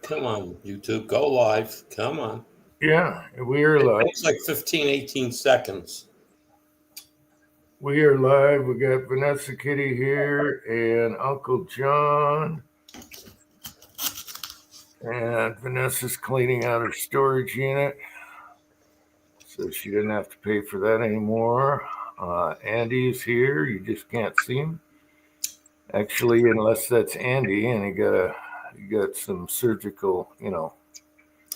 Come on, YouTube, go live. Come on. Yeah, we are It live. takes like 15, 18 seconds. We are live. We got Vanessa Kitty here and Uncle John. And Vanessa's cleaning out her storage unit. So she didn't have to pay for that anymore. Andy's here. You just can't see him. Actually, unless that's Andy and he got some surgical,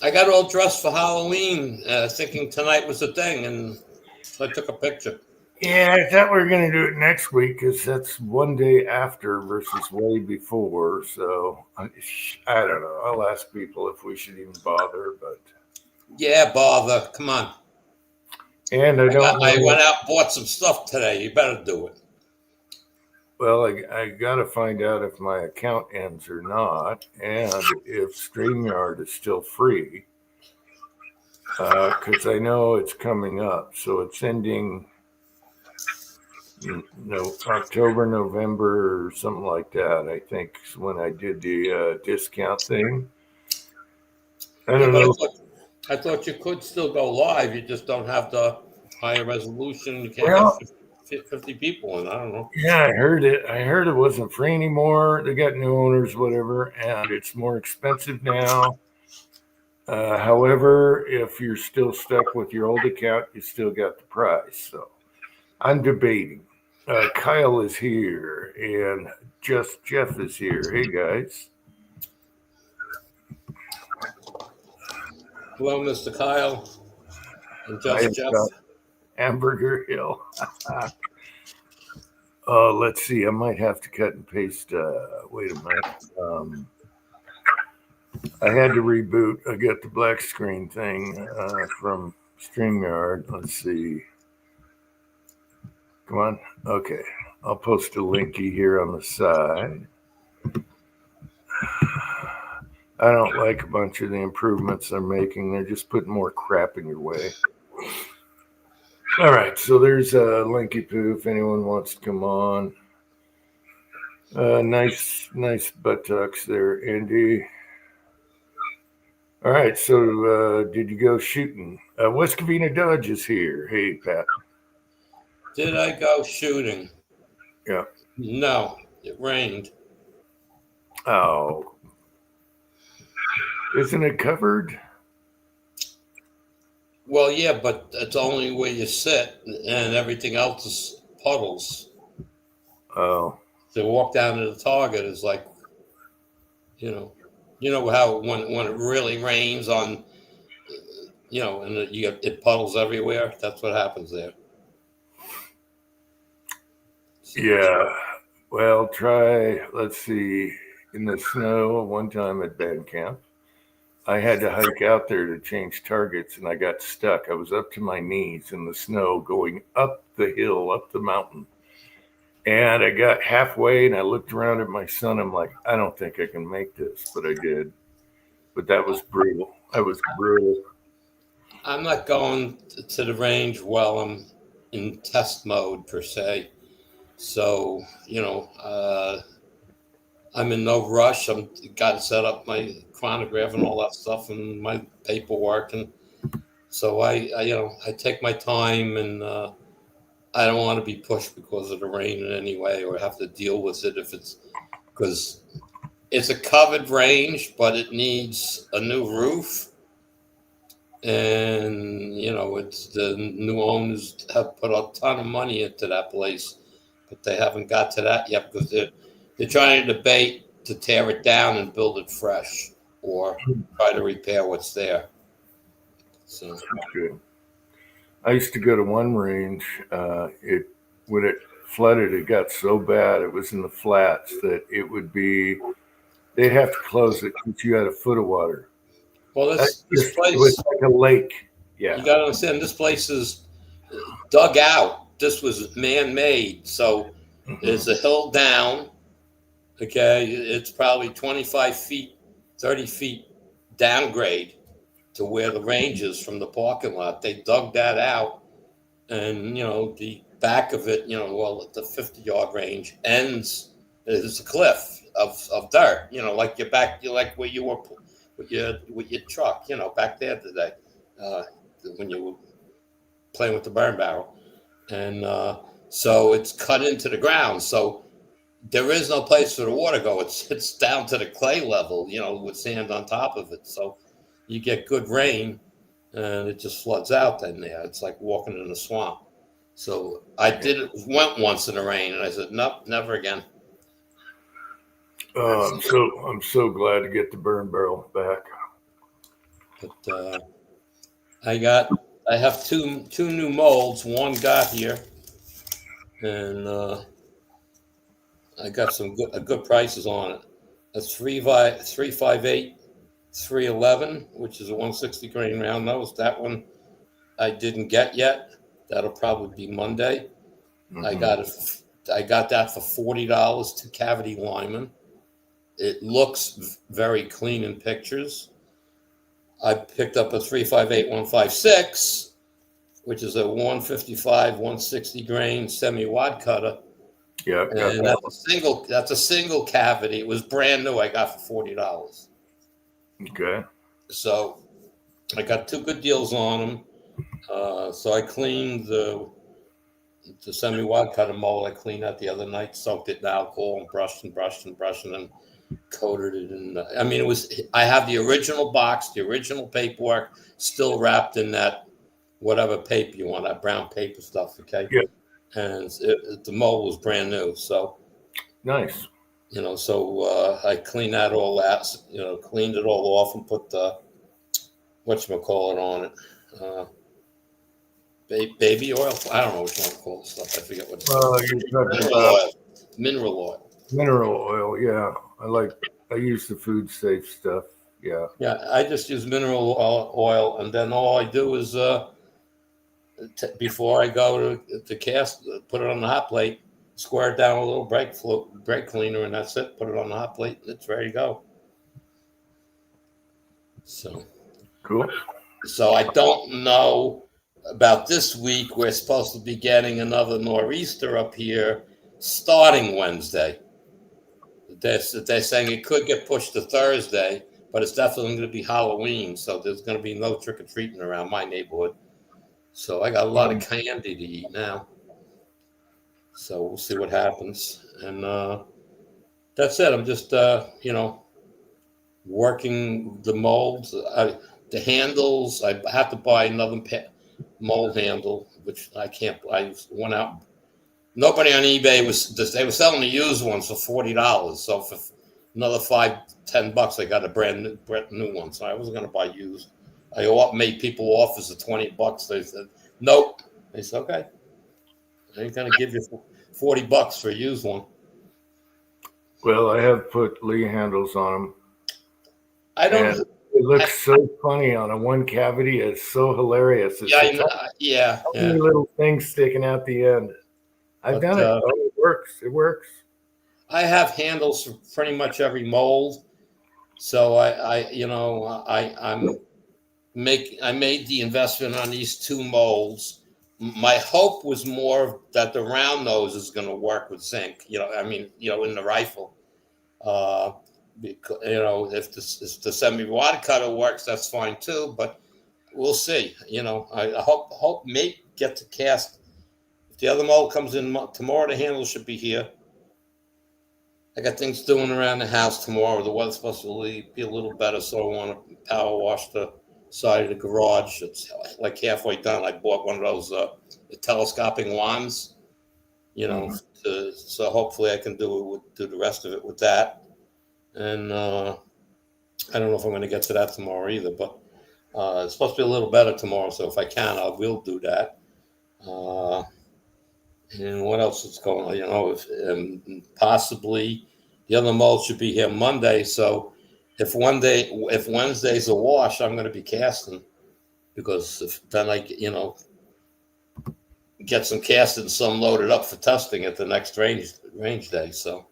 I got all dressed for Halloween, thinking tonight was the thing, and so I took a picture. Yeah, I thought we were going to do it next week because that's one day after versus way before. So I don't know. I'll ask people if we should even bother, but Yeah, bother. Come on. and I don't I know. went out and bought some stuff today. You better do it. Well, I got to find out if my account ends or not, and if StreamYard is still free, because I know it's coming up. So it's ending. No, October, November, or something like that. I think is when I did the discount thing. I Yeah, don't but know. I thought you could still go live. You just don't have the higher resolution. You can't have Well, 50 people in. I don't know. yeah, I heard it. I heard it wasn't free anymore. They got new owners, whatever, and it's more expensive now. However, if you're still stuck with your old account, you still got the price. So I'm debating. Kyle is here, and just Jeff is here. Hey guys. Hello, Mr. Kyle and I just have Jeff. got Hamburger Hill. Let's see. I might have to cut and paste. Wait a minute. I had to reboot. I got the black screen thing from StreamYard. Let's see. Come on. Okay. I'll post a linky here on the side. I don't like a bunch of the improvements they're making. They're just putting more crap in your way. All right. So there's a linky poo if anyone wants to come on. Nice buttocks there, Andy. All right, so did you go shooting? West Covina Dodge is here. Hey, Pat. Did I go shooting? Yeah. No, it rained. Oh, isn't it covered? Well, yeah, but it's only where you sit, and everything else is puddles. Oh, To walk down to the Target is like, you know how when it really rains on, and it puddles everywhere. That's what happens there. yeah. Well, let's see, in the snow one time at band camp. I had to hike out there to change targets and I got stuck. I was up to my knees in the snow going up the hill, up the mountain. And I got halfway and I looked around at my son. I'm like, I don't think I can make this, but I did. But that was brutal. I was brutal. I'm not going to the range while I'm in test mode per se. So I'm in no rush. I'm got to set up my chronograph and all that stuff and my paperwork, and so I take my time, and I don't want to be pushed because of the rain in any way or have to deal with it if it's because it's a covered range, but it needs a new roof, and it's the new owners have put a ton of money into that place, but they haven't got to that yet because they're trying to debate to tear it down and build it fresh or try to repair what's there. So That's good. I used to go to one range. It when it flooded, it got so bad. It was in the flats that it would be. They'd have to close it because you had a foot of water. well, this It was place, like a lake. you Yeah. got to understand, this place is dug out. This was man-made, so Mhm. there's a hill down. Okay, it's probably 25 feet, 30 feet downgrade to where the range is from the parking lot. They dug that out, and the back of it, at the 50-yard range ends. It's a cliff of dirt. Like your back, you like where you were with your truck, back there today, uh, when you were playing with the burn barrel. And so it's cut into the ground. So there is no place for the water to go. It's down to the clay level, with sand on top of it. So you get good rain and it just floods out in there. It's like walking in a swamp. So I went once in the rain and I said, nope, never again. I'm so glad to get the burn barrel back. But I have two new molds. One got here, and I got good prices on it. A 358 311, which is a 160 grain round nose. That one I didn't get yet. That'll probably be Monday. Mm-hmm. I got that for $40 to Cavity Lyman. It looks very clean in pictures. I picked up a 358 156, which is a 155 160 grain semi-wad cutter. Yeah, and that's a single cavity. It was brand new. I got for $40. Okay. So I got two good deals on them. So I cleaned the semi-wad cutter mold. I cleaned that the other night, soaked it in alcohol, and brushed and coated it in. I have the original box, the original paperwork, still wrapped in that whatever paper you want, that brown paper stuff. Okay. Yeah. And the mold was brand new. So nice. So I cleaned that all out. Cleaned it all off and put the whatchamacallit on it. Baby oil. I don't know what you want to call the stuff. I forget what it's mineral oil. Mineral oil, yeah. I use the food safe stuff. Yeah. Yeah, I just use mineral oil, and then all I do is before I go to cast, put it on the hot plate, square it down with a little brake cleaner, and that's it. Put it on the hot plate, and it's ready to go. So cool. So I don't know about this week. We're supposed to be getting another nor'easter up here starting Wednesday. They're saying it could get pushed to Thursday, but it's definitely going to be Halloween, so there's going to be no trick-or-treating around my neighborhood. So I got a lot of candy to eat now. So we'll see what happens. And that's it. I'm just, working the molds. The handles, I have to buy another mold handle, which I can't. I went out. Nobody on eBay they were selling the used ones for $40. So for another $5-10, I got a brand new one. So I wasn't going to buy used. I made people offers of $20. They said, nope. They said, okay. I ain't going to give you $40 for a used one. Well, I have put Lee handles on them. I don't. It looks so funny on a one cavity. It's so hilarious. It's yeah. Little things sticking out the end. I've done it. It works. It works. I have handles for pretty much every mold. So I made the investment on these two molds. My hope was more that the round nose is going to work with zinc. In the rifle. Because, if the semi-wad cutter works, that's fine too. But we'll see. I hope maybe get to cast. If the other mold comes in tomorrow, the handle should be here. I got things doing around the house tomorrow. The weather's supposed to be a little better, so I want to power wash the side of the garage. It's like halfway done. I bought one of those telescoping wands. So hopefully I can do the rest of it with that. And I don't know if I'm going to get to that tomorrow either, but it's supposed to be a little better tomorrow. So if I can, I will do that. And what else is going on? Possibly the other mold should be here Monday. So if Wednesday's a wash, I'm going to be casting because then I get some casting, some loaded up for testing at the next range day. So.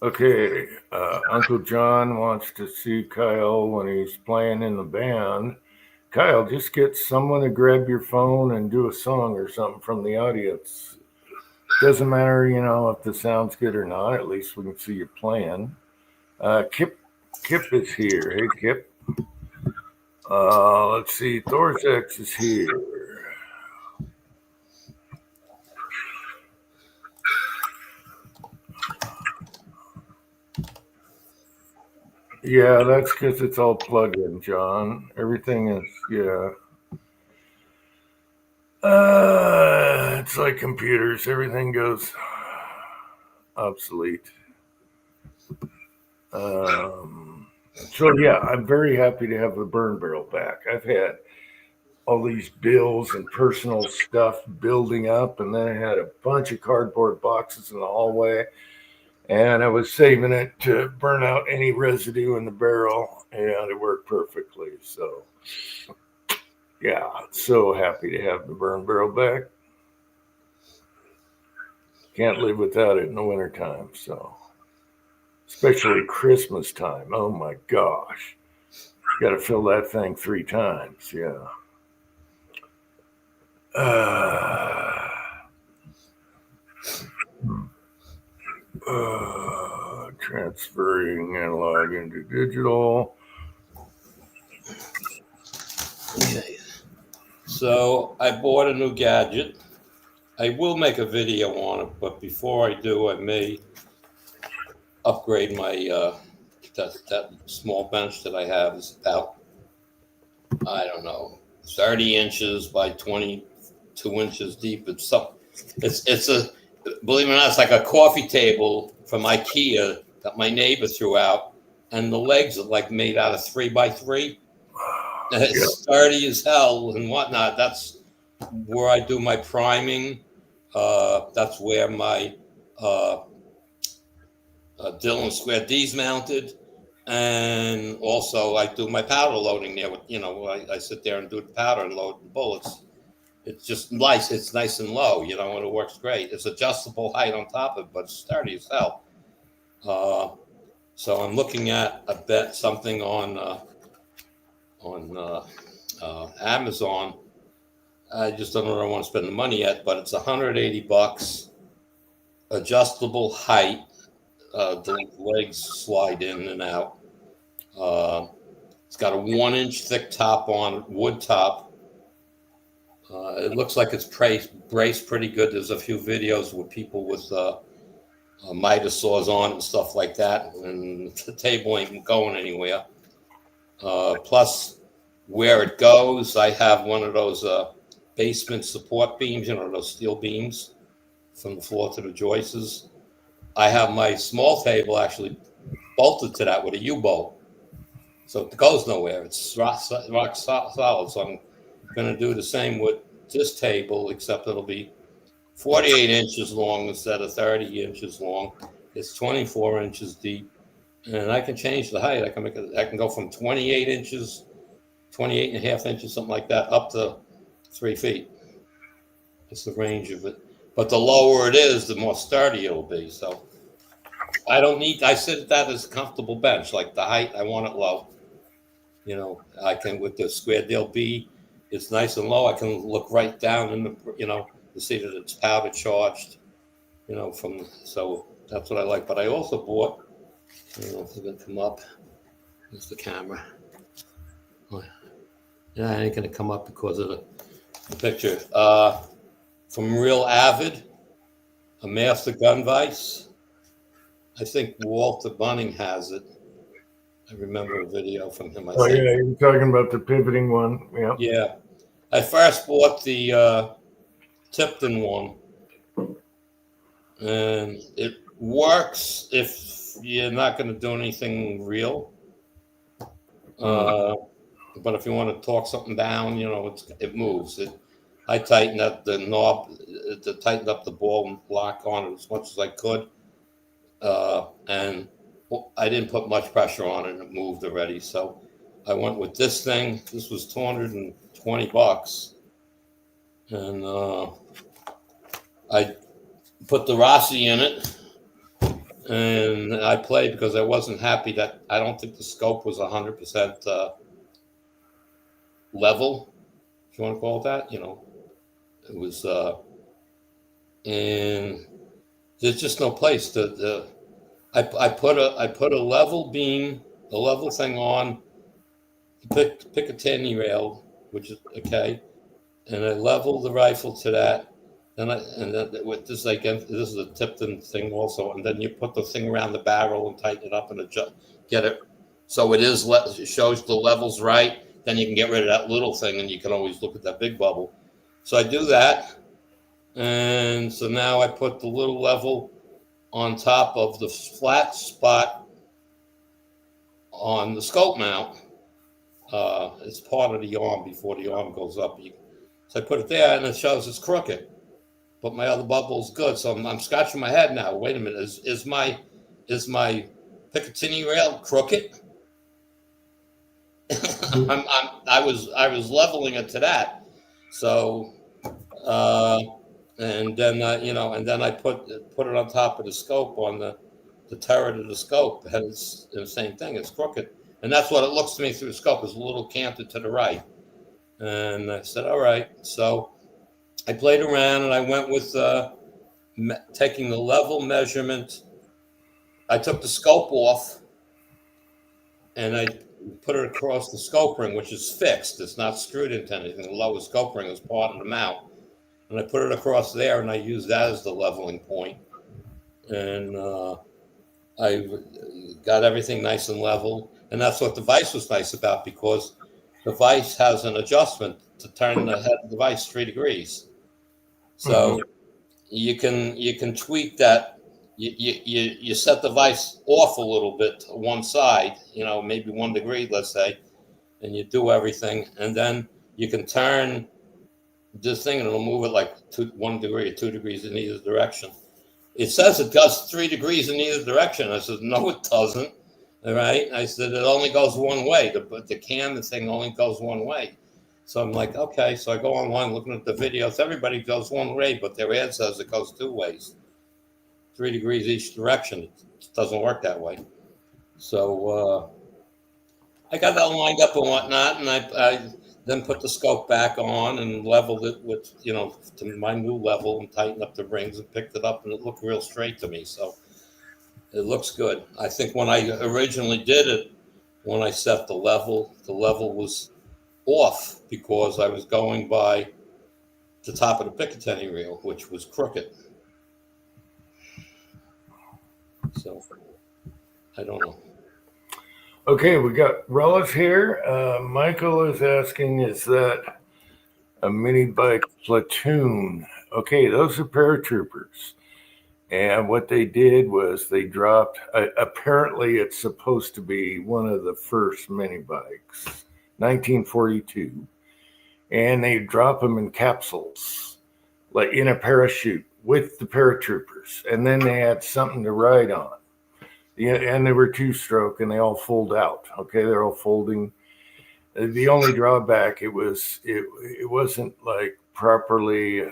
Okay, Uncle John wants to see Kyle when he's playing in the band. Kyle, just get someone to grab your phone and do a song or something from the audience. Doesn't matter, if the sound's good or not. At least we can see you playing. Kip is here. Hey, Kip. Let's see. Thorzex is here. Yeah, that's because it's all plugged in, John. Everything is, yeah. It's like computers. Everything goes obsolete. So yeah, I'm very happy to have the burn barrel back. I've had all these bills and personal stuff building up, and then I had a bunch of cardboard boxes in the hallway, and I was saving it to burn out any residue in the barrel, and it worked perfectly. So yeah, so happy to have the burn barrel back. Can't live without it in the wintertime. So especially Christmas time. Oh my gosh. Got to fill that thing 3 times. Yeah. Transferring analog into digital. Okay. So I bought a new gadget. I will make a video on it, but before I do, I may upgrade my that small bench that I have. Is about, I don't know, 30 inches by 22 inches deep. It's a, believe it or not, it's like a coffee table from IKEA that my neighbor threw out, and the legs are like made out of 3x3. And it's sturdy as hell and whatnot. That's where I do my priming. That's where my Dillon Square D's mounted, and also I do my powder loading there. With I sit there and do the powder and load the bullets. It's just nice. It's nice and low, and it works great. It's adjustable height on top of it, but it's sturdy as hell. So I'm looking at something on Amazon. I just don't know where I want to spend the money yet, but it's $180, adjustable height. The legs slide in and out. It's got a 1-inch thick top on wood top. It looks like it's braced pretty good. There's a few videos with people with miter saws on and stuff like that, and the table ain't going anywhere. Plus, where it goes, I have one of those basement support beams, those steel beams from the floor to the joists. I have my small table actually bolted to that with a U-bolt, so it goes nowhere. It's rock solid. So I'm going to do the same with this table, except it'll be 48 inches long instead of 30 inches long. It's 24 inches deep, and I can change the height. I can go from 28 inches, 28 and a half inches, something like that, up to 3 feet. It's the range of it. But the lower it is, the more sturdy it'll be. So I sit at that as a comfortable bench. Like the height, I want it low. I can, with the square deal B, it's nice and low. I can look right down in to see that it's powder charged, so that's what I like. But I also bought, I don't know if it's going to come up. There's the camera. Oh, yeah, it ain't going to come up because of the picture. From Real Avid, a master gun vise. I think Walter Bunning has it. I remember a video from him. Yeah, you're talking about the pivoting one. Yeah. Yeah. I first bought the Tipton one, and it works if you're not going to do anything real. But if you want to talk something down, it moves. I tightened up the knob to tighten up the ball and lock on it as much as I could, and I didn't put much pressure on it, and it moved already. So I went with this thing. This was $220, and I put the Rossi in it, and I played because I wasn't happy that I don't think the scope was 100% level, if you want to call it that. It was, and there's just no place to. I put a level beam, a level thing on the Picatinny rail, which is okay, and I level the rifle to that. Then with this this is a Tipton thing also, and then you put the thing around the barrel and tighten it up and adjust, get it so it shows the levels right. Then you can get rid of that little thing, and you can always look at that big bubble. So I do that, and so now I put the little level on top of the flat spot on the scope mount. It's part of the arm before the arm goes up. So I put it there, and it shows it's crooked. But my other bubble's good, so I'm scratching my head now. Wait a minute, is my Picatinny rail crooked? I was leveling it to that. So and then and then I put it on top of the scope on the turret of the scope, and it's the same thing. It's crooked, and that's what it looks to me through the scope. It's a little canted to the right. And I said, all right. So I played around, and I went with taking the level measurement. I took the scope off, and I put it across the scope ring, which is fixed. It's not screwed into anything. The lower scope ring is part of the mount. And I put it across there, and I used that as the leveling point. And I got everything nice and level. And that's what the vise was nice about, because the vise has an adjustment to turn the head of the vise 3 degrees. So you can tweak that. You set the vise off a little bit to one side, maybe 1 degree, let's say, and you do everything, and then you can turn this thing and it'll move it like 1 degree or 2 degrees in either direction. It says it does 3 degrees in either direction. I said, no, it doesn't. All right. I said, it only goes one way. The cam thing only goes one way. So I'm like, okay. So I go online looking at the videos. Everybody goes one way, but their ad says it goes 2 ways, 3 degrees each direction. It doesn't work that way. So I got that lined up and whatnot, and I then put the scope back on and leveled it with, to my new level, and tightened up the rings and picked it up, and it looked real straight to me. So it looks good. I think when I originally did it, when I set the level was off because I was going by the top of the Picatinny reel, which was crooked. So I don't know. Okay, we got Rellis here. Michael is asking, is that a mini bike platoon? Okay, those are paratroopers. And what they did was they dropped, apparently it's supposed to be one of the first mini bikes, 1942. And they drop them in capsules, like in a parachute with the paratroopers. And then they had something to ride on. Yeah, and they were 2-stroke, and they all fold out. Okay, they're all folding. The only drawback, it wasn't like properly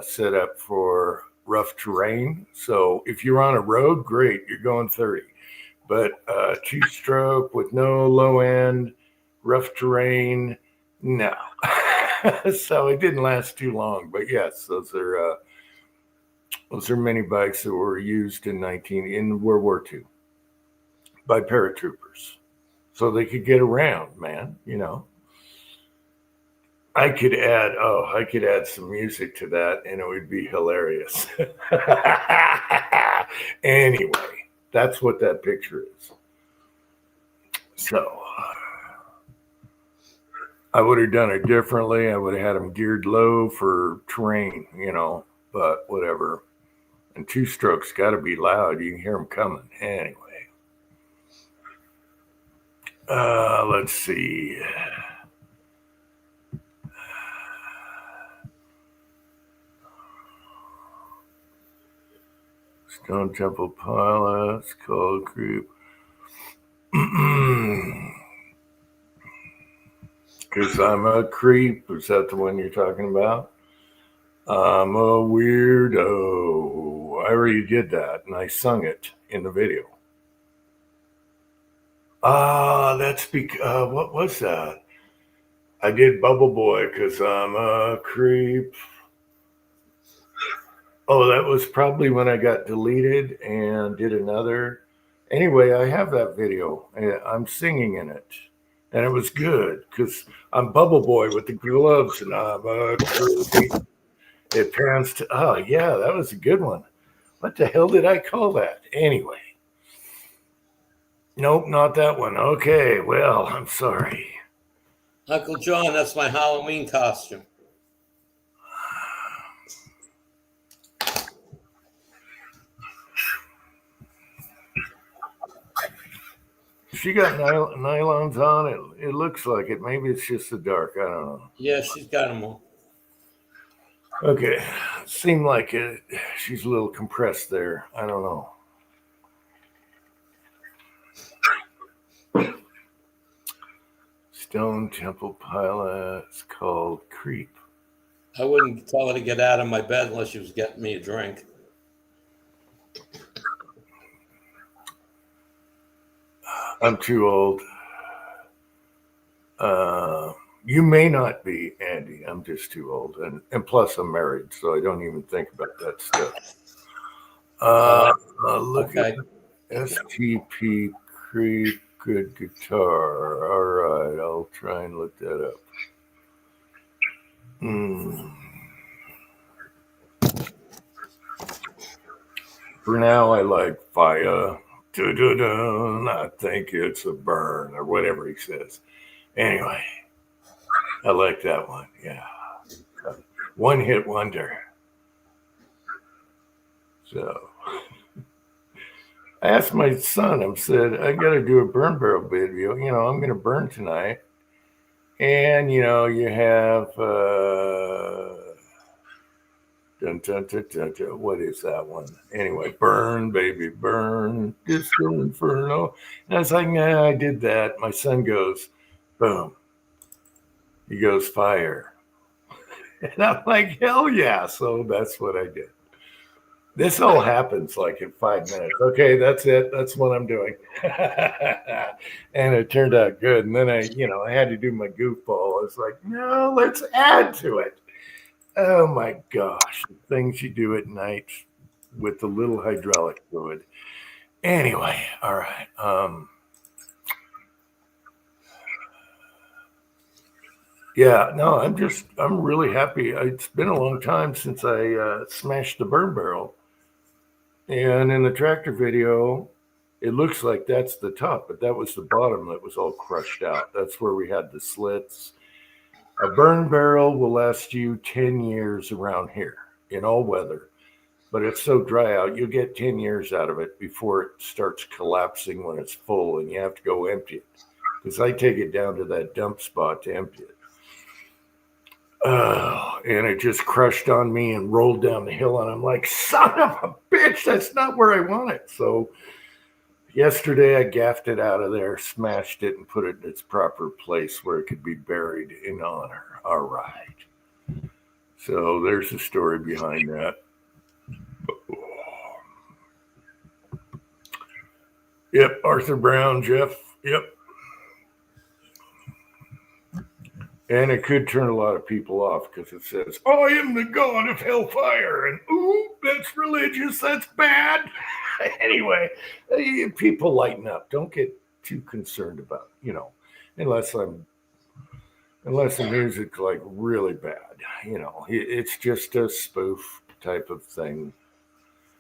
set up for rough terrain. So if you're on a road, great, you're going 30. But 2-stroke with no low end, rough terrain, no. So it didn't last too long. But yes, those are mini bikes that were used in World War II. By paratroopers, so they could get around, man. I could add some music to that, and it would be hilarious. Anyway, that's what that picture is. So I would have done it differently. I would have had them geared low for terrain, but whatever. And 2-strokes got to be loud. You can hear them coming. Anyway. Let's see. Stone Temple Pilots, Cold Group. Because I'm a creep. Is that the one you're talking about? I'm a weirdo. I already did that, and I sung it in the video. That's because, what was that? I did Bubble Boy because I'm a creep. Oh, that was probably when I got deleted and did another. Anyway, I have that video. I'm singing in it. And it was good because I'm Bubble Boy with the gloves and it pans to, oh, yeah, that was a good one. What the hell did I call that? Anyway. Nope, not that one. Okay, well, I'm sorry. Uncle John, that's my Halloween costume. She got nylons on it. It looks like it. Maybe it's just the dark. I don't know. Yeah, she's got them all. Okay, seemed like she's a little compressed there. I don't know. Stone Temple Pilots called Creep. I wouldn't tell her to get out of my bed unless she was getting me a drink. I'm too old. You may not be, Andy. I'm just too old. And plus, I'm married, so I don't even think about that stuff. Look Okay. at STP Creep. Good guitar. All right, I'll try and look that up. For now, I like Fire. I think it's a burn or whatever he says. Anyway, I like that one. Yeah. One hit wonder. So I asked my son, I said, I got to do a burn barrel video. You know, I'm going to burn tonight. And, you know, you have, what is that one? Anyway, burn, baby, burn, Disco Inferno. And I was like, nah, I did that. My son goes, boom. He goes, fire. And I'm like, hell yeah. So that's what I did. This all happens like in 5 minutes. Okay, that's it. That's what I'm doing. And it turned out good. And then I had to do my goofball. I was like, no, let's add to it. Oh my gosh, the things you do at night with the little hydraulic fluid. Anyway, all right. Yeah, no, I'm really happy. It's been a long time since I smashed the burn barrel. And in the tractor video, it looks like that's the top, but that was the bottom that was all crushed out. That's where we had the slits. A burn barrel will last you 10 years around here in all weather, but it's so dry out, you'll get 10 years out of it before it starts collapsing when it's full and you have to go empty it. Because I take it down to that dump spot to empty it. And it just crushed on me and rolled down the hill. And I'm like, son of a bitch, that's not where I want it. So yesterday I gaffed it out of there, smashed it, and put it in its proper place where it could be buried in honor. All right. So there's the story behind that. Yep, Arthur Brown, Jeff. Yep. And it could turn a lot of people off because it says, I am the god of hellfire. And, ooh, that's religious. That's bad. Anyway, people lighten up. Don't get too concerned about it, unless the music's like really bad. It's just a spoof type of thing.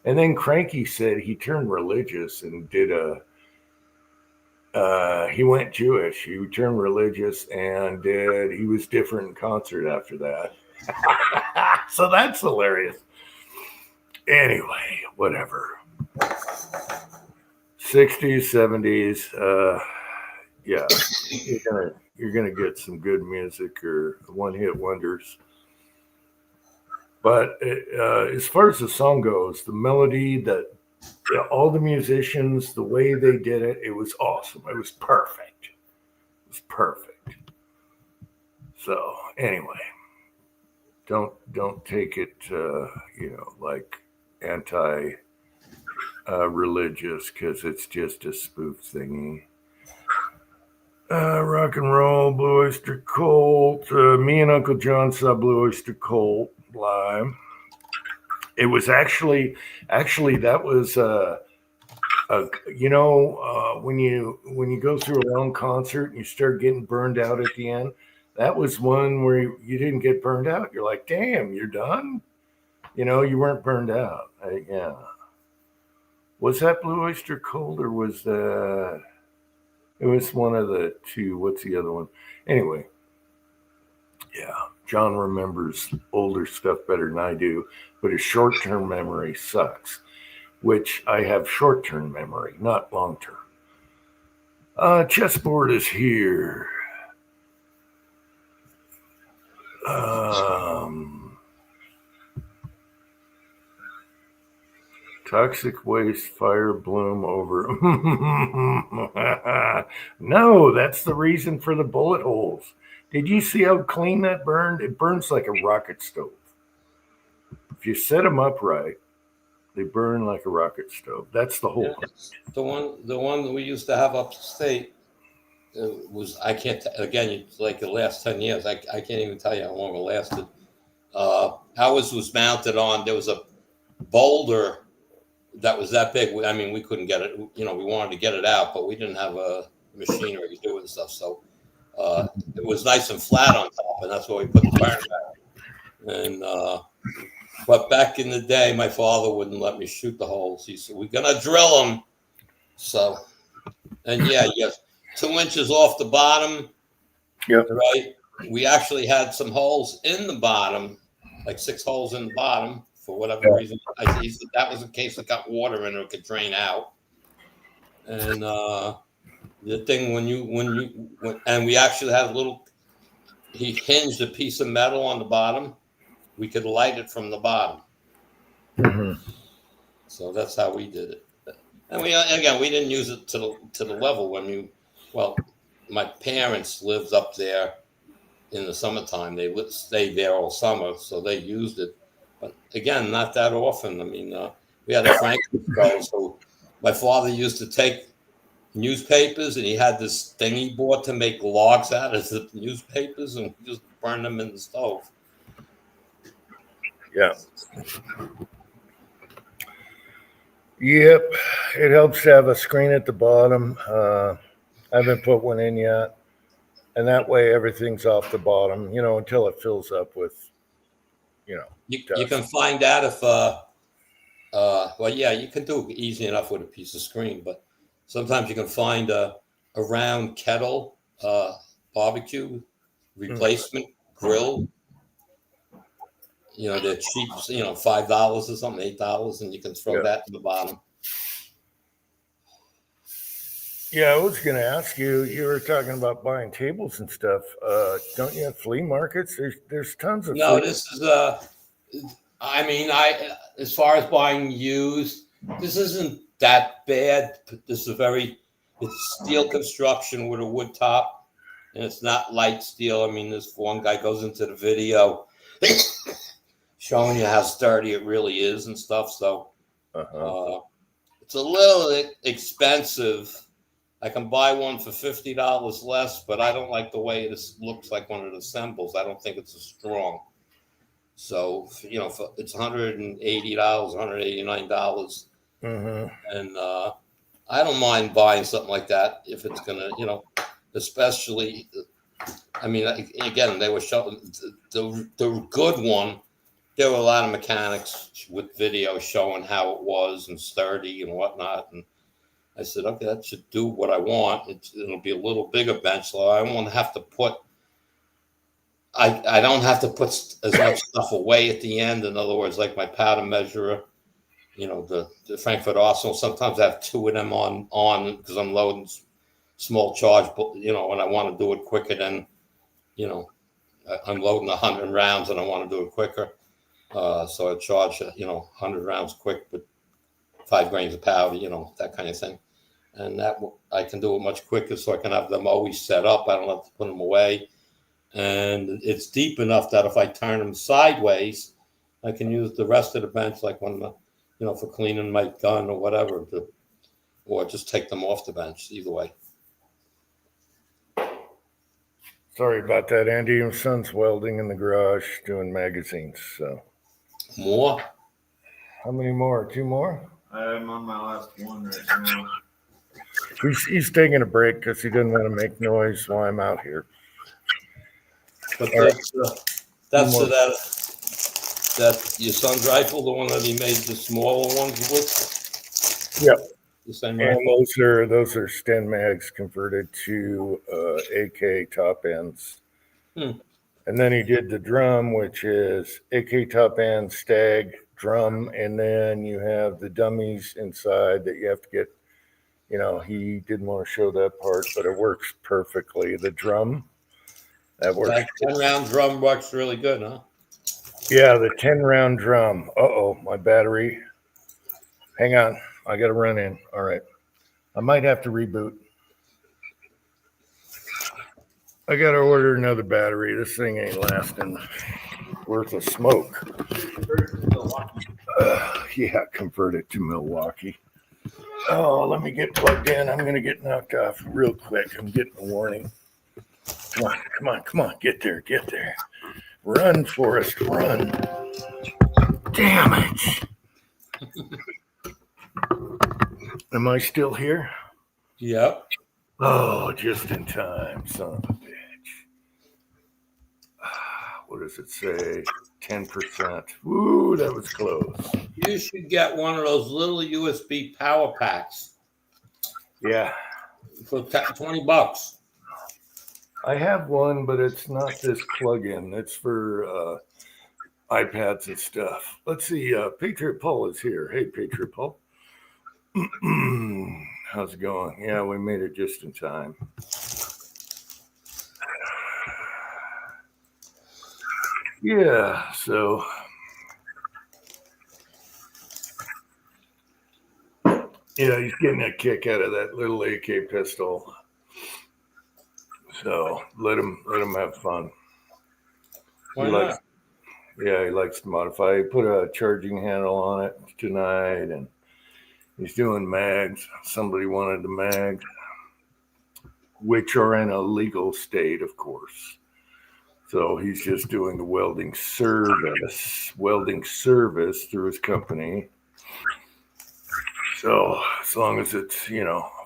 And then Cranky said he turned religious and did he went Jewish. He turned religious and he was different in concert after that. So that's hilarious. Anyway, whatever. 60s, 70s. Yeah, you're gonna get some good music or one-hit wonders. But as far as the song goes, the melody, all the musicians, the way they did it, it was awesome. It was perfect. It was perfect. So anyway, don't take it, like anti-religious because it's just a spoof thingy. Rock and roll, Blue Oyster Cult. Me and Uncle John saw Blue Oyster Cult live. It was actually that was when you go through a long concert and you start getting burned out at the end, that was one where you didn't get burned out. You're like, damn, you're done. You weren't burned out. Yeah. Was that Blue Oyster Cult or was that? It was one of the two. What's the other one? Anyway, yeah. John remembers older stuff better than I do, but his short-term memory sucks. Which I have short-term memory, not long-term. Chessboard is here. Toxic waste, fire, bloom over. No, that's the reason for the bullet holes. Did you see how clean that burned? It burns like a rocket stove. If you set them up right, they burn like a rocket stove. That's the whole point. The one that we used to have upstate was, I can't, again, like the last 10 years, I can't even tell you how long it lasted. Ours was mounted on, there was a boulder that was that big. I mean, we couldn't get it, we wanted to get it out, but we didn't have a machinery to do it and stuff. So it was nice and flat on top, and that's where we put the burn back. And, but back in the day, my father wouldn't let me shoot the holes. He said, "We're going to drill them." So, and yeah, 2 inches off the bottom. Yep. Right. We actually had some holes in the bottom, like 6 holes in the bottom for whatever reason. He said that was in case it got water in it, it could drain out. And the thing and we actually had he hinged a piece of metal on the bottom. We could light it from the bottom. Mm-hmm. So that's how we did it. And we didn't use it to the level my parents lived up there in the summertime. They stayed there all summer, so they used it. But again, not that often. I mean, we had a Franklin stove, so my father used to take newspapers, and he had this thing he bought to make logs out of the newspapers, and just burn them in the stove. Yeah. Yep. It helps to have a screen at the bottom. I haven't put one in yet. And that way everything's off the bottom, until it fills up with, You can find out if, you can do it easy enough with a piece of screen, but sometimes you can find a round kettle, barbecue replacement grill. They're cheap, $5 or something, $8, and you can throw that to the bottom. Yeah, I was going to ask you. You were talking about buying tables and stuff. Don't you have flea markets? There's tons of. No, this is as far as buying used, this isn't that bad. This is it's steel construction with a wood top, and it's not light steel. I mean, this one guy goes into the video showing you how sturdy it really is and stuff. So it's a little expensive. I can buy one for $50 less, but I don't like the way it looks like when it assembles. I don't think it's as strong. So, it's $180, $189. And I don't mind buying something like that if it's going to, especially, again, they were showing the good one. There were a lot of mechanics with video showing how it was and sturdy and whatnot. And I said, okay, that should do what I want. It'll be a little bigger bench, so I won't have to put. I don't have to put as much stuff away at the end. In other words, like my powder measurer, the Frankfurt Arsenal. Sometimes I have 2 of them on because I'm loading small charge. But when I want to do it quicker than, I'm loading 100 rounds and I want to do it quicker. So I charge 100 rounds quick, but 5 grains of powder, that kind of thing. And that I can do it much quicker, so I can have them always set up. I don't have to put them away. And it's deep enough that if I turn them sideways, I can use the rest of the bench, like when, for cleaning my gun or whatever, or just take them off the bench, either way. Sorry about that, Andy. Your son's welding in the garage, doing magazines. So more. How many more? Two more? I'm on my last one right now. He's taking a break because he doesn't want to make noise while I'm out here. But All right. that's More. that your son's rifle, the one that he made the smaller ones with. Yep. The same And rifle. those are Sten mags converted to AK top ends. Hmm. And then he did the drum, which is AK top end, stag, drum, and then you have the dummies inside that you have to get. He didn't want to show that part, but it works perfectly. The drum, that works. That 10-round drum works really good, huh? Yeah, the 10-round drum. Uh-oh, my battery. Hang on. I got to run in. All right. I might have to reboot. I got to order another battery. This thing ain't lasting worth of smoke. Yeah, convert it to Milwaukee. Oh, let me get plugged in. I'm going to get knocked off real quick. I'm getting a warning. Come on. Get there. Run, Forrest, run. Damn it. Am I still here? Yep. Oh, just in time, son of a bitch. What does it say? 10%. Woo, that was close. You should get one of those little USB power packs Yeah. for $20. I have one, but it's not this plug-in. It's for iPads and stuff. Let's see. Patriot Paul is here. Hey, Patriot Paul. How's it going? Yeah, we made it just in time. Yeah, so he's getting a kick out of that little AK pistol. So let him have fun. Why not? He likes to modify. He put a charging handle on it tonight, and he's doing mags. Somebody wanted the mags, which are in a legal state, of course. So he's just doing the welding service through his company. So as long as it's,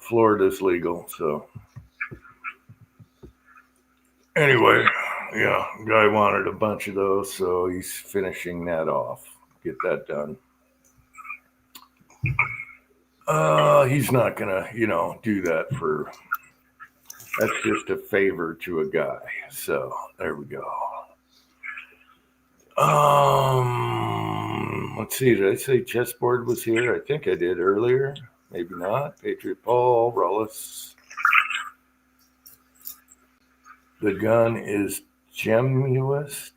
Florida's legal. So anyway, yeah, guy wanted a bunch of those, so he's finishing that off. Get that done. He's not gonna, do that for. That's just a favor to a guy. So there we go. Let's see. Did I say chessboard was here? I think I did earlier. Maybe not. Patriot Paul, Rollis. The gun is Gemus.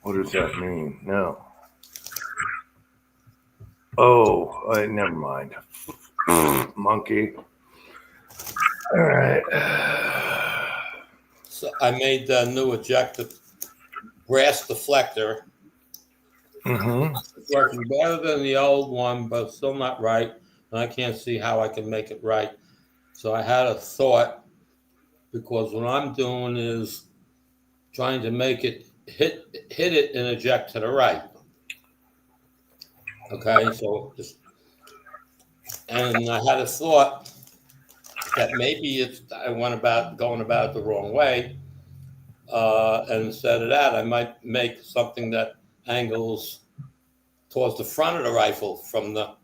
What does that mean? No. Oh, never mind. Monkey. All right. So I made the new ejector brass deflector. Mm-hmm. It's working better than the old one, but still not right. And I can't see how I can make it right. So I had a thought, because what I'm doing is trying to make it hit it and eject to the right. Okay, so and I had a thought that maybe I went going about it the wrong way. And instead of that, I might make something that angles towards the front of the rifle from the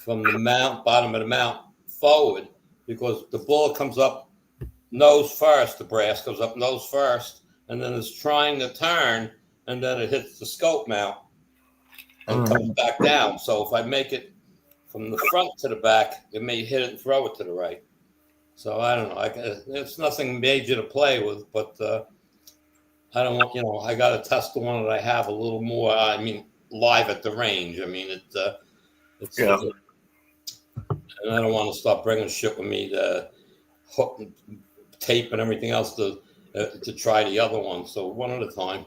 bottom of the mount forward, because the bullet comes up nose first, the brass goes up nose first, and then it's trying to turn, and then it hits the scope mount and comes back down. So if I make it from the front to the back, it may hit it and throw it to the right. So I don't know. It's nothing major to play with, but I don't want, I got to test the one that I have a little more. I mean, live at the range. I mean, it's Yeah. And I don't want to start bringing shit with me, the hook, tape, and everything else to try the other one. So one at a time.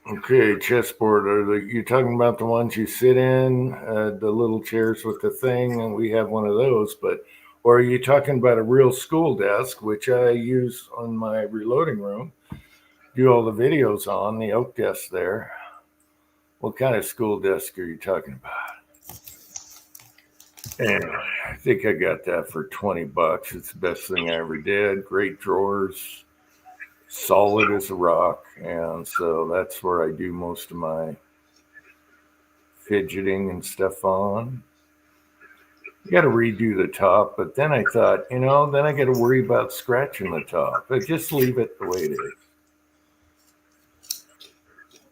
Okay, chessboard. Are you talking about the ones you sit in, the little chairs with the thing? And we have one of those, but Or are you talking about a real school desk, which I use on my reloading room? Do all the videos on the oak desk there. What kind of school desk are you talking about? Anyway, I think I got that for $20. It's the best thing I ever did. Great drawers, solid as a rock. And so that's where I do most of my fidgeting and stuff on. You got to redo the top, but then I thought, then I got to worry about scratching the top. But just leave it the way it is.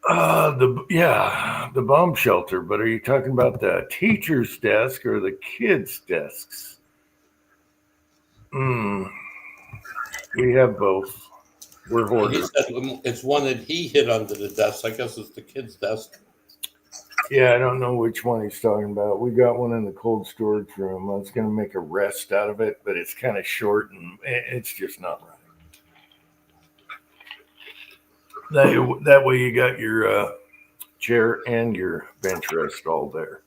The bomb shelter. But are you talking about the teacher's desk or the kids' desks? We have both. We're He hoarders. said it's one that he hid under the desk. I guess it's the kid's desk. Yeah, I don't know which one he's talking about. We got one in the cold storage room. I was going to make a rest out of it, but it's kind of short and it's just not right. That way you got your chair and your bench rest all there.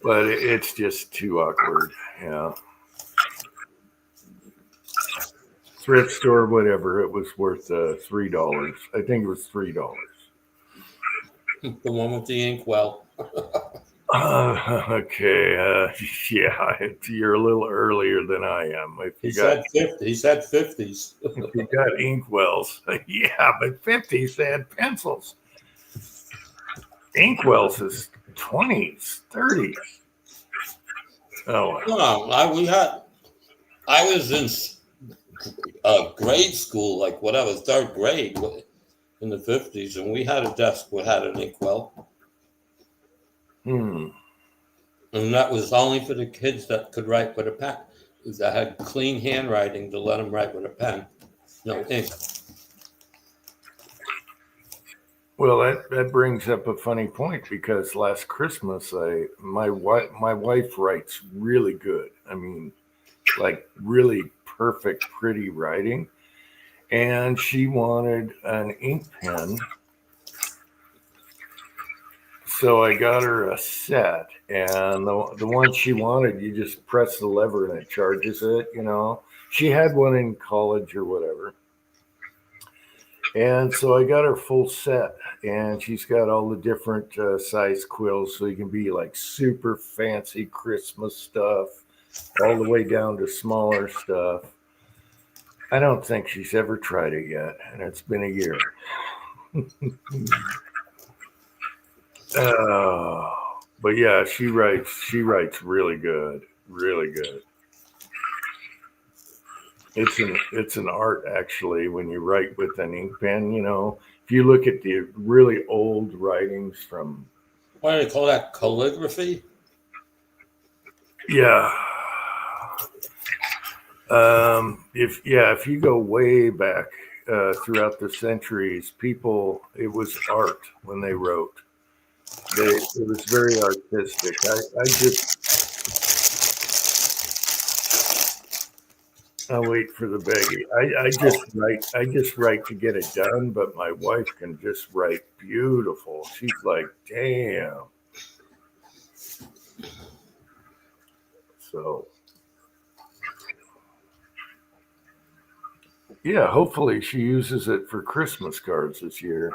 But it's just too awkward. Yeah. Thrift store, whatever. It was worth $3. I think it was $3. The one with the inkwell. Okay. Yeah, you're a little earlier than I am. If He you got said 50. He said 50s. if you got inkwells, yeah, but 50s they had pencils. Inkwells is 20s, 30s. Oh, No, I was in grade school, like whatever, third grade in the 50s, and we had a desk that had an inkwell. hmm. And that was only for the kids that could write with a pen. That had clean handwriting to let them write with a pen. No ink. Well, that brings up a funny point because last Christmas, my wife writes really good. I mean, like really perfect, pretty writing, and she wanted an ink pen. So I got her a set, and the one she wanted, you just press the lever and it charges it. She had one in college or whatever. And so I got her full set, and she's got all the different size quills, so you can be like super fancy Christmas stuff, all the way down to smaller stuff. I don't think she's ever tried it yet, and it's been a year. But yeah, she writes really good, really good. It's an art actually when you write with an ink pen. If you look at the really old writings from, What do they call that? Calligraphy? yeah. If you go way back throughout the centuries, it was art when they wrote. It was very artistic. I'll wait for the baggie. I just write to get it done, but my wife can just write beautiful. She's like, damn. So yeah, hopefully she uses it for Christmas cards this year.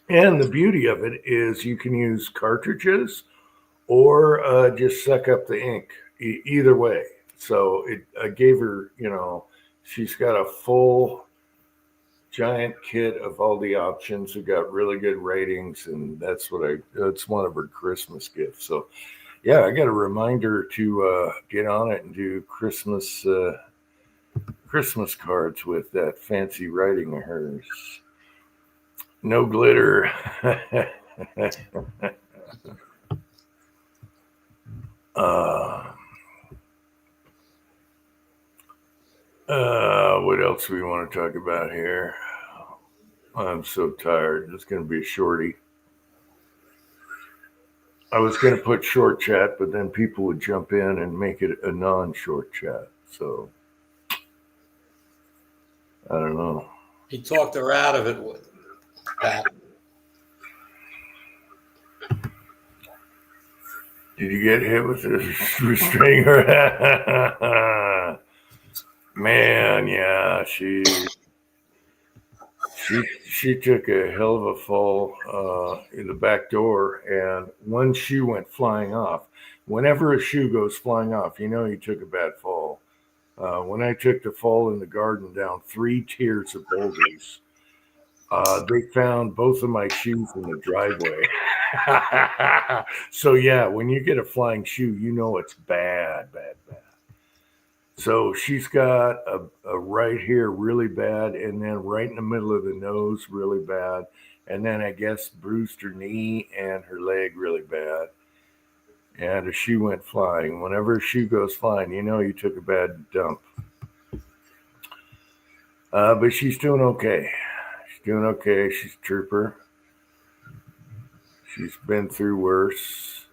And the beauty of it is you can use cartridges or just suck up the ink, either way. So I gave her, she's got a full giant kit of all the options. Who got really good ratings, and that's one of her Christmas gifts. So yeah, I got a reminder to get on it and do Christmas cards with that fancy writing of hers. No glitter. What else do we want to talk about here? I'm so tired. It's going to be a shorty. I was going to put short chat, but then people would jump in and make it a non-short chat. So I don't know. He talked her out of it with that. Did you get hit with a restraining order? Man, yeah, she took a hell of a fall in the back door, and one shoe went flying off. Whenever a shoe goes flying off, you know you took a bad fall. When I took the fall in the garden down 3 tiers of boulders, they found both of my shoes in the driveway. So yeah, when you get a flying shoe, you know it's bad, bad, bad. So she's got a right here really bad, and then right in the middle of the nose really bad, and then I guess bruised her knee and her leg really bad. And a shoe went flying. Whenever a shoe goes flying, you know you took a bad dump. But she's doing okay. She's doing okay. She's a trooper. She's been through worse.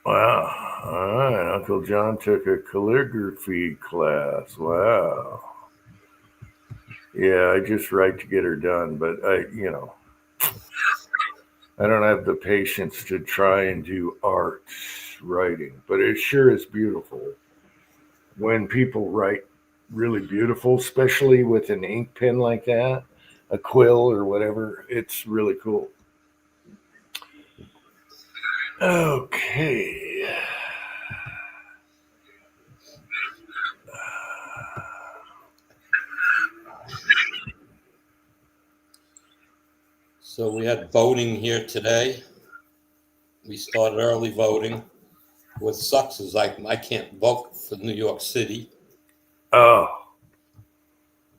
Wow. All right. Uncle John took a calligraphy class. Wow. Yeah, I just write to get her done, but I don't have the patience to try and do art writing, but it sure is beautiful when people write really beautiful, especially with an ink pen like that, a quill or whatever. It's really cool. Okay. So we had voting here today. We started early voting. What sucks is I can't vote for New York City. Oh,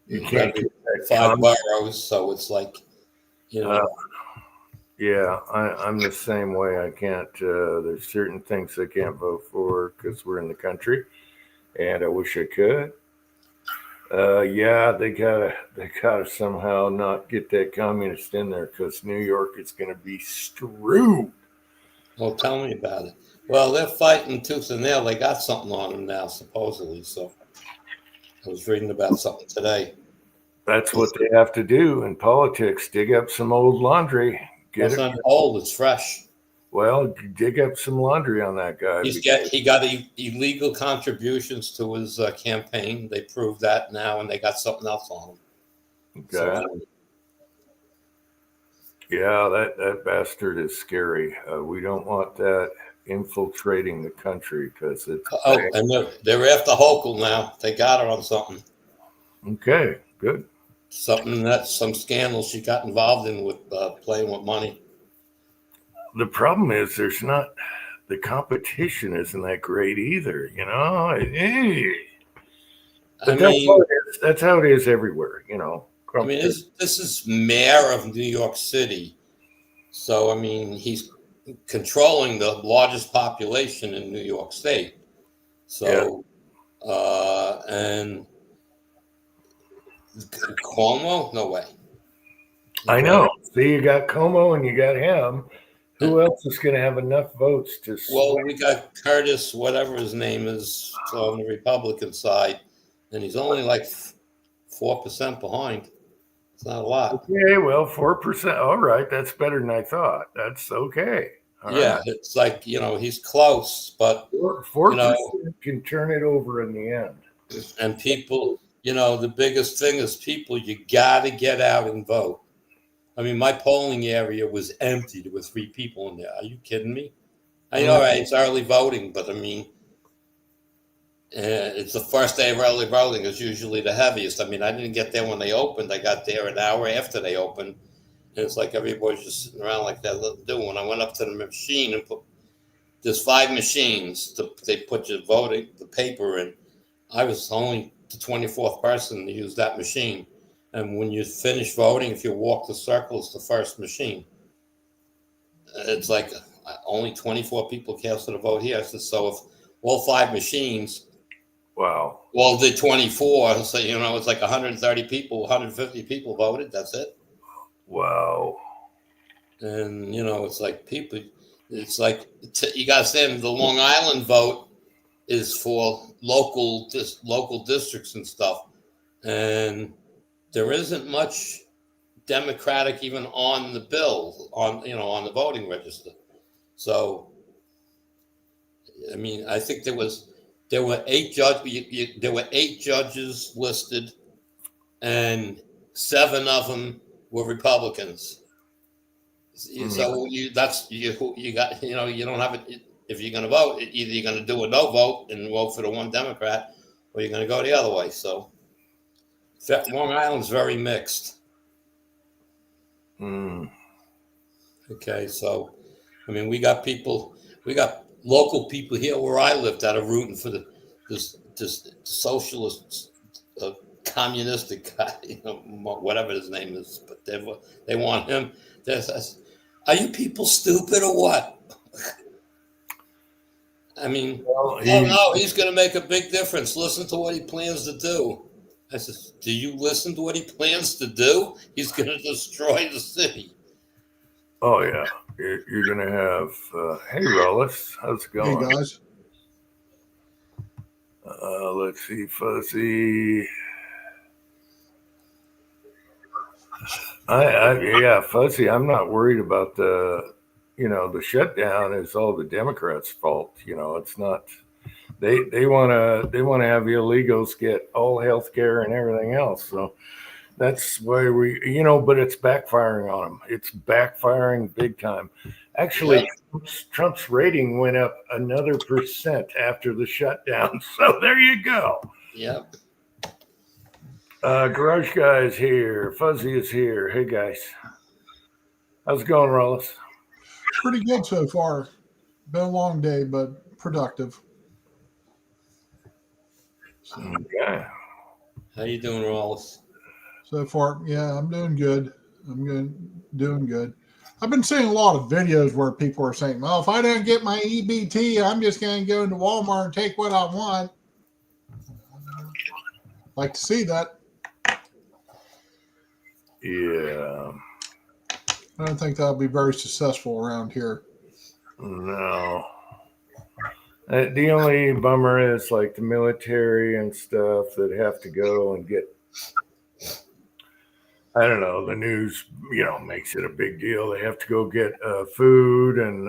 you can't Every get that 5 con- boroughs, so it's like, Yeah, I'm the same way. I can't. There's certain things I can't vote for because we're in the country, and I wish I could. Yeah, they gotta somehow not get that communist in there because New York is going to be screwed. well, tell me about it. Well, they're fighting tooth and nail. They got something on them now, supposedly. So I was reading about something today. That's what they have to do in politics. Dig up some old laundry. Get It's it. not old; it's fresh. Well, dig up some laundry on that guy. He got illegal contributions to his campaign. They proved that now, and they got something else on him. Okay. So, Yeah, that bastard is scary. We don't want that infiltrating the country because it's and they're after Hochul now. They got her on something. okay. Good. Some scandal she got involved in with playing with money. The problem is there's not the competition isn't that great either. But that's how it is everywhere. I mean, this is mayor of New York City, so I mean he's controlling the largest population in New York State. So, and Cuomo, no way. I know. See, you got Como and you got him. Who else is going to have enough votes to? Well, we got Curtis, whatever his name is, on the Republican side, and he's only like 4% behind. It's not a lot. Okay, well, 4%. All right, that's better than I thought. That's okay. All right. It's like he's close, but 4% can turn it over in the end. And people, the biggest thing is people. You got to get out and vote. I mean, my polling area was empty. There were 3 people in there. Are you kidding me? I know, right? It's early voting, but I mean, it's the first day of early voting is usually the heaviest. I mean, I didn't get there when they opened. I got there an hour after they opened. And it's like everybody's just sitting around like that little do. When I went up to the machine and there's 5 machines. They put your voting, the paper in. I was only the 24th person to use that machine. And when you finish voting, if you walk the circle, it's the first machine. It's like only 24 people casted a vote here. So if all 5 machines, wow, well, the 24, so it's like 130 people, 150 people voted. That's it. Wow. And it's like people. It's like you got to understand the Long Island vote is for local districts and stuff, and there isn't much Democratic even on the bill, on the voting register. So, I mean, I think there were 8 judges listed, and 7 of them were Republicans. So you got, you don't have it. If you're going to vote, either you're going to do a no vote and vote for the one Democrat, or you're going to go the other way. So Long Island's very mixed. Okay, so I mean, we got local people here where I live that are rooting for this socialist, communistic guy, whatever his name is, but they want him. Are you people stupid or what? I mean, he's going to make a big difference. Listen to what he plans to do. I said, do you listen to what he plans to do? He's going to destroy the city. Oh, yeah. You're going to have, hey, Rollis, how's it going? Hey, guys. Let's see, Fuzzy. Yeah, Fuzzy, I'm not worried about the shutdown is all the Democrats' fault. It's not, they want to have the illegals get all health care and everything else. So that's why but it's backfiring on them. It's backfiring big time. Actually, Trump's rating went up another % after the shutdown. So there you go. Yep. Garage Guy is here. Fuzzy is here. Hey, guys. How's it going, Rollis? Pretty good so far. Been a long day, but productive. Okay. How you doing, Rollis? So far, yeah, I'm doing good. Doing good. I've been seeing a lot of videos where people are saying, well, if I don't get my EBT, I'm just going to go into Walmart and take what I want. Like to see that. Yeah. I don't think that'll be very successful around here. No. The only bummer is like the military and stuff that have to go and get, I don't know, the news, makes it a big deal. They have to go get food and,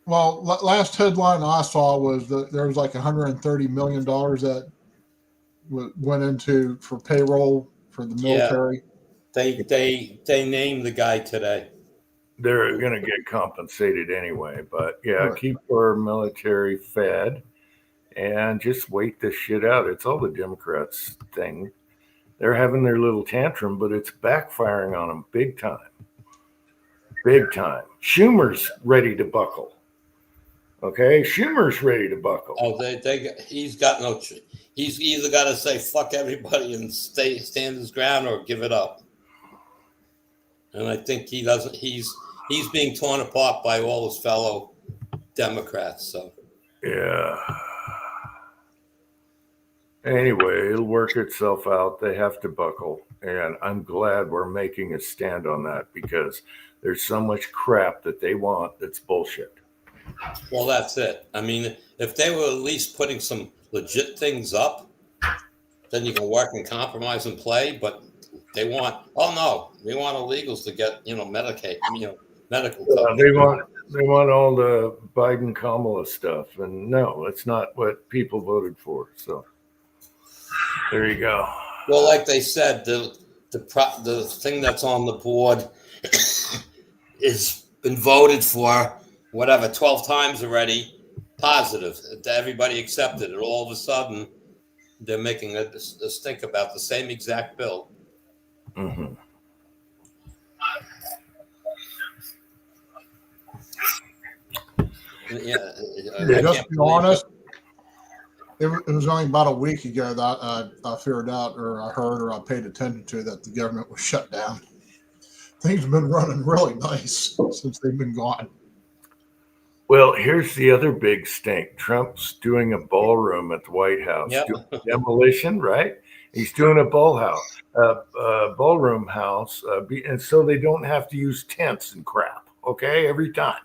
Well, last headline I saw was that there was like $130 million that went into for payroll for the military. Yeah. They named the guy today. They're going to get compensated anyway, but yeah, keep our military fed and just wait this shit out. It's all the Democrats' thing. They're having their little tantrum, but it's backfiring on them big time. Big time. Schumer's ready to buckle. Okay, Schumer's ready to buckle. Oh, he's got no. He's either got to say fuck everybody and stand his ground or give it up. And I think he doesn't. He's being torn apart by all his fellow Democrats. So yeah. Anyway, it'll work itself out. They have to buckle, and I'm glad we're making a stand on that because there's so much crap that they want that's bullshit. Well, that's it. I mean, if they were at least putting some legit things up, then you can work and compromise and play. But they want, we want illegals to get, Medicaid, medical. They want all the Biden Kamala stuff, and no, it's not what people voted for. So there you go. Well, like they said, the thing that's on the board is been voted for. 12 times already, positive. Everybody accepted it. All of a sudden, they're making a stink about the same exact bill. Mm-hmm. Yeah. Just to be honest, it was only about a week ago that I figured out, or I heard, or I paid attention to that the government was shut down. Things have been running really nice since they've been gone. Well, here's the other big stink. Trump's doing a ballroom at the White House. Yep. Doing demolition, right? He's doing a ballroom house, and so they don't have to use tents and crap, okay, every time.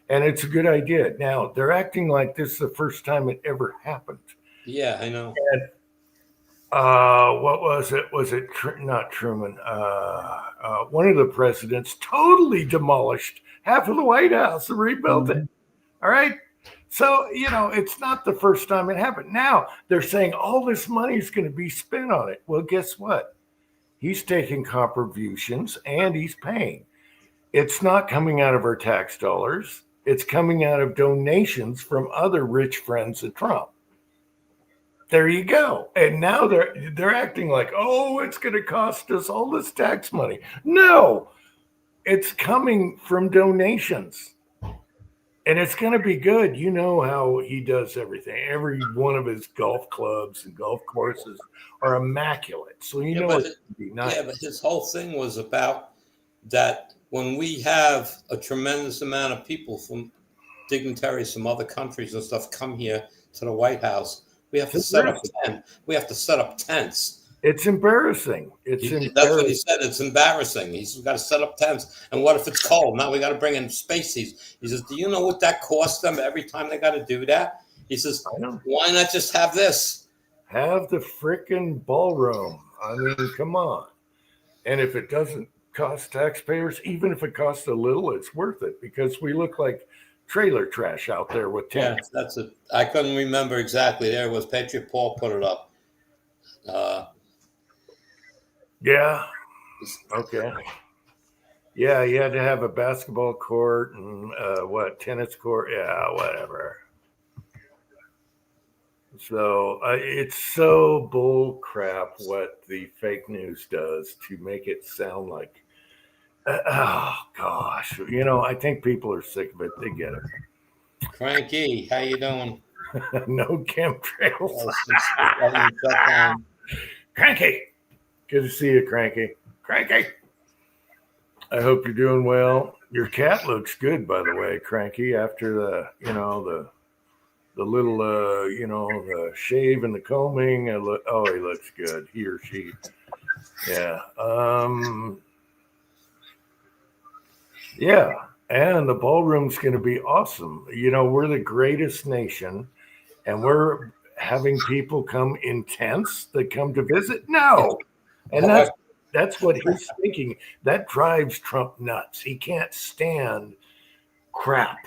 And it's a good idea. Now, they're acting like this is the first time it ever happened. Yeah, I know. And What was it? Was it not Truman? One of the presidents totally demolished half of the White House and rebuilt it. All right. So, it's not the first time it happened. Now they're saying all this money is going to be spent on it. Well, guess what? He's taking contributions and he's paying. It's not coming out of our tax dollars. It's coming out of donations from other rich friends of Trump. There you go. And now they're acting like, oh, it's going to cost us all this tax money. No, it's coming from donations. And it's going to be good. You know how he does everything. Every one of his golf clubs and golf courses are immaculate. So it's going to be nice. Yeah, but his whole thing was about that when we have a tremendous amount of people from dignitaries from other countries and stuff come here to the White House, we have to set up tents. We have to set up tents. It's embarrassing. That's what he said. It's embarrassing. He's got to set up tents. And what if it's cold? Now we got to bring in spaceys. He says, do you know what that costs them every time they got to do that? He says, why not just have this? Have the frickin' ballroom. I mean, come on. And if it doesn't cost taxpayers, even if it costs a little, it's worth it because we look like trailer trash out there with tents. Yeah, that's it. I couldn't remember exactly. There it was. Patriot Paul put it up. Yeah. Okay. Yeah, you had to have a basketball court and tennis court. Yeah, whatever. So it's so bull crap what the fake news does to make it sound like, oh gosh, I think people are sick of it. They get it. Cranky, how you doing? No chemtrails. Cranky. Good to see you, Cranky. Cranky. I hope you're doing well. Your cat looks good, by the way, Cranky, after the little, the shave and the combing. He looks good. He or she. Yeah. Yeah. And the ballroom's going to be awesome. We're the greatest nation and we're having people come in tents that come to visit. No. And that's what he's thinking. That drives Trump nuts. He can't stand crap.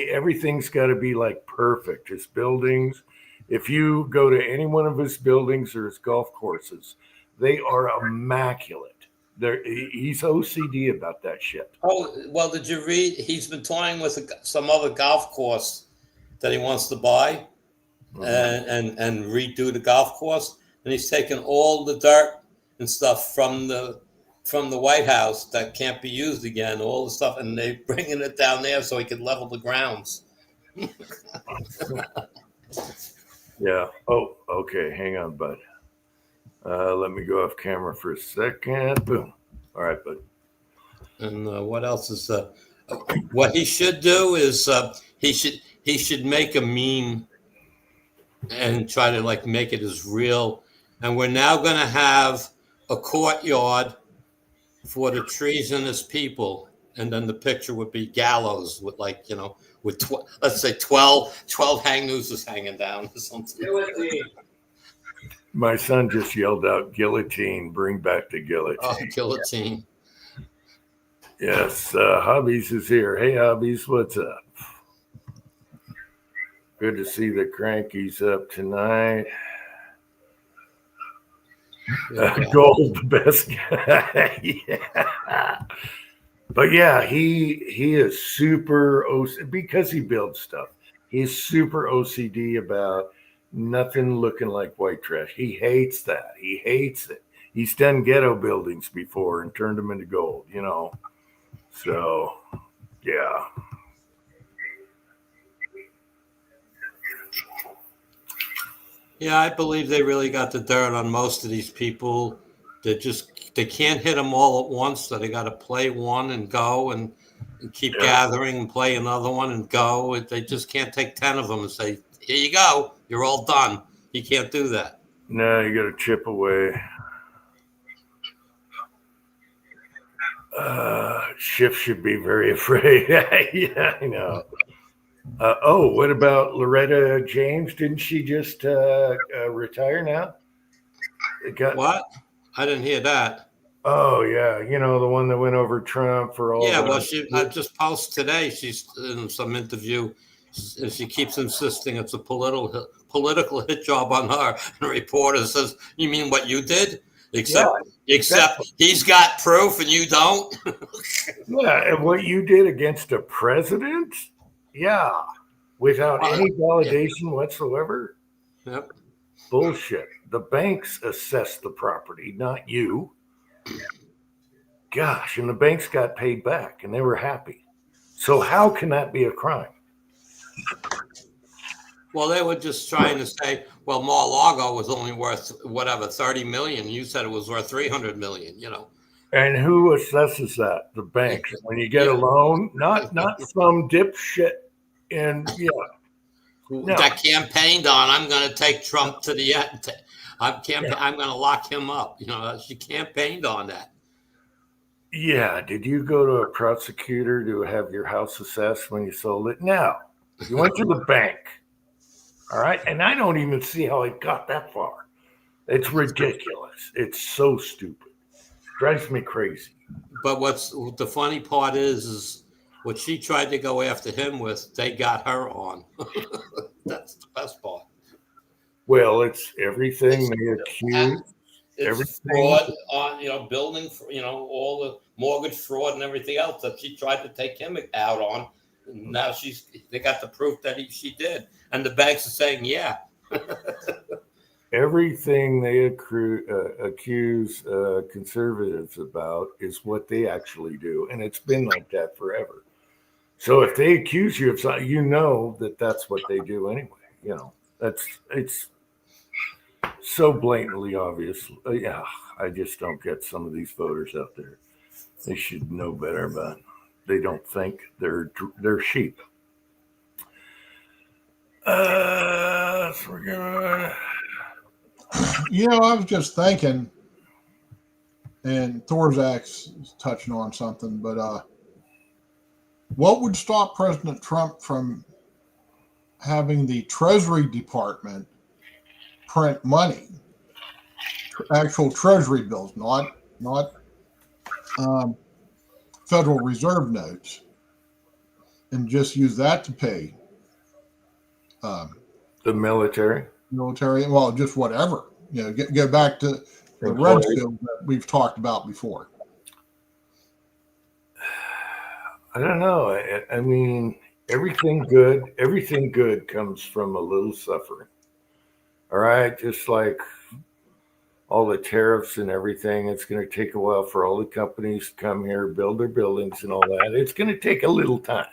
Everything's got to be like perfect. His buildings, if you go to any one of his buildings or his golf courses, they are immaculate. He's OCD about that shit. Oh, well, did you read? He's been toying with some other golf course that he wants to buy and redo the golf course. And he's taken all the dirt and stuff from the White House that can't be used again, all the stuff, and they're bringing it down there so he can level the grounds. Yeah. Oh, okay. Hang on, bud. Let me go off camera for a second. Boom. All right, bud. And what else is what he should do is he should make a meme and try to make it as real. And we're now going to have a courtyard for the treasonous people, and then the picture would be gallows with let's say 12 hang nooses hanging down or something. My son just yelled out, guillotine, bring back the guillotine. Oh, guillotine. Yes, Hobbies is here. Hey, Hobbies, what's up? Good to see the Cranky's up tonight. Gold, the best guy. Yeah. But yeah, he is super OCD because he builds stuff. He's super OCD about nothing looking like white trash. He hates that. He hates it. He's done ghetto buildings before and turned them into gold, So, yeah. Yeah, I believe they really got the dirt on most of these people. They can't hit them all at once, so they got to play one and go and keep gathering and play another one and go. They just can't take 10 of them and say, here you go, you're all done. You can't do that. No, you got to chip away. Schiff should be very afraid. Yeah, I know. What about Loretta James? Didn't she just retire now? It got. What? I didn't hear that. Oh yeah, the one that went over Trump for all. Yeah, well, that. I just posted today. She's in some interview. She keeps insisting it's a political hit job on her. And the reporter says, "You mean what you did? Except he's got proof and you don't." Yeah, and what you did against a president, yeah, without any validation whatsoever. Yep. Bullshit. The banks assessed the property, not you. Gosh, and the banks got paid back and they were happy. So how can that be a crime? Well, they were just trying to say, well, Mar-a-Lago was only worth whatever, 30 million. You said it was worth 300 million, And who assesses that? The banks. When you get a loan, not some dipshit that campaigned on, I'm going to take Trump to the end. I'm going to lock him up. She campaigned on that. Yeah. Did you go to a prosecutor to have your house assessed when you sold it? No. You went to the bank. All right. And I don't even see how it got that far. It's ridiculous. It's so stupid. Drives me crazy. But what's the funny part is what she tried to go after him with, they got her on. That's the best part. Well, it's everything they accuse. It's fraud on, building, all the mortgage fraud and everything else that she tried to take him out on. And now they got the proof that she did. And the banks are saying, yeah. Everything they accuse conservatives about is what they actually do. And it's been like that forever. So if they accuse you of something, that's what they do anyway. It's so blatantly obvious. Yeah, I just don't get some of these voters out there. They should know better, but they don't think. They're sheep. So we're gonna... I was just thinking, and Thorzak's touching on something, but what would stop President Trump from having the Treasury Department print money, actual Treasury bills, not Federal Reserve notes, and just use that to pay the military, well, just whatever, get back to the red skills that we've talked about before. I don't know. I mean, everything good comes from a little suffering. All right. Just like all the tariffs and everything, it's going to take a while for all the companies to come here, build their buildings and all that. It's going to take a little time.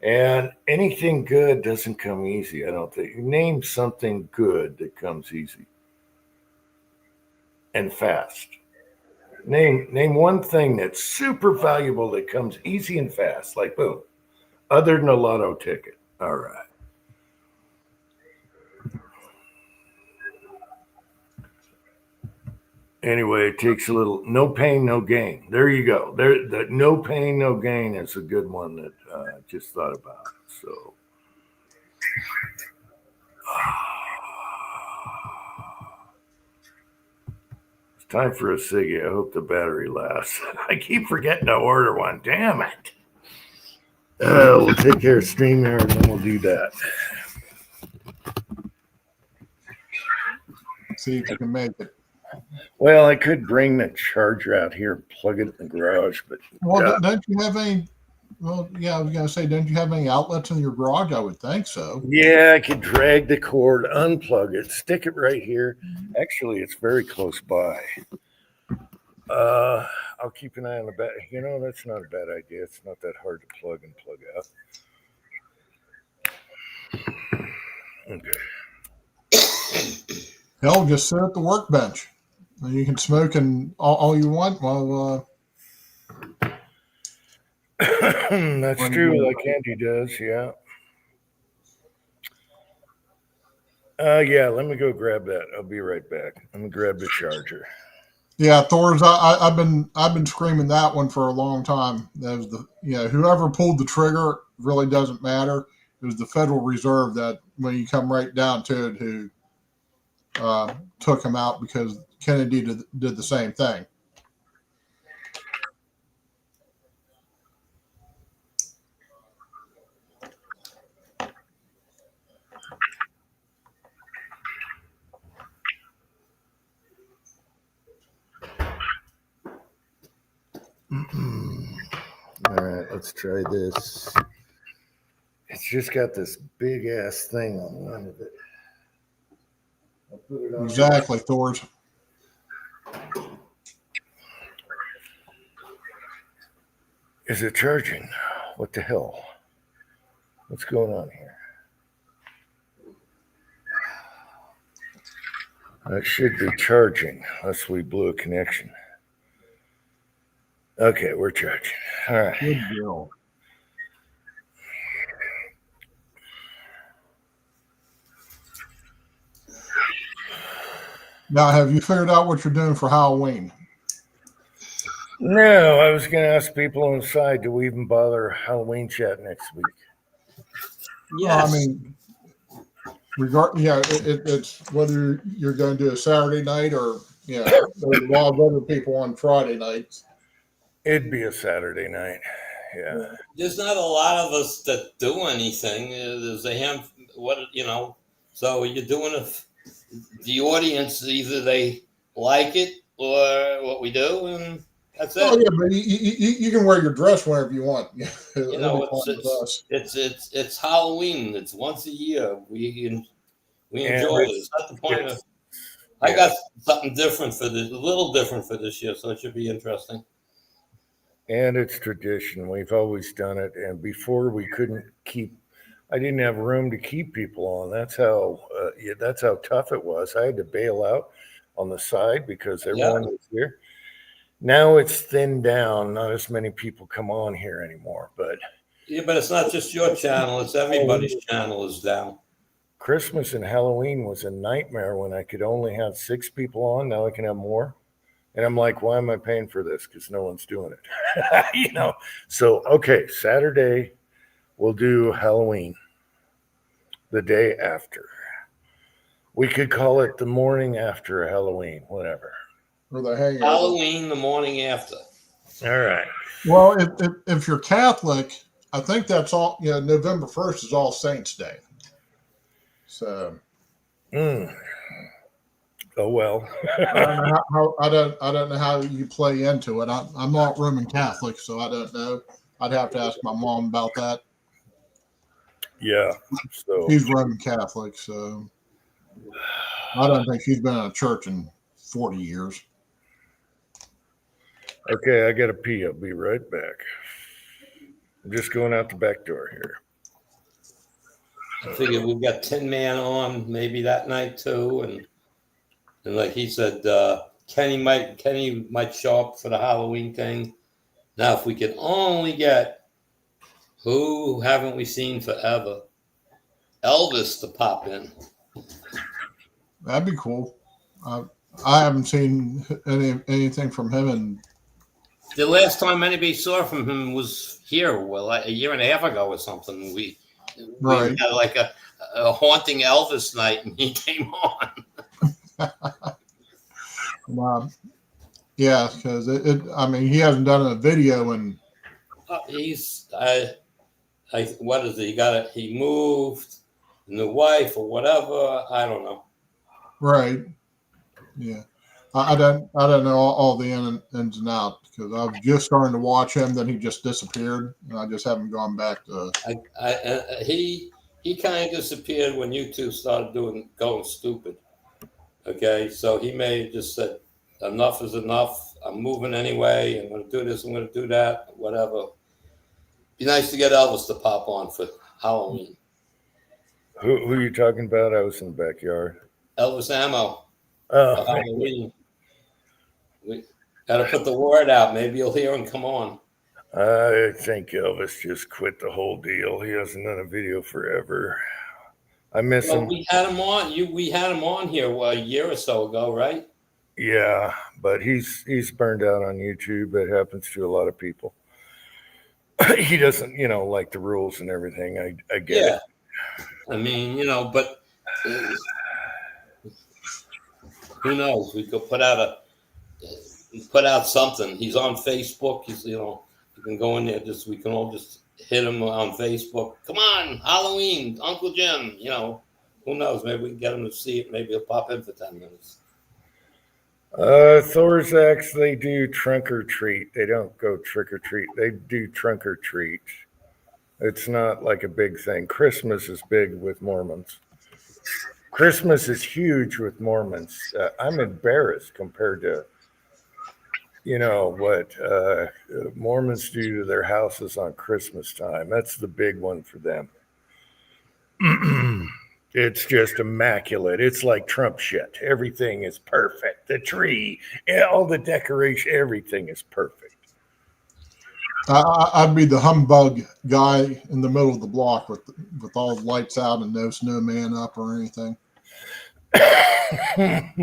And anything good doesn't come easy, I don't think. Name something good that comes easy and fast. Name one thing that's super valuable that comes easy and fast, like boom, other than a lotto ticket. All right. Anyway, it takes a little, no pain, no gain. There you go. The no pain, no gain is a good one that I just thought about. So, it's time for a ciggy. I hope the battery lasts. I keep forgetting to order one. Damn it. We'll take care of StreamYard and then we'll do that. See if you can make it. Well, I could bring the charger out here and plug it in the garage, but don't you have any? Well, yeah, I was going to say, don't you have any outlets in your garage? I would think so. Yeah, I could drag the cord, unplug it, stick it right here. Actually, it's very close by. I'll keep an eye on the back. That's not a bad idea. It's not that hard to plug and plug out. Okay. Hell, just sit at the workbench. You can smoke and all you want while. That's true. Like Andy does, yeah. Yeah. Let me go grab that. I'll be right back. Let me grab the charger. Yeah, Thor's. I've been screaming that one for a long time. That was whoever pulled the trigger really doesn't matter. It was the Federal Reserve that, when you come right down to it, who took him out because Kennedy did the same thing. All right, let's try this. It's just got this big ass thing on the end of it. I'll put it on. Exactly, Thor's. Is it charging? What the hell? What's going on here? That should be charging, unless we blew a connection. Okay, we're charging. All right. Good deal. Now, have you figured out what you're doing for Halloween? No, I was going to ask people inside, do we even bother Halloween chat next week? Yes. I mean, it's whether you're going to do a Saturday night or there's a lot of other people on Friday nights. It'd be a Saturday night. Yeah. There's not a lot of us that do anything. There's a so you're doing the audience, either they like it or what we do, and that's it. Oh yeah, but you can wear your dress wherever you want. It's Halloween. It's once a year. We enjoy it. It's not the point of. I got something different a little different for this year, so it should be interesting. And it's tradition. We've always done it. And before I didn't have room to keep people on. That's how tough it was. I had to bail out on the side because everyone was here. Now it's thinned down. Not as many people come on here anymore. But it's not just your channel. It's everybody's channel is down. Christmas and Halloween was a nightmare when I could only have 6 people on. Now I can have more. And I'm like, why am I paying for this? Because no one's doing it. So, okay, Saturday, we'll do Halloween the day after. We could call it the morning after Halloween, whatever. Or the hangover. Halloween the morning after. All right. Well, if you're Catholic, I think that's all. November 1st is All Saints Day. So. Oh well. I don't know how you play into it. I'm not Roman Catholic, so I don't know. I'd have to ask my mom about that. Yeah. So she's Roman Catholic, so I don't think she's been in a church in 40 years. Okay, I gotta pee. I'll be right back. I'm just going out the back door here. I figured we've got 10 man on maybe that night too, and like he said, Kenny might show up for the Halloween thing. Now, if we could only get who haven't we seen forever, Elvis to pop in. That'd be cool. I haven't seen anything from him, and the last time anybody saw from him was here, a year and a half ago or something. We had like a haunting Elvis night, and he came on. Yeah, because he hasn't done a video in. What is it? He moved, and the wife or whatever. I don't know. Right. Yeah, I don't know all the ins and outs because I was just starting to watch him, then he just disappeared, and I just haven't gone back to. He kind of disappeared when you two started going stupid. Okay, so he may have just said, enough is enough. I'm moving anyway. I'm going to do this. I'm going to do that. Whatever. Be nice to get Elvis to pop on for Halloween. Who are you talking about? I was in the backyard. Elvis Ammo. Oh, Halloween. We got to put the word out. Maybe you'll hear him come on. I think Elvis just quit the whole deal. He hasn't done a video forever. I miss him. We had him on. We had him on here a year or so ago, right? Yeah, but he's burned out on YouTube. It happens to a lot of people. He doesn't, like the rules and everything. I get it. I mean, but who knows? We could put out something. He's on Facebook. You can go in there. We can all just hit him on Facebook. Come on, Halloween, Uncle Jim. Who knows? Maybe we can get him to see it. Maybe he'll pop in for 10 minutes. Thorzak's, they do trunk or treat. They don't go trick or treat. They do trunk or treat. It's not like a big thing. Christmas is big with Mormons. Christmas is huge with Mormons. I'm embarrassed compared to, what Mormons do to their houses on Christmas time. That's the big one for them. It's just immaculate. It's like Trump shit. Everything is perfect. The tree, all the decoration, everything is perfect. I'd be the humbug guy in the middle of the block with all the lights out and no snowman up or anything. I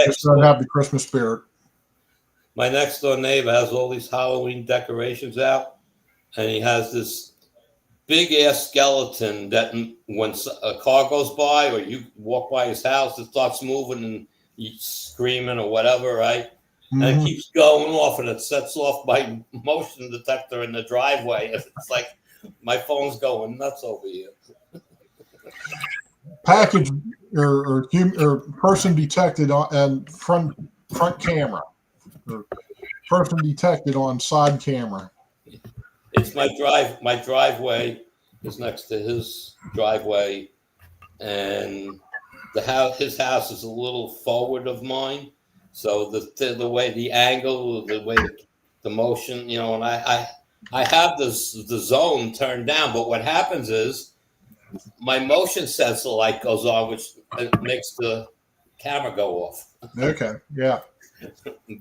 just don't have the Christmas spirit. My next door neighbor has all these Halloween decorations out, and he has this big ass skeleton that when a car goes by or you walk by his house, it starts moving and he's screaming or whatever, right? Mm-hmm. And it keeps going off, and it sets off my motion detector in the driveway. It's like my phone's going nuts over here. Package or person detected on front camera, or person detected on side camera. It's my driveway is next to his driveway, and his house is a little forward of mine. So the way the angle, the way the motion, and I have the zone turned down, but what happens is my motion sensor light goes on, which makes the camera go off. Okay, yeah.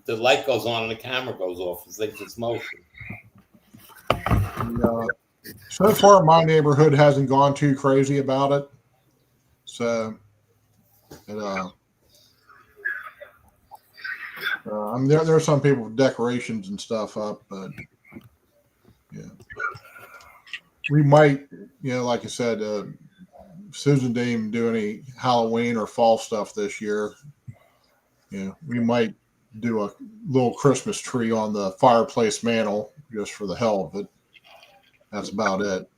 The light goes on and the camera goes off. It thinks it's motion. So far, my neighborhood hasn't gone too crazy about it. So, there are some people with decorations and stuff up, but yeah, we might, like I said, Susan didn't even do any Halloween or fall stuff this year. We might do a little Christmas tree on the fireplace mantle just for the hell of it. That's about it.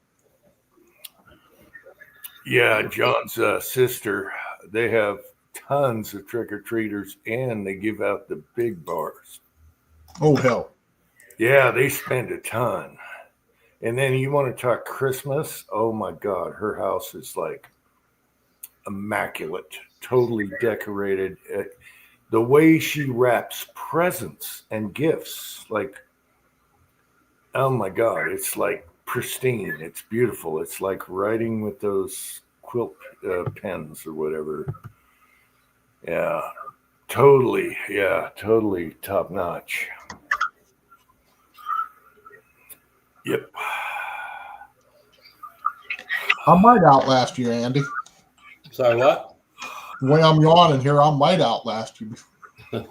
Yeah, John's sister, they have tons of trick-or-treaters, and they give out the big bars. Oh, hell. Yeah, they spend a ton. And then you want to talk Christmas? Oh, my God. Her house is like immaculate, totally decorated. The way she wraps presents and gifts, like, oh, my God. It's like pristine. It's beautiful. It's like writing with those quilt pens or whatever. Yeah, totally top notch. Yep. I might outlast you, Andy. Sorry, what? The way I'm yawning here, I might outlast you. Of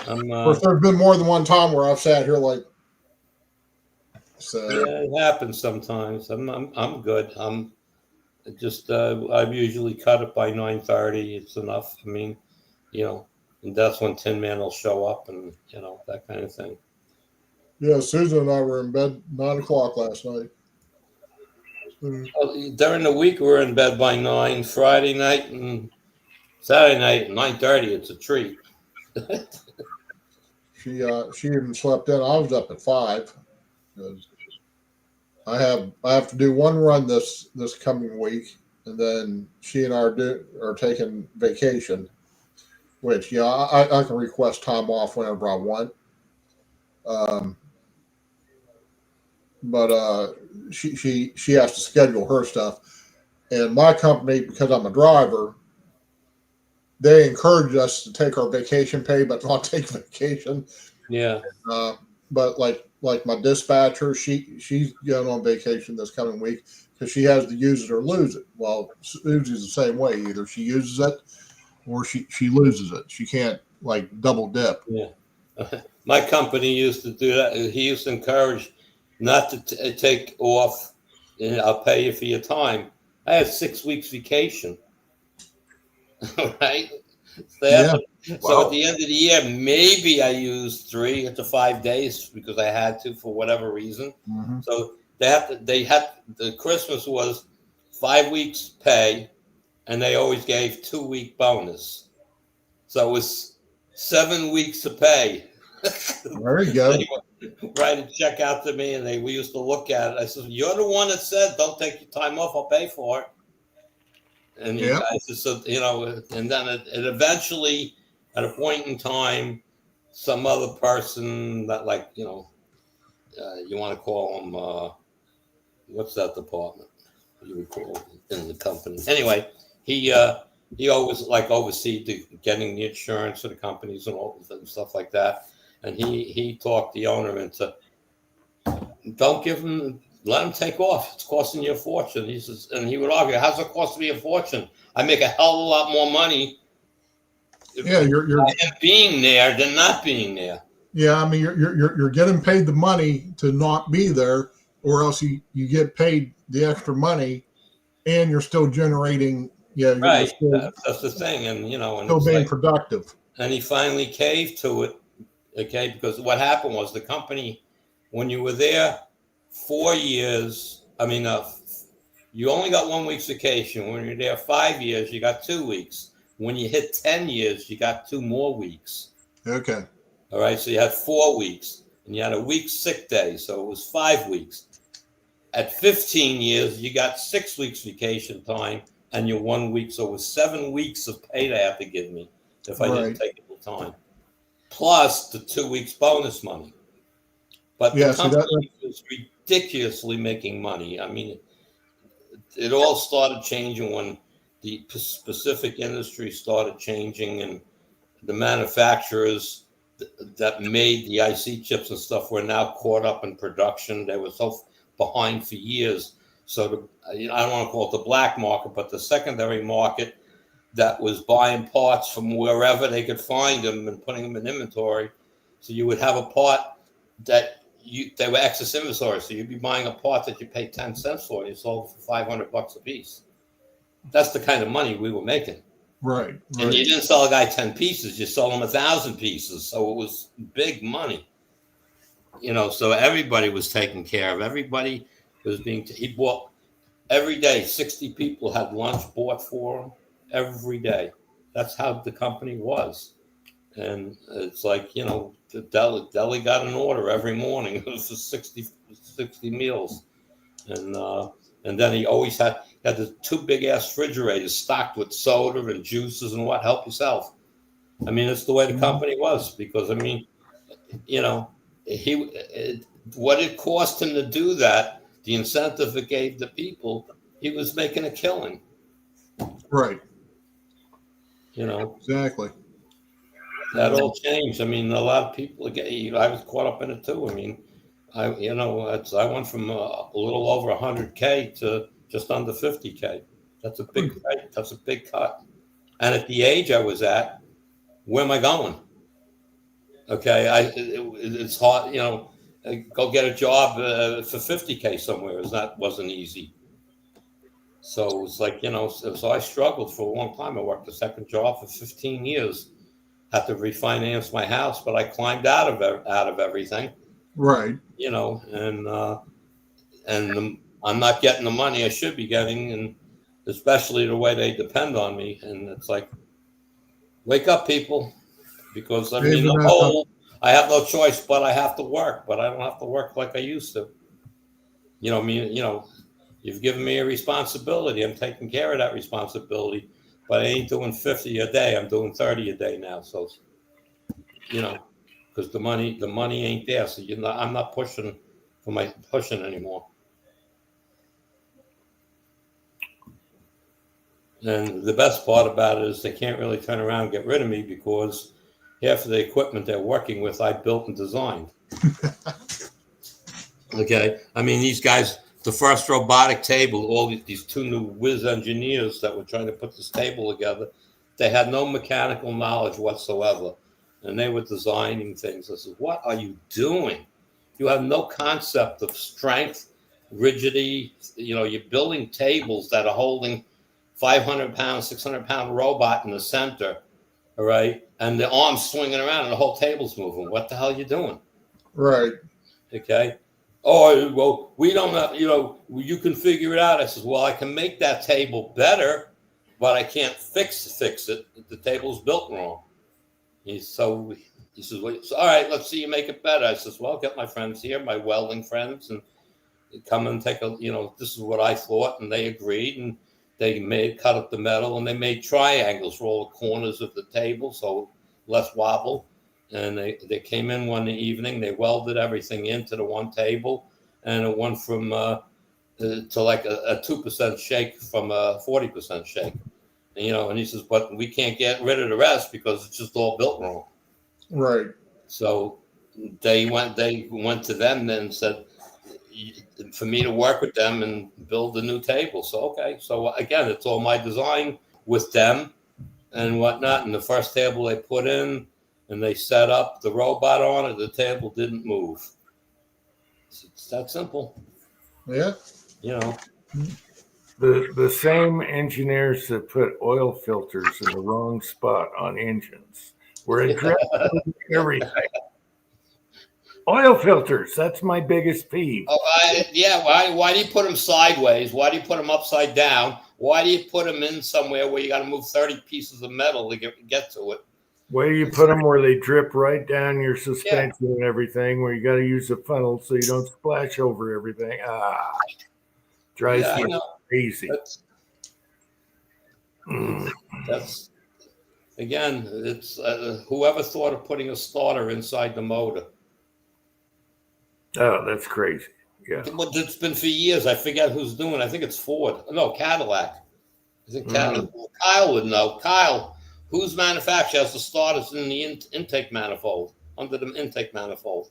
course, there's been more than one time where I've sat here like. So yeah, it happens sometimes. I'm good. I'm just I've usually cut it by 9:30. It's enough. I mean, and that's when Tin Man will show up, and that kind of thing. Yeah, Susan and I were in bed 9:00 last night. During the week, we're in bed by 9. Friday night and Saturday night at 9:30. It's a treat. She even slept in. I was up at 5. I have to do one run this coming week, and then she and I are taking vacation, which I can request time off whenever I want. But she has to schedule her stuff, and my company, because I'm a driver, they encourage us to take our vacation pay but not take vacation. Yeah. But like my dispatcher, she's going on vacation this coming week because she has to use it or lose it. Well, Susie's the same way. Either she uses it or she loses it. She can't double dip. Yeah. My company used to do that. He used to encourage not to take off. I'll pay you for your time. I had 6 weeks vacation. Right? Yeah. So Wow. at the end of the year, maybe I used 3 to 5 days because I had to for whatever reason. Hmm. So they had the Christmas was 5 weeks pay, and they always gave 2-week bonus. So it was 7 weeks of pay. There you go. They would write a check out to me, and we used to look at it. I said, "You're the one that said don't take your time off. I'll pay for it." And you Yeah. guys just said, and then it eventually, at a point in time, some other person that you want to call them, what's that department you would call in the company? Anyway, he always oversee getting the insurance for the companies and all and stuff like that. And he talked the owner into don't give him. Let him take off. It's costing you a fortune. He says, and he would argue, "How's it cost me a fortune? I make a hell of a lot more money Yeah, you're by him being there than not being there." yeah. I mean, you're getting paid the money to not be there, or else you get paid the extra money, and you're still generating. Yeah, you're Right. still, That's the thing, and and still it's being like, productive. and he finally caved to it. Okay, because what happened was the company, when you were there 4 years, you only got 1 week's vacation. When you're there 5 years, you got 2 weeks. When you hit 10 years, you got 2 more weeks. Okay. All right, so you had 4 weeks, and you had a week's sick day, so it was 5 weeks. At 15 years, you got 6 weeks vacation time, and your 1 week, so it was 7 weeks of pay they have to give me if I didn't Right. take it the time, plus the 2 weeks bonus money. But Yeah, the see, company was ridiculously making money. I mean, it all started changing when the specific industry started changing, and the manufacturers that made the IC chips and stuff were now caught up in production. They were so behind for years. So I don't want to call it the black market, but the secondary market that was buying parts from wherever they could find them and putting them in inventory. So you would have a part that they were excess inventory. So you'd be buying a part that you paid 10 cents for, and you sold for $500 a piece. That's the kind of money we were making. right. And you didn't sell a guy 10 pieces, you sold him 1,000 pieces. So it was big money. So everybody was taken care of. Everybody was he bought every day. 60 people had lunch bought for him every day. That's how the company was. And it's like, the deli got an order every morning. It was for 60 meals. And then he always had the 2 big ass refrigerators stocked with soda and juices and help yourself. I mean, it's the way the company was, because what it cost him to do that, the incentive it gave the people, he was making a killing. Right. Exactly. Exactly. That all changed. I mean, a lot of people, I was caught up in it too. I mean, I went from a little over 100K to just under 50K. That's a big cut. And at the age I was at, where am I going? Okay, it's hard. Go get a job for 50K somewhere. Wasn't easy. So it's like, so I struggled for a long time. I worked a second job for 15 years. Had to refinance my house, but I climbed out of everything. Right. And I'm not getting the money I should be getting, and especially the way they depend on me. And it's like, wake up, people, because I have no choice, but I have to work, but I don't have to work like I used to. You've given me a responsibility. I'm taking care of that responsibility, but I ain't doing 50 a day. I'm doing 30 a day now. So, because the money ain't there. So I'm not pushing anymore. And the best part about it is they can't really turn around and get rid of me, because half of the equipment they're working with, I built and designed. Okay. I mean, these guys, the first robotic table, all these 2 new whiz engineers that were trying to put this table together, they had no mechanical knowledge whatsoever. And they were designing things. I said, what are you doing? You have no concept of strength, rigidity. You're building tables that are holding 500-pound, 600-pound robot in the center, all right, and the arm's swinging around and the whole table's moving. What the hell are you doing? Right. Okay. Oh, well, we don't know, you can figure it out. I says, well, I can make that table better, but I can't fix it. The table's built wrong. He says, well, all right, let's see you make it better. I says, well, get my friends here, my welding friends, and come and take this is what I thought. And they agreed, and they cut up the metal, and they made triangles for all the corners of the table, so less wobble. And they came in one evening, they welded everything into the one table, and it went from to like a 2% shake from a 40% shake. And he says, but we can't get rid of the rest because it's just all built wrong. Right. So they went to them then and said, for me to work with them and build a new table. So, okay. So again, it's all my design with them and whatnot. And the first table they put in and they set up the robot on it, the table didn't move. It's that simple. Yeah. The same engineers that put oil filters in the wrong spot on engines were addressing everything. Oil filters, that's my biggest peeve. Why do you put them sideways? Why do you put them upside down? Why do you put them in somewhere where you got to move 30 pieces of metal to get to it? Where you put them where they drip right down your suspension and everything, where you got to use a funnel so you don't splash over everything. Drives me crazy. That's again, it's whoever thought of putting a starter inside the motor. Oh, that's crazy. Yeah. Well, it's been for years. I forget who's doing it. I think it's Ford. No, Cadillac. I think Cadillac. Kyle would know. Kyle, whose manufacturer has the starters in the intake manifold, under the intake manifold?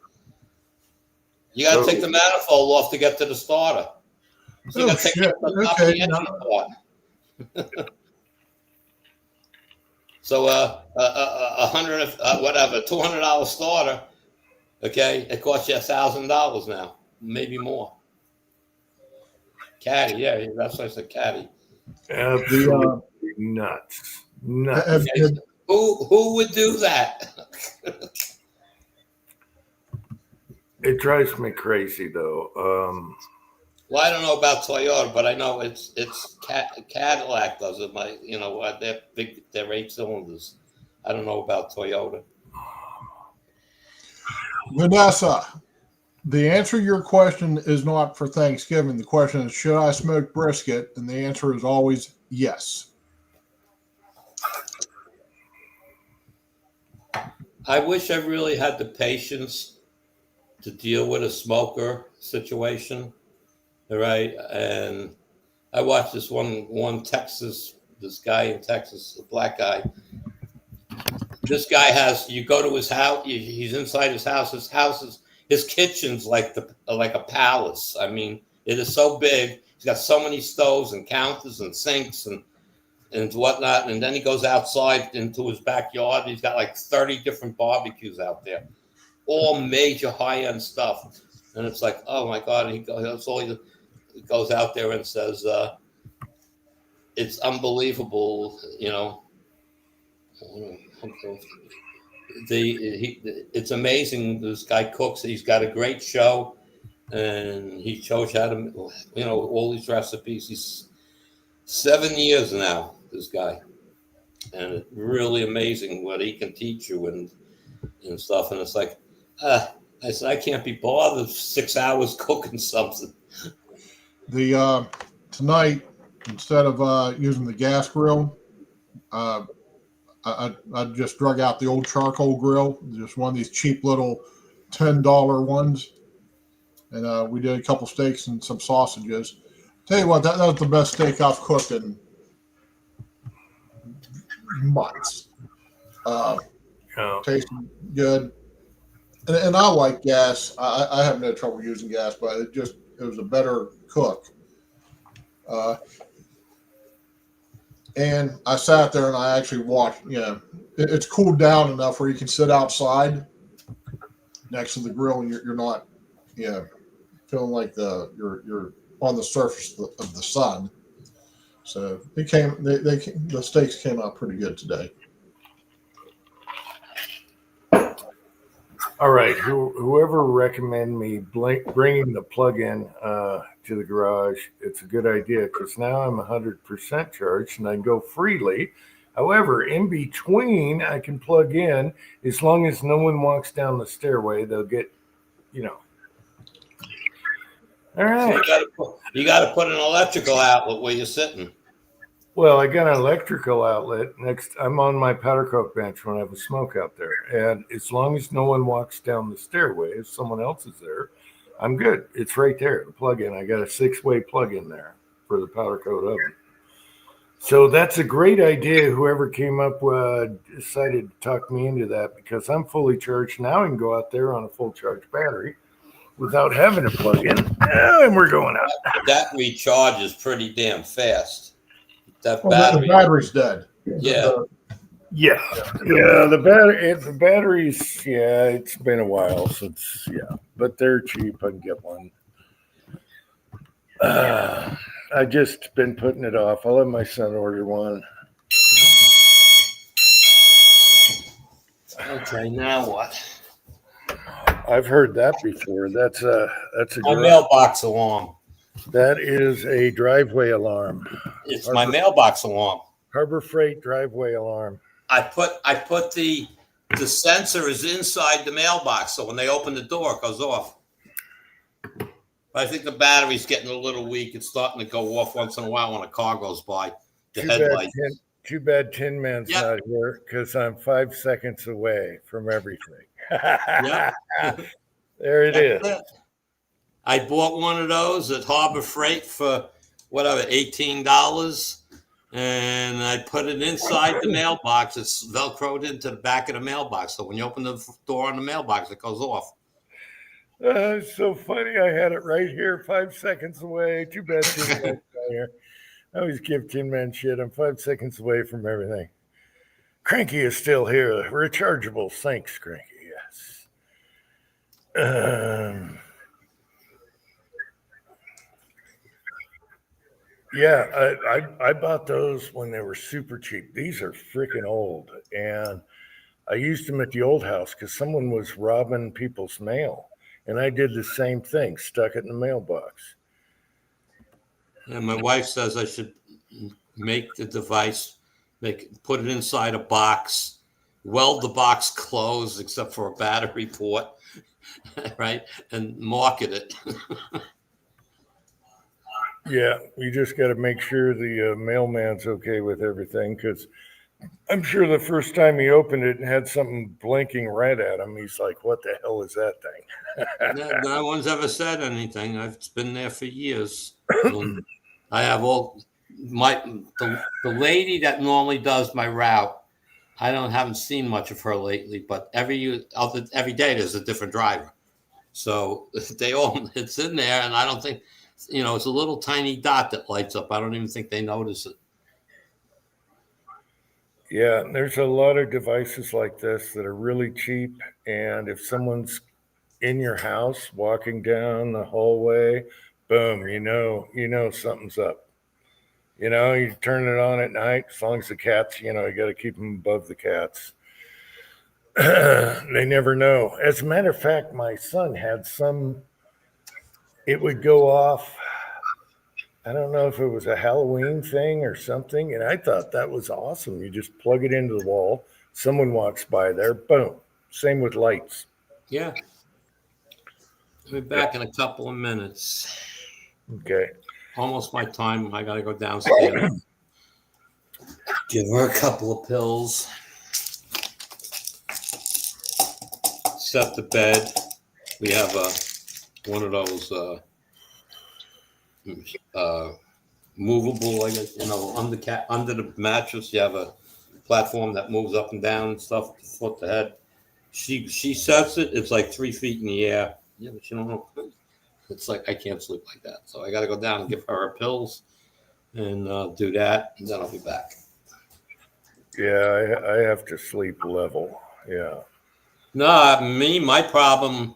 You got to take the manifold off to get to the starter. So you got to take the top of the engine apart. So $200 starter. Okay, it costs you $1,000 now, maybe more. Caddy, yeah, that's why I said caddy. Absolutely nuts. Okay. Who would do that? It drives me crazy though. Well, I don't know about Toyota, but I know it's Cadillac does it. They're 8 cylinders. I don't know about Toyota. Vanessa, the answer to your question is not for Thanksgiving. The question is, should I smoke brisket? And the answer is always yes. I wish I really had the patience to deal with a smoker situation. All right. And I watched this one Texas, this guy in Texas, a black guy. This guy you go to his house, he's inside his house. His kitchen's like a palace. I mean, it is so big. He's got so many stoves and counters and sinks and whatnot. And then he goes outside into his backyard. He's got like 30 different barbecues out there, all major high-end stuff. And it's like, oh my God. And he goes out there and says, it's unbelievable, it's amazing. This guy cooks. He's got a great show, and he shows how to, all these recipes. He's 7 years now, this guy, and it's really amazing what he can teach you and stuff. And it's like, I said, I can't be bothered 6 hours cooking something. Tonight, instead of using the gas grill, I just drug out the old charcoal grill, just one of these cheap little $10 ones. And we did a couple steaks and some sausages. Tell you what, that was the best steak I've cooked in months. Tasting good. And I like gas. I have no trouble using gas, but it was a better cook. And I sat there and I actually watched, it's cooled down enough where you can sit outside next to the grill and you're not, feeling like you're on the surface of the sun. So the steaks came out pretty good today. All right, whoever recommend me bringing the plug-in to the garage, it's a good idea because now I'm 100% charged and I can go freely. However, in between, I can plug in as long as no one walks down the stairway. They'll get, All right. You got to put an electrical outlet where you're sitting. Well, I got an electrical outlet next. I'm on my powder coke bench when I have a smoke out there. And as long as no one walks down the stairway, if someone else is there, I'm good. It's right there, the plug-in. I got a 6-way plug-in there for the powder coat oven. So that's a great idea. Whoever came up with decided to talk me into that because I'm fully charged. Now I can go out there on a full charge battery without having to plug in. And we're going out. That recharges pretty damn fast. That The battery. battery's dead. Yeah. The batteries, it's been a while since, but they're cheap. I can get one. I just been putting it off. I'll let my son order one. Okay, now what? I've heard that before. That's a My mailbox alarm. that is a driveway alarm. It's my mailbox alarm. Harbor Freight driveway alarm. I put the sensor is inside the mailbox, so when they open the door, it goes off. I think the battery's getting a little weak. It's starting to go off once in a while when a car goes by. The headlight. Too bad Tin Man's not here because I'm 5 seconds away from everything. Yep. There it is. I bought one of those at Harbor Freight for whatever, $18. And I put it inside the mailbox. It's Velcroed into the back of the mailbox. So when you open the door on the mailbox, it goes off. It's so funny. I had it right here, 5 seconds away. Too bad Tin Man's not here. I always give Tin Man shit. I'm 5 seconds away from everything. Cranky is still here. Rechargeable. Thanks, Cranky. Yes. I bought those when they were super cheap. These are freaking old. And I used them at the old house because someone was robbing people's mail. And I did the same thing, stuck it in the mailbox. And my wife says I should make the device, put it inside a box, weld the box closed except for a battery port, right? And market it. Yeah, you just got to make sure the mailman's okay with everything because I'm sure the first time he opened it and had something blinking right at him, he's like, what the hell is that thing? No one's ever said anything. It's been there for years. And I have the lady that normally does my route. I haven't seen much of her lately, but every day there's a different driver. So it's in there, and I don't think, it's a little tiny dot that lights up. I don't even think they notice it. Yeah, there's a lot of devices like this that are really cheap. And if someone's in your house walking down the hallway, boom, you know something's up. You turn it on at night, as long as the cats, you got to keep them above the cats. They never know. As a matter of fact, my son had it would go off. I don't know if it was a Halloween thing or something. And I thought that was awesome. You just plug it into the wall. Someone walks by there. Boom. Same with lights. Yeah. I'll be back in a couple of minutes. Okay. Almost my time. I got to go downstairs. Give her a couple of pills. Set the bed. We have one of those movable, under the mattress. You have a platform that moves up and down and stuff to foot the head. She sets it. It's like 3 feet in the air. Yeah, but you don't know. It's like I can't sleep like that. So I got to go down and give her her pills and do that, and then I'll be back. Yeah, I have to sleep level. Yeah. No, my problem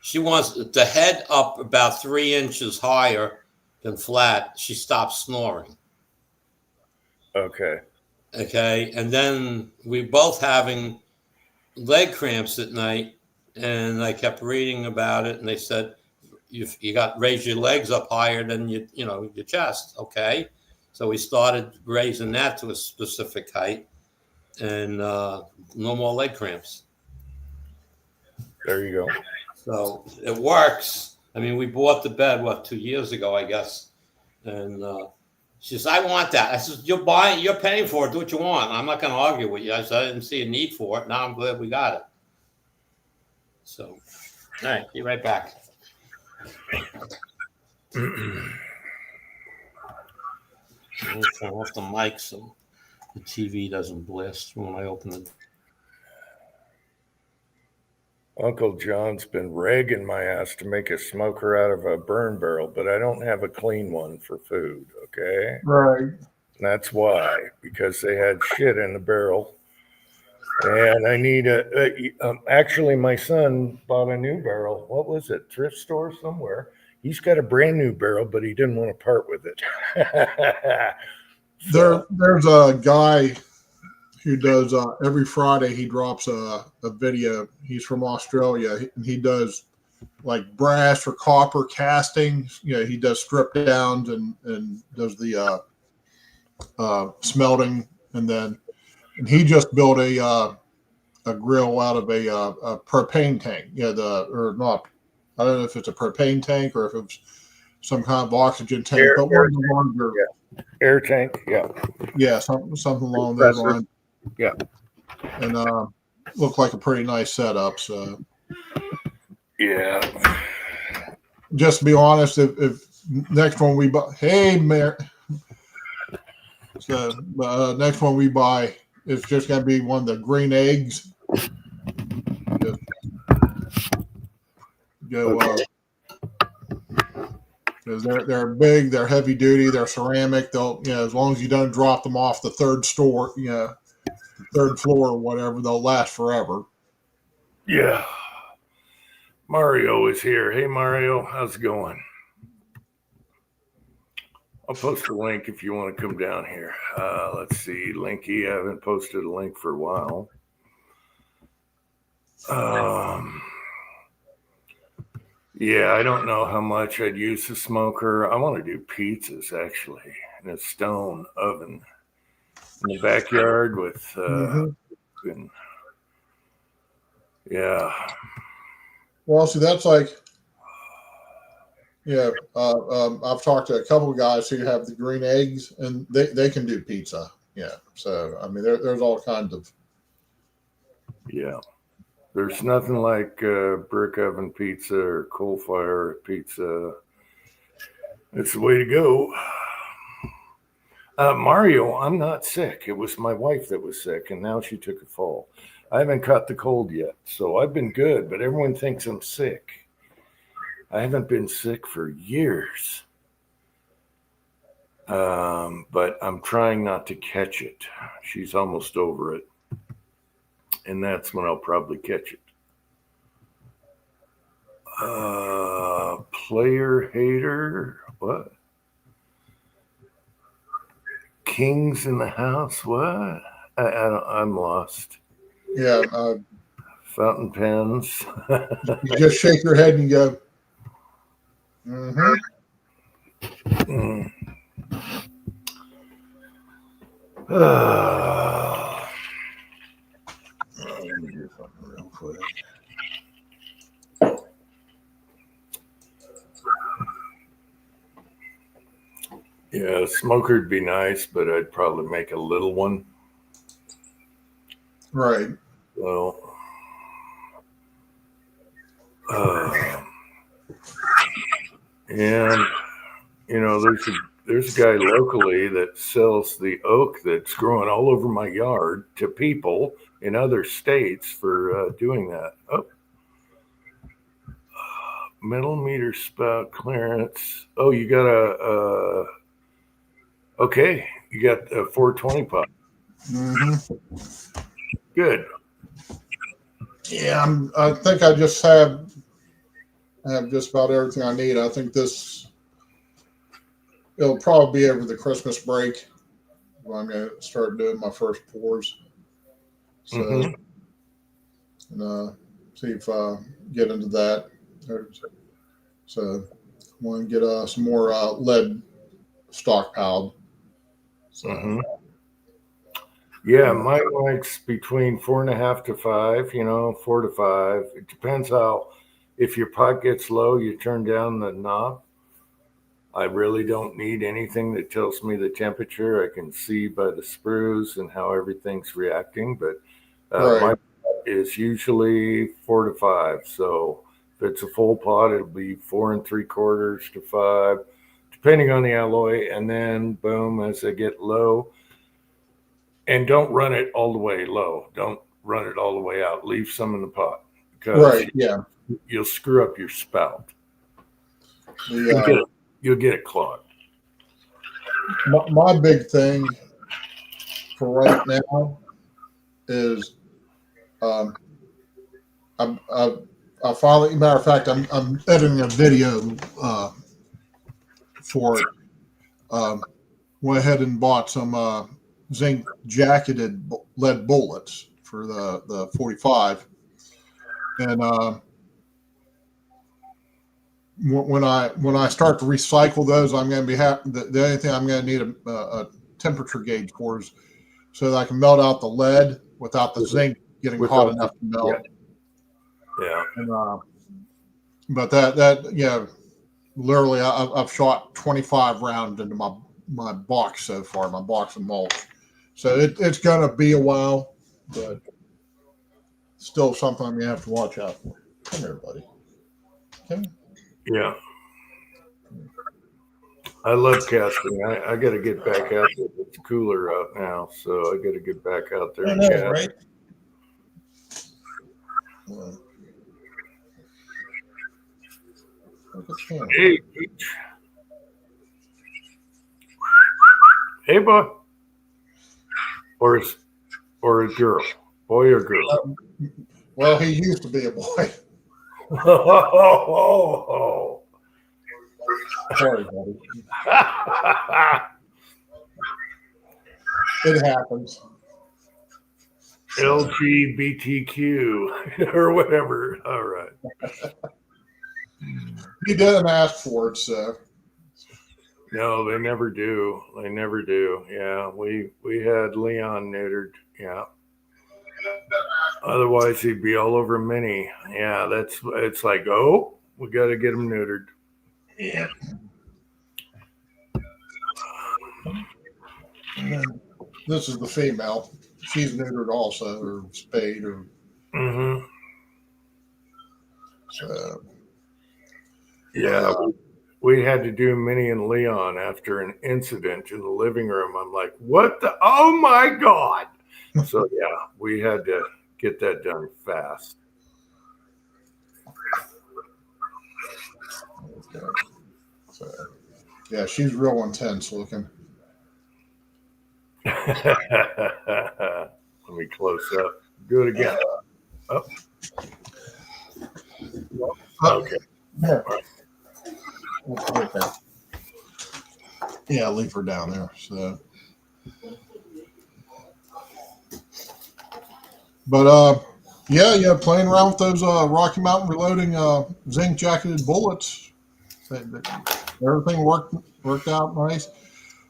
She wants the head up about 3 inches higher than flat. She stops snoring. Okay. Okay. And then we both having leg cramps at night. And I kept reading about it. And they said, you got to raise your legs up higher than your chest. Okay. So we started raising that to a specific height and no more leg cramps. There you go. So it works. I mean, we bought the bed, 2 years ago, I guess. And she says, I want that. I said, you're paying for it. Do what you want. I'm not going to argue with you. I said, I didn't see a need for it. Now I'm glad we got it. So, all right, be right back. Turn off the mic so the TV doesn't blast when I open it. Uncle John's been ragging my ass to make a smoker out of a burn barrel, but I don't have a clean one for food, okay? Right. And that's why, because they had shit in the barrel. And I need actually, my son bought a new barrel. What was it? Thrift store somewhere. He's got a brand new barrel, but he didn't want to part with it. There's a guy who does every Friday. He drops a video. He's from Australia, and he does like brass or copper castings. He does strip downs and does the smelting, and he just built a grill out of a propane tank. Or not. I don't know if it's a propane tank or if it's some kind of oxygen tank, but one of the longer. Yeah. Air tank, yeah. Yeah, something along those lines. Yeah. And looked like a pretty nice setup. So yeah. Just to be honest, if next one we buy, hey Mayor. So next one we buy, it's just gonna be one of the green eggs. Because they're big, they're heavy duty, they're ceramic. They'll as long as you don't drop them off the third floor or whatever, they'll last forever. Yeah. Mario is here. Hey Mario, how's it going? I'll post a link if you want to come down here. Let's see, Linky. I haven't posted a link for a while. Yeah, I don't know how much I'd use the smoker. I want to do pizzas actually in a stone oven in the backyard with and, yeah. Well, see, that's like, I've talked to a couple of guys who have the green eggs, and they can do pizza. Yeah, so I mean, there's all kinds of. Yeah. There's nothing like brick oven pizza or coal fire pizza. It's the way to go. Mario, I'm not sick. It was my wife that was sick, and now she took a fall. I haven't caught the cold yet, so I've been good, but everyone thinks I'm sick. I haven't been sick for years. But I'm trying not to catch it. She's almost over it. And that's when I'll probably catch it. Player hater? What? Kings in the house? What? I'm lost. Yeah. Fountain pens. You just shake your head and go. Mm-hmm. Let me do something real quick. Yeah, a smoker'd be nice, but I'd probably make a little one. Right. Well, and there's a guy locally that sells the oak that's growing all over my yard to people in other states for doing that. Oh, millimeter spout clearance. Oh, you got okay, you got a 420 pop. Mm-hmm. Good. Yeah, I think I just have have just about everything I need. I think it'll probably be over the Christmas break when I'm going to start doing my first pours. So, Mhm. and see if I get into that. So, I want to get some more lead stockpiled. So, Mhm. Yeah, mine likes between 4.5 to 5, 4 to 5. It depends how, if your pot gets low, you turn down the knob. I really don't need anything that tells me the temperature. I can see by the sprues and how everything's reacting, but right. my pot is usually 4 to 5. So if it's a full pot, it'll be 4 3/4 to 5, depending on the alloy. And then boom, as they get low, and don't run it all the way low. Don't run it all the way out. Leave some in the pot because Right. Yeah. you'll screw up your spout. The, You'll get it clogged. my big thing for right now is I finally, matter of fact, I'm editing a video for it. Went ahead and bought some zinc jacketed lead bullets for the 45, and when I start to recycle those, I'm going to be happy. The only thing I'm going to need a temperature gauge for is so that I can melt out the lead without the zinc getting hot enough to melt. Yeah. And, but that literally I've shot 25 rounds into my box so far, my box of mulch. So it's going to be a while, but still something I'm going to have to watch out for. Come here, buddy. Come here. Yeah. I love casting. I got to get back out there. It's cooler out now, so I got to get back out there and cast. Right? Hey, Peach. Hey, boy. Or a girl, boy or girl. Well, he used to be a boy. Oh. Sorry, buddy. It happens. LGBTQ or whatever. All right. He didn't ask for it, so. No, they never do. They never do. Yeah, we had Leon neutered. Yeah. Otherwise, he'd be all over Minnie. Yeah, it's like, oh, we got to get him neutered. Yeah. This is the female. She's neutered also, or spayed, or. Mm-hmm. So. Yeah, we had to do Minnie and Leon after an incident in the living room. I'm like, what the? Oh my God. So yeah, we had to get that done fast. Okay. So, yeah, she's real intense looking. Let me close up. Do it again. Oh. Okay. Here. Okay. Yeah, leave her down there. So, but playing around with those Rocky Mountain Reloading zinc jacketed bullets. Everything worked out nice.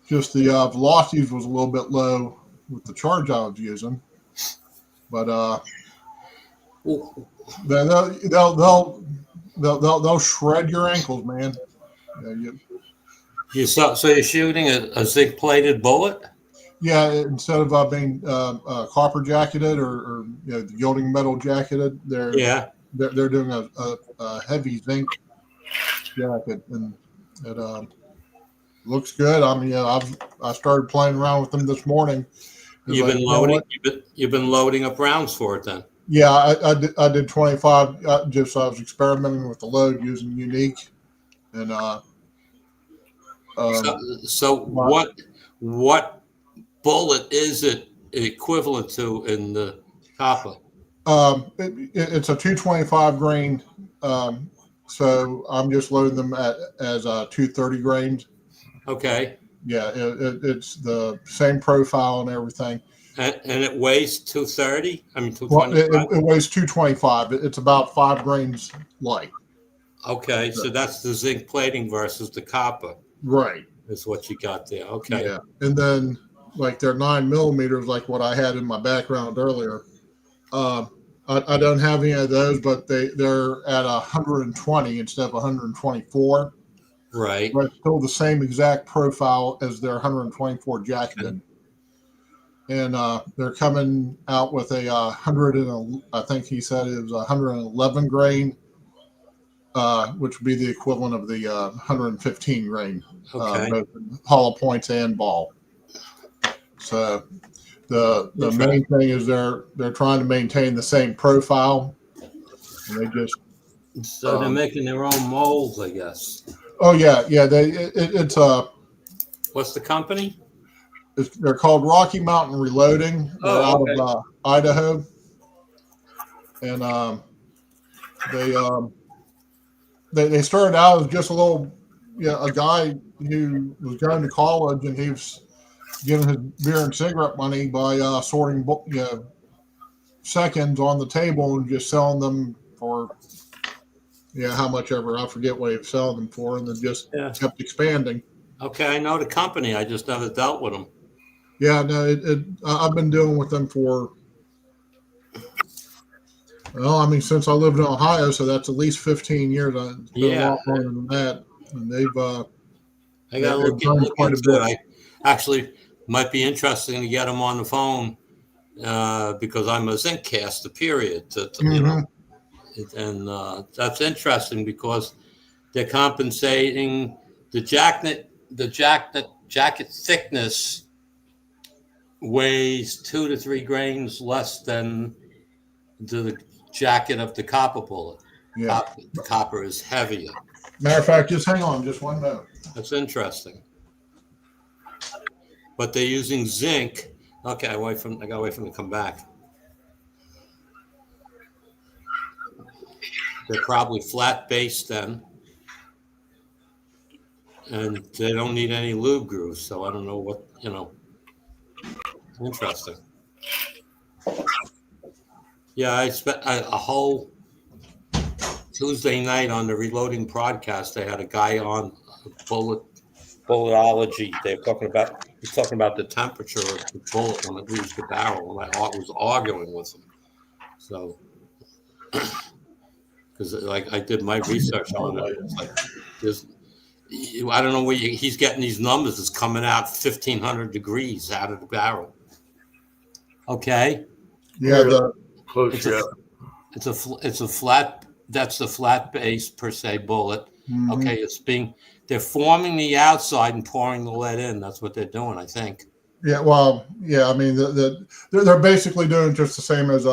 Just the velocities was a little bit low with the charge I was using, but they'll shred your ankles, man. So you're shooting a zinc plated bullet? Yeah, instead of being copper jacketed or the gilding metal jacketed, they're doing a heavy zinc jacket, and it looks good. I mean, I started playing around with them this morning. You've been loading. You've been loading up rounds for it then. Yeah, I did 25. I was experimenting with the load using Unique, and so what bullet is it equivalent to in the copper? It's a 225 grain So I'm just loading them as 230 grains. Okay. Yeah, it's the same profile and everything. And it weighs 230? I mean, Well, 225? it weighs 225. It's about 5 grains light. Okay, so that's the zinc plating versus the copper Right. is what you got there. Okay. Yeah. And then like they're 9 millimeters, like what I had in my background earlier. I don't have any of those, but they're at 120 instead of 124. Right. But still the same exact profile as their 124 jacketed. And they're coming out with a 100 and I think he said it was 111 grain, which would be the equivalent of the 115 grain, Okay. both hollow points and ball. So the main thing is they're trying to maintain the same profile, and they just So they're making their own molds, I guess. it's What's the company? they're called Rocky Mountain Reloading. They're out of Idaho, and they started out as just a guy who was going to college, and he was getting his beer and cigarette money by sorting seconds on the table and just selling them for how much ever. I forget what he was selling them for, and then just kept expanding. Okay, I know the company. I just never dealt with them. Yeah, no, I've been dealing with them for, well, I mean, since I lived in Ohio, so that's at least 15 years. It's been a lot longer than that, and they've. I got to look into it. I actually might be interesting to get them on the phone because I'm a zinc caster. Period. You know, and that's interesting because they're compensating the jacket thickness weighs 2 to 3 grains less than the jacket of the copper bullet. Yeah, the copper is heavier. Matter of fact, just hang on, just 1 minute. That's interesting. But they're using zinc. Okay, I got away from them to come back. They're probably flat base then. And they don't need any lube grooves, so I don't know what, Interesting. Yeah, I spent a whole Tuesday night on the Reloading podcast. They had a guy on bulletology. He's talking about the temperature of the bullet when it leaves the barrel. And I was arguing with him. So, because like I did my research on it, it's like I don't know where he's getting these numbers. It's coming out 1,500 degrees out of the barrel. Okay. Yeah, it's a flat. That's the flat base per se bullet. Mm-hmm. Okay, they're forming the outside and pouring the lead in. That's what they're doing, I think. Yeah, well, yeah. I mean, they're basically doing just the same as.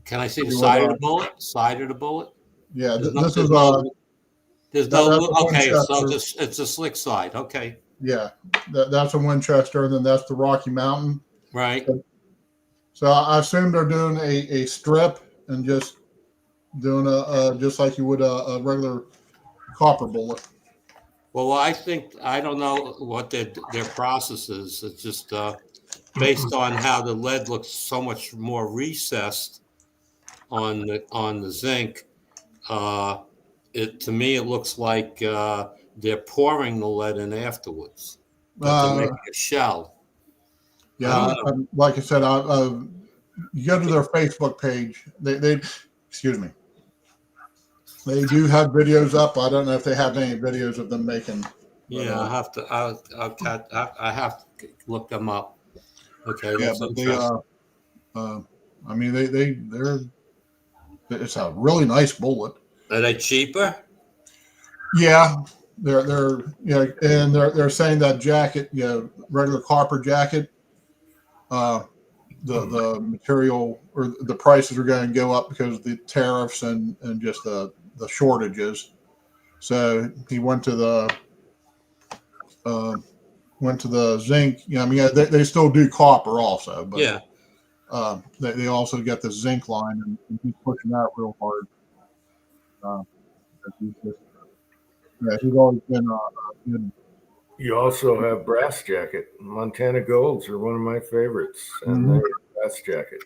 Can I see the side of the bullet? Side of the bullet? Yeah, There's no. Okay, so it's a slick side. Okay. Yeah, that's a Winchester, and then that's the Rocky Mountain. Right. So I assume they're doing a strip and just doing just like you would a regular copper bullet. Well, I don't know what their process is. It's just based on how the lead looks so much more recessed on the zinc. To me, it looks like they're pouring the lead in afterwards to make a shell. Yeah, like I said, you go to their Facebook page. They excuse me. They do have videos up. I don't know if they have any videos of them making. Yeah, I have to. I have to look them up. Okay. Yeah, but I mean, they're. It's a really nice bullet. Are they cheaper? Yeah, they're and they're saying that jacket, regular copper jacket, the material or the prices are going to go up because of the tariffs and just the shortages. So he went to the zinc. I mean, they still do copper also, but yeah, they also get the zinc line, and he's pushing that real hard. Yeah, he's always been good. You also have Brass Jacket. Montana Golds are one of my favorites, and they're Brass Jacket.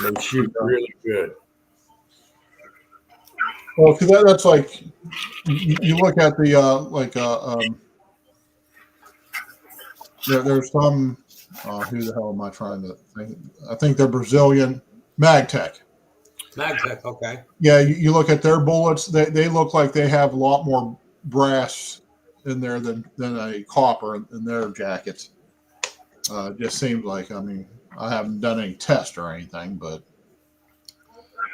They shoot really good. Well, cause that's like you look at the there's some who the hell am I trying to think? I think they're Brazilian Magtech. Magtech, okay. Yeah, you look at their bullets; they look like they have a lot more brass in there than a copper in their jackets. It just seems like, I mean, I haven't done any test or anything, but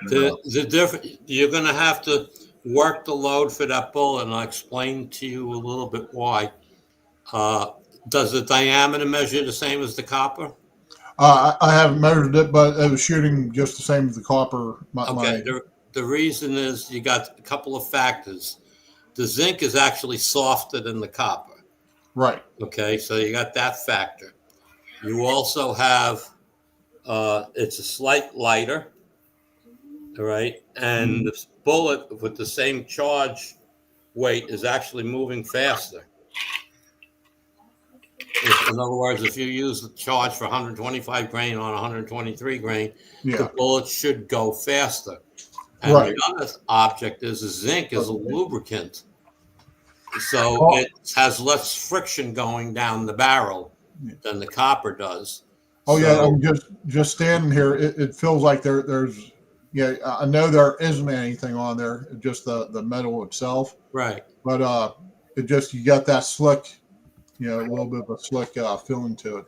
The different, you're going to have to work the load for that bullet, and I'll explain to you a little bit why. Does the diameter measure the same as the copper? I haven't measured it, but it was shooting just the same as the copper. Okay. The reason is you got a couple of factors. The zinc is actually softer than the copper. Right. Okay, so you got that factor. You also have it's a slight lighter, all right, and the bullet with the same charge weight is actually moving faster. In other words, if you use the charge for 125 grain on 123 grain, the bullet should go faster. And the other object is zinc is a lubricant, so it has less friction going down the barrel than the copper does. Oh yeah, I'm just standing here. It feels like there's I know there isn't anything on there, just the metal itself. Right. But it just, you got that slick, a little bit of a slick feeling to it.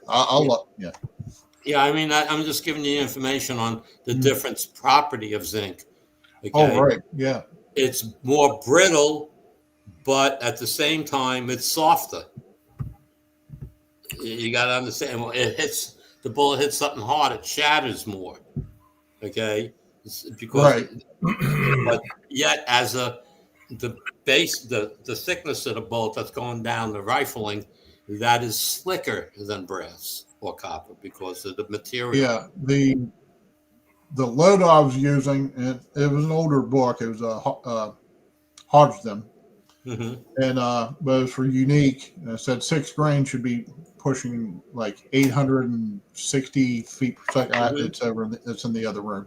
Yeah, I mean, I'm just giving you information on the difference property of zinc. Okay? Oh, right. Yeah. It's more brittle, but at the same time, it's softer. You got to understand. Well, the bullet hits something hard, it shatters more. Okay, because but yet as the base, the thickness of the bullet that's going down the rifling, that is slicker than brass or copper because of the material. Yeah, the load I was using, and it was an older book. It was a Hodgson, and but it was for unique. And it said 6 grain should be pushing like 860 feet per second. It's in the other room,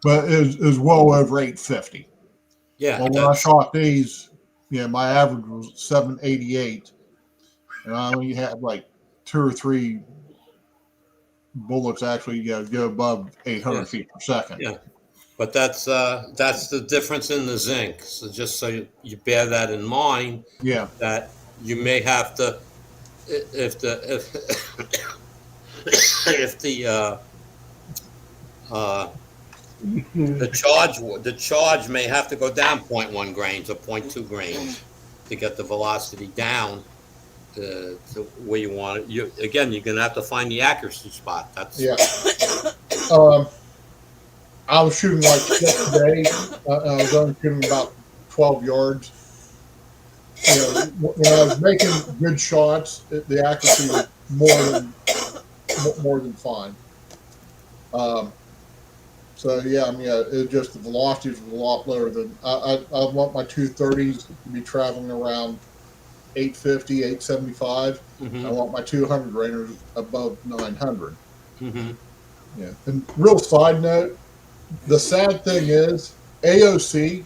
but it was well over 850. Yeah. Well, when I shot these, my average was 788, and I only had like 2 or 3 bullets actually go above 800 feet per second. Yeah, but that's the difference in the zinc. So just so you bear that in mind. Yeah. That you may have to, if the charge may have to go down 0.1 grains or 0.2 grains to get the velocity down to where you want it. You're gonna have to find the accuracy spot. That's I was shooting like yesterday. I was only shooting about 12 yards. When I was making good shots, the accuracy was more than fine. So yeah, I mean, it just, the velocities was a lot lower than I want my 230s to be traveling around 850, 875. I want my 200 rainers above 900. Yeah. And real side note, the sad thing is AOC,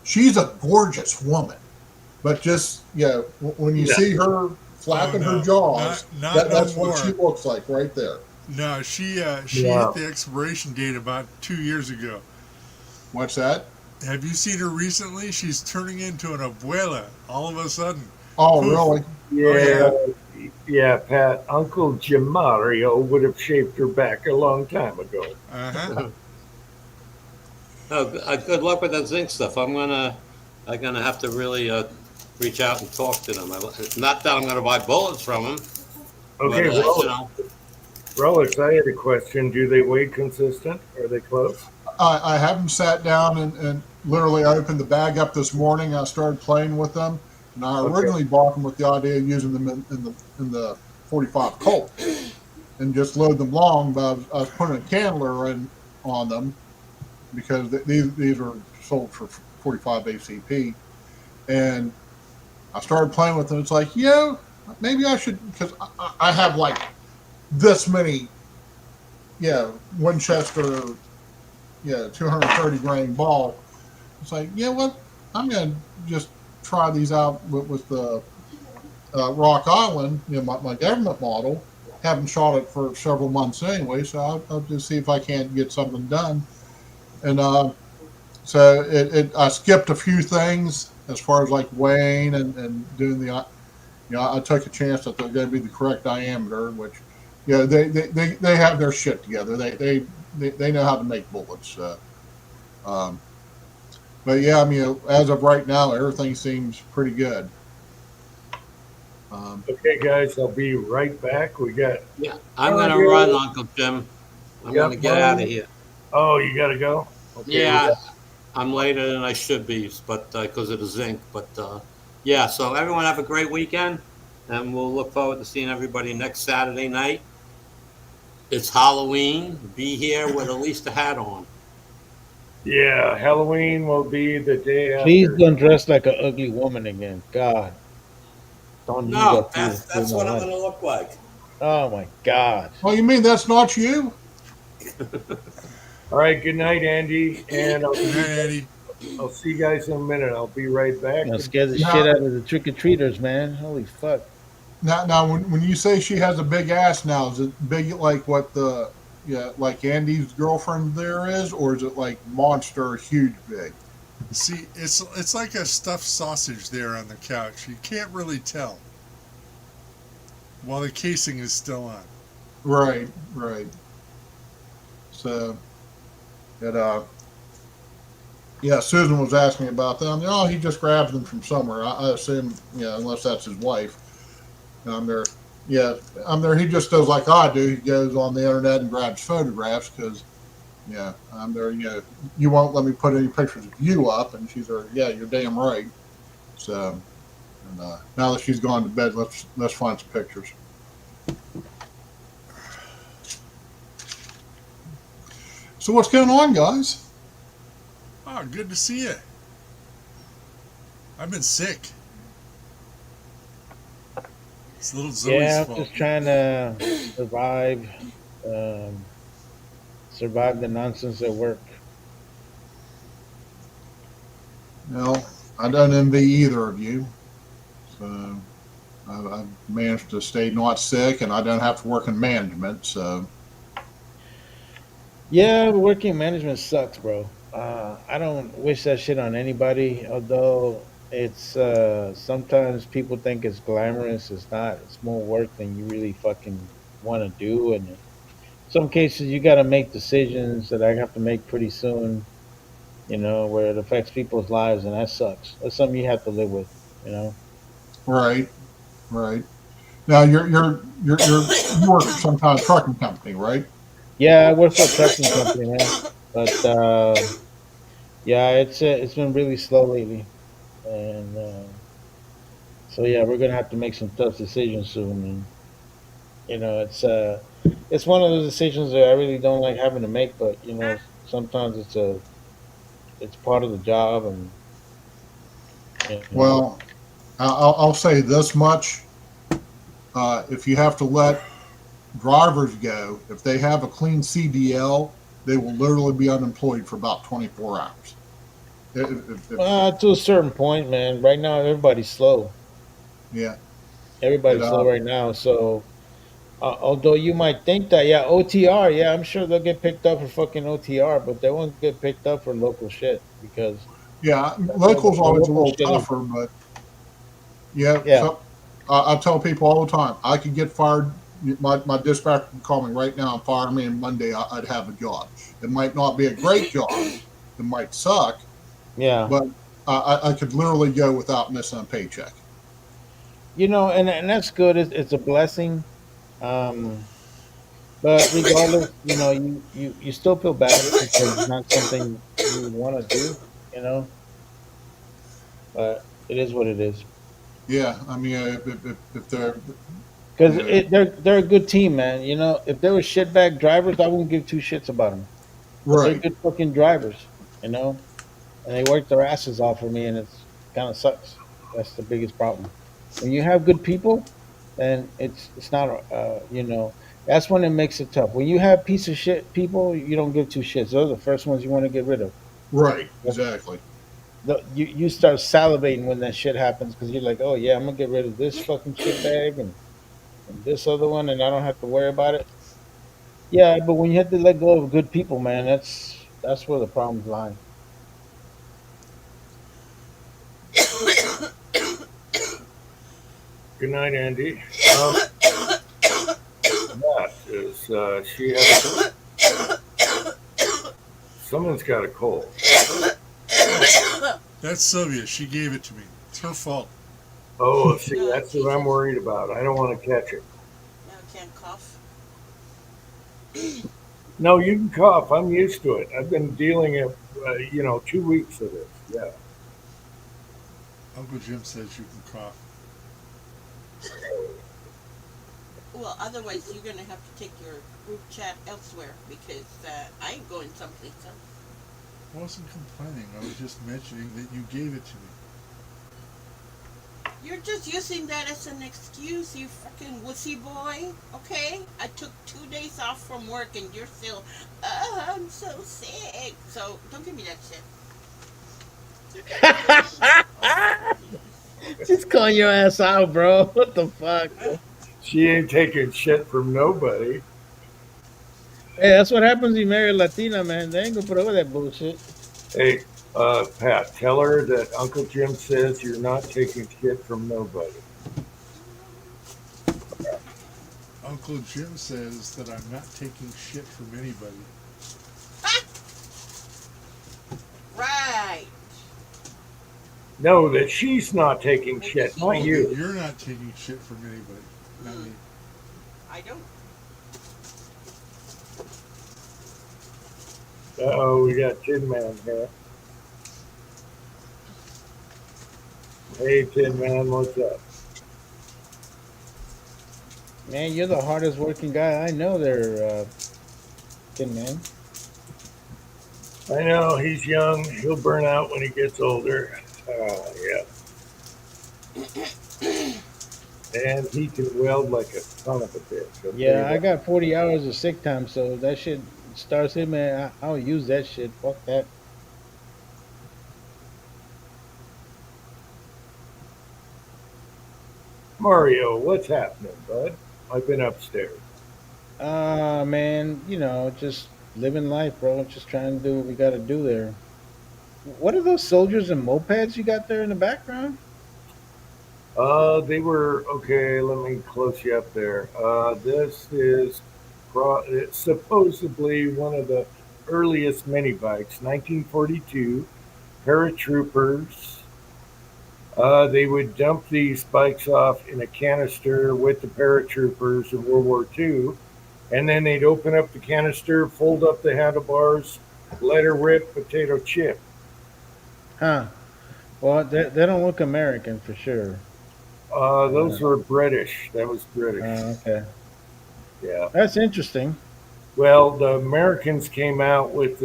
she's a gorgeous woman, but just when you see her flapping her jaws, that's what she looks like right there. No, she hit the expiration date about 2 years ago. What's that? Have you seen her recently? She's turning into an abuela all of a sudden. Oh, really? Yeah. Yeah, Pat. Uncle Jamario would have shaved her back a long time ago. Good luck with that zinc stuff. I'm gonna have to really reach out and talk to them. Not that I'm gonna buy bullets from them. Okay, but, Rolex, I had a question. Do they weigh consistent? Are they close? I haven't sat down and literally opened the bag up this morning. I started playing with them, and I originally bought them with the idea of using them in the 45 Colt and just load them long. But I was putting a candler on them because these are sold for 45 ACP, and I started playing with them. It's like, yeah, maybe I should, because I have like this many, yeah, Winchester, yeah, 230 grain ball. It's like, yeah, what? I'm gonna just try these out with the Rock Island, my government model. Haven't shot it for several months anyway, so I'll just see if I can't get something done. And so I skipped a few things as far as like weighing and doing the, I took a chance that they're going to be the correct diameter, which, they have their shit together. They know how to make bullets. But yeah, I mean, as of right now, everything seems pretty good. Okay, guys, I'll be right back. We got. Yeah, I'm going to run, Uncle Jim. I'm going to get out of here. Oh, you got to go? Okay, Yeah, I'm later than I should be, but because of the zinc. But yeah, so everyone have a great weekend, and we'll look forward to seeing everybody next Saturday night. It's Halloween. Be here with at least a hat on. Yeah, Halloween will be the day after. Please don't dress like an ugly woman again. God. Don't No, do that that's to what my I'm life. going to look like. Oh my God. Oh, you mean that's not you? All right, good night, Andy, and Good night, Eddie. I'll see you guys in a minute. I'll be right back. You know, scare the Yeah. shit out of the trick or treaters, man. Holy fuck. Now, when you say she has a big ass now, is it big like what the, like Andy's girlfriend there is, or is it like monster huge big? See, it's like a stuffed sausage there on the couch. You can't really tell while the casing is still on. Right. So, yeah, Susan was asking about them. Oh, he just grabs them from somewhere. I assume, unless that's his wife. And I'm there. Yeah, I'm there. He just does like I do. He goes on the internet and grabs photographs because, I'm there. You won't let me put any pictures of you up. And she's there. Yeah, you're damn right. So, and, now that she's gone to bed, let's find some pictures. So what's going on, guys? Oh, good to see you. I've been sick. It's little Zoe's Yeah, I'm fault. just trying to survive the nonsense at work. Well, I don't envy either of you. So I've managed to stay not sick, and I don't have to work in management. So Yeah, working management sucks, bro. I don't wish that shit on anybody, although it's sometimes people think it's glamorous. It's not. It's more work than you really fucking want to do, and in some cases you got to make decisions that I have to make pretty soon. Where it affects people's lives, and that sucks. That's something you have to live with. right. Now you work for some kind of trucking company, right? Yeah, I work for a trucking company, man, but yeah, it's been really slow lately, and so yeah, we're gonna have to make some tough decisions soon, and it's one of those decisions that I really don't like having to make, but sometimes it's part of the job, and Well, I'll say this much: if you have to let drivers go, if they have a clean CDL, they will literally be unemployed for about 24 hours. to a certain point, man. Right now, everybody's slow. Yeah. Everybody's But, slow right now, so. Although you might think that, yeah, OTR, yeah, I'm sure they'll get picked up for fucking OTR, but they won't get picked up for local shit because Yeah, local's always a local little shit is- tougher, but yeah. Yeah. So, I tell people all the time, I could get fired. My dispatcher can call me right now and fire me, and Monday I'd have a job. It might not be a great job. It might suck, yeah, but I could literally go without missing a paycheck. and that's good. It's a blessing. Um, but regardless, you still feel bad because it's not something you want to do, you know. But it is what it is. Yeah, I mean, if they're Because Yeah. they're a good team, man. If they were shitbag drivers, I wouldn't give two shits about them. They're right, good fucking drivers, you know. and they work their asses off for me, and it's kind of sucks. That's the biggest problem. When you have good people, then it's not that's when it makes it tough. When you have piece of shit people, you don't give two shits. Those are the first ones you want to get rid of. Right. Exactly. You start salivating when that shit happens because you're like, oh yeah, I'm gonna get rid of this fucking shit bag and this other one, and I don't have to worry about it. Yeah, but when you have to let go of good people, man, that's where the problems lie. Good night, Andy. That is, she has, someone's got a cold. That's Sylvia. She gave it to me. It's her fault. Oh, see, that's what I'm worried about. I don't want to catch it. Now can't cough. No, you can cough. I'm used to it. I've been dealing it, 2 weeks of this. Yeah. Uncle Jim says you can cough. Well, otherwise you're gonna have to take your group chat elsewhere because I ain't going someplace else. I wasn't complaining. I was just mentioning that you gave it to me. You're just using that as an excuse, you fucking wussy boy. Okay? I took 2 days off from work and you're still, oh, I'm so sick. So don't give me that shit. Just calling your ass out, bro. What the fuck? She ain't taking shit from nobody. Hey, that's what happens when you marry a Latina, man. They ain't gonna put up with that bullshit. Hey, Pat, tell her that Uncle Jim says you're not taking shit from nobody. Uncle Jim says that I'm not taking shit from anybody. Right. No, that she's not taking shit, Oh, not you. You're not taking shit from anybody. Not me. I don't. Oh, we got Tin Man here. Hey, Tin Man, what's up? Man, you're the hardest working guy I know there, Tin Man. I know he's young. He'll burn out when he gets older. Yeah. And he can weld like a son of a bitch. I'll tell you Yeah, I that. got 40 hours of sick time, so that shit starts hitting, man. I'll use that shit. Fuck that. Mario, what's happening, bud? I've been upstairs. Man, just living life, bro. Just trying to do what we gotta do there. What are those soldiers and mopeds you got there in the background? They were okay. Let me close you up there. This is it's supposedly one of the earliest mini bikes, 1942, paratroopers. They would dump these bikes off in a canister with the paratroopers in World War II, and then they'd open up the canister, fold up the handlebars, let her rip, potato chip. Huh. Well, they don't look American for sure. Those were British. That was British. Okay. Yeah. That's interesting. Well, the Americans came out with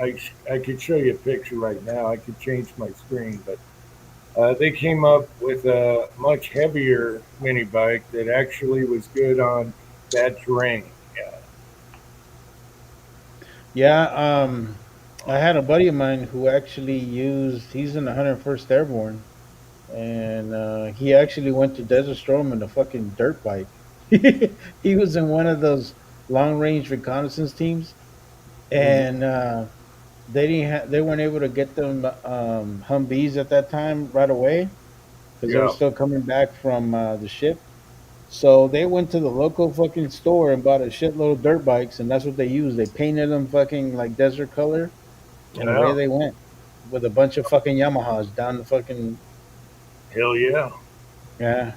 I could show you a picture right now. I could change my screen, but they came up with a much heavier mini bike that actually was good on bad terrain. Yeah. Yeah, I had a buddy of mine who actually he's in the 101st Airborne, and he actually went to Desert Storm in a fucking dirt bike. He was in one of those long range reconnaissance teams, Mhm. and they weren't able to get them Humvees at that time right away because they were Yeah. still coming back from the ship. So they went to the local fucking store and bought a shitload of dirt bikes, and that's what they used. They painted them fucking like desert color, and away Yeah. they went with a bunch of fucking Yamahas down the fucking Hell yeah. yeah.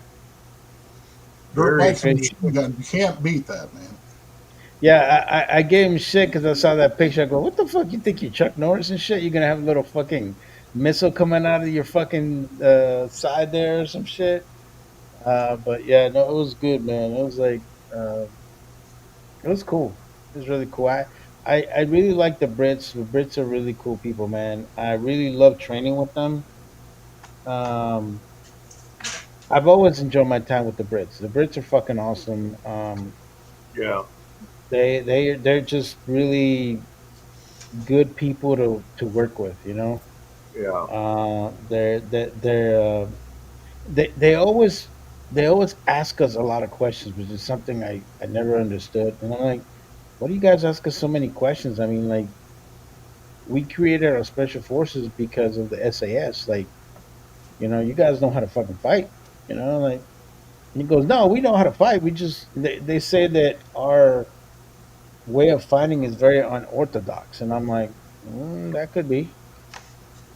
Dirt Very. bikes and machine gun. You can't beat that, man. Yeah, I gave him shit because I saw that picture. I go, what the fuck you think you're Chuck Norris and shit? You're gonna have a little fucking missile coming out of your fucking side there or some shit. But yeah, no, it was good, man. It was like it was cool. It was really cool. I really like the Brits. The Brits are really cool people, man. I really love training with them. Um, I've always enjoyed my time with the Brits. The Brits are fucking awesome. Yeah, They're just really good people to work with. You know, yeah. they always ask us a lot of questions, which is something I never understood. And I'm like, what do you guys ask us so many questions? I mean, like we created our special forces because of the SAS. Like, you guys know how to fucking fight. Like he goes, no, we know how to fight. They say that our way of fighting is very unorthodox, and I'm like, that could be.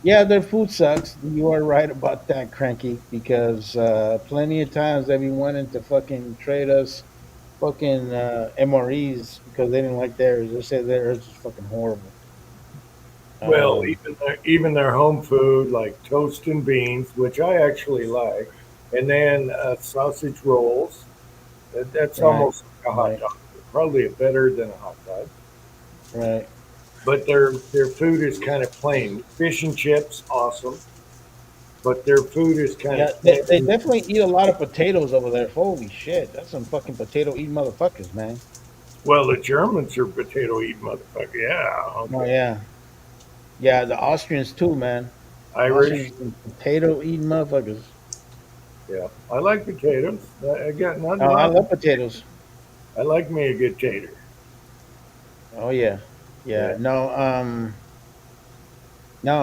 Yeah, their food sucks. You are right about that, Cranky, because plenty of times they've been wanting to fucking trade us fucking MREs because they didn't like theirs. They said theirs is fucking horrible. Well, Um, even their home food, like toast and beans, which I actually like, and then sausage rolls. That's right, almost like a hot right, dog. Probably better than a hot dog. right. But their food is kind of plain. Fish and chips, awesome. But their food is kind Yeah, of they plain. definitely eat a lot of potatoes over there. Holy shit, that's some fucking potato eating motherfuckers, man. Well, the Germans are potato eating motherfucker. Yeah, Oh okay. yeah, yeah. The Austrians too, man. Irish. Austrians are some potato eating motherfuckers. Yeah, I like potatoes. I got nothing Oh, I wrong with love potatoes. I like me a good tater. Oh yeah, yeah. Yeah. No, no.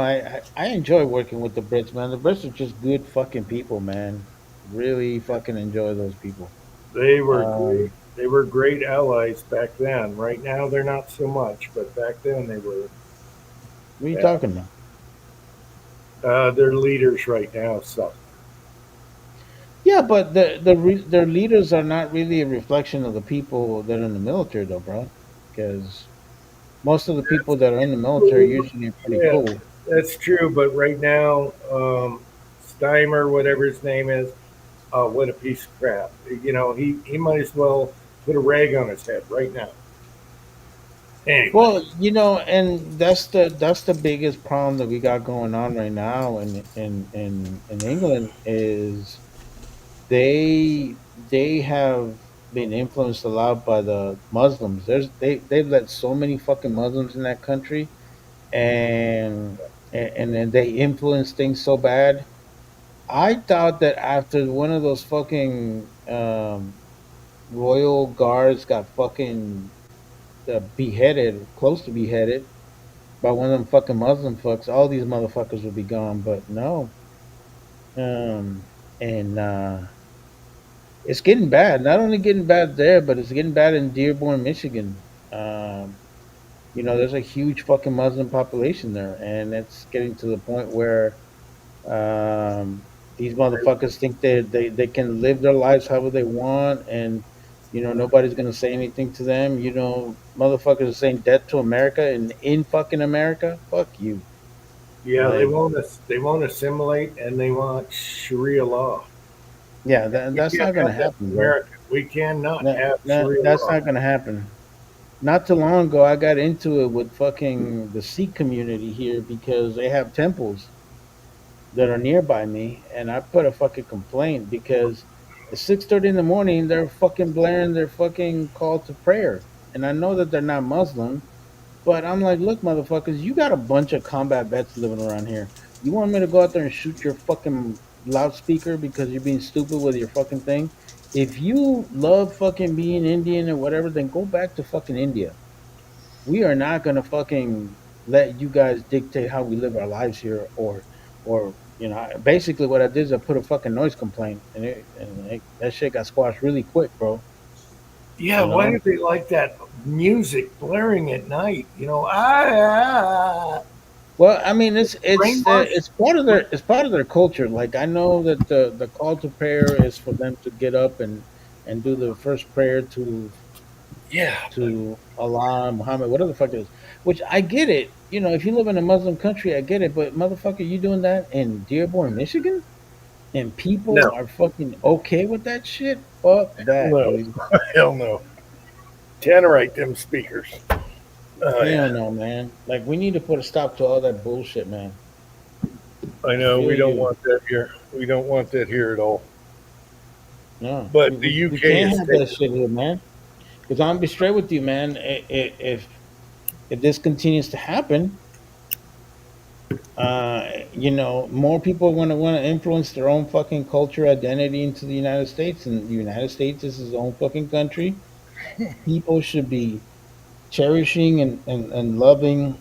I enjoy working with the Brits, man. The Brits are just good fucking people, man. Really fucking enjoy those people. They were great. Um, They were great allies back then. Right now, they're not so much, but back then they were. what are you Yeah, talking about? they're leaders right now. So Yeah, but their leaders are not really a reflection of the people that are in the military, though, bro. Because most of the people that are in the military usually are pretty yeah, cool. that's true. But right now, Steimer, whatever his name is, what a piece of crap. He might as well put a rag on his head right now. Anyway, Well, and that's the biggest problem that we got going on right now in England is they have been influenced a lot by the Muslims. They've let so many fucking Muslims in that country, and and then they influence things so bad. I thought that after one of those fucking royal guards got fucking beheaded, close to beheaded by one of them fucking Muslim fucks, all these motherfuckers would be gone. But no, and it's getting bad. Not only getting bad there, but it's getting bad in Dearborn, Michigan. Um, there's a huge fucking Muslim population there, and it's getting to the point where these motherfuckers think they can live their lives however they want, and nobody's gonna say anything to them. Motherfuckers are saying death to America, and in fucking America, fuck you. yeah, they Like, won't. They won't assimilate, and they want Sharia law. yeah, We that's can't not gonna have that happen, in bro. America. We cannot No, have no, Sharia that's law. not gonna happen. Not too long ago, I got into it with fucking the Sikh community here because they have temples that are nearby me, and I put a fucking complaint because at 6:30 in the morning they're fucking blaring their fucking call to prayer, and I know that they're not Muslim, but I'm like, look, motherfuckers, you got a bunch of combat vets living around here. You want me to go out there and shoot your fucking loudspeaker because you're being stupid with your fucking thing? If you love fucking being Indian or whatever, then go back to fucking India. We are not gonna fucking let you guys dictate how we live our lives here, or basically what I did is I put a fucking noise complaint, that shit got squashed really quick, bro. Yeah, You why know. do they like that music blaring at night? Well, I mean, Brainwash. it's part of their culture. Like I know that the call to prayer is for them to get up and do the first prayer Yeah, but to Allah, Muhammad, whatever the fuck it is. Which I get it. If you live in a Muslim country, I get it. But motherfucker, you doing that in Dearborn, Michigan, and people no, are fucking okay with that shit? Fuck hell that, no, dude. hell no. Tannerite them speakers. Oh Hell yeah, no, man. Like we need to put a stop to all that bullshit, man. I I know feel we don't you. want that here. We don't want that here at all. No, But the we UK can't is have that taking. shit here, man. Because I'm gonna be straight with you, man. If this continues to happen, more people want to influence their own fucking culture identity into the United States, and the United States is his own fucking country. People should be cherishing and loving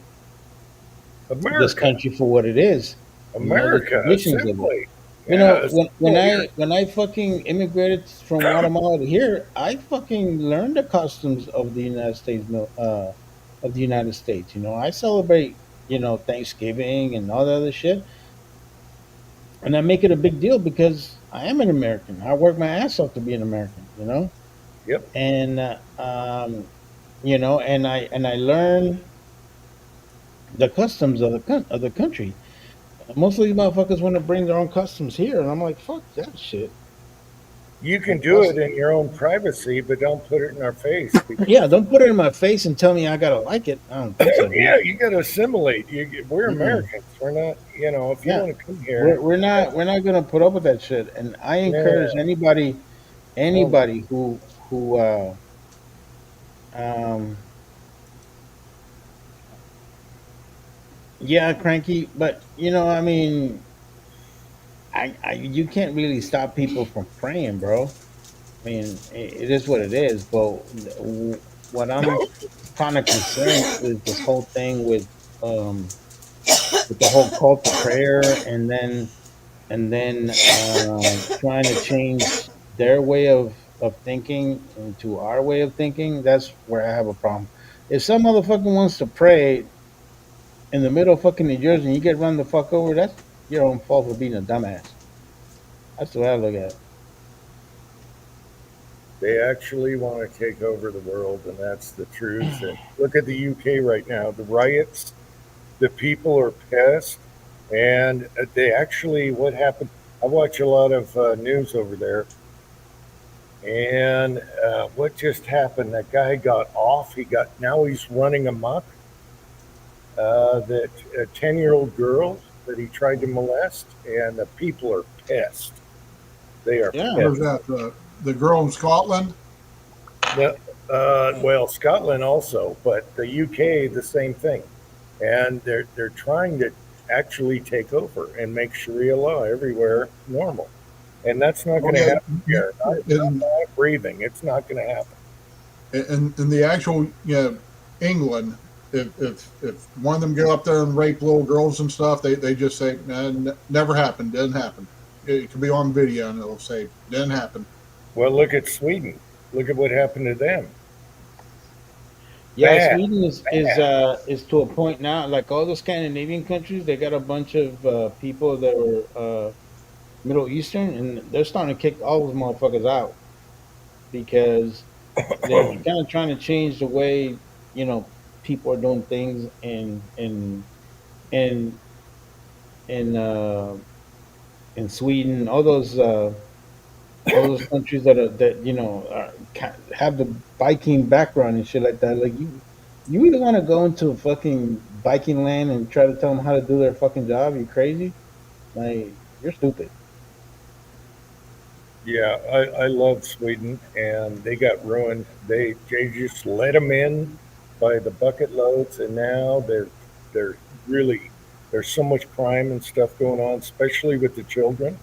this America, country for what it is. The America, traditions of it. assembly. Yeah, When assemble I here. when I fucking immigrated from Guatemala to here, I fucking learned the customs of the United States, of the United States. I celebrate, Thanksgiving and all that other shit, and I make it a big deal because I am an American. I work my ass off to be an American. Yep. And and I learn the customs of the country. Most of these motherfuckers want to bring their own customs here, and I'm like, fuck that shit. You can Like, do it in your own privacy, but don't put it in our face. yeah, don't put it in my face and tell me I gotta like it. I don't think so, dude. Yeah, you got to assimilate. We're Mm-mm. Americans. We're not. If you Yeah, want to come we're here, we're not we're not gonna put up with that shit. And I yeah, encourage anybody hell no. anybody who um yeah, cranky, but I mean, you can't really stop people from praying, bro. I mean, it is what it is. But what I'm kind of concerned is this whole thing um with the whole call to prayer, and then trying to change their way of thinking into our way of thinking. That's where I have a problem. If some motherfucker wants to pray in the middle of fucking New Jersey and you get run the fuck over, that's your own fault for being a dumbass. That's the way I look at it. They actually want to take over the world, and that's the truth. And look at the UK right now. The riots. The people are pissed, and they actually. What happened? I watch a lot of news over there, and what just happened? That guy got off. Now he's running amok. That a 10-year-old girl that he tried to molest, and the people are pissed. They are Yeah. pissed. Where's that? The girl in Scotland? No, well, Scotland also, but the UK the same thing, and they're trying to actually take over and make Sharia law everywhere normal, and that's not Oh, going to yeah. happen here. Not In, by breathing, it's not going to happen. in the actual, England, if one of them go up there and rape little girls and stuff, they just say, never happened, didn't happen. It can be on video and it'll say, didn't happen. Well, look at Sweden. Look at what happened to them. Yeah, Bad, Sweden is is bad. uh is to a point now. Like all the Scandinavian countries, they got a bunch of people that were Middle Eastern, and they're starting to kick all those motherfuckers out because they're kind of trying to change the way you know people are doing things in in uh, in Sweden, all those countries that have the biking background and shit like that. Like you really want to go into a fucking biking land and try to tell them how to do their fucking job? You crazy? Like you're stupid. Yeah, I love Sweden, and they got ruined. They just let them in by the bucket loads, and now they're really there's so much crime and stuff going on, especially with the children.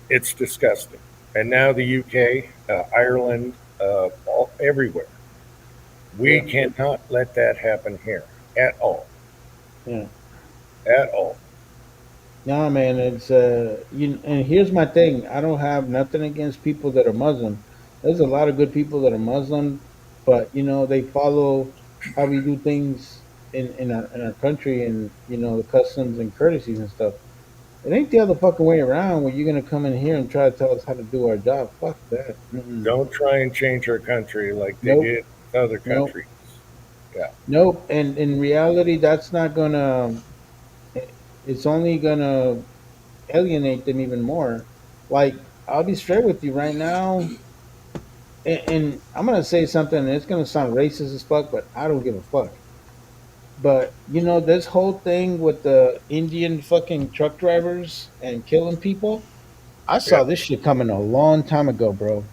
It's disgusting. And now the UK, Ireland, everywhere. We Yeah, cannot let that happen here at all, yeah. at all. Nah, man, it's and here's my thing. I don't have nothing against people that are Muslim. There's a lot of good people that are Muslim, but they follow how we do things in our country, and the customs and courtesies and stuff. It ain't the other fucking way around where you're gonna come in here and try to tell us how to do our job. Fuck that. Mm-mm. Don't try and change our country like they Nope. did with other Nope. countries. Yeah. Nope. And in reality, that's not gonna. It's only gonna alienate them even more. Like I'll be straight with you right now, and I'm gonna say something, and it's gonna sound racist as fuck, but I don't give a fuck. But you know, this whole thing with the Indian fucking truck drivers and killing people, I Yeah. saw this shit coming a long time ago, bro.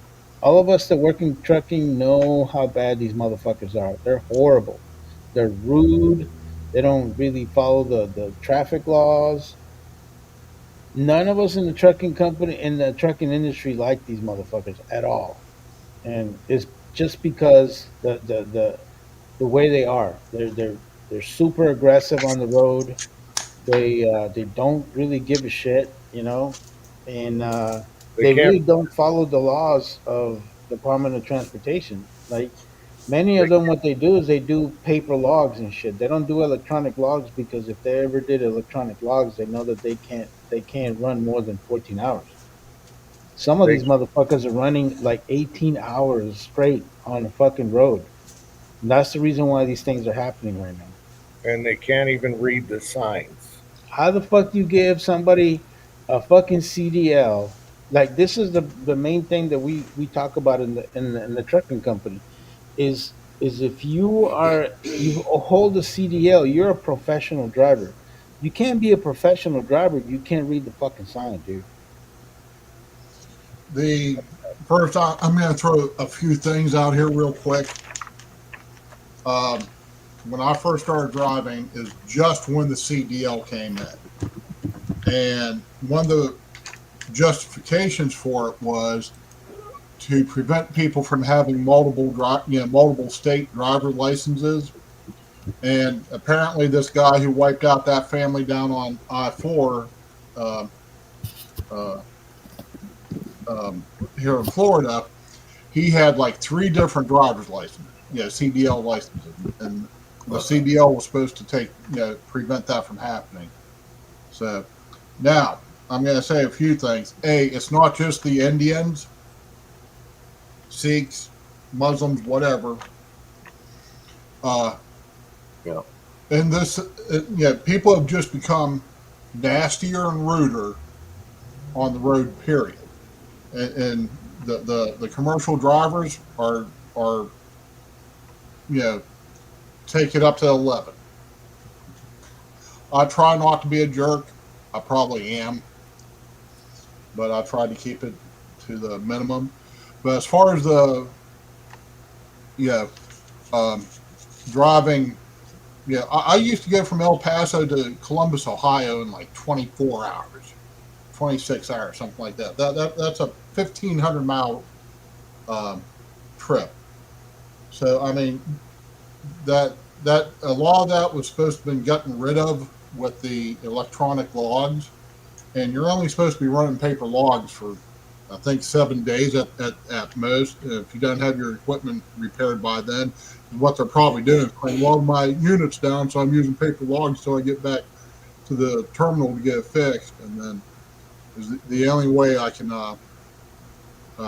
All of us that work in trucking know how bad these motherfuckers are. They're horrible. They're rude. They don't really follow the traffic laws. None of us in the trucking company in the trucking industry like these motherfuckers at all. And it's just because the way they are. They're super aggressive on the road. They don't really give a shit, you know, and They they can't. really don't follow the laws of Department of Transportation. Like many They, of them, what they do is they do paper logs and shit. They don't do electronic logs because if they ever did electronic logs, they know that they can't run more than 14 hours. Some of they these motherfuckers are running like 18 hours straight on a fucking road. And that's the reason why these things are happening right now. and they can't even read the signs. How the fuck do you give somebody a fucking CDL? Like this is the main thing that we talk about in the trucking company is if you hold a CDL, you're a professional driver. You can't be a professional driver. You can't read the fucking sign, dude. The first, I'm going to throw a few things out here real quick. Um, when I first started driving, is just when the CDL came in, and one of the justifications for it was to prevent people from having multiple state driver licenses. And apparently, this guy who wiped out that family down on I-4 uh, uh, here in Florida, he had like three different driver's licenses, CDL licenses, and the CDL was supposed to prevent that from happening. So now I'm going to say a few things. A, it's not just the Indians, Sikhs, Muslims, whatever. Uh, Yeah. and this, people have just become nastier and ruder on the road. Period. And the commercial drivers are take it up to 11. I try not to be a jerk. I probably am, but I try to keep it to the minimum. But as far as the um, driving, I used to go from El Paso to Columbus, Ohio in like 24 hours, 26 hours, something like that. That's a 1,500-mile trip. So I mean that a lot of that was supposed to have been gotten rid of with the electronic logs, and you're only supposed to be running paper logs for I think 7 days at most. If you don't have your equipment repaired by then, and what they're probably doing is saying, well, my unit's down, so I'm using paper logs till I get back to the terminal to get it fixed, and then is the only way I can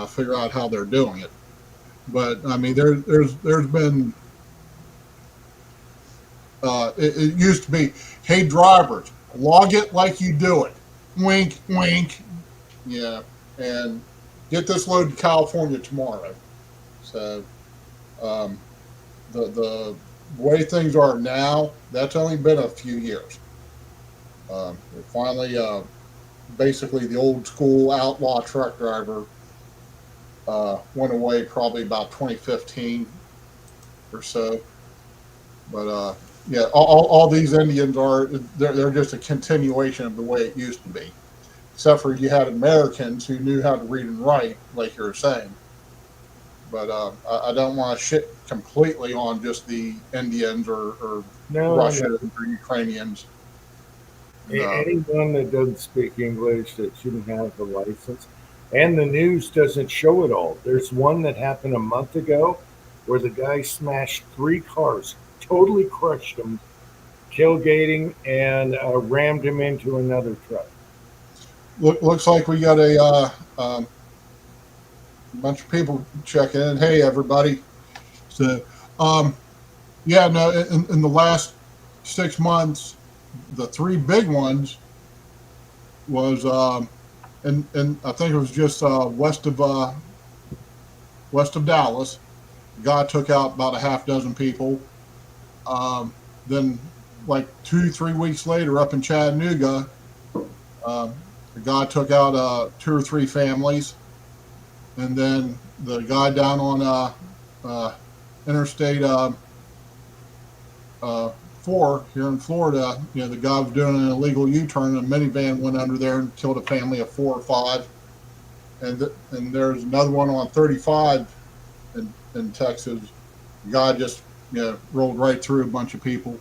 figure out how they're doing it. But I mean, there's been it used to be, hey drivers, log it like you do it, wink, wink, and get this load to California tomorrow. So um, the way things are now, that's only been a few years. It finally, basically, the old school outlaw truck driver went away probably about 2015 or so. But all these Indians they're just a continuation of the way it used to be, except for you had Americans who knew how to read and write, like you were saying. But I don't want to shit completely on just the Indians or No, Russians or Ukrainians. anyone that doesn't speak English that shouldn't have a license. And the news doesn't show it all. There's one that happened a month ago where the guy smashed three cars, totally crushed them, tailgating, and rammed him into another truck. Looks like we got a bunch of people checking in. Hey, everybody. So, no, in the last 6 months, the three big ones was, and I think it was just west of Dallas. The guy took out about a half dozen people. then, like 2-3 weeks later, up in Chattanooga, the guy took out 2 or 3 families, and then the guy down on Interstate 4 here in Florida, the guy was doing an illegal U-turn, and a minivan went under there and killed a family of 4 or 5. And there's another one on 35 in Texas. The guy just rolled right through a bunch of people.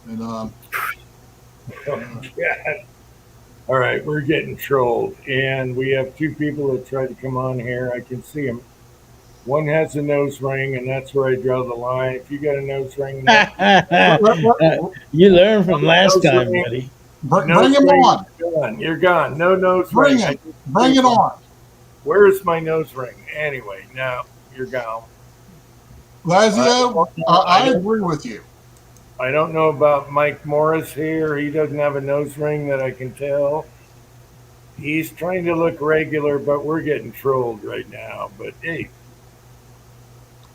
And Oh, God. All right, we're getting trolled, and we have 2 people that tried to come on here. I can see them. One has a nose ring, and that's where I draw the line. If you got a nose ring, You learned from last Nose time, ring. buddy. bring nose him ring, on. Gone. You're gone. No nose Bring ring. it. Bring it on. Where's my nose ring? Anyway, now you're gone. Lazio, I agree with you. I don't know about Mike Morris here. He doesn't have a nose ring that I can tell. He's trying to look regular, but we're getting trolled right now. But hey,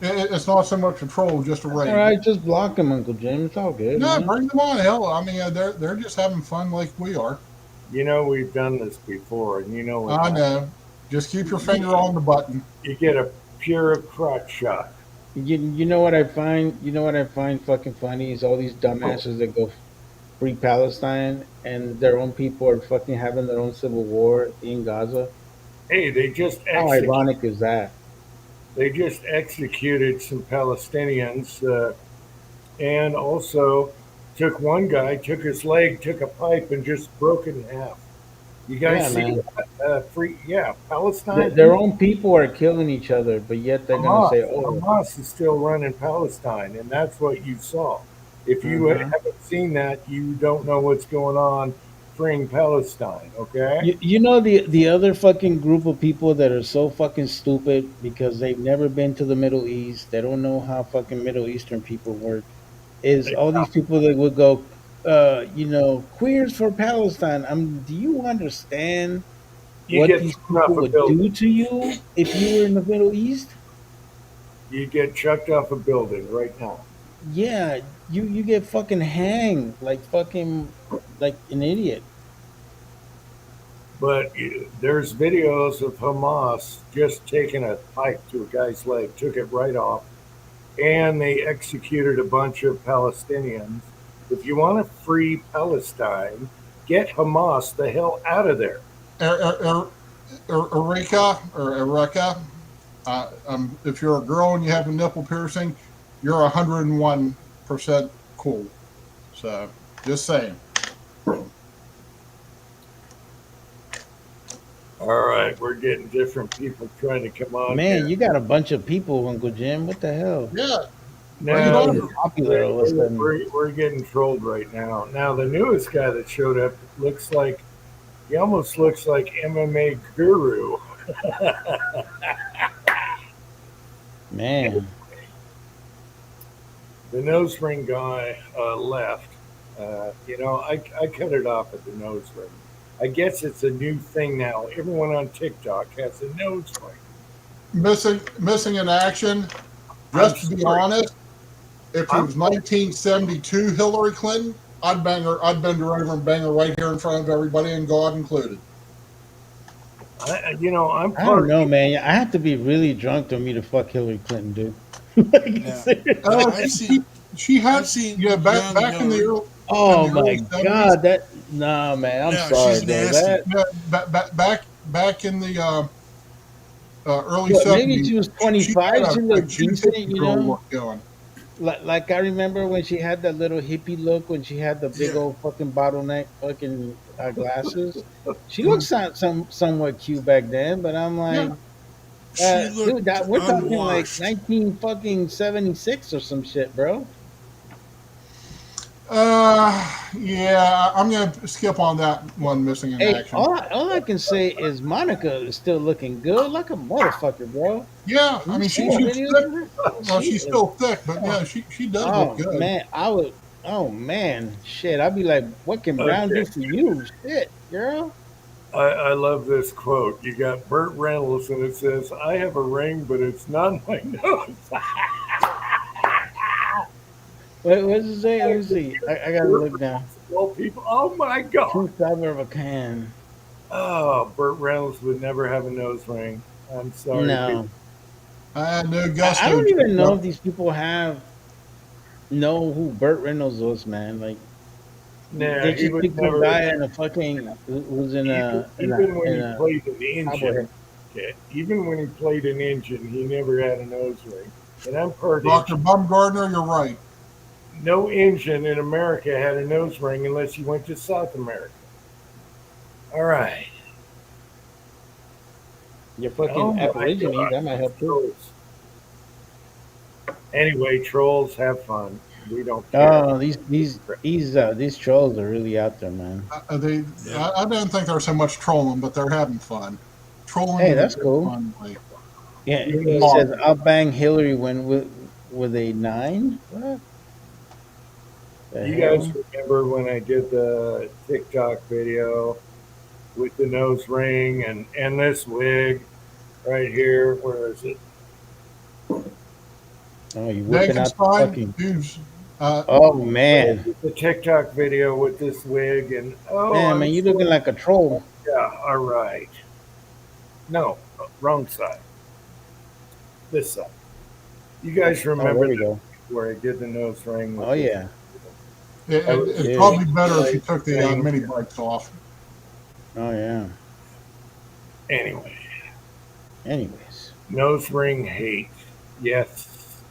It's not so much a troll, just a raid. All right, just block him, Uncle Jim. It's all good. No, you know? bring them on. Hell, I mean, they're just having fun like we are. we've done this before, and what I know. Just keep your finger on the button. you get a pure crotch shot. You know what I find? You know what I find fucking funny is all these dumbasses that go free Palestine and their own people are fucking having their own civil war in Gaza. Hey, they just How ironic is that? executed some Palestinians, and also took one guy, took his leg, took a pipe, and just broke it in half. You guys Yeah, see man. that? Palestine. Their own people are killing each other, but yet they're gonna say, "Oh, Hamas is still running Palestine, and that's what you saw. If you Mhm. haven't seen that, you don't know what's going on freeing Palestine, okay? you know the other fucking group of people that are so fucking stupid because they've never been to the Middle East. They don't know how fucking Middle Eastern people work. Is all these people that would go, queers for Palestine. Do you understand You what get these thrown off people a would building. do to you if you were in the Middle East? You get chucked off a building right now. Yeah, you get fucking hanged like an idiot. But there's videos of Hamas just taking a pipe to a guy's leg, took it right off, and they executed a bunch of Palestinians. If you want to free Palestine, get Hamas the hell out of there. Erika, if you're a girl and you have a nipple piercing, you're 101% cool. So, just saying. All right, we're getting different people trying to come on. Man, here. you got a bunch of people, Uncle Jim. What the hell? Yeah. Now, You're popular all of a sudden. we're getting trolled right now. Now, the newest guy that showed up he almost looks like MMA Guru. Man, The nose ring guy left. I cut it off at the nose ring. I guess it's a new thing now. Everyone on TikTok has a nose ring. Missing in action. Just to be honest, if it was 1972 Hillary Clinton, I'd bend her over and bang her right here in front of everybody, and God included. I'm I part don't know, man. I have to be really drunk to me to fuck Hillary Clinton, dude. Like, Yeah. seriously. I've seen- She had, I've seen back young in the Hillary. early, Oh in the my early 70s. god, nah, man. I'm No, sorry, she's bro. nasty. back in the early Look, 70s. maybe she was 25. She looked decent, you know. Look going. Like I remember when she had that little hippie look when she had the big Yeah. old fucking bottleneck fucking glasses. She looked somewhat cute back then, but I'm like, She looked dude, we're talking like unwashed. 1976 or some shit, bro. Yeah, I'm gonna skip on that one. Missing in Hey, action. all I can say is Monica is still looking good, like a motherfucker, bro. Yeah, I You mean seen she's videos thick. of her? Well, She she's is- still thick, but yeah, she does Oh look good. man, Oh man, shit! I'd be like, what can Brown do Okay. for you? Shit, girl. I love this quote. You got Burt Reynolds, and it says, "I have a ring, but it's not my nose." What does it say? Let me see. I gotta look down. Well, people, oh my God. True flavor of a can. Oh, Burt Reynolds would never have a nose ring. I'm sorry, people. No, I knew I Gusto. don't even know if these people know who Burt Reynolds was, man. Like Nah, they he just would picked some never. guy in a fucking who's Even when in he a played an cowboy engine, hat. okay, even when he played an engine, he never had a nose ring. And I'm part Dr. engine. Bumgardner, you're right. No engine in America had a nose ring unless you went to South America. All right. You're Oh fucking my Aborigine. God. That might help too. Trolls. Anyway, trolls have fun. We don't care. Oh, these trolls are really out there, man. I don't think they're so much trolling, but they're having fun. Trolling Hey, in a that's good cool. fun way. Yeah, You he know, says I'll bang Hillary when with a 9. What the you guys hell? remember when I did the TikTok video with the nose ring and this wig right here? Where is it? Oh, you whipping out the Dankenstein, fucking. who's Oh When I man, did the TikTok video with this wig and oh, man, I'm you so looking like a troll. yeah. All right. No, wrong side. This side. You guys Oh, remember there we that go. where I did the nose ring with Oh this? yeah, it's yeah. probably better if you took the mini bikes off. Oh yeah. Anyway, Anyways, nose ring hate. Yes,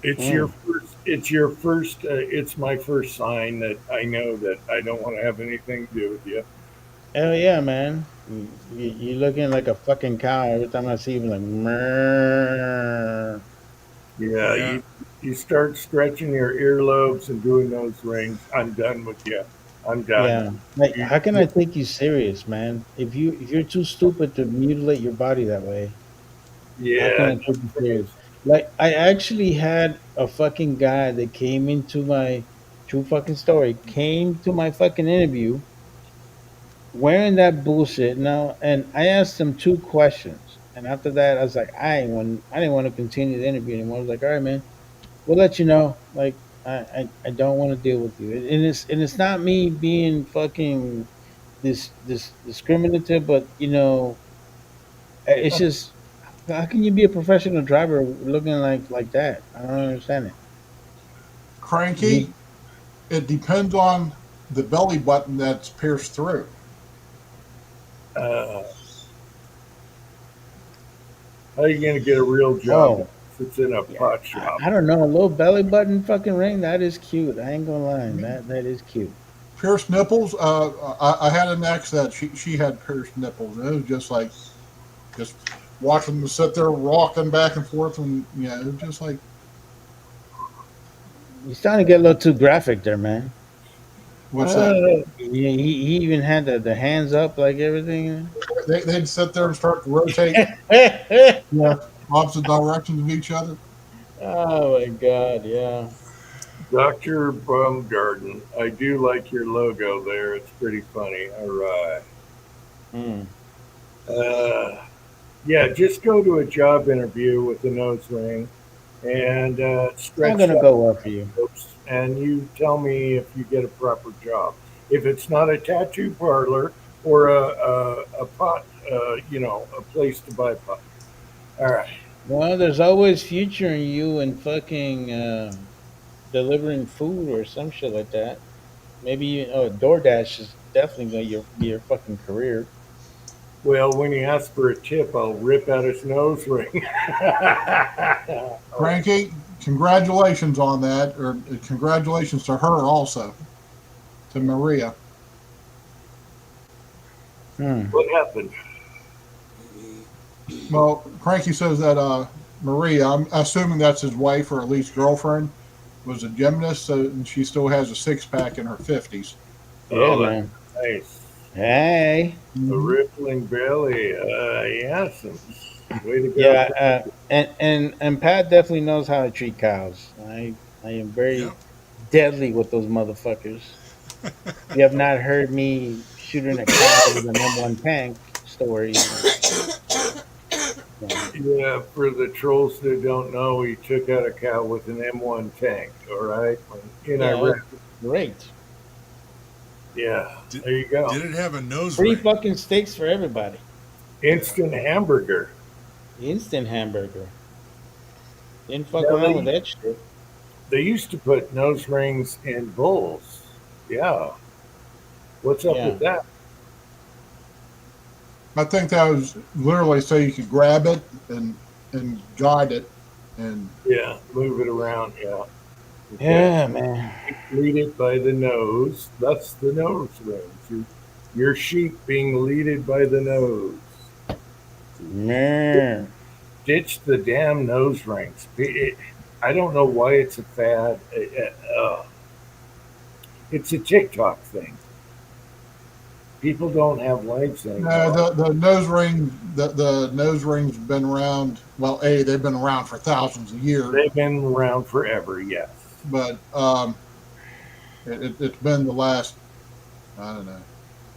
it's your mm. first. It's your first. It's my first sign that I know that I don't want to have anything to do with you. Hell yeah, man. You looking like a fucking cow every time I see you. Like, meh. Yeah, Yeah. you start stretching your earlobes and doing those rings. I'm done with you. I'm done. Yeah. Like, You, how can I take you serious, man? If you're too stupid to mutilate your body that way, how can yeah, I take you serious? Like, I actually had a fucking guy that came into my true fucking story, came to my fucking interview wearing that bullshit now, and I asked him 2 questions, and after that, I was like, I didn't want to continue the interview anymore. I was like, all right, man, we'll let you know. Like, I don't want to deal with you, and it's not me being fucking this discriminative, but it's just how can you be a professional driver looking like that? I don't understand it. Cranky, He, it depends on the belly button that's pierced through. uh, how are you going to get a real job oh, if it's in a yeah, pot shop? I don't know, a little belly button fucking ring that is cute. I ain't gonna lie, that is cute. Pierced nipples. I had an ex that she had pierced nipples, and it was just watching them sit there rocking back and forth, and it was just like You're starting to get a little too graphic there, man. what's that? Uh, He even had the hands up like everything. They'd sit there and start to rotate, opposite directions of each other. Oh my god, yeah. Dr. Baumgarten, I do like your logo there. It's pretty funny. All right. Mm. Yeah, just go to a job interview with a nose ring and It's not stretch gonna out go well for you. the ropes, and you tell me if you get a proper job. If it's not a tattoo parlor or a pot, a place to buy pot. All right. Well, there's always future in you and fucking delivering food or some shit like that. Maybe DoorDash is definitely gonna be your fucking career. Well, when he asks for a tip, I'll rip out his nose ring. Cranky, congratulations on that, or congratulations to her also, to Maria. Hmm. What happened? Well, Cranky says that Maria, I'm assuming that's his wife or at least girlfriend, was a gymnast, so, and she still has a six pack in her 50s. Yeah, Oh, man. nice. Hey. A rippling belly. Yes. Way to go. Yeah, and Pat definitely knows how to treat cows. I am very Yep. deadly with those motherfuckers. You have not heard me shooting a cow with an M1 tank story. Yeah, for the trolls that don't know, he took out a cow with an M1 tank. All right, in Yeah, Iraq. great. Yeah, Did, there you go. did it have a nose Free ring? fucking steaks for everybody. Instant hamburger. Instant hamburger. Didn't fuck Now around with they that shit. they used to put nose rings in bulls. Yeah, what's up Yeah. with that? I think that was literally so you could grab it and guide it, and Yeah, move it around. Yeah. Okay. Yeah, man. Lead it by the nose. That's the nose rings. Your sheep being leaded by the nose. Man. Ditch the damn nose rings. I don't know why it's a fad. It's a TikTok thing. People don't have legs anymore. the nose ring the nose rings have been around. Well, they've been around for thousands of years, They've been around forever, yes. but it's been the last, I don't know.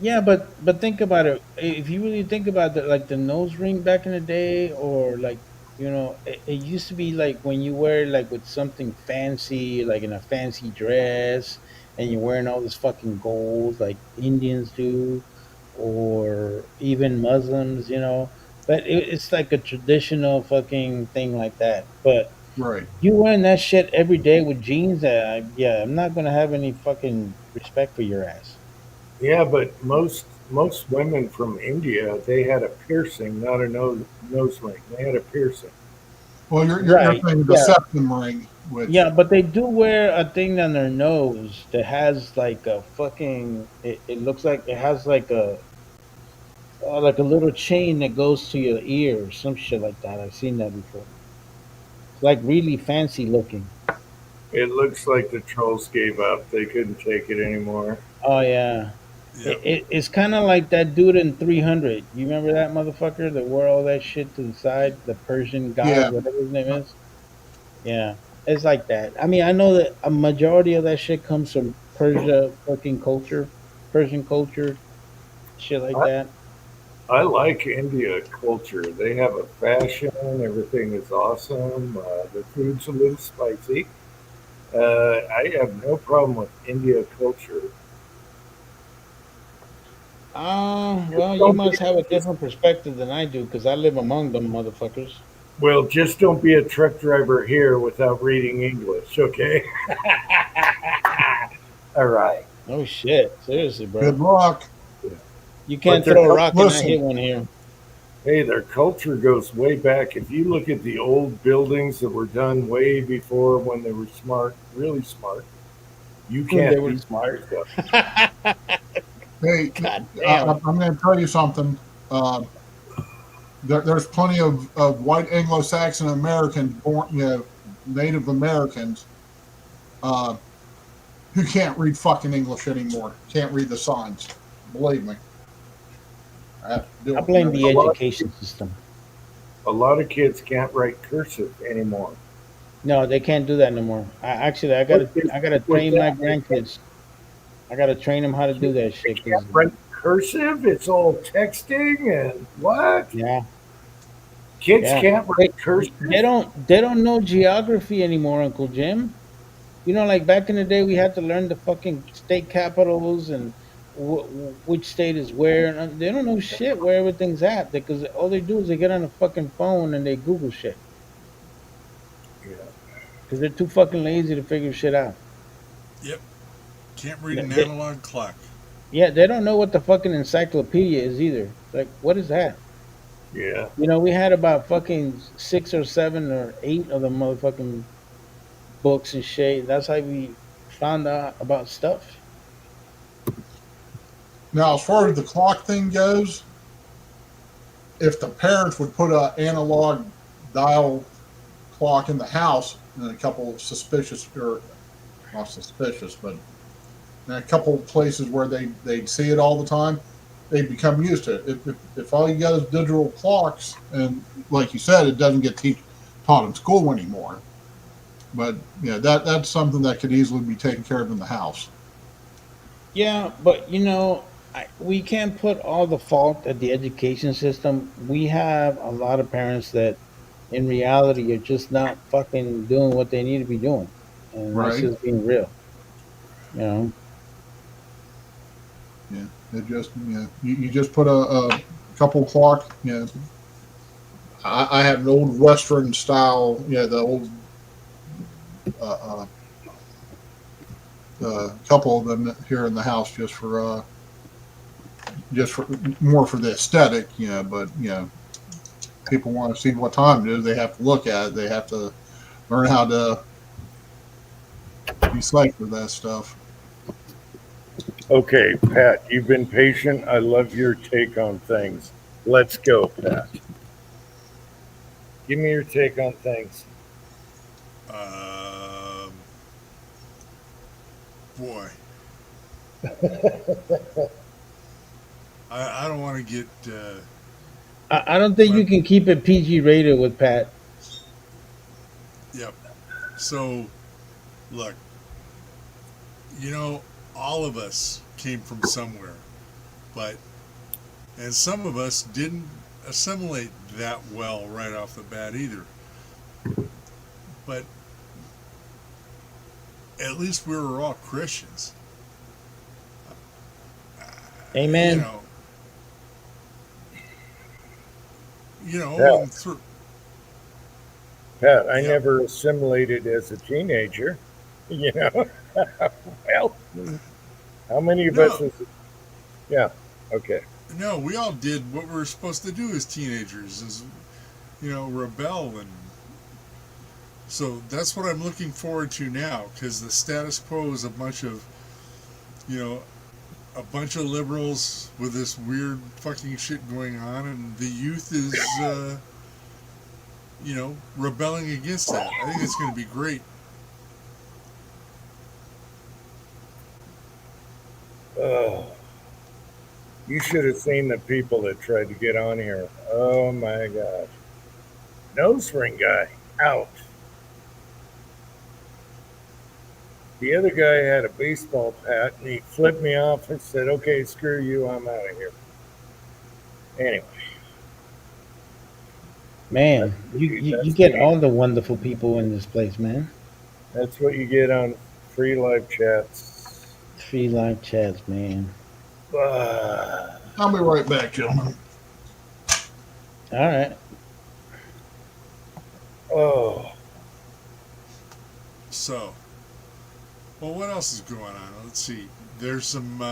Yeah, but think about it. If you really think about the like the nose ring back in the day, or like it used to be like when you wear like with something fancy, like in a fancy dress, and you're wearing all this fucking gold, like Indians do, or even Muslims, But it's like a traditional fucking thing like that. But Right. you wearing that shit every day with jeans, yeah, I'm not gonna have any fucking respect for your ass. Yeah, but most women from India, they had a piercing, not a nose ring. They had a piercing. Well, you're Right. saying the Yeah. septum ring, which Yeah, but they do wear a thing on their nose that has like a fucking. It looks like it has like a little chain that goes to your ear, or some shit like that. I've seen that before. It's like really fancy looking. It looks like the trolls gave up. They couldn't take it anymore. Oh yeah, Yeah. it's kind of like that dude in 300. You remember that motherfucker that wore all that shit to the side, the Persian guy, yeah, whatever his name is. Yeah, it's like that. I mean, I know that a majority of that shit comes from Persia fucking culture, Persian culture, shit like I, that. I like India culture. They have a fashion. Everything is awesome. The food's a little spicy. I have no problem with India culture. Well, you Don't be, must have a different perspective than I do, because I live among them motherfuckers. well, just don't be a truck driver here without reading English, okay? All right. Oh shit, seriously, good bro. luck. You But can't their throw a rock and not Listen, hit one here. hey, their culture goes way back. If you look at the old buildings that were done way before when they were smart, really smart, you They can't were do smart. stuff. Hey, God damn. I'm going to tell you something. Uh, there's plenty of white Anglo-Saxon Americans, born, Native Americans, uh, who can't read fucking English anymore. Can't read the signs. Believe me. I have to deal I with blame them the every day. education system. A lot of kids can't write cursive anymore. No, they can't do that no more. I gotta, What is I gotta with train my that? grandkids. I gotta train them how to do that They shit. can't 'Cause, write cursive. It's all texting and what? yeah, Kids yeah, can't they, write cursive. they don't know geography anymore, Uncle Jim. Like back in the day, we had to learn the fucking state capitals and which state is where, and they don't know shit where everything's at, because all they do is they get on a fucking phone and they Google shit Yeah. because they're too fucking lazy to figure shit out. Yep. Can't read They, an they- analog clock. yeah, they don't know what the fucking encyclopedia is either. Like, what is that? Yeah. We had about fucking 6 or 7 or 8 of the motherfucking books and shit. That's how we found out about stuff. Now, as far as the clock thing goes, if the parents would put an analog dial clock in the house in a couple of suspicious, or not suspicious, but in a couple of places where they'd see it all the time, they'd become used to it. If all you got is digital clocks, and like you said, it doesn't get taught in school anymore. But yeah, that's something that could easily be taken care of in the house. Yeah, but we can't put all the fault at the education system. We have a lot of parents that in reality you're just not fucking doing what they need to be doing, and that's Right. just being real, you know. Yeah. It just, you just put a couple clock, I had an old Western style, the old uh, couple of them here in the house just for more for the aesthetic, but people want to see what time it is. They have to look at it. They have to learn how to decipher that stuff. Okay, Pat, you've been patient. I love your take on things. Let's go, Pat. Give me your take on things. Boy, I don't want to get. I don't think you But- can keep it PG rated with Pat. Yep. So, look, all of us came from somewhere, and some of us didn't assimilate that well right off the bat either. But at least we were all Christians. Amen. Yeah. And through. Pat, I Yeah. never assimilated as a teenager. Well, how many of us? No. Yeah. Okay. No, we all did what we were supposed to do as teenagers, rebel, and so that's what I'm looking forward to now. Because the status quo is a bunch of liberals with this weird fucking shit going on, and the youth is, rebelling against that. I think it's going to be great. Oh, you should have seen the people that tried to get on here. Oh my gosh. Nose ring guy out. The other guy had a baseball bat and he flipped me off and said, okay, screw you, I'm out of here. Anyway. Man, you get all the wonderful people in this place, man. That's what you get on free live chats. Free live chats, man. I'll be right back, gentlemen. All right. Oh, So, well, what else is going on? Let's see. There's some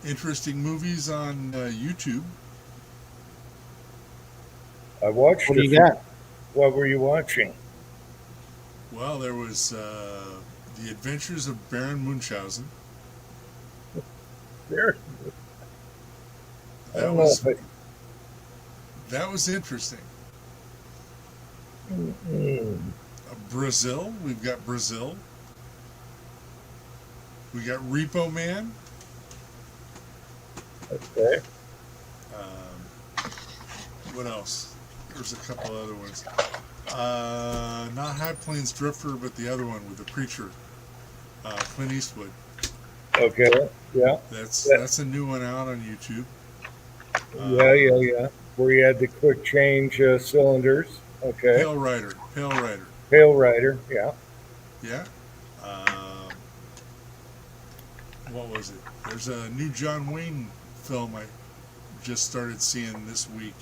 interesting movies on YouTube. I watched What do a you few- got? What were you watching? Well, there was The Adventures of Baron Munchausen. There. I That don't know was if that was interesting. Mm. Brazil. We've got Brazil. We got Repo Man. Okay. What else? There's a couple other ones. Not High Plains Drifter, but the other one with the preacher, Clint Eastwood. Okay. Yeah. That's a new one out on YouTube. Yeah. Where you had the quick change cylinders. Okay. Pale Rider. Pale Rider. Yeah. Yeah. What was it? There's a new John Wayne film I just started seeing this week.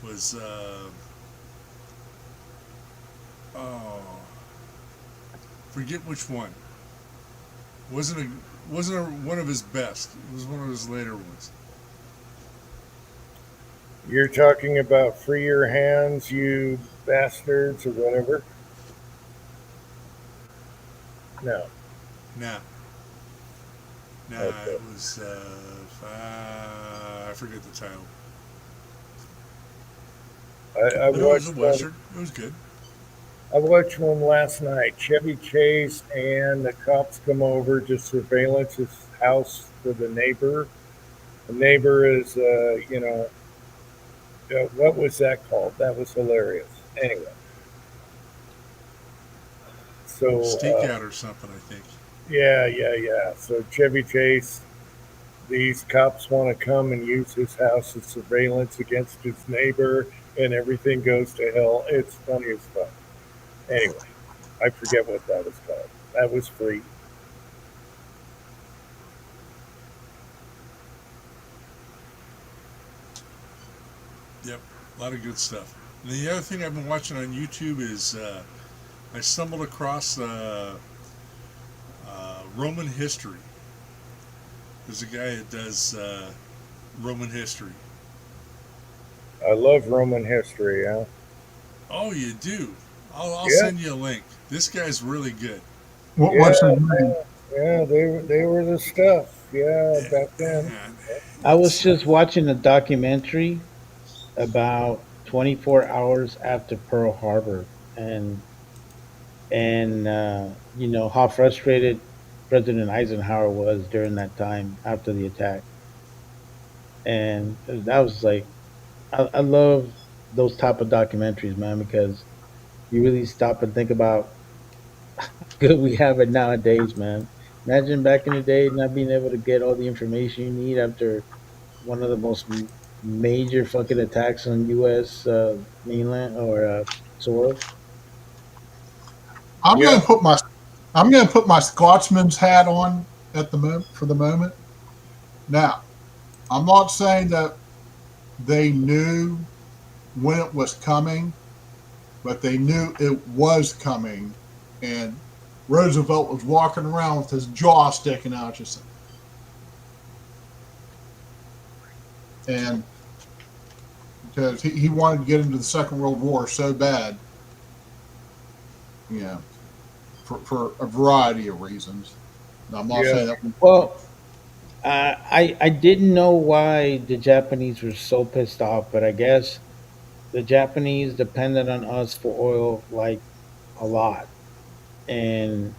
Was forget which one. Wasn't one of his best. It was one of his later ones. You're talking about free your hands, you bastards, or whatever. No. Nah. Okay. It was I forget the title. I But it was watched a one. western. It was good. I watched one last night. Chevy Chase and the cops come over to surveillance his house for the neighbor. The neighbor is, what was that called? That was hilarious. Anyway. So Stakeout or something, I think. yeah. So Chevy Chase, these cops want to come and use his house as surveillance against his neighbor. and everything goes to hell. It's funny as fuck. Anyway, I forget what that was called. That was free. Yep, a lot of good stuff. And the other thing I've been watching on YouTube is I stumbled across Roman history. There's a guy that does Roman history. I love Roman history. Huh? Oh, you do? I'll Yeah. send you a link. This guy's really good. What's his name? Yeah, they were the stuff. Yeah, back then. And I was it's just watching a documentary about 24 hours after Pearl Harbor, and you know how frustrated President Eisenhower was during that time after the attack, and that was like I love those type of documentaries, man, because you really stop and think about how good we have it nowadays, man. Imagine back in the day not being able to get all the information you need after one of the most major fucking attacks on U.S. Mainland or soil. I'm Yeah, going to put my I'm going to put my Scotsman's hat on at the moment for the moment. Now, I'm not saying that they knew when it was coming, but they knew it was coming, and Roosevelt was walking around with his jaw sticking out, just and because he wanted to get into the Second World War so bad, you know, for a variety of reasons. Now, I'm not yeah, saying that. Well, I didn't know why the Japanese were so pissed off, but I guess the Japanese depended on us for oil like a lot, and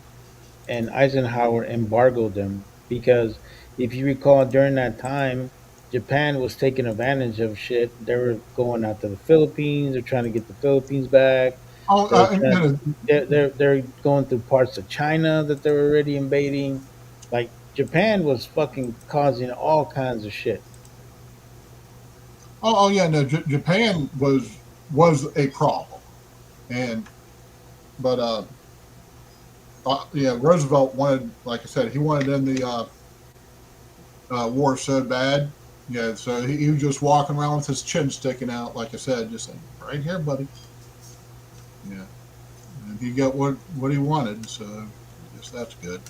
Eisenhower embargoed them because if you recall during that time, Japan was taking advantage of shit. They were going out to the Philippines. They're trying to get the Philippines back. Oh, They're you trying, know, they're going through parts of China that they're already invading. Like Japan was fucking causing all kinds of shit. yeah, no, Japan was a problem, and but yeah, Roosevelt wanted, like I said, he wanted in the war so bad. Yeah, so he was just walking around with his chin sticking out, like I said, just saying, right here, buddy. Yeah, and he got what he wanted, so I guess that's good.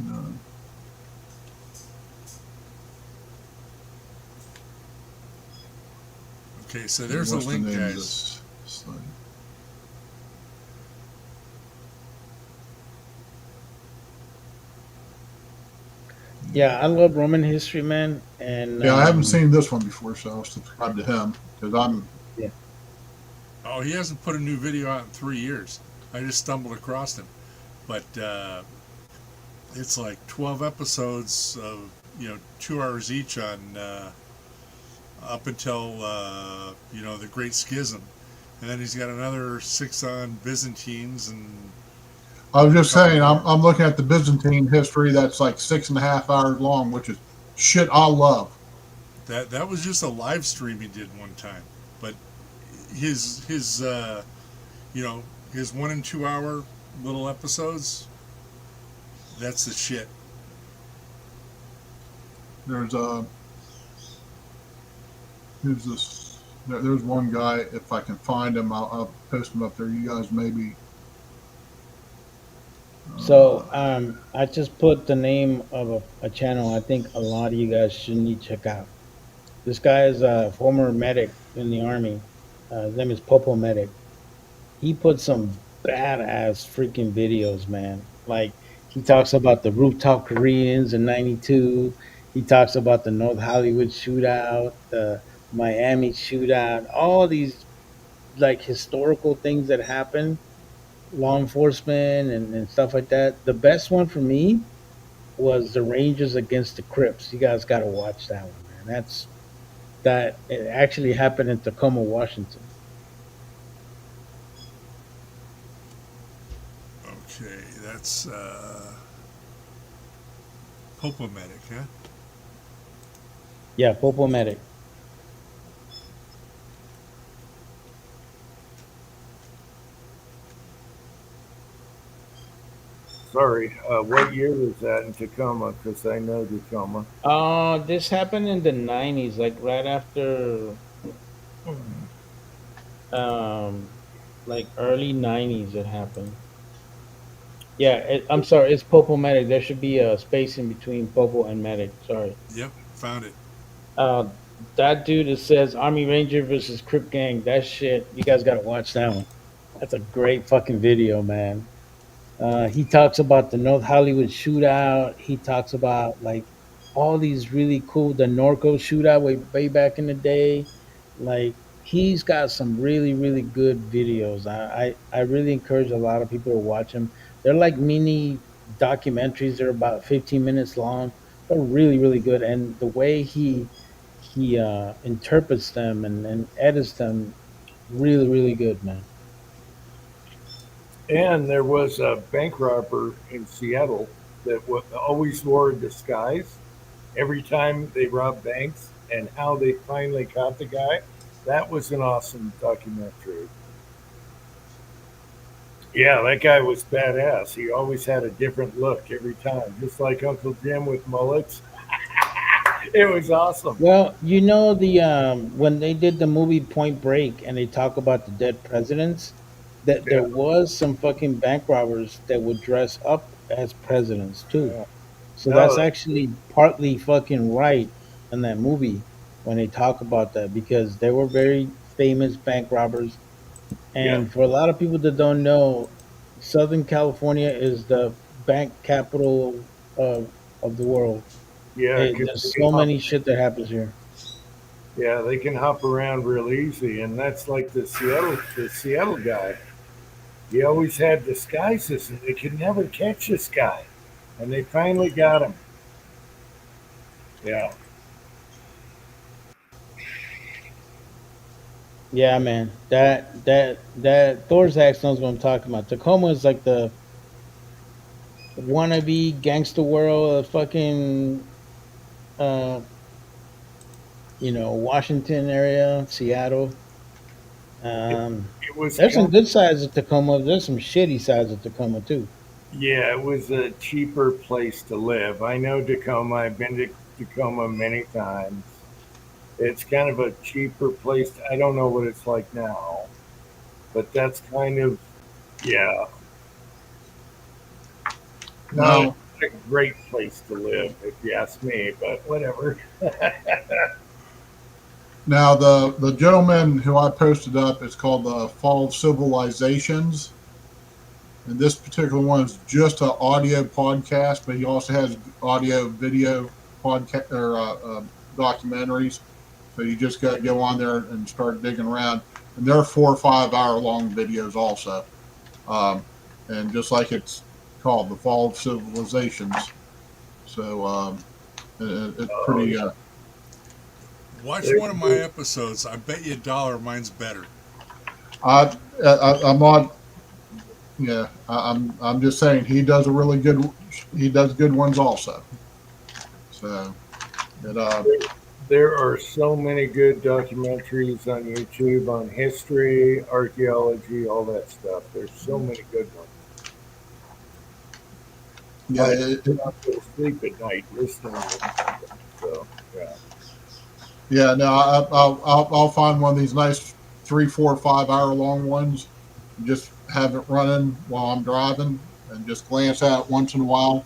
Uh, okay. So there's a what's the link, name of guys. this site? Yeah, I love Roman history, man, and Yeah, I haven't seen this one before, so I'll subscribe to him because I'm. yeah. Oh, he hasn't put a new video out in 3 years. I just stumbled across him, but it's like 12 episodes of 2 hours each on up until the Great Schism, and then he's got another 6 on Byzantines and I was just a couple saying, more. I'm looking at the Byzantine history that's like 6.5 hours long, which is shit I love. That was just a live stream he did one time, but his his 1 and 2 hour little episodes, that's the shit. There's who's this? There's one guy. If I can find him, I'll post him up there. You guys maybe. So I just put the name of a channel I think a lot of you guys should need to check out. This guy is a former medic in the army. His name is Popo Medic. He put some badass freaking videos, man. Like he talks about the rooftop Koreans in '92. He talks about the North Hollywood shootout, the Miami shootout, all these like historical things that happened, law enforcement and stuff like that. The best one for me was the Rangers against the Crips. You guys got to watch that one, man. That it actually happened in Tacoma, Washington. Okay, that's Popomedic, huh? Yeah, Popo Medic. sorry. What year was that in Tacoma? Because I know Tacoma. This happened in the '90s, like right after, um, like early '90s. It happened. Yeah, I'm sorry. It's Popo Medic. There should be a space in between Popo and Medic. Sorry. Yep, found it. Uh, that dude that says Army Ranger versus Crip Gang. That shit. You guys gotta watch that one. That's a great fucking video, man. He talks about the North Hollywood shootout. He talks about like all these really cool the Norco shootout way back in the day. Like he's got some really good videos. I really encourage a lot of people to watch him. They're like mini documentaries. They're about 15 minutes long. They're really good. And the way he interprets them and edits them, really good, man. And there was a bank robber in Seattle that always wore a disguise every time they robbed banks, and how they finally caught the guy. That was an awesome documentary. Yeah, that guy was badass. He always had a different look every time, just like Uncle Jim with mullets. It was awesome. Well, you know the when they did the movie Point Break and they talk about the dead presidents, that there Yeah. was some fucking bank robbers that would dress up as presidents too. Yeah. So that's No, actually partly fucking right in that movie when they talk about that because they were very famous bank robbers. yeah, And for a lot of people that don't know, Southern California is the bank capital of the world. yeah, 'cause There's so many shit that happens here. yeah, they can hop around real easy, and that's like the Seattle guy. He always had disguises, and they could never catch this guy, and they finally got him. Yeah, Yeah, man. That Thor's axe knows what I'm talking about. Tacoma is like the wannabe gangster world of fucking uh Washington area, Seattle. Um it was there's some kind good sides of Tacoma. There's some shitty sides of Tacoma too. yeah, it was a cheaper place to live. I know Tacoma. I've been to Tacoma many times. It's kind of a cheaper place. I don't know what it's like now, but that's kind of yeah, not Now, a great place to live if you ask me. But whatever. now the gentleman who I posted up is called the Fall of Civilizations, and this particular one is just an audio podcast, but he also has audio video podcast or documentaries. So you just got to go on there and start digging around, and they're 4 or 5 hour long videos also, um, and just like it's called, the Fall of Civilizations. So it's pretty. Watch one of my episodes. I bet you $1 mine's better. I'm not. Yeah, I'm just saying he does a really good. He does good ones also. So, but There are so many good documentaries on YouTube on history, archaeology, all that stuff. There's so many good ones. yeah, I cannot go to sleep at night listening to them. So, yeah. yeah. No, I'll find one of these nice 3, 4, 5 hour long ones. And just have it running while I'm driving, and just glance at it once in a while.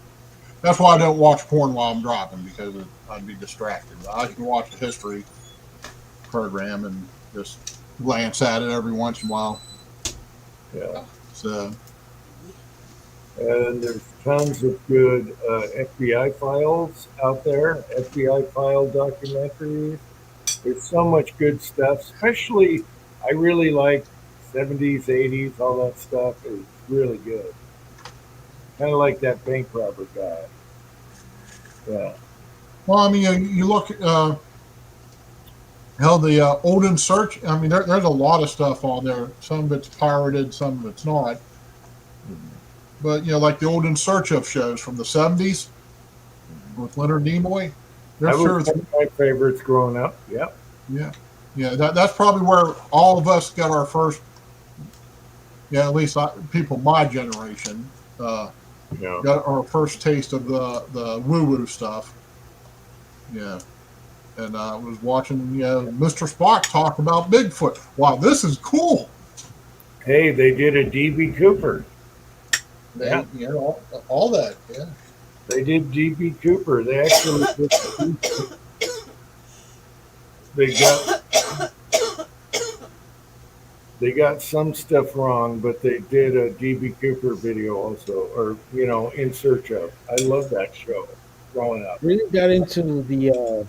That's why I don't watch porn while I'm driving, because I'd be distracted. I can watch a history program and just glance at it every once in a while. Yeah. So And there's tons of good FBI files out there, FBI file documentaries. There's so much good stuff, especially I really like 70s, 80s, all that stuff is really good. Kind of like that bank robber guy. Yeah. well, I mean, you look at hell, the Olden Search. I mean, there's a lot of stuff on there. Some of it's pirated, some of it's not. But like the Olden Search of shows from the '70s with Leonard Nimoy. That There's sure, was one of my favorites growing up. Yep. yeah. That's probably where all of us got our first. Yeah, at least people my generation Yeah. got our first taste of the woo woo stuff. Yeah. And I was watching, Mr. Spock talk about Bigfoot. Wow, this is cool. Hey, they did a DB Cooper. They, Yeah. all that. Yeah. They did DB Cooper. They actually they got they got some stuff wrong, but they did a DB Cooper video also, or In Search of. I love that show growing up. Really got into the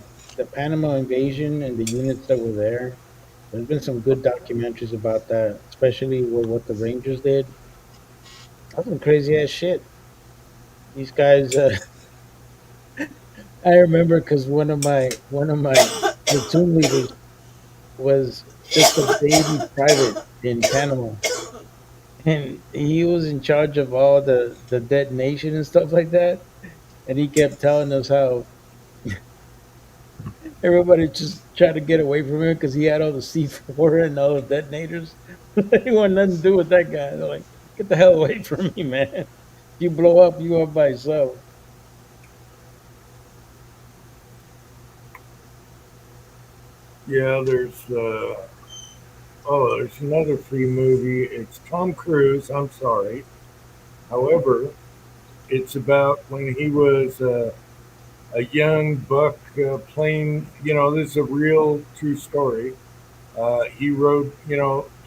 Panama invasion and the units that were there. There's been some good documentaries about that, especially with what the Rangers did. That's some crazy ass shit. These guys, I remember because one of my platoon leaders was just a baby private in Panama, and he was in charge of all the detonation and stuff like that. And he kept telling us how everybody just tried to get away from him because he had all the C4 and all the detonators. He wanted nothing to do with that guy. They're like, get the hell away from me, man. You blow up, you up by yourself. Yeah, there's another free movie. It's Tom Cruise. I'm sorry. However, it's about when he was a young buck plane. This is a real true story. He rode,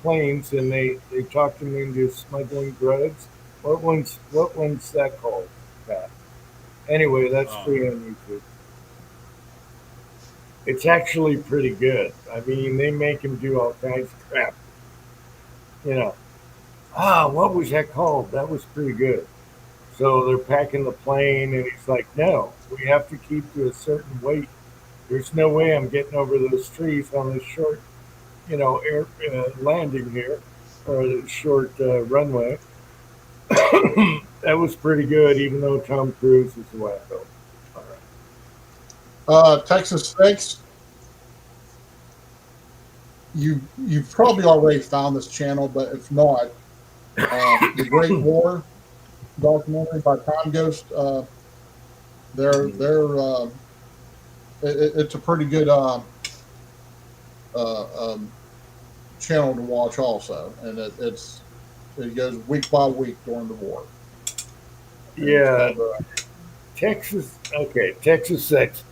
planes, and they talked him into smuggling drugs. What one's that called? Pat? Anyway, that's free on YouTube. It's actually pretty good. I mean, they make him do all kinds of crap. You know, what was that called? That was pretty good. So they're packing the plane, and he's like, "No, we have to keep to a certain weight. There's no way I'm getting over those trees on this short, air landing here, or the short runway." That was pretty good, even though Tom Cruise is a wacko. All right. Texas Snakes. You've probably already found this channel, but if not, the Great War documentary by Time Ghost. It's a pretty good channel to watch also, and it goes week by week during the war. And Yeah, it's called, Texas. Okay, Texas 6.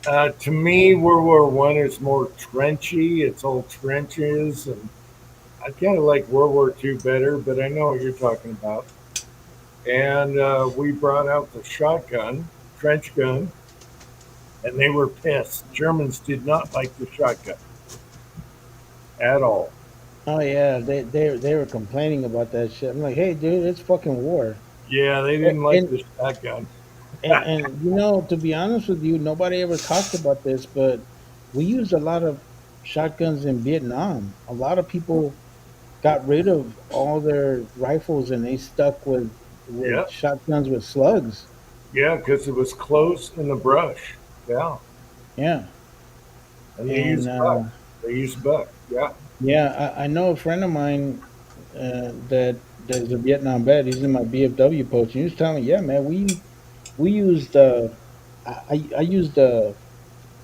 To me, World War One is more trenchy. It's all trenches, and I kind of like World War Two better. But I know what you're talking about. And we brought out the shotgun, trench gun, and they were pissed. Germans did not like the shotgun at all. Oh yeah, they were complaining about that shit. I'm like, hey, dude, it's fucking war. Yeah, they didn't like the shotgun. And to be honest with you, nobody ever talked about this, but we used a lot of shotguns in Vietnam. A lot of people got rid of all their rifles and they stuck with Yeah, shotguns with slugs. yeah, because it was close in the brush. Yeah, Yeah, and they and used buck. They used buck. Yeah. yeah, I know a friend of mine that's a Vietnam vet. He's in my BFW post. And he was telling me, yeah, man, we used I used uh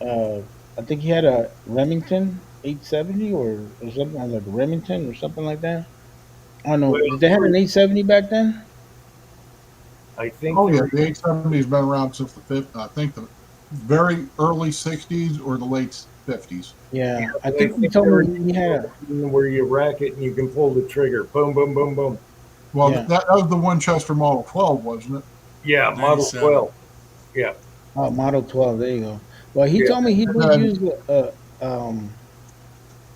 I think he had a Remington 870 or something like a Remington or something like that. I don't know. Well, Did they have an 870 back then? I think oh they yeah, were, the 870 has been around since I think the very early 60s or the late 50s. Yeah, I I think he think told they were me he had a where you rack it and you can pull the trigger. Boom, boom, boom, boom. Well, yeah. that was the Winchester Model 12, wasn't it? Yeah, Model 97. 12. Yeah. Oh, Model 12. There you go. Well, he Yeah. told me he And did then use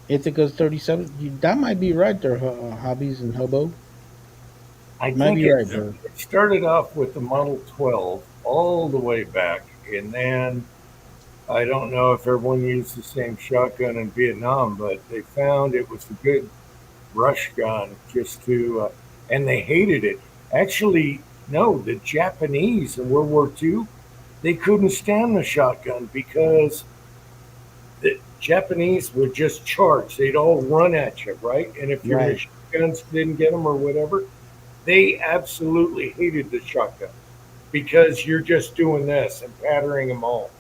Ithaca's 37. That might be right there, hobbies and hobo. I Might think be right, Yeah. bro. it started off with the Model 12 all the way back. And then I don't know if everyone used the same shotgun in Vietnam, but they found it was a good rush gun and they hated it. Actually, no, the Japanese in World War II, they couldn't stand the shotgun because the Japanese would just charge. They'd all run at you, right? And if your Right. machine guns didn't get them or whatever, they absolutely hated the shotgun because you're just doing this and patterning them all.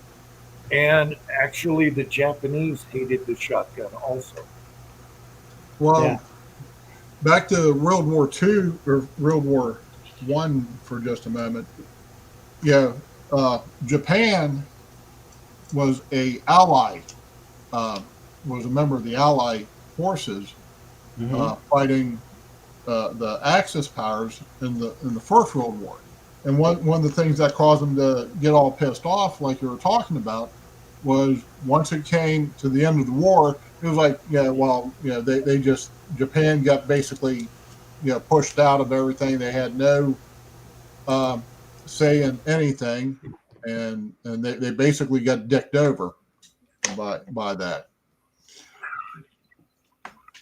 And actually, the Japanese hated the shotgun also. Yeah. Well, back to World War II or World War One for just a moment. Yeah, Japan was a ally, uh, was a member of the Allied forces Hmm. fighting the Axis powers in the First World War. And one of the things that caused them to get all pissed off, like you were talking about, was once it came to the end of the war, it was like, yeah, well, they just Japan got basically, pushed out of everything. They had no um, say in anything, and they basically got dicked over by that.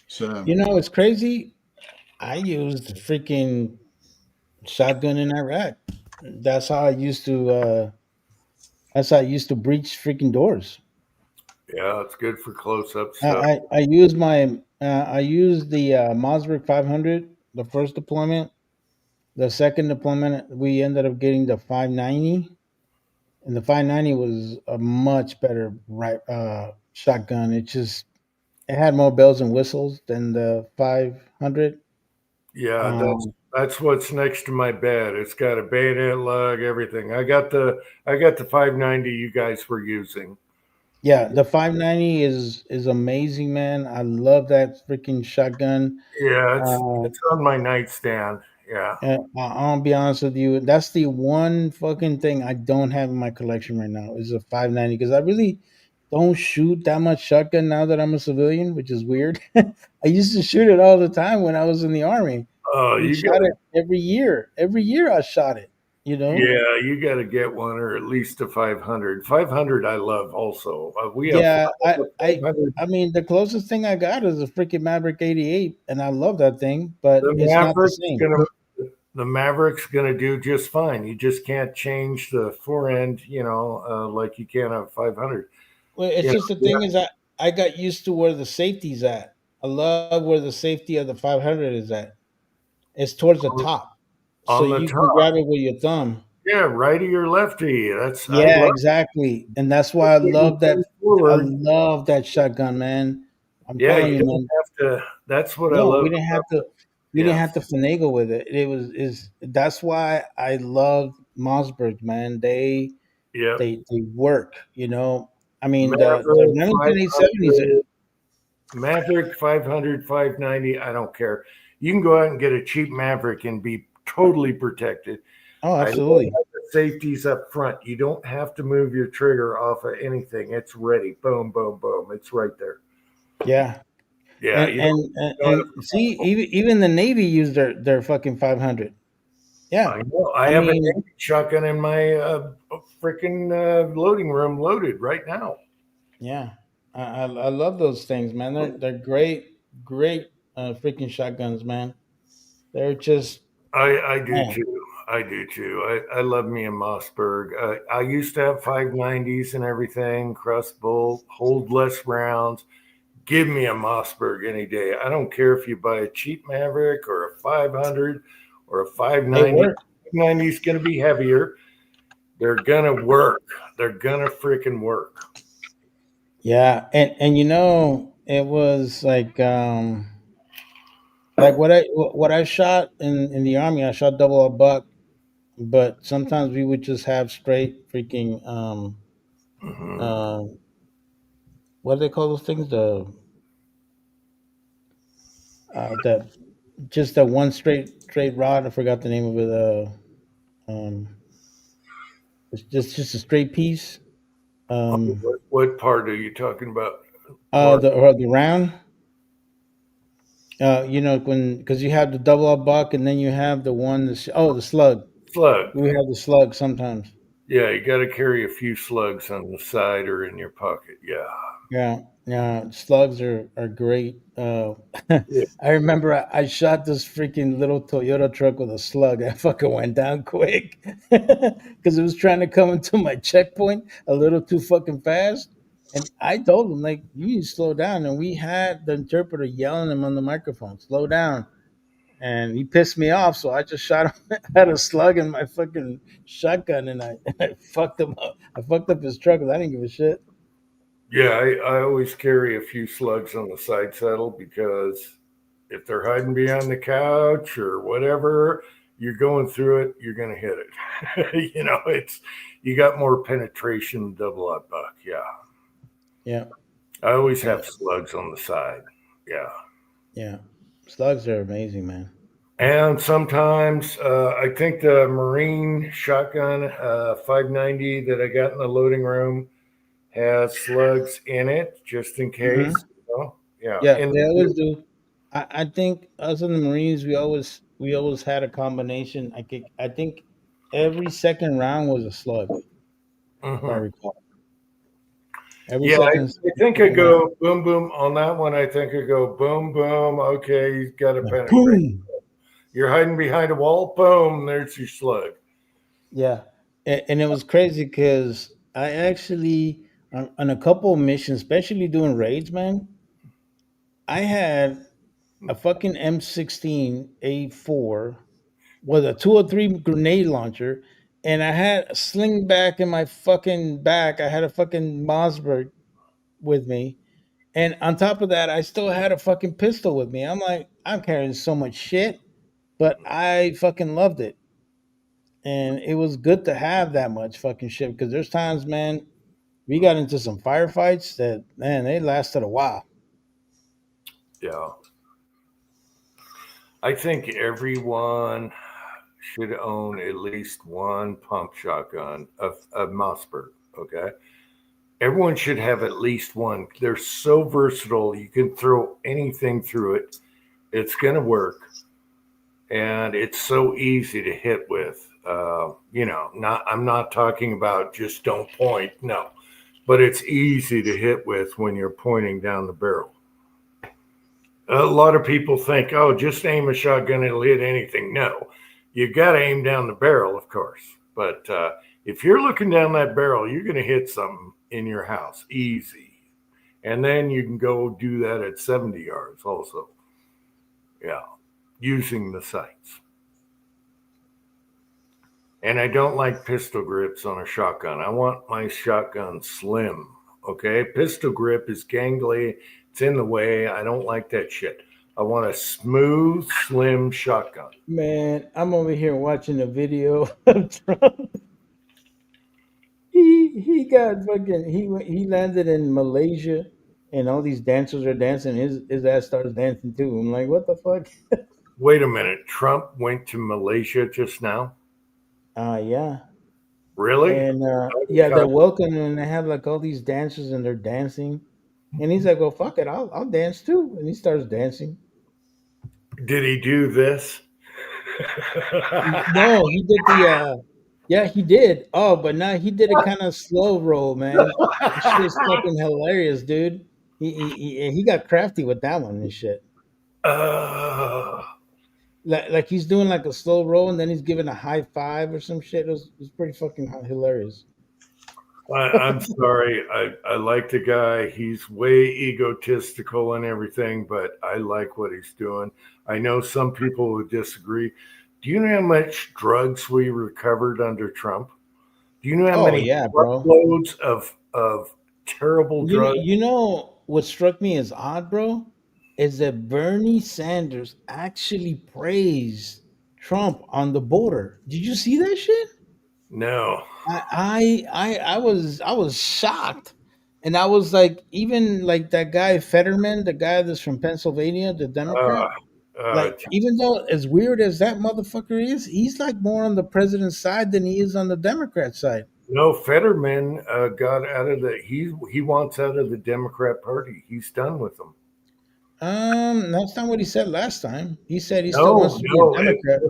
So You know, it's crazy. I used the freaking shotgun in Iraq. That's how I used to. That's how I used to breach freaking doors. Yeah, it's good for close up I stuff. I used my I used the Mossberg 500 the first deployment. The second deployment we ended up getting the 590, and the 590 was a much better shotgun. It had more bells and whistles than the 500. Yeah, Um, that's what's next to my bed. It's got a bayonet lug, everything. I got the 590 you guys were using. yeah, the 590 is amazing, man. I love that freaking shotgun. Yeah, it's Uh, it's on my nightstand. Yeah. I'll be honest with you. That's the one fucking thing I don't have in my collection right now is a 590 because I really don't shoot that much shotgun now that I'm a civilian, which is weird. I used to shoot it all the time when I was in the army. Oh, We you shot got it every year. Every year I shot it. You know. yeah, you got to get one or at least a 500. 500 I love also. We have Yeah, I, I, 500. I mean, the closest thing I got is a freaking Maverick 88, and I love that thing, but The it's not the Maverick's same. gonna the Maverick's gonna do just fine. You just can't change the fore end, like you can on 500. Well, it's You just the know, thing is that I got used to where the safety's at. I love where the safety of the 500 is at. It's towards the on, top, so on the you can top. grab it with your thumb. Yeah, righty or lefty. I Yeah, love exactly, and that's why I love that. going I forward. love that shotgun, man. I'm Yeah, telling you you, don't man. have to. That's what I No, love we didn't have about. to. We didn't Yeah, have to finagle with it. It was is that's why I love Mossberg, man. yeah. They work. You know, I mean the Maverick Remington 870s. 500, Maverick 500, 590. I don't care. You can go out and get a cheap Maverick and be totally protected. Oh, I love absolutely. the safeties up front. You don't have to move your trigger off of anything. It's ready. Boom, boom, boom. It's right there. Yeah, Yeah, and you and don't. and, You and see, even the Navy used their fucking 500. Yeah, I know. I I have a mean, shotgun in my freaking loading room loaded right now. yeah, I love those things, man. They're great freaking shotguns, man. They're just I do man. too. I do too. I love me in Mossberg. I used to have 590s and everything, crossbow, hold less rounds. Give me a Mossberg any day. I don't care if you buy a cheap Maverick or a 500 or a They 590. work. 590 is going to be heavier. They're going to work. They're going to freaking work. Yeah, and it was like what I shot in the army. I shot double a buck, but sometimes we would just have straight freaking Mhm. uh, what do they call those things? The just that one straight rod. I forgot the name of it. Um, it's just a straight piece. Um, What part are you talking about? Mark? the round. When because you have the double up buck and then you have the one the slug. Slug. We have the slug sometimes. Yeah, you got to carry a few slugs on the side or in your pocket. Yeah. Yeah, yeah, slugs are great. Yeah. I remember I shot this freaking little Toyota truck with a slug. That fucking went down quick because it was trying to come into my checkpoint a little too fucking fast. And I told him like, you need to slow down. And we had the interpreter yelling him on the microphone, slow down. and he pissed me off. So I just shot him. I had a slug in my fucking shotgun, and I fucked him up. I fucked up his truck 'cause I didn't give a shit. Yeah, I always carry a few slugs on the side saddle because if they're hiding behind the couch or whatever, you're going through it, you're going to hit it. It's you got more penetration than double up buck. Yeah, Yeah, I always have slugs on the side. Yeah, yeah. Slugs are amazing, man. and sometimes I think the Marine shotgun 590 that I got in the loading room has slugs in it just in case. Yeah, Yeah, and they always do. I think us in the Marines, we always had a combination. I think every second round was a slug, if I Mhm. recall. Every Yeah, second. I think I go boom boom on that one. I think I go boom boom. Okay, he's got a Like, penetrate. boom. You're hiding behind a wall. Boom, there's your slug. Yeah, and it was crazy because I actually on a couple of missions, especially doing raids, man. I had a fucking M16 A4 with a 203 grenade launcher, and I had a sling back in my fucking back. I had a fucking Mossberg with me, and on top of that, I still had a fucking pistol with me. I'm like, I'm carrying so much shit, but I fucking loved it, and it was good to have that much fucking shit because there's times, man, we got into some firefights that man they lasted a while. Yeah, I think everyone should own at least one pump shotgun of Mossberg. Okay, everyone should have at least one. They're so versatile. You can throw anything through it. It's gonna work. And it's so easy to hit with. Not I'm not talking about just don't point, no, but it's easy to hit with when you're pointing down the barrel. A lot of people think, oh, just aim a shotgun, it'll hit anything. No, you got to aim down the barrel, of course. But if you're looking down that barrel, you're going to hit something in your house easy. And then you can go do that at 70 yards also. Yeah, using the sights. And I don't like pistol grips on a shotgun. I want my shotgun slim. Okay. Pistol grip is gangly. It's in the way. I don't like that shit. I want a smooth, slim shotgun. Man, I'm over here watching a video of Trump. He got fucking he landed in Malaysia, and all these dancers are dancing. His ass starts dancing too. I'm like, what the fuck? Wait a minute. Trump went to Malaysia just now? Yeah. Really? And yeah, they're welcoming and they have like all these dancers and they're dancing. And he's like, well, fuck it, I'll dance too. And he starts dancing. Did he do this? No, he did the yeah, he did. Oh, but now he did it kind of slow roll, man. That shit's fucking hilarious, dude. He got crafty with that one and shit. Uh, Like he's doing like a slow roll and then he's giving a high five or some shit. It was pretty fucking hilarious. I'm sorry. I like the guy. He's way egotistical and everything, but I like what he's doing. I know some people would disagree. Do you know how much drugs we recovered under Trump? Do you know how Oh many yeah, bro. loads of terrible You know, drugs? you know what struck me as odd, bro, is that Bernie Sanders actually praised Trump on the border. Did you see that shit? No. I was shocked, and I was like, even like that guy Fetterman, the guy that's from Pennsylvania, the Uh, Democrat. uh, Like, even though as weird as that motherfucker is, he's like more on the president's side than he is on the Democrat side. no, Fetterman got out of he wants out of the Democrat Party. He's done with them. That's not what he said last time. He said he still No, wants to be no, a Democrat.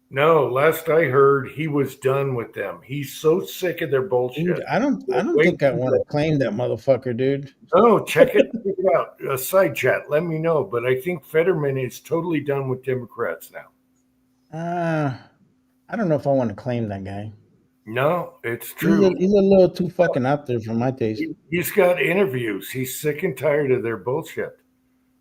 no. Last I heard, he was done with them. He's so sick of their Dude, bullshit. I don't Wait think I want to claim that motherfucker, dude. No, check it out. A side chat. Let me know. But I think Fetterman is totally done with Democrats now. I don't know if I want to claim that guy. No, it's He's a, true. he's a little too fucking out there for my taste. He's got interviews. He's sick and tired of their bullshit.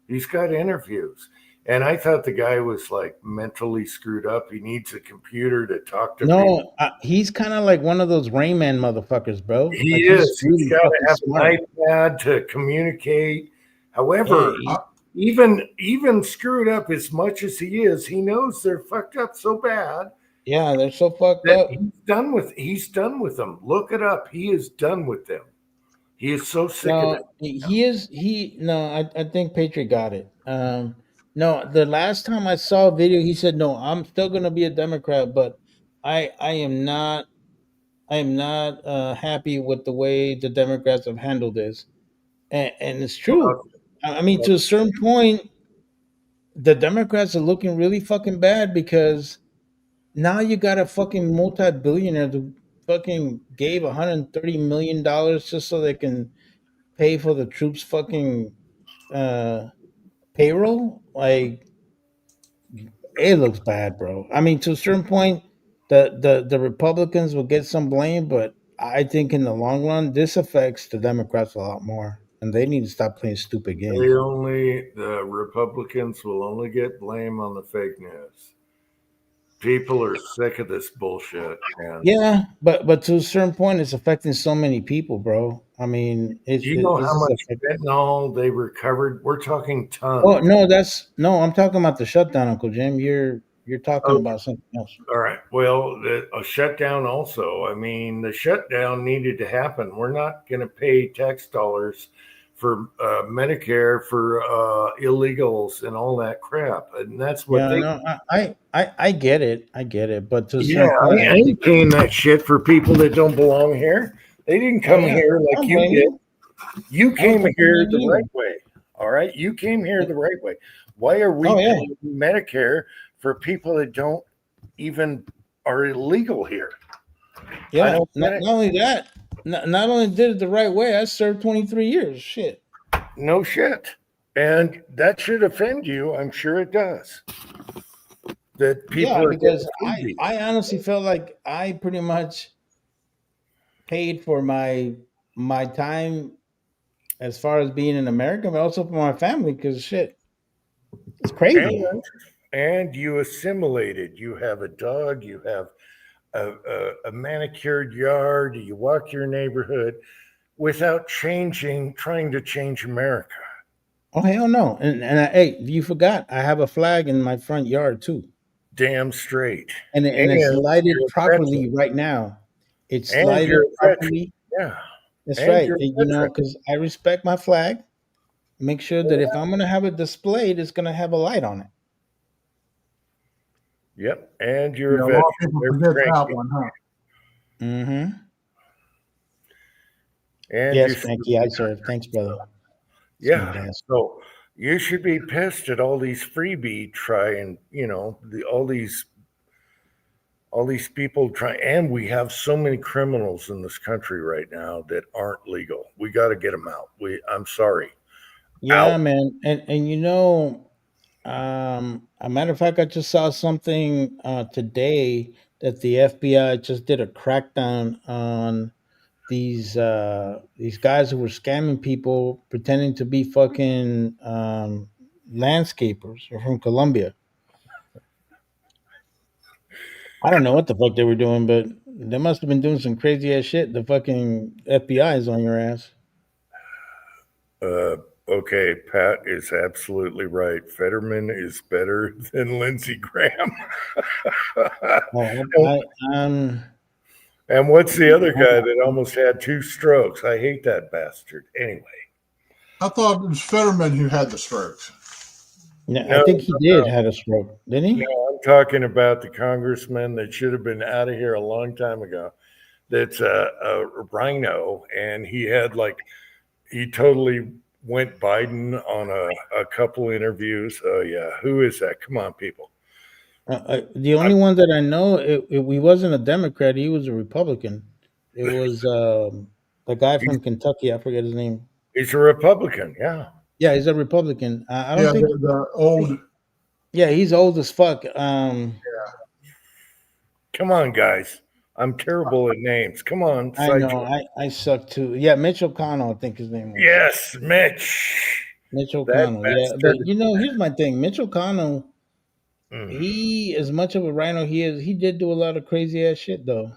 He's got interviews. And I thought the guy was like mentally screwed up. He needs a computer to talk to people. No, he's kind of like one of those Rain Man motherfuckers, bro. He Like, is. really He's got to fucking have smart. an iPad to communicate. However, Yeah, even screwed up as much as he is, he knows they're fucked up so bad yeah, they're so fucked that up. he's done with them. Look it up. He is done with them. He is so sick of it. No, I think Patriot got it. No, the last time I saw a video, he said, "No, I'm still gonna be a Democrat, but I am not happy with the way the Democrats have handled this." And it's true. I mean, to a certain point, the Democrats are looking really fucking bad because now you got a fucking multi-billionaire who fucking gave $130 million just so they can pay for the troops' fucking uh, payroll. Like, it looks bad, bro. I mean, to a certain point, the Republicans will get some blame, but I think in the long run, this affects the Democrats a lot more, and they need to stop playing stupid games. The Republicans will only get blame on the fake news. People are sick of this bullshit. And Yeah, but to a certain point, it's affecting so many people, bro. I mean, do you know this how is much affecting. fentanyl they recovered? We're talking tons. Oh no, I'm talking about the shutdown, Uncle Jim. You're talking Oh, about something else. all right. Well, a shutdown also. I mean, the shutdown needed to happen. We're not going to pay tax dollars for Medicare for illegals and all that crap, and that's what Yeah, they. no, I get it, but to a Yeah, certain point, I ain't paying that shit for people that don't belong here. They didn't come yeah, here I like don't you blame did. you. You I don't came fucking here blame the you. right way. All right. You came here the right way. Why are we Oh yeah, paying Medicare for people that don't even are illegal here? I yeah. don't Not, get it. not only that, not only did it the right way, I served 23 years. Shit. No shit. And that should offend you. I'm sure it does. That people Yeah, are because getting freebies. I honestly felt like I pretty much paid for my time as far as being an American, but also for my family. Because shit, it's crazy. And you assimilated. You have a dog. You have a manicured yard. You walk your neighborhood without trying to change America. Oh hell no! Hey, you forgot I have a flag in my front yard too, Damn straight. and it's And lighted you're a properly veteran. right now. It's And lighted you're a veteran. properly. Yeah. That's And right. you're a You know, veteran. because I respect my flag. Make sure that if I'm gonna have it displayed, it's gonna have a light on it. Yep. And you're Yeah, a a veteran. lot of people They're forget that cranky. one, huh? Mm-hmm. And Yes, you Frankie, I serve. Thanks, brother. yeah. Smart ass. So you should be pissed at all these freebie all these people try, and we have so many criminals in this country right now that aren't legal. We got to get them out. I'm sorry. Yeah, Out. man, and you know, a matter of fact, I just saw something today that the FBI just did a crackdown on these guys who were scamming people, pretending to be fucking landscapers. They're from Colombia. I don't know what the fuck they were doing, but they must have been doing some crazy ass shit. The fucking FBI is on your ass. Okay, Pat is absolutely right. Fetterman is better than Lindsey Graham. And what's the other guy that almost had 2 strokes? I hate that bastard. Anyway. I thought it was Fetterman who had the strokes. I think he did had a stroke, didn't he? No, I'm talking about the congressman that should have been out of here a long time ago. That's a rhino, and he totally went Biden on a couple interviews. Oh yeah, who is that? Come on, people. The only one that I know, he wasn't a Democrat. He was a Republican. It was the guy from Kentucky. I forget his name. He's a Republican. Yeah. Yeah, he's a Republican. I don't Yeah, think. the old. Yeah, he's old as fuck. Come on, guys. I'm terrible at names. Come on. I know. I suck too. Yeah, Mitch O'Connell, I think his name was. Yes, Mitch. Mitch That O'Connell, yeah. But bastard. here's my thing. Mitch O'Connell, Mm. he as much of a rhino he is, he did do a lot of crazy ass shit though.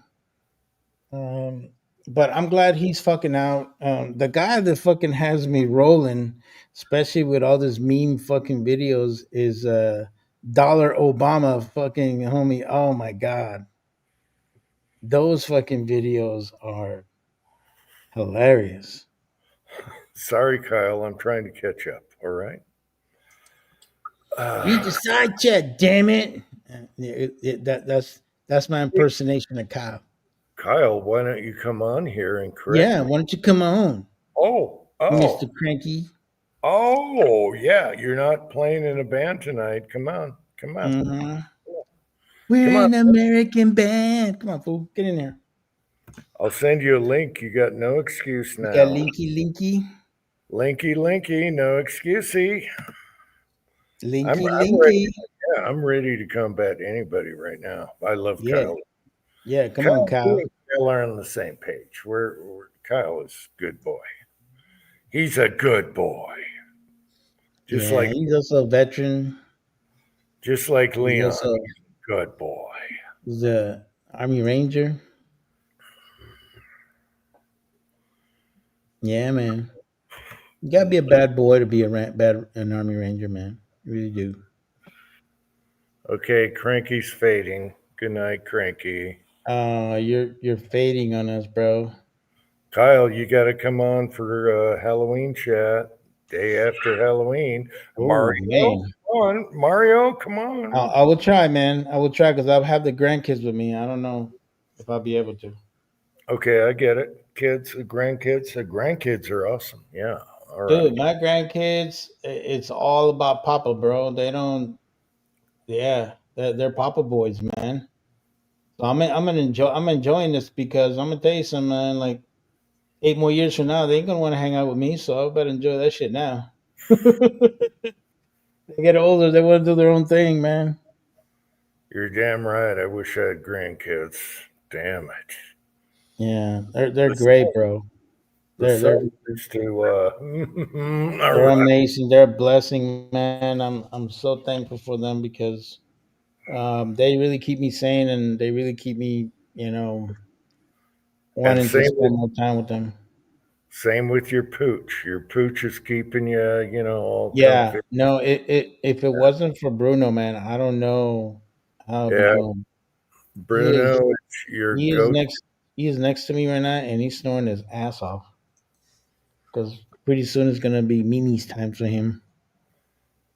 Um, but I'm glad he's fucking out. The guy that fucking has me rolling, especially with all this meme fucking videos, is Dollar Obama fucking homie. Oh my god, those fucking videos are hilarious. Sorry, Kyle. I'm trying to catch up. All right. Read your side check, damn it. That's my Hey, impersonation of Kyle. Kyle, why don't you come on here and correct Yeah, me? why don't you come on, Oh, Mister oh, Cranky? oh, yeah. You're not playing in a band tonight. Come on. Come on. Mm-hmm. Come We're on. an American band. Come on, fool, get in there. I'll send you a link. You got no excuse You got now. Linky, Linky, linky, no excusey. I'm, Linky, I'm ready. Linky. Yeah, I'm ready to combat anybody right now. I love Yeah, Kyle. yeah. Come on, Kyle, me Kyle. and Kyle are on the same page. Kyle is a good boy. He's a good boy, just Yeah, like he's also a veteran. He's Leon. also Good boy. he's a Army Ranger. Yeah, man. You gotta be a bad boy to be an Army Ranger, man. You really do. Okay, Cranky's fading. Good night, Cranky. You're fading on us, bro. Kyle, you got to come on for Halloween chat. Day after Halloween. Oh Mario, man, come on. Mario, come on. I will try, man. I will try because I'll have the grandkids with me. I don't know if I'll be able to. Okay, I get it. Kids, grandkids are awesome. Yeah. All right. Dude, my grandkids, it's all about Papa, bro. They don't, yeah, they're Papa boys, man. So I'm enjoying this because I'm gonna tell you something, man. Like 8 more years from now, they ain't gonna want to hang out with me, so I better enjoy that shit now. They get older, they want to do their own thing, man. You're damn right. I wish I had grandkids. Damn it. Yeah, they're The great, sun, bro. the They're they're sun used to. All they're right. amazing. They're a blessing, man. I'm so thankful for them because they really keep me sane and they really keep me, And wanting to spend more time with them. same with your pooch. Your pooch is keeping you, all Yeah, comfy. no, it if it wasn't for Bruno, man, I don't know how I'd be Yeah, doing. He is Bruno, it's your he is goat. next to me right now, and he's snoring his ass off because pretty soon it's gonna be Mimi's time for him.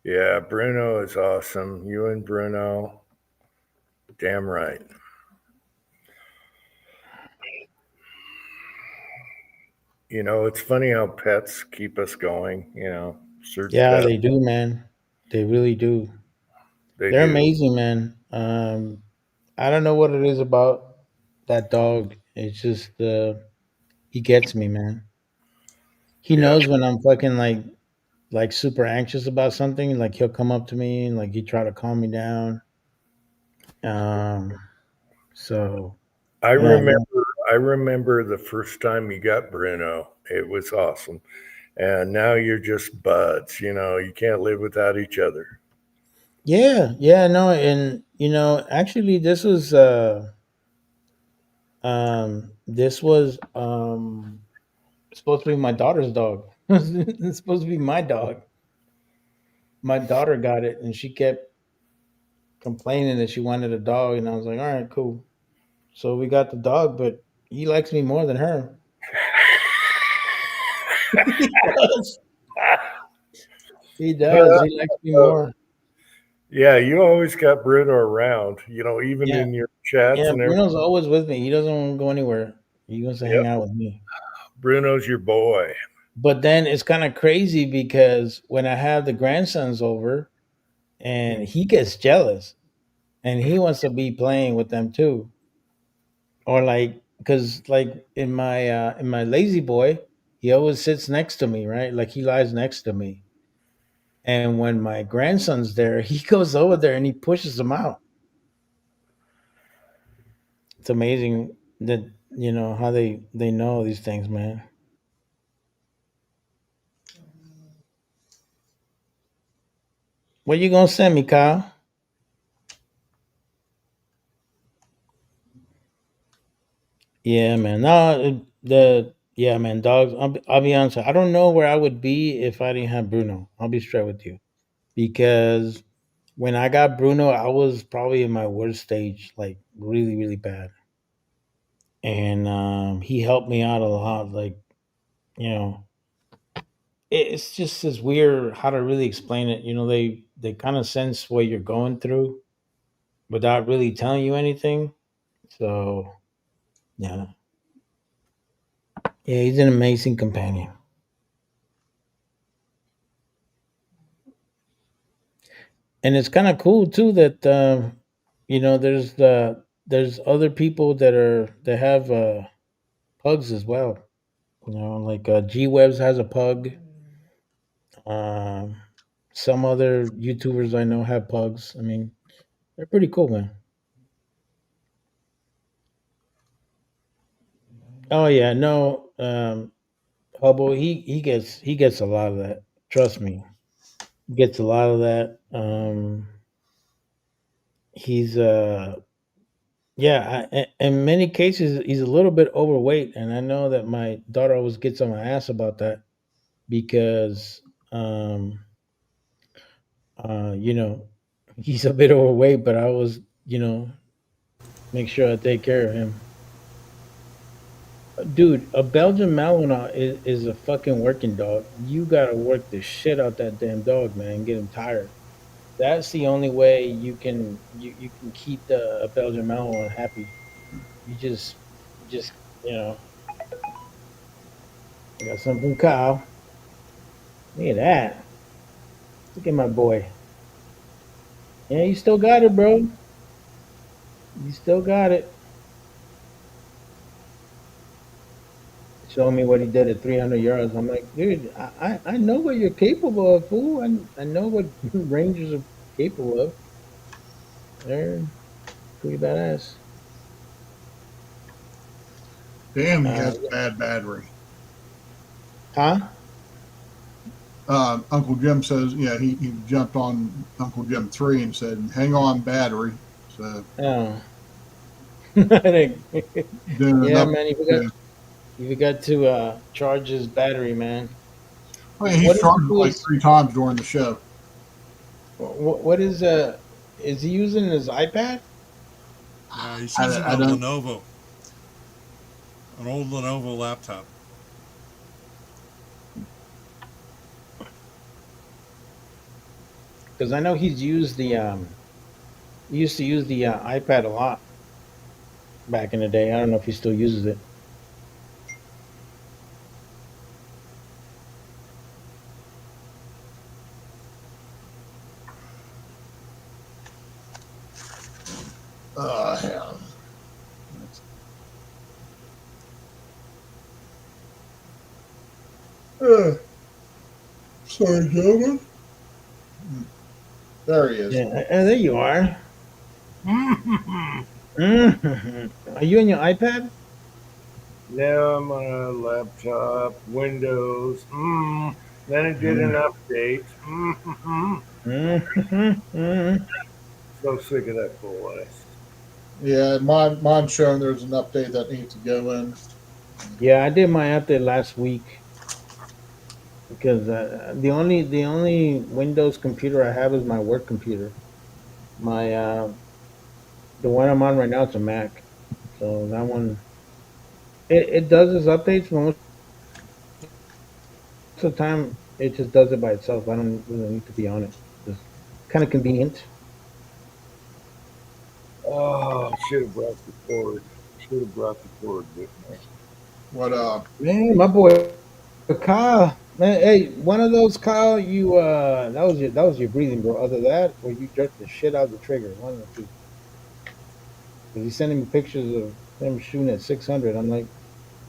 Yeah, Bruno is awesome. You and Bruno, damn right. It's funny how pets keep us going. Certain Yeah, pets, they do, man. They really do. they They're do. amazing, man. I don't know what it is about that dog. It's just he gets me, man. He Yeah. knows when I'm fucking like super anxious about something. Like he'll come up to me and like he try to calm me down. Um, so I yeah, remember man. I remember the first time you got Bruno. It was awesome. And now you're just buds. You can't live without each other. Yeah, no, and actually this was supposed to be my daughter's dog. It's supposed to be my dog. My daughter got it and she kept complaining that she wanted a dog and I was like, all right, cool. So we got the dog, but he likes me more than her. He does. He does. He likes me more. Yeah, you always got Bruno around, even Yeah. in your chats Yeah, and everything. Bruno's always with me. He doesn't want to go anywhere. He wants to hang Yep. out with me. Bruno's your boy. But then it's kind of crazy because when I have the grandsons over and he gets jealous and he wants to be playing with them too. Or like because like in my lazy boy, he always sits next to me, right? Like he lies next to me. And when my grandson's there, he goes over there and he pushes them out. It's amazing that how they know these things, man. What you gonna send me, Kyle? Yeah, man. No, the yeah, man. Dogs. I'll be honest. I don't know where I would be if I didn't have Bruno. I'll be straight with you because when I got Bruno, I was probably in my worst stage, like really, really bad, and he helped me out a lot. Like you know, it's just this weird how to really explain it. They kind of sense what you're going through without really telling you anything. So yeah, yeah, he's an amazing companion. And it's kind of cool too that there's other people that have pugs as well. Like G Webs has a pug. Um, some other YouTubers I know have pugs. I mean, they're pretty cool, man. Oh yeah, no, Hubble he gets a lot of that. Trust me, he gets a lot of that. He's Yeah, in many cases, he's a little bit overweight, and I know that my daughter always gets on my ass about that because, um, you know, he's a bit overweight. But I always, make sure I take care of him. Dude, a Belgian Malinois is a fucking working dog. You gotta work the shit out that damn dog, man. Get him tired. That's the only way you can keep a Belgian Malinois happy. You just you know. I got something from Kyle. Look at that. Look at my boy. Yeah, you still got it, bro. You still got it. Showing me what he did at 300 yards. I'm like, dude, I know what you're capable of, fool. I know what Rangers are capable of. They're pretty badass. Damn, he Uh, has a bad battery. huh? Uncle Jim says, yeah, he jumped on Uncle Jim 3 and said, hang on, battery. So, Oh. yeah, doing enough. man. You forgot to charge his battery, man. I mean, What he's is charged it he like use? 3 times during the show. What is Is he using his iPad? He's I, using I don't. an old Lenovo laptop. Because I know he used to use the iPad a lot back in the day. I don't know if he still uses it. Hell. Sorry, gentlemen. There he is. Yeah, there you are. Are you on your iPad? Now I'm on a laptop, Windows. Then it did an update. So sick of that bull ass. Yeah, mine's showing there's an update that needs to go in. Yeah, I did my update last week because the only Windows computer I have is my work computer. My The one I'm on right now is a Mac, so that one it does its updates, but most of the time it just does it by itself. I don't really need to be on it. It's kind of convenient. Oh, should have brought the cord. Should have brought the cord with me. What Man, my boy Kyle, man, hey, one of those Kyle, you that was your breathing, bro. Other that, or you jerked the shit out of the trigger. One of the two. Cause he's sending me pictures of him shooting at 600. I'm like,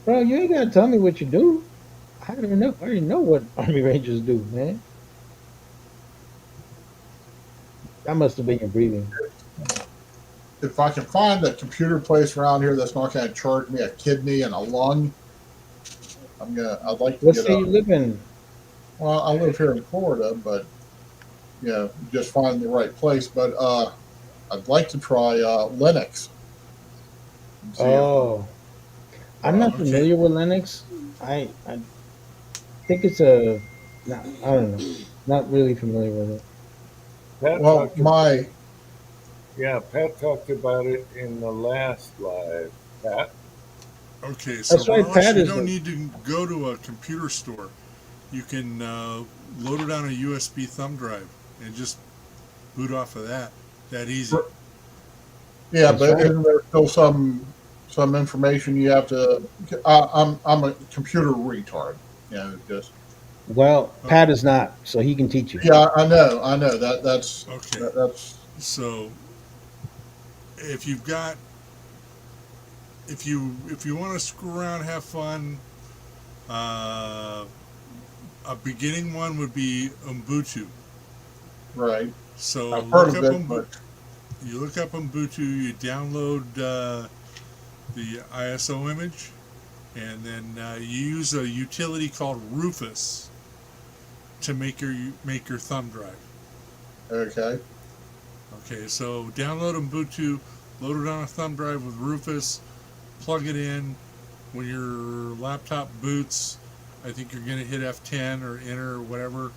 bro, you ain't gotta tell me what you do. I already know what Army Rangers do, man. That must have been your breathing. if I can find a computer place around here that's not going to charge me a kidney and a lung, I'd like to What get state a. you live in? Well, I live here in Florida, but just finding the right place. But I'd like to try Linux. See if- Oh, I'm not Okay. familiar with Linux. I think it's a, no, I don't know, not really familiar with it. Pat well, talked, my yeah, Pat talked about it in the last live. Pat, Okay, so That's right, Wallace, Pat you is don't a, need to go to a computer store. You can load it on a USB thumb drive and just boot off of that. That easy. yeah, That's but right. isn't there still some information you have to? I'm a computer retard. Just Well, Pat is not, so he can teach you. yeah, I know that's Okay, that's so if you've got if you want to screw around, have fun, uh, a beginning one would be Ubuntu. right. So I've heard look of up it, but you look up Ubuntu, you download the ISO image, and then you use a utility called Rufus to make your thumb drive. okay, Okay, so download Ubuntu, load it on a thumb drive with Rufus, plug it in. When your laptop boots, I think you're going to hit F10 or enter or whatever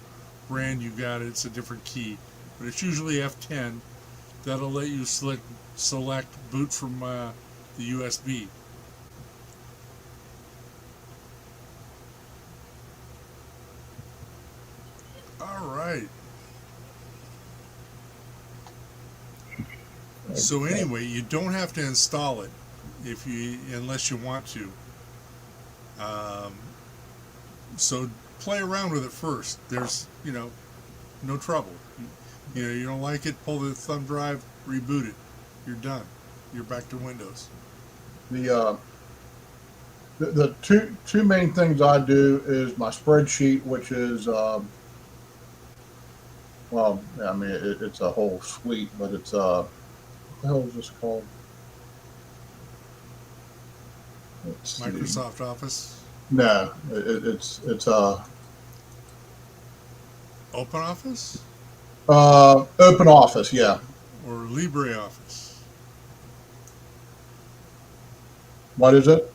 brand you got. It's a different key, but it's usually F10. That'll let you select boot from the USB. All right. So anyway, you don't have to install it unless you want to. Um, so play around with it first. There's no trouble. You don't like it, pull the thumb drive, reboot it. You're done. You're back to Windows. the two main things I do is my spreadsheet, which is well, I mean it's a whole suite, but it's what the hell is this called? Let's see. Microsoft Office, No, it's Open Office, Open Office. Yeah. or LibreOffice. What is it?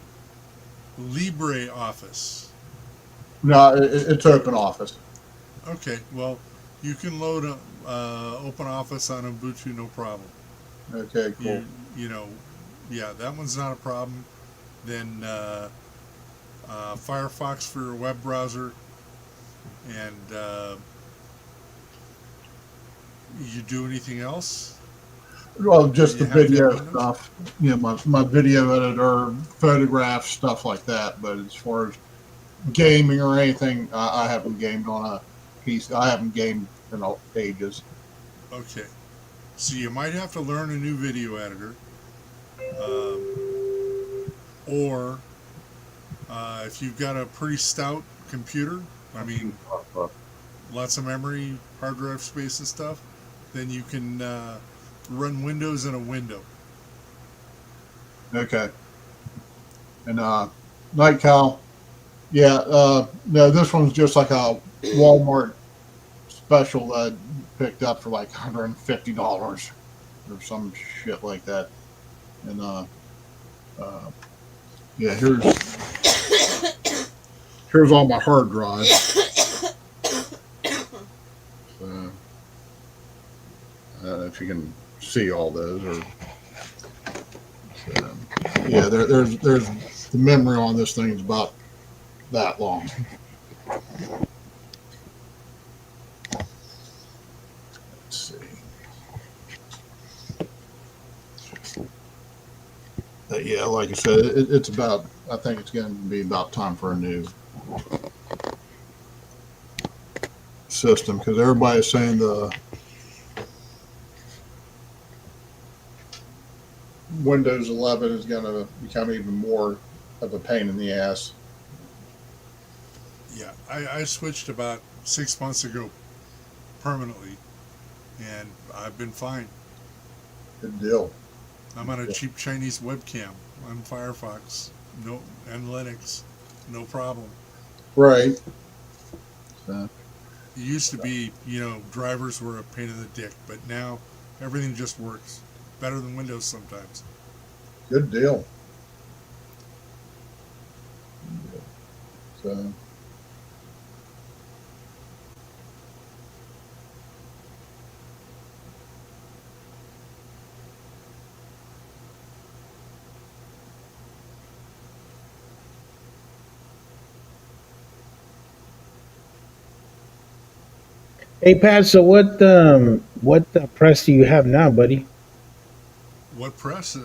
LibreOffice. No, it's Open Office. Okay, well, you can load Open Office on Ubuntu, no problem. Okay, cool. Yeah, that one's not a problem. Then Firefox for your web browser, and you do anything else? Well, just the You have to have video Windows? stuff. My video editor, photographs, stuff like that. But as far as gaming or anything, I haven't gamed on a PC. I haven't gamed in ages. Okay, so you might have to learn a new video editor, or if you've got a pretty stout computer, I mean, lots of memory, hard drive space and stuff, then you can run Windows in a window. Okay. And Night Cow. Yeah. No, this one's just like a Walmart special that I picked up for like $150 or some shit like that. And yeah, here's all my hard drives. So, I don't know if you can see all those or. So, yeah, there's the memory on this thing is about that long. Let's see. Yeah, like I said, it's about. I think it's going to be about time for a new system because everybody's saying the Windows 11 is going to become even more of a pain in the ass. Yeah, I switched about 6 months ago permanently, and I've been fine. Good deal. I'm on a cheap Chinese webcam on Firefox, and Linux, no problem. Right. So, It used to be, drivers were a pain in the dick, but now everything just works better than Windows sometimes. Good deal. So, Hey Pat, so what press do you have now, buddy? What press?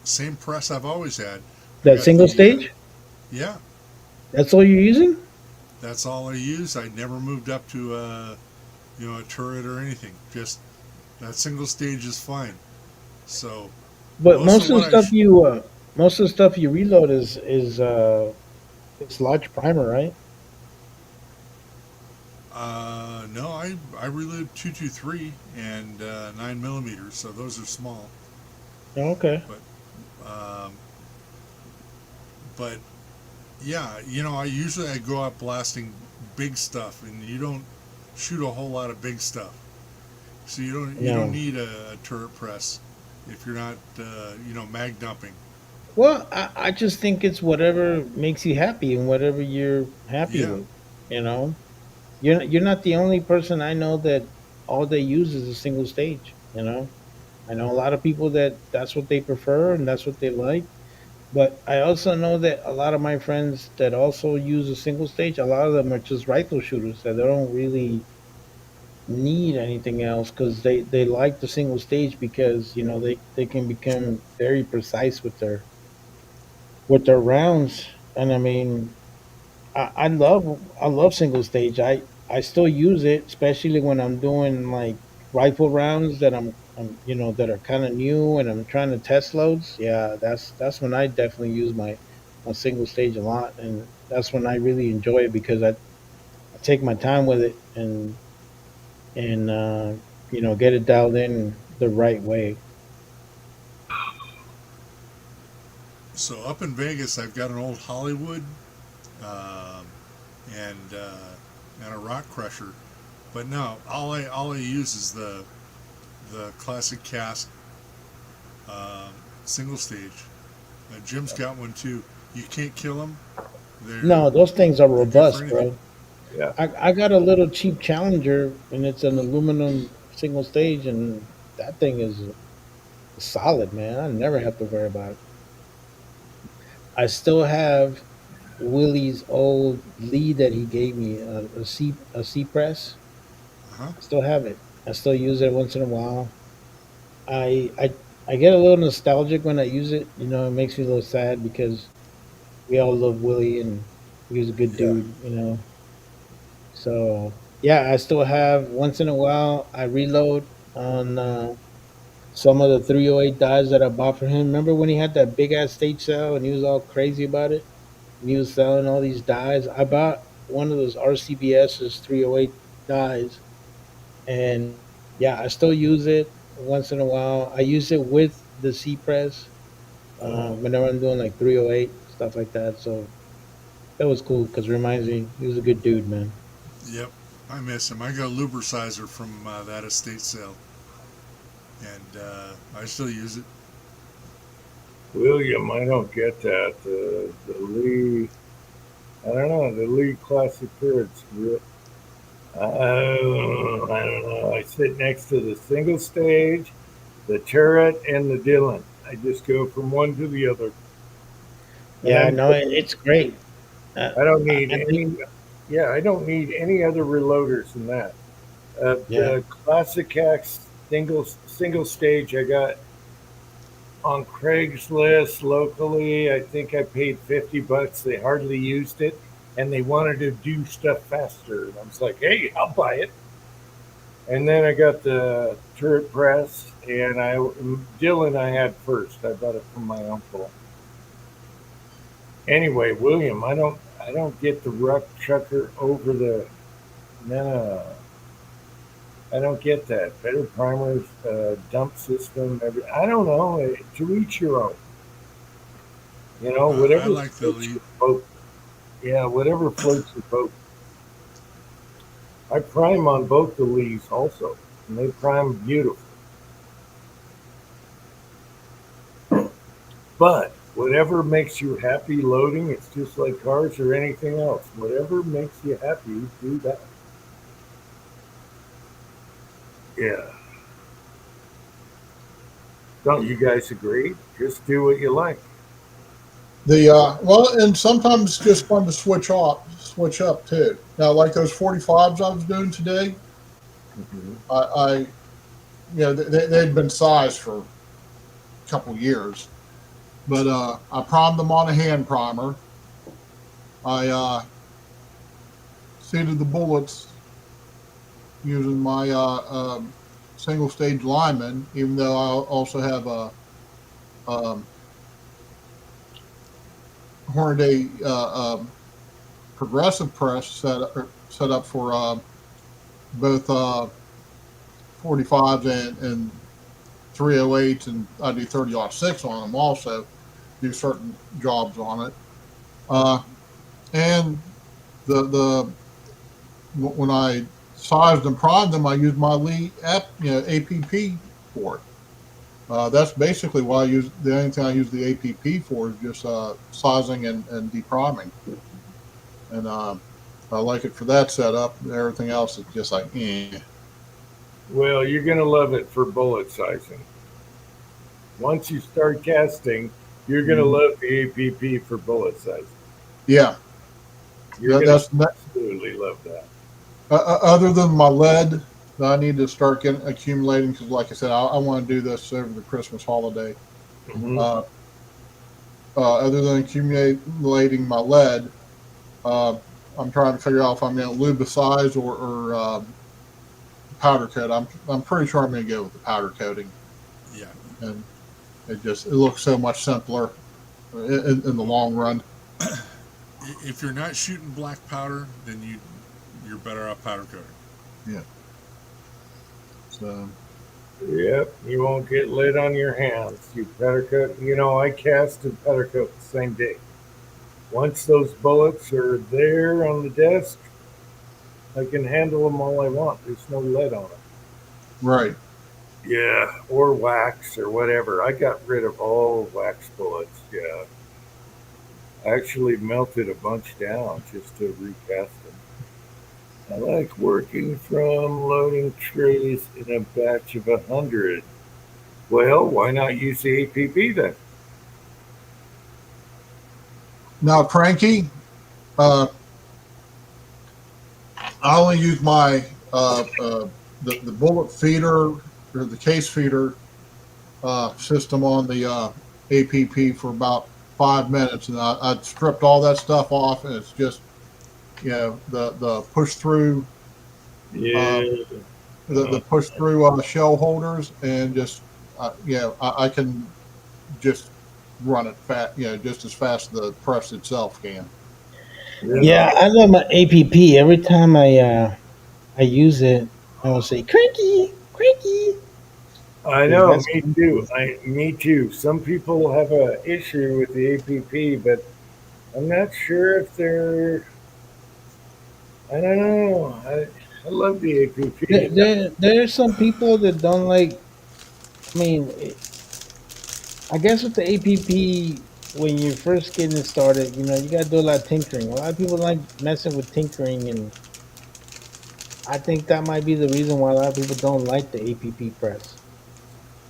Same press I've always had. I That got single the stage? yeah. That's all you're using? That's all I use. I never moved up to a turret or anything. Just that single stage is fine. So But most of what I most of the stuff you reload is it's large primer, right? no, I reload 223 and 9 millimeters, so those are small. Oh, okay. Um, but yeah, I go out blasting big stuff, and you don't shoot a whole lot of big stuff, so you don't No. need a turret press if you're not mag dumping. Well, I just think it's whatever makes you happy and whatever you're happy Yeah, with. You know, you're not the only person I know that all they use is a single stage. I know a lot of people that that's what they prefer and that's what they like. But I also know that a lot of my friends that also use a single stage, a lot of them are just rifle shooters that they don't really need anything else because they like the single stage because they can become very precise with their rounds. And I mean, I love single stage. I still use it, especially when I'm doing like rifle rounds that I'm that are kind of new and I'm trying to test loads. Yeah, that's when I definitely use my single stage a lot, and that's when I really enjoy it because I take my time with it and get it dialed in the right way. so up in Vegas, I've got an old Hollywood, um, and a rock crusher. But no, all I use is the classic cask single stage. Jim's got one too. You can't kill them. They're No, those things are they're good for robust, anything. bro. Yeah. I got a little cheap Challenger, and it's an aluminum single stage, and that thing is solid, man. I never have to worry about it. I still have Willie's old lead that he gave me, a C press. Uh huh. I still have it. I still use it once in a while. I I I get a little nostalgic when I use it. It makes me a little sad because we all love Willie and he was a good Yeah. dude. So yeah, I still have once in a while. I reload on some of the 308 dies that I bought for him. Remember when he had that big ass stage sale and he was all crazy about it? And he was selling all these dies. I bought one of those RCBS's 308 dies, and yeah, I still use it once in a while. I use it with the C press whenever I'm doing like 308 stuff like that. So that was cool because it reminds me he was a good dude, man. Yep. I miss him. I got a lubricizer from that estate sale, and I still use it. William, I don't get that. The Lee, I don't know, the Lee Classic turrets. I don't know. I sit next to the single stage, the turret, and the Dylan. I just go from one to the other. And Yeah, I'm no, it's great. Uh, I don't I need I think any. Yeah, I don't need any other reloaders than that. yeah, The Classic X single stage I got on Craigslist locally. I think I paid $50. They hardly used it, and they wanted to do stuff faster. And I was like, "Hey, I'll buy it." And then I got the turret press, and Dylan I had first. I bought it from my uncle. Anyway, William, I don't get the ruck chucker over the no. I don't get that. Better primers, dump system. I don't know. To each your own. I Whatever like the floats elite. your boat. Yeah, whatever floats your boat. I prime on both the Lees also, and they prime beautiful. But whatever makes you happy loading, it's just like cars or anything else. Whatever makes you happy, do that. Yeah. Don't you guys agree? Just do what you like. Well, and sometimes it's just fun to switch up too. Now, like those 45s I was doing today, Mhm. I they'd been sized for a couple years, but I primed them on a hand primer. I seeded the bullets using my single stage lineman, even though I also have a Hornady progressive press set up for both 45s and 308s, and I do 30-06 on them also, do certain jobs on it. And the when I sized and primed them, I used my Lee APP for it. That's basically why I use the only thing I use the APP for is just sizing and depriming, and I like it for that setup. Everything else is just like, eh. Well, you're going to love it for bullet sizing. Once you start casting, you're going to love the APP for bullet sizing. Yeah, You're going that's to absolutely love that. other than my lead that I need to start getting accumulating, because like I said, I want to do this over the Christmas holiday. Mhm. Other than accumulating my lead, I'm trying to figure out if I'm going to lubicize or powder coat. I'm pretty sure I'm going to go with the powder coating, Yeah. and it looks so much simpler in the long run. If you're not shooting black powder, then you're better off powder coating. Yeah. So Yep, you won't get lead on your hands. You powder coat. You know, I cast and powder coat the same day. Once those bullets are there on the desk, I can handle them all I want. There's no lead on them. right. Yeah, or wax or whatever. I got rid of all wax bullets. Yeah, I actually melted a bunch down just to recast them. I like working from loading trays in a batch of 100. Well, why not use the APP then? Now, Cranky, uh, I only use my the bullet feeder or the case feeder system on the APP for about 5 minutes, and I stripped all that stuff off, and it's just the push through Yeah, the push through shell holders, and just I can just run it just as fast as the press itself can. Yeah, I love my APP. Every time I use it, I will say cranky, cranky. I 'Cause know. that's Me too. Me too. Some people have a issue with the APP, but I'm not sure if they're. I don't know. I love the APP. there's some people that don't like. I mean, I guess with the APP, when you're first getting it started, you got to do a lot of tinkering. A lot of people like messing with tinkering, and I think that might be the reason why a lot of people don't like the APP press.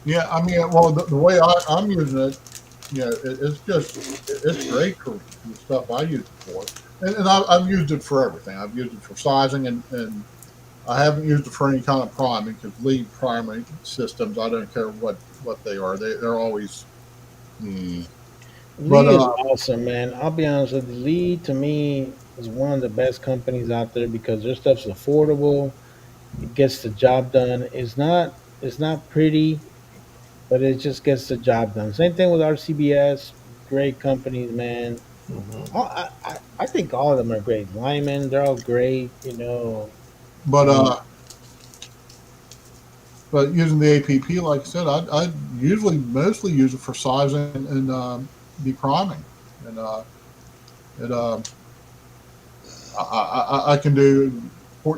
Yeah, I mean, well, the way I'm using it, it's great for the stuff I use it for, and I've used it for everything. I've used it for sizing, and I haven't used it for any kind of priming, because lead priming systems, I don't care what they are, they're always. But Lee is awesome, man. I'll be honest with you. Lee, to me, is one of the best companies out there because their stuff's affordable. It gets the job done. It's not pretty, but it just gets the job done. Same thing with RCBS. Great companies, man. Mhm. I think all of them are great. Lyman, they're all great. but I mean, but using the APP, like I said, I usually mostly use it for sizing and depriming, and it I can do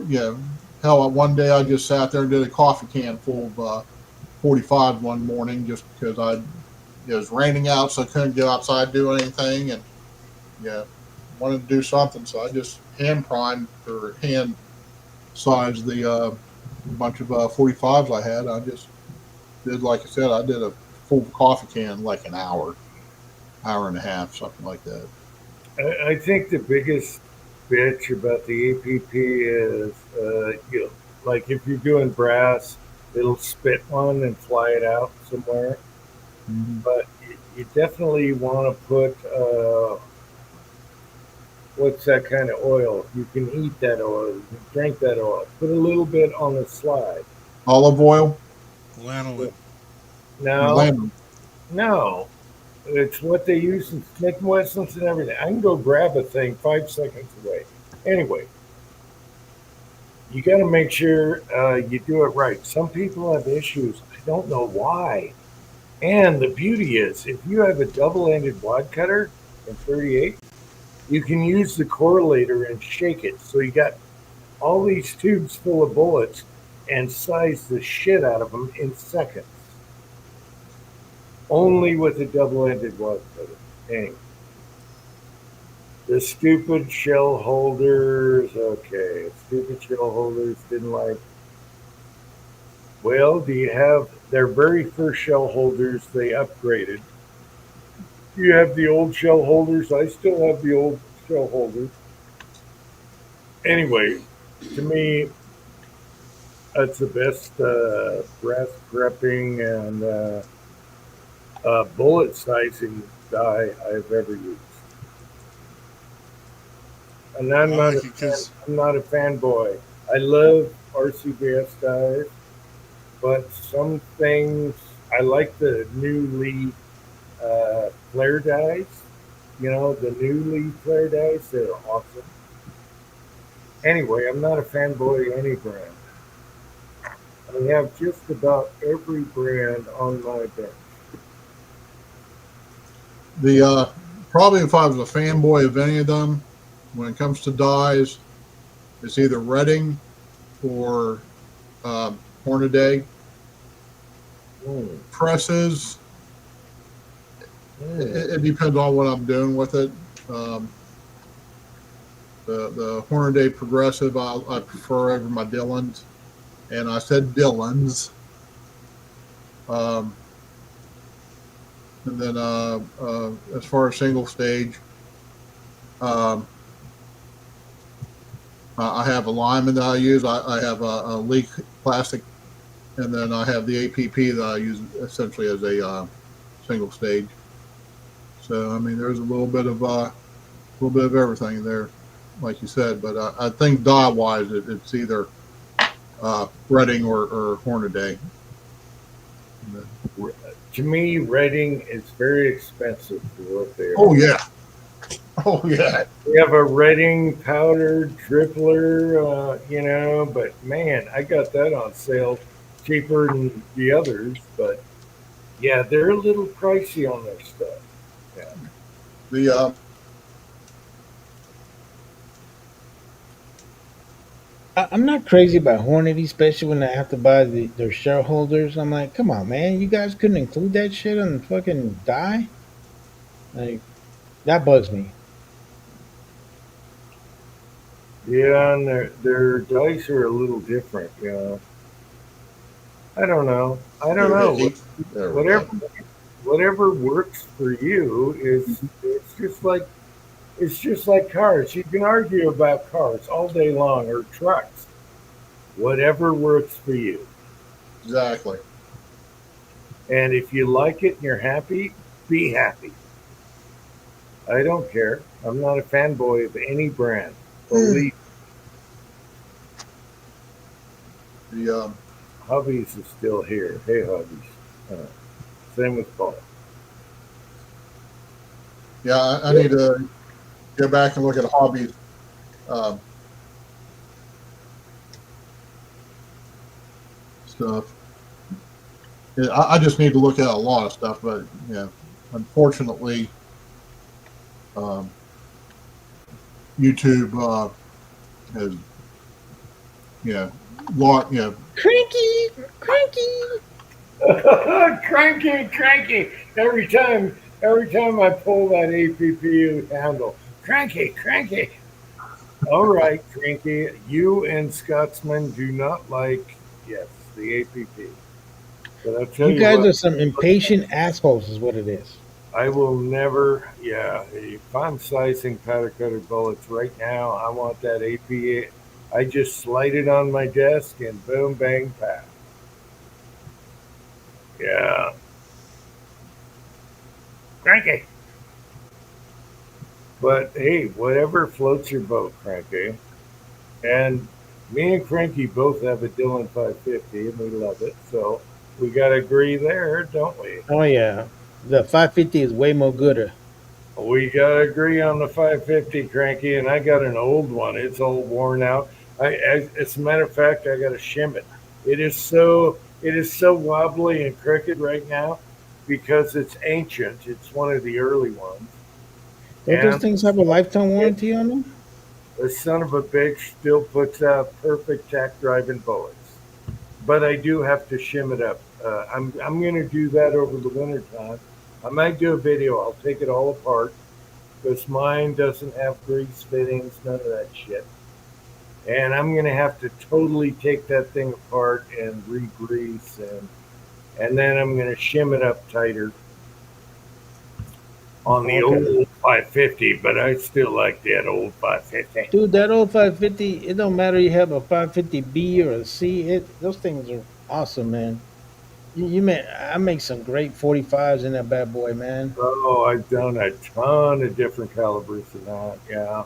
yeah, hell, one day I just sat there and did a coffee can full of 45 one morning just because it was raining out, so I couldn't go outside do anything, and yeah, wanted to do something, so I just hand primed or hand sized the bunch of 45s I had. I just did, like I said, I did a full coffee can in like an hour and a half, something like that. I think the biggest bitch about the APP is, like if you're doing brass, it'll spit one and fly it out somewhere. Mm-hmm. But you definitely want to put, what's that kind of oil? You can eat that oil, you can drink that oil. Put a little bit on the slide. Olive oil, Lanolin. No, lemon. no. It's what they use in Smith and Wessons and everything. I can go grab a thing 5 seconds away. Anyway, you got to make sure you do it right. Some people have issues. I don't know why. And the beauty is, if you have a double-ended wad cutter in 38, you can use the correlator and shake it. So you got all these tubes full of bullets and size the shit out of them in seconds. Only with a double-ended wad cutter. Anyway. The stupid shell holders, okay. Stupid shell holders didn't like. Well, do you have their very first shell holders they upgraded? Do you have the old shell holders? I still have the old shell holders. Anyway, to me, that's the best brass prepping and bullet sizing die I've ever used. And I'm I not, like it because I'm not a fanboy. I love RCBS dies, but some things I like the new Lee flare dies. You know, the new Lee flare dies, they're awesome. Anyway, I'm not a fanboy of any brand. I have just about every brand on my bench. The probably if I was a fanboy of any of them, when it comes to dyes, it's either Redding or Hornaday. Mm, Presses, mm. it depends on what I'm doing with it. Um, the Hornaday Progressive I prefer over my Dillons, and I said Dillons. And then as far as single stage, um, I have a Lyman that I use. I have a Lee plastic, and then I have the APP that I use essentially as a single stage. So I mean, there's a little bit of everything there, like you said. But I think die wise, it's either Redding or Hornaday. To me, Redding is very expensive for what they are. Oh yeah, oh yeah. We have a Redding powder drippler, but man, I got that on sale cheaper than the others. But yeah, they're a little pricey on their stuff. Yeah. The I'm not crazy about Hornady, especially when I have to buy their shareholders. I'm like, come on, man, you guys couldn't include that shit on the fucking die? Like, that bugs me. Yeah, and their dice are a little different, I don't know. Whatever whatever works for you is it's just like cars. You can argue about cars all day long or trucks. Whatever works for you. exactly. And if you like it and you're happy, be happy. I don't care. I'm not a fanboy of any brand. Believe The Hubbies is still here. Hey, Hubbies. Same with Paul. yeah, I need to go back and look at hobbies. Um, stuff. Yeah, I just need to look at a lot of stuff, but yeah, unfortunately, YouTube has Cranky, cranky. Cranky. Every time I pull that APPU handle, cranky. All right, cranky. You and Scotsman do not like, yes, the APP. But I'll tell You you guys what, are some impatient assholes, is what it is. I will never, yeah, if I'm slicing powder coated bullets right now, I want that APA. I just slide it on my desk and boom, bang, pow. Yeah. Cranky. But hey, whatever floats your boat, Cranky. And me and Cranky both have a Dillon 550 and we love it. So we got to agree there, don't we? Oh yeah, the 550 is way more gooder. We got to agree on the 550, Cranky. And I got an old one. It's all worn out. As a matter of fact, I got to shim it. It is so wobbly and crooked right now because it's ancient. It's one of the early ones. Don't those And things have a lifetime warranty on them? the son of a bitch still puts out perfect tack driving bullets. But I do have to shim it up. I'm going to do that over the winter time. I might do a video. I'll take it all apart because mine doesn't have grease fittings, none of that shit. And I'm going to have to totally take that thing apart and re-grease and then I'm going to shim it up tighter on the Okay. old 550, but I still like that old 550. Dude, that old 550, it don't matter you have a 550B or a C. Those things are awesome, man. I make some great 45s in that bad boy, man. Oh, I've done a ton of different calibers of that. Yeah.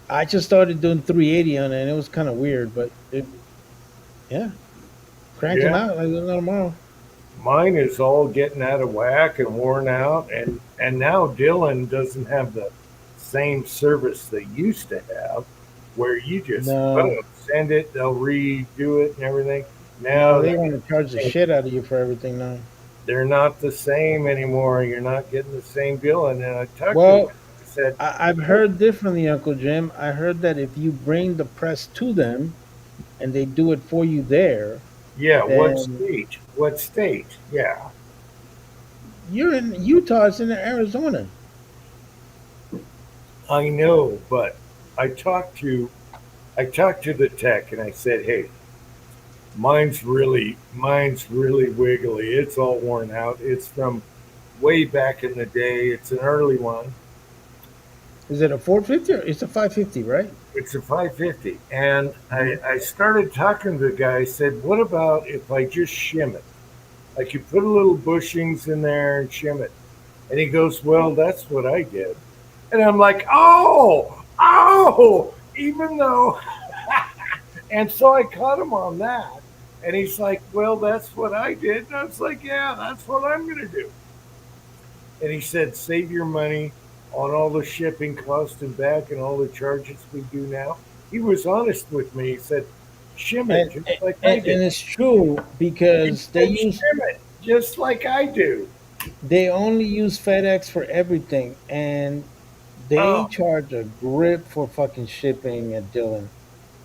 I just started doing 380 on it, and it was kind of weird, but yeah, crank them Yeah. out like no tomorrow. Mine is all getting out of whack and worn out, and now Dillon doesn't have the same service they used to have, where you just No, boom, send it, they'll redo it and everything. no, Now they want to charge the shit out of you for everything now. they're not the same anymore. You're not getting the same Dillon. And I talked to him. Well, I said, I've heard differently, Uncle Jim. I heard that if you bring the press to them and they do it for you there, "Yeah, what then state? What state? Yeah, you're in Utah, it's in Arizona. I know, but I talked to the tech and I said, hey, mine's really wiggly. It's all worn out. It's from way back in the day. It's an early one. Is it a 450 or it's a 550, right? It's a 550. And I started talking to the guy. I said, what about if I just shim it? Like you put a little bushings in there and shim it. And he goes, well, that's what I did. And I'm like, even though. And so I caught him on that. And he's like, well, that's what I did. And I was like, yeah, that's what I'm going to do. And he said, save your money on all the shipping costs and back and all the charges we do now. He was honest with me. He said, shim it And just like I and did. it's true He because said, shim it just like I do. they only use FedEx for everything, and they Oh, charge a grip for fucking shipping at Dillon.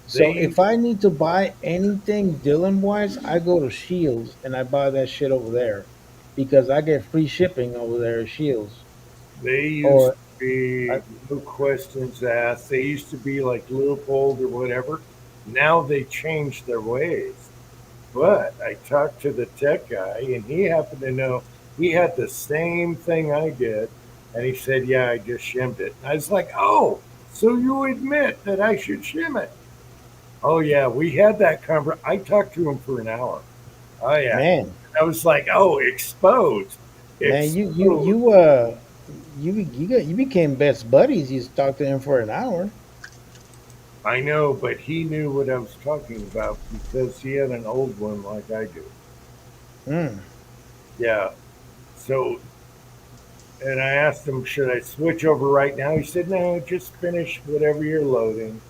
So they if I need to buy anything Dillon wise, I go to Shields and I buy that shit over there because I get free shipping over there at Shields. They used Or to be I, no questions asked. They used to be like Leopold or whatever. Now they changed their ways. But I talked to the tech guy, and he happened to know he had the same thing I did. And he said, yeah, I just shimmed it. I was like, oh, so you admit that I should shim it? Oh, yeah, we had that conversation. I talked to him for an hour. Oh, yeah. man, I was like, oh, exposed. man, Exposed. you became best buddies. You talked to him for an hour. I know, but he knew what I was talking about because he had an old one like I do. Mm. Yeah. So, and I asked him, should I switch over right now? He said, no, just finish whatever you're loading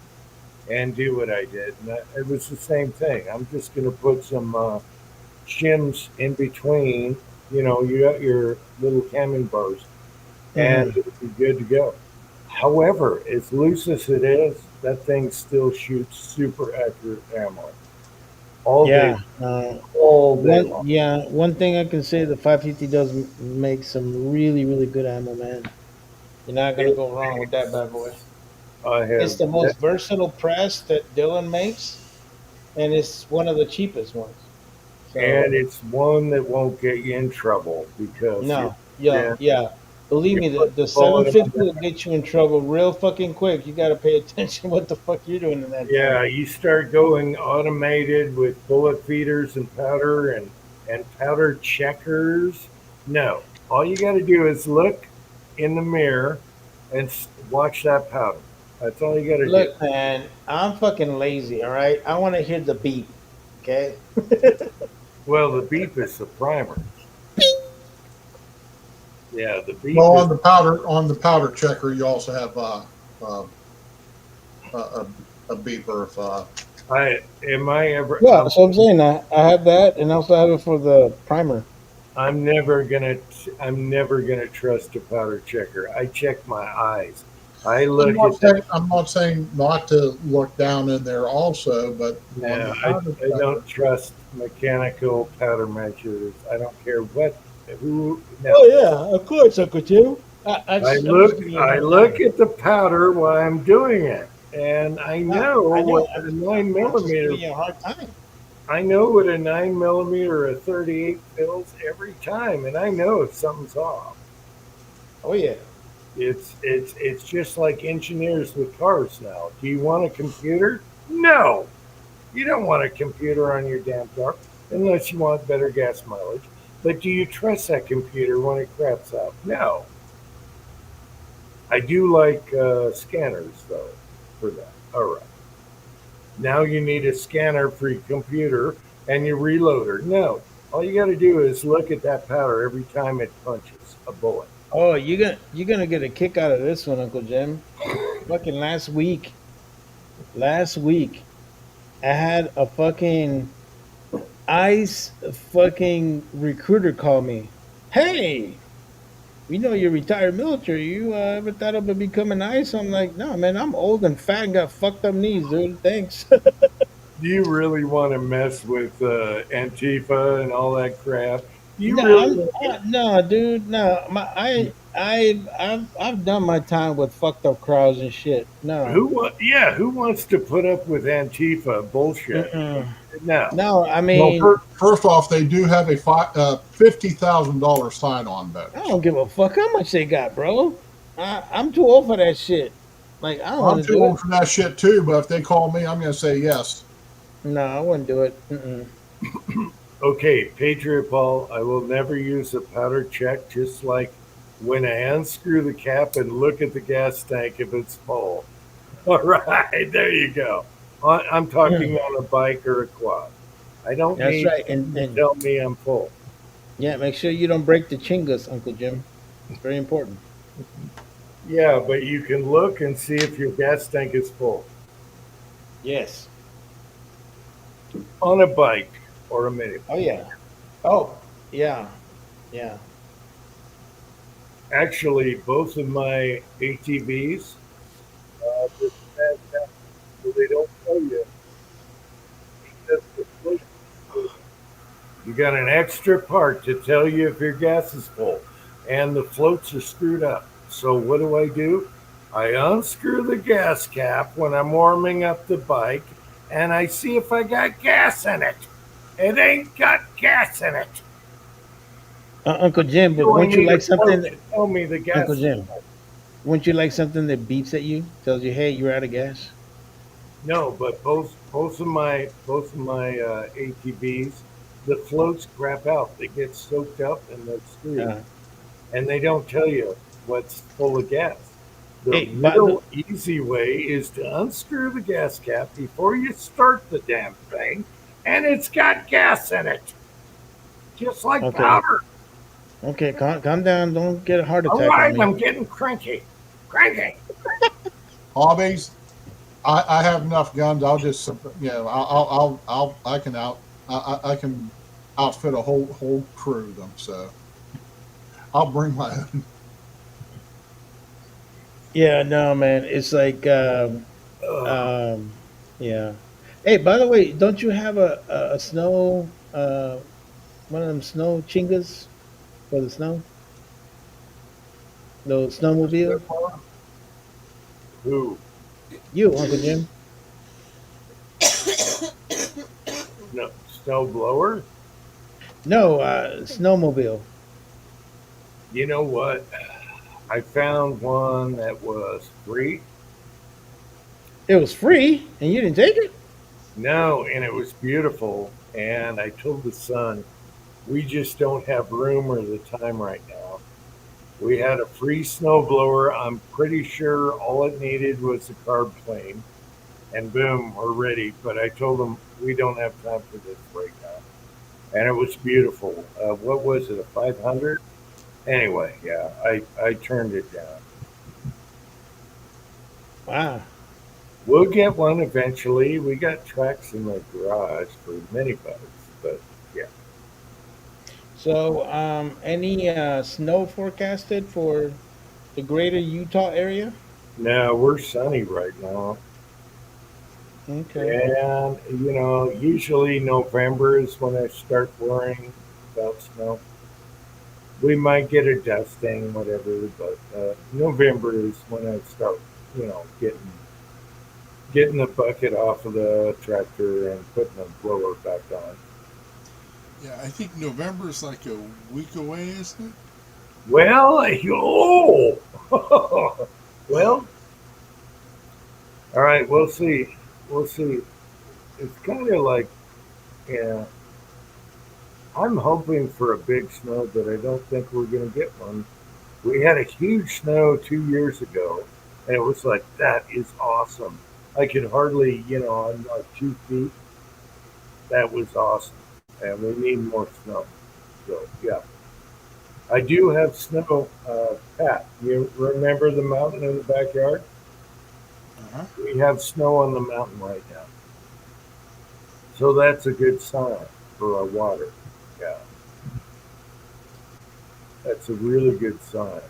and do what I did. And it was the same thing. I'm just going to put some shims in between. You know, you got your little camo bars and Hmm. it'll be good to go. However, as loose as it is, that thing still shoots super accurate ammo. all day, Yeah. all day long. One thing I can say, the 550 does make some really, really good ammo, man. You're not gonna It go wrong with that makes, bad boy. I It's have, the most versatile press that Dylan makes, and it's one of the cheapest ones. So and it's one that won't get you in trouble because no, yeah, then yeah. Believe you me, put the the bullet on 750 the, will get you in trouble real fucking quick. You got to pay attention what the fuck you're doing in that thing. yeah, you start going automated with bullet feeders and powder checkers. No, all you got to do is look in the mirror and watch that powder. That's all you got to do. Look, man, I'm fucking lazy. All right, I want to hear the beep. Okay. Well, the beep is the primer. Yeah, the beep Well, is. on the powder checker, you also have uh, a, a beeper. If I am I ever. Yeah, so I'm saying I have that, and also have it for the primer. I'm never gonna. I'm never gonna trust a powder checker. I check my eyes. I look at that. I'm not saying not to look down in there also, but on Yeah, the powder I checker, don't trust mechanical powder measures. I don't care what who. Oh No, yeah, of course, Uncle Jim. I'm just giving you a I hard look time. at the powder while I'm doing it, and I No, know I what know. a 9 millimeter. Giving you a hard time. I know what a 9 millimeter or a 38 feels every time, and I know if something's off. Oh yeah. It's just like engineers with cars now. Do you want a computer? No, you don't want a computer on your damn car unless you want better gas mileage. But do you trust that computer when it craps out? No. I do like scanners though for that. All right. Now you need a scanner for your computer and your reloader. No. All you got to do is look at that powder every time it punches a bullet. Oh, you're gonna get a kick out of this one, Uncle Jim. Fucking last week, I had a fucking ICE fucking recruiter call me. Hey, we know you're retired military. You ever thought about becoming ICE? I'm like, no, man. I'm old and fat and got fucked up knees, dude. Thanks. Do you really want to mess with Antifa and all that crap? Do you No, really? no, dude, no. I've done my time with fucked up crowds and shit. No, Yeah, who wants to put up with Antifa bullshit? mm-mm. No. No. I well, mean, first off, they do have a $50,000 sign-on I bonus. don't give a fuck how much they got, bro. I'm too old for that shit. Like, I don't want I'm to too do it. old for that shit too, but if they call me, I'm going to say yes. No, I wouldn't do it. Mm-mm. Okay, Patriot Paul, I will never use a powder check, just like when I unscrew the cap and look at the gas tank if it's full. All right, there you go. I'm talking Mm. on a bike or a quad. I don't That's need right. someone to And tell me I'm full. yeah, make sure you don't break the chingus, Uncle Jim. It's very important. Yeah, but you can look and see if your gas tank is full Yes. on a bike or a mini. Oh yeah. Oh yeah. Yeah. Actually, both of my ATVs, this bad so they don't tell you because the float. You got an extra part to tell you if your gas is full, and the floats are screwed up. So what do? I unscrew the gas cap when I'm warming up the bike, and I see if I got gas in it. It ain't got gas in it. Uncle Jim, but So I wouldn't you need a like float something, to tell me the Uncle gas is Jim? full. Wouldn't you like something that beeps at you, tells you, "Hey, you're out of gas"? No, but both of my ATVs, the floats crap out. They get soaked up and they're screwed, Uh, and they don't tell you what's full of gas. The hey, by the real easy way is to unscrew the gas cap before you start the damn thing, and it's got gas in it, just like okay, powder. okay, calm down. Don't get a heart All attack on right, me. I'm getting cranky. Cranky. Hobbies. I have enough guns. I'll just I can I can outfit a whole crew of them. So I'll bring my own. Yeah, no, man. It's like, Ugh. um, yeah. Hey, by the way, don't you have a snow one of them snow chingas for the snow? Those snowmobile? Who? You, Uncle Jim? No, snow blower? No, snowmobile. You know what? I found one that was free. It was free, and you didn't take it. No, and it was beautiful. And I told the son, we just don't have room or the time right now. We had a free snowblower. I'm pretty sure all it needed was a carb plane, and boom, we're ready. But I told him we don't have time for this right now, and it was beautiful. What was it? A 500? Anyway, yeah, I turned it down. Wow. We'll get one eventually. We got tracks in the garage for mini bikes, but yeah. So, any snow forecasted for the greater Utah area? No, we're sunny right now. Okay. And, usually November is when I start worrying about snow. We might get a dusting, whatever, but November is when I start, getting the bucket off of the tractor and putting the blower back on. Yeah, I think November is like a week away, isn't it? Well, well, all right, we'll see. We'll see. It's kind of like, yeah, I'm hoping for a big snow, but I don't think we're going to get one. We had a huge snow 2 years ago, and it was like, that is awesome. I could hardly, on like 2 feet. That was awesome. And we need more snow. So, yeah. I do have snow, Pat. You remember the mountain in the backyard? Uh-huh. We have snow on the mountain right now. So that's a good sign for our water. Yeah. That's a really good sign.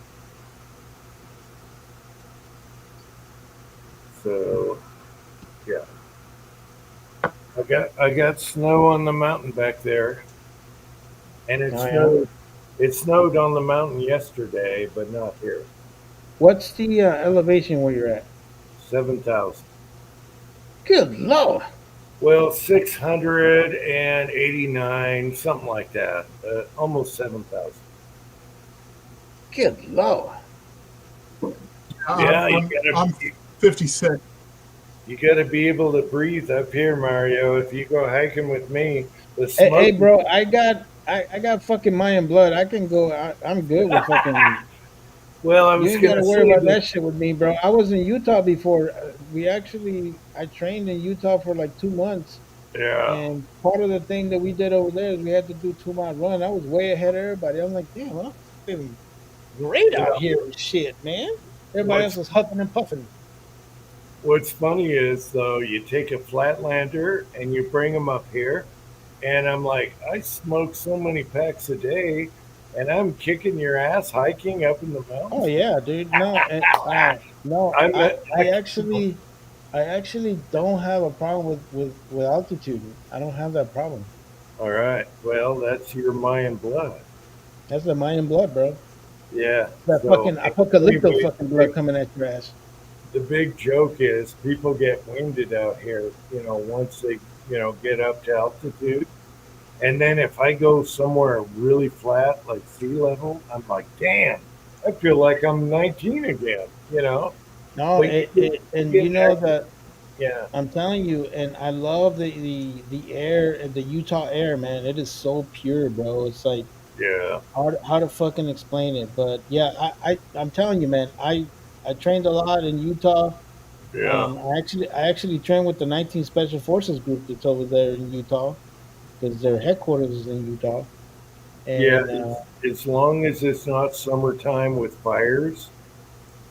So, yeah. I got snow on the mountain back there. And it Oh, yeah. snowed it snowed on the mountain yesterday, but not here. What's the elevation where you're at? 7,000. Good lord. Well, 689, something like that. Almost 7,000. Good lord. Yeah, I'm 56. you gotta be able to breathe up here, Mario. If you go hiking with me, the Hey, smoke. bro, I got fucking Mayan blood. I can go. I'm good with fucking. Well, I You was ain't got gonna to worry say about that. that shit with me, bro. I was in Utah before. I trained in Utah for like 2 months, Yeah, and part of the thing that we did over there is we had to do 2 mile run. I was way ahead of everybody. I'm like, damn, I'm feeling great yeah. out here and shit, man. Everybody else What's was huffing and puffing. What's funny is though, you take a Flatlander and you bring them up here, and I'm like, I smoke so many packs a day, and I'm kicking your ass hiking up in the Oh mountains. yeah, dude. No, and no, I'm not, I actually don't have a problem with altitude. I don't have that problem. all right. Well, that's your Mayan blood. That's the Mayan blood, bro. Yeah. That So fucking apocalypto anyway, fucking blood coming at your ass. the big joke is people get winded out here. Once they get up to altitude, and then if I go somewhere really flat, like sea level, I'm like, damn, I feel like I'm 19 again. No, But and you you get know that, that yeah, I'm telling you, and I love the air and the Utah air, man. It is so pure, bro. It's like yeah, how to fucking explain it, but yeah, I'm telling you, man. I trained a lot in Utah. yeah, I actually trained with the 19 Special Forces group that's over there in Utah because their headquarters is in Utah. yeah. And As long as it's not summertime with fires,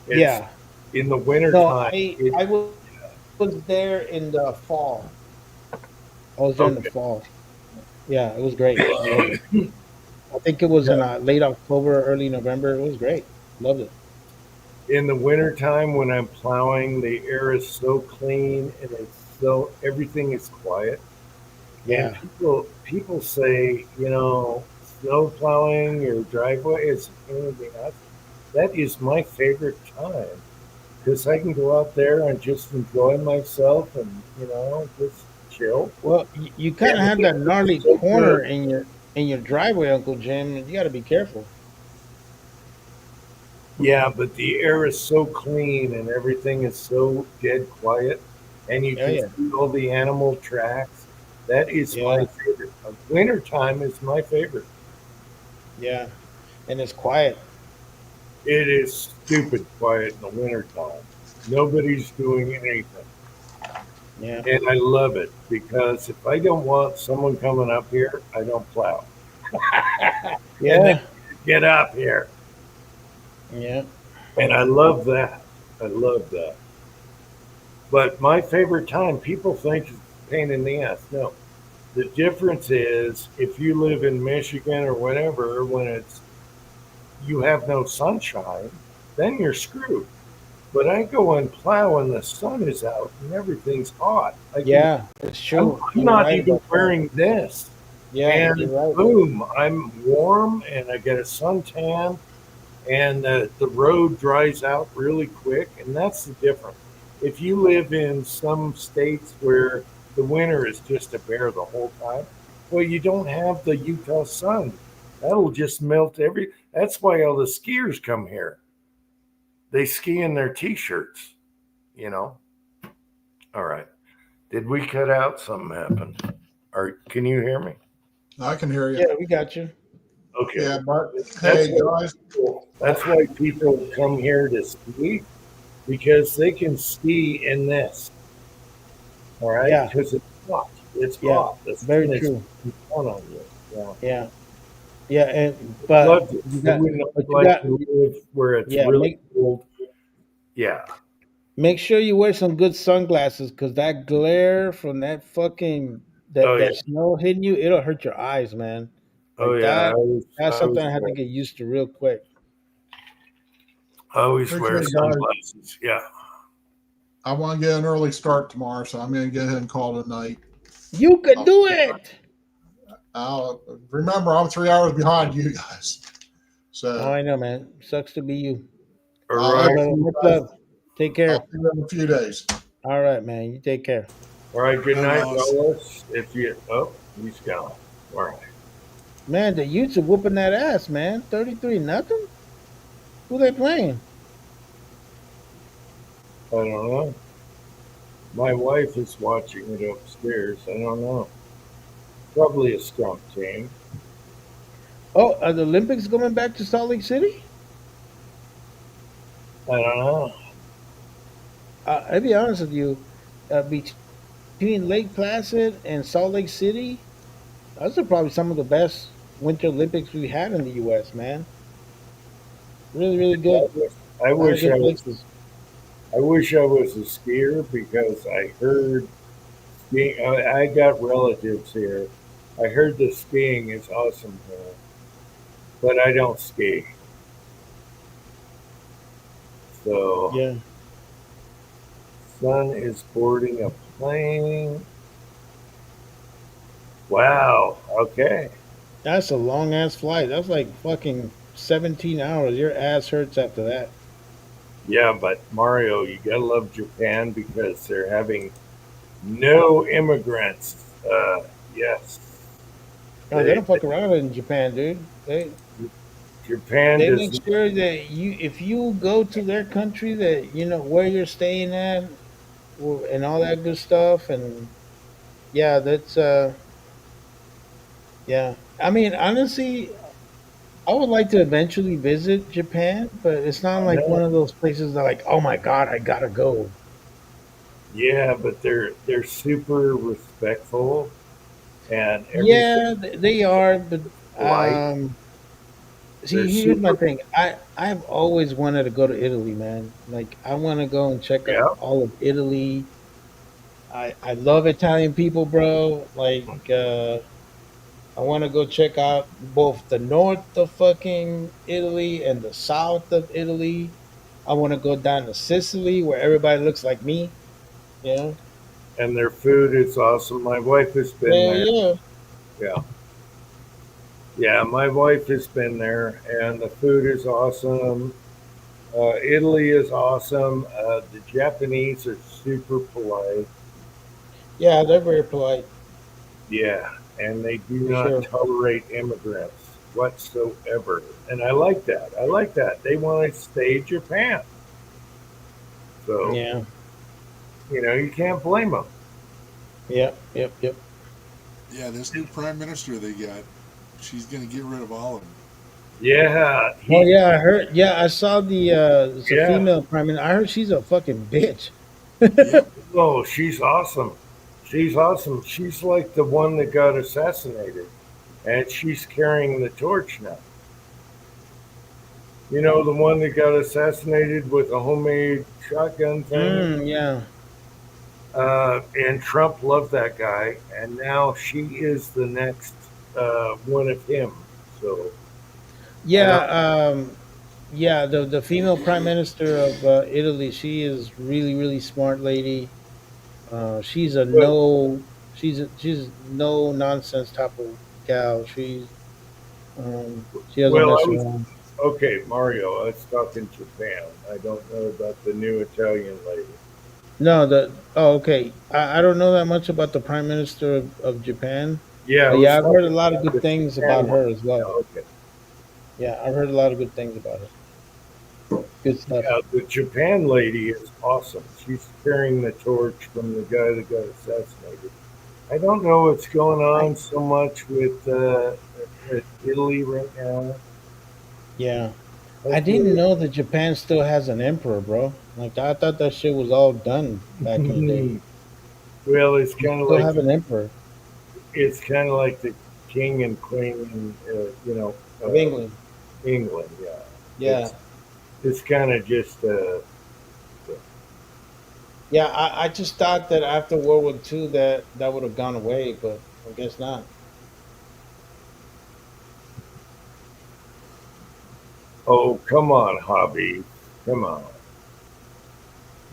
it's yeah, in the no, wintertime. I was there in the fall. I was there in the Okay. fall. Yeah, it was great. I loved it. I think it was in late October, early November. It was great. Loved it. In the wintertime when I'm plowing, the air is so clean and it's though, everything is quiet. And Yeah. people say, snow plowing your driveway is anything else. That is my favorite time because I can go out there and just enjoy myself and just chill. Well, you kind of And have that it's gnarly so corner good. in your driveway, Uncle Jim. You got to be careful. Yeah, but the air is so clean and everything is so dead quiet, and you Oh can yeah, see all the animal tracks. That is my yeah, favorite. Winter time is my favorite. yeah, and it's quiet. It is stupid quiet in the wintertime. Nobody's doing anything. Yeah, And I love it because if I don't want someone coming up here, I don't plow. And then yeah, get up here. yeah, And I love that. I love that. But my favorite time, people think is a pain in the ass. No. The difference is if you live in Michigan or whatever, when it's you have no sunshine, then you're screwed. But I go and plow and the sun is out and everything's hot. yeah. It's I'm true. You're not right even about that. wearing this. Yeah, you're And right. boom, I'm warm and I get a suntan and the road dries out really quick. And that's the difference. If you live in some states where the winter is just a bear the whole time, well, you don't have the Utah sun. That'll just melt That's why all the skiers come here. They ski in their t-shirts, you know. All right. Did we cut out? Something happened. Or can you hear me? I can hear you. Yeah, we got you. Okay. Yeah, but That's hey, why guys, that's why people come here to ski because they can ski in this. All right, Yeah, because it's hot. It's yeah. hot. The Very sun is true. fun on you. Yeah. Yeah, yeah. And but Loved it. you You got, wouldn't but you like got, to live where it's yeah. really cold. Yeah. Make sure you wear some good sunglasses because that glare from that fucking Oh yeah. that snow hitting you, it'll hurt your eyes, man. Oh Like yeah. that. That's I something always I had to wear, get used to real quick. I always wear appreciate it, guys. sunglasses. Yeah. I want to get an early start tomorrow, so I'm going to get ahead and call it a night. You could I'll, do it. I'll remember I'm 3 hours behind you guys, Oh, so I know, man. Sucks to be you. All I'll All right, right. brother. see you Much guys. love. Take I'll care. see you in a few days. All right, man. You take care. All right. Good Hi, night, Ross. fellas. If you he's gone. All right. Man, the Utes are whooping that ass, man. 33-0. Who they playing? I don't know. My wife is watching it upstairs. I don't know. Probably a strong team. Oh, are the Olympics coming back to Salt Lake City? I don't know. I'll be honest with you. Between Lake Placid and Salt Lake City, those are probably some of the best Winter Olympics we had in the U.S., man. Really, really I good. wish I A lot of wish I good was places. I wish I was a skier because I heard skiing. I got relatives here. I heard the skiing is awesome here, but I don't ski. So, Yeah, son is boarding a plane. Wow. Okay. that's a long ass flight. That's like fucking 17 hours. Your ass hurts after that. Yeah, but Mario, you gotta love Japan because they're having no immigrants. Yes, No, they they, don't fuck around in Japan, dude. Japan They does. make sure that if you go to their country, that you know where you're staying at and all that good stuff. And yeah, that's yeah. I mean, honestly, I would like to eventually visit Japan, but it's not like one No, of those places that like, oh my god, I gotta go. yeah, but they're super respectful and everything Yeah, they are, but polite. They're see, here's my super. thing. I've always wanted to go to Italy, man. Like, I want to go and check out Yeah, all of Italy. I love Italian people, bro. Like, I want to go check out both the north of fucking Italy and the south of Italy. I want to go down to Sicily where everybody looks like me. You know? and their food is awesome. My wife has been Yeah, there. yeah. Yeah. Yeah, my wife has been there, and the food is awesome. Italy is awesome. The Japanese are super polite. Yeah, they're very polite Yeah, and they do for not sure. tolerate immigrants whatsoever. And I like that. I like that. They want to stay Japan. So, Yeah. you can't blame them. Yep. Yep. Yep. Yeah, this new prime minister they got, she's gonna get rid of all of them. Yeah, Oh yeah, I heard. Yeah, I saw it's a yeah. female prime minister. I heard she's a fucking bitch. Yep. Oh, she's awesome. She's awesome. She's like the one that got assassinated, and she's carrying the torch now. The one that got assassinated with a homemade shotgun thing. Yeah. And Trump loved that guy, and now she is the next one of him. So I Yeah. don't. Yeah. The female prime minister of Italy. She is really smart lady. She's a Well, no. She's no nonsense type of gal. She doesn't well, I mess was around. okay, Mario. I was talking Japan. I don't know about the new Italian lady. No, okay. I don't know that much about the Prime Minister of Japan, Yeah, I but was yeah, I've heard a talking lot of about good the things Japan about one. her as Yeah, well. okay. Yeah, I've heard a lot of good things about her. Good stuff. Yeah, the Japan lady is awesome. She's carrying the torch from the guy that got assassinated. I don't know what's going I on so much with Italy right now. Yeah, I didn't Hopefully, know that Japan still has an emperor, bro. Like I thought that shit was all done back in the day. well, it's They kind of still like have an emperor the king and queen in of England. England. Yeah, Yeah, it's kind of just yeah. I just thought that after World War II that would have gone away, but I guess not. oh, come on, hobby, come on.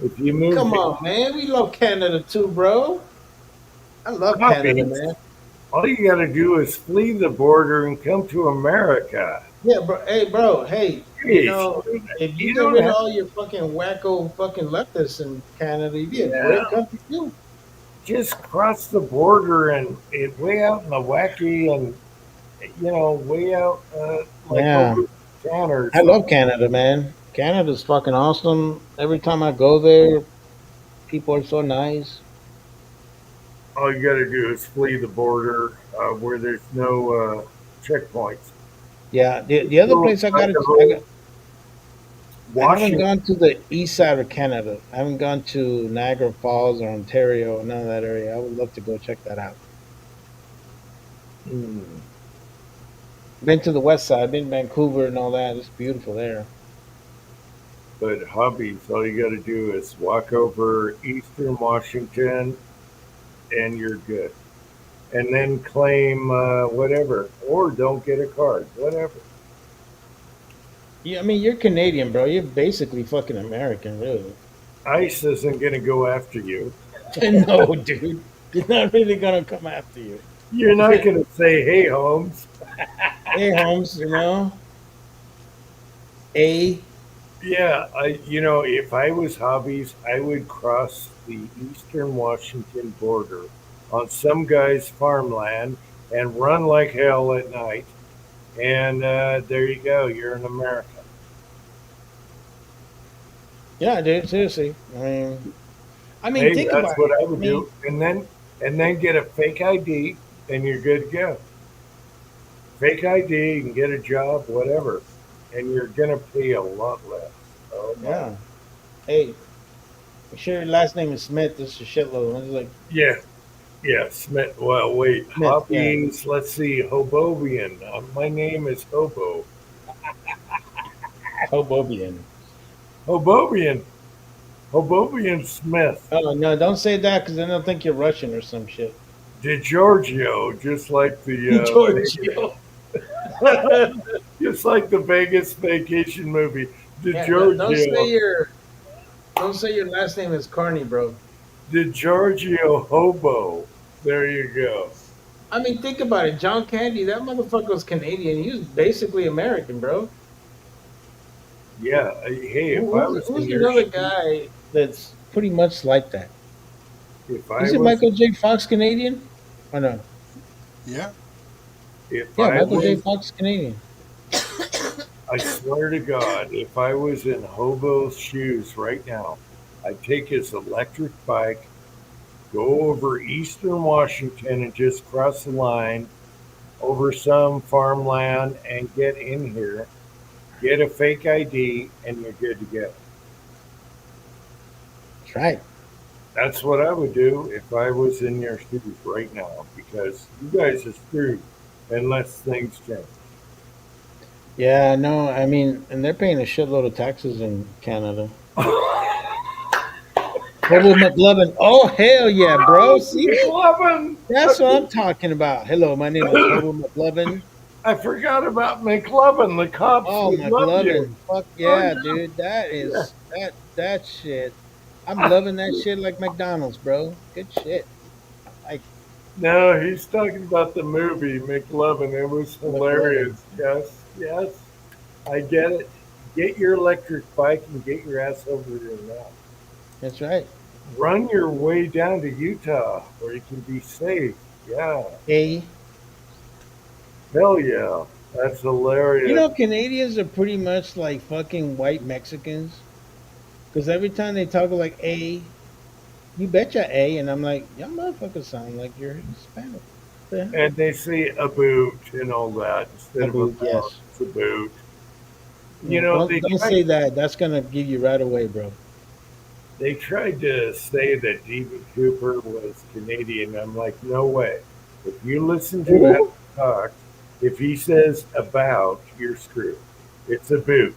If you move Come to on, man. We love Canada too, bro. I love Canada, hobby, man. all you got to do is flee the border and come to America. Yeah, bro. Hey, bro. Hey, Jeez, if you you get don't rid of have. all your fucking wacko fucking leftists in Canada, you'd be a Yeah, great country too. just cross the border and way out in the wacky and way out like Yeah, over Canada or I love something. Canada, man. Canada's fucking awesome. Every time I go there, people are so nice. All you got to do is flee the border where there's no checkpoints. Yeah, the other Go place I got to, Idaho, I haven't Washington. gone to the east side of Canada. I haven't gone to Niagara Falls or Ontario, none of that area. I would love to go check that out. Hmm. Been to the west side, been to Vancouver and all that. It's beautiful there. But hobbies, all you got to do is walk over Eastern Washington and you're good. And then claim whatever, or don't get a card, whatever. Yeah, I mean, you're Canadian, bro. You're basically fucking American, really. ICE isn't going to go after you. No, dude. You're not really gonna come after you. You're not going to say, "Hey, Holmes." Hey, Holmes, A. Yeah, if I was hobbies, I would cross the eastern Washington border on some guy's farmland and run like hell at night. And there you go. You're in America. Yeah, dude. Seriously. I mean, Hey, think that's about what it. I I would mean, do. And then get a fake ID, and you're good to go. Fake ID, you can get a job, whatever, and you're gonna pay a lot less. Oh my. yeah. Hey, make sure your last name is Smith. This is a shitload. It's like Yeah, yeah, Smith. Well, wait, Smith. Yeah. hobbies. Let's see, Hobovian. My name is Hobo. Hobobian. Hobovian. Hobovian Smith. Oh no! Don't say that because then they'll think you're Russian or some shit. DiGiorgio, just like the Giorgio. just like the Vegas vacation movie. Yeah. Don't say DiGiorgio. your. Don't say your last name is Carney, bro. DiGiorgio hobo. There you go. I mean, think about it. John Candy, that motherfucker was Canadian. He was basically American, bro. Yeah. Hey, if I was in Who's your another shoes, guy that's pretty much like that? if I Isn't was, Michael J. Fox Canadian? Or no? Yeah. if Yeah, I Michael J. was, Fox Canadian. I swear to God, if I was in hobo's shoes right now, I'd take his electric bike, go over Eastern Washington and just cross the line over some farmland and get in here, get a fake ID, and you're good to go. That's right. That's what I would do if I was in your shoes right now because you guys are screwed unless things change. Yeah, no, I mean, and they're paying a shitload of taxes in Canada. Hobo McLovin. Oh, hell yeah, bro. See? McLovin! That's what I'm talking about. Hello, my name is Hobo McLovin. I forgot about McLovin. The cops Oh, would love you. McLovin. Fuck yeah, dude. That is that shit. I'm loving that shit like McDonald's, bro. Good shit. Like No, he's talking about the movie McLovin. It was McLovin. hilarious. Yes, yes, I get it. Get your electric bike and get your ass over here now. That's right. Run your way down to Utah where you can be safe. Yeah, Hey, hell yeah, that's you hilarious. know, Canadians are pretty much like fucking white Mexicans. Because every time they talk like A, you betcha A, and I'm like, y'all motherfuckers sound like you're Hispanic. The hell? And they say a boot and all that instead of a Abu, mouth. yes. It's a boot. You Yeah, know, don't say that. That's gonna give you right away, bro. they tried to say that D.B. Cooper was Canadian. I'm like, no way. If you listen to him Ooh. talk, if he says about, you're screwed. It's a boot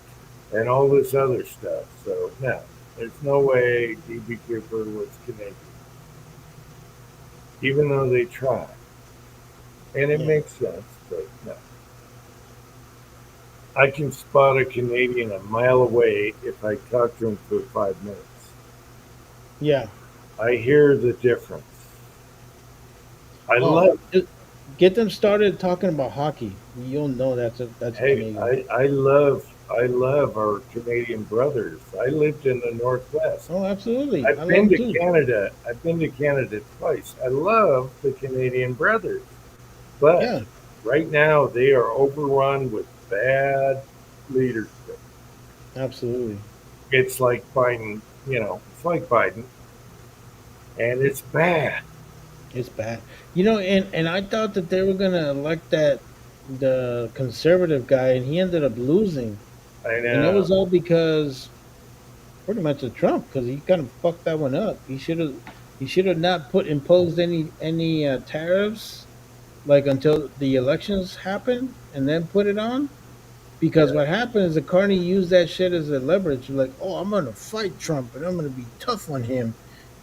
and all this other stuff. So no, there's no way D.B. Cooper was Canadian, even though they tried. And it Yeah, makes sense, but no. I can spot a Canadian a mile away if I talk to him for 5 minutes. yeah. I hear the difference. I Oh, love. get them started talking about hockey. You'll know that's a Hey, Canadian. I love our Canadian brothers. I lived in the Northwest. Oh, absolutely. I I've love been them to too. Canada. I've been to Canada twice. I love the Canadian brothers, but Yeah, right now they are overrun with bad leadership. absolutely. It's like Biden. It's like Biden, and it's bad. It's bad. You know, and I thought that they were gonna elect the conservative guy, and he ended up losing, I and that know. was all because pretty much of Trump, because he kind of fucked that one up. He should have not put imposed any tariffs like until the elections happened, and then put it on. Because what happened is the Carney used that shit as a leverage. Like, oh, I'm gonna fight Trump and I'm gonna be tough on him.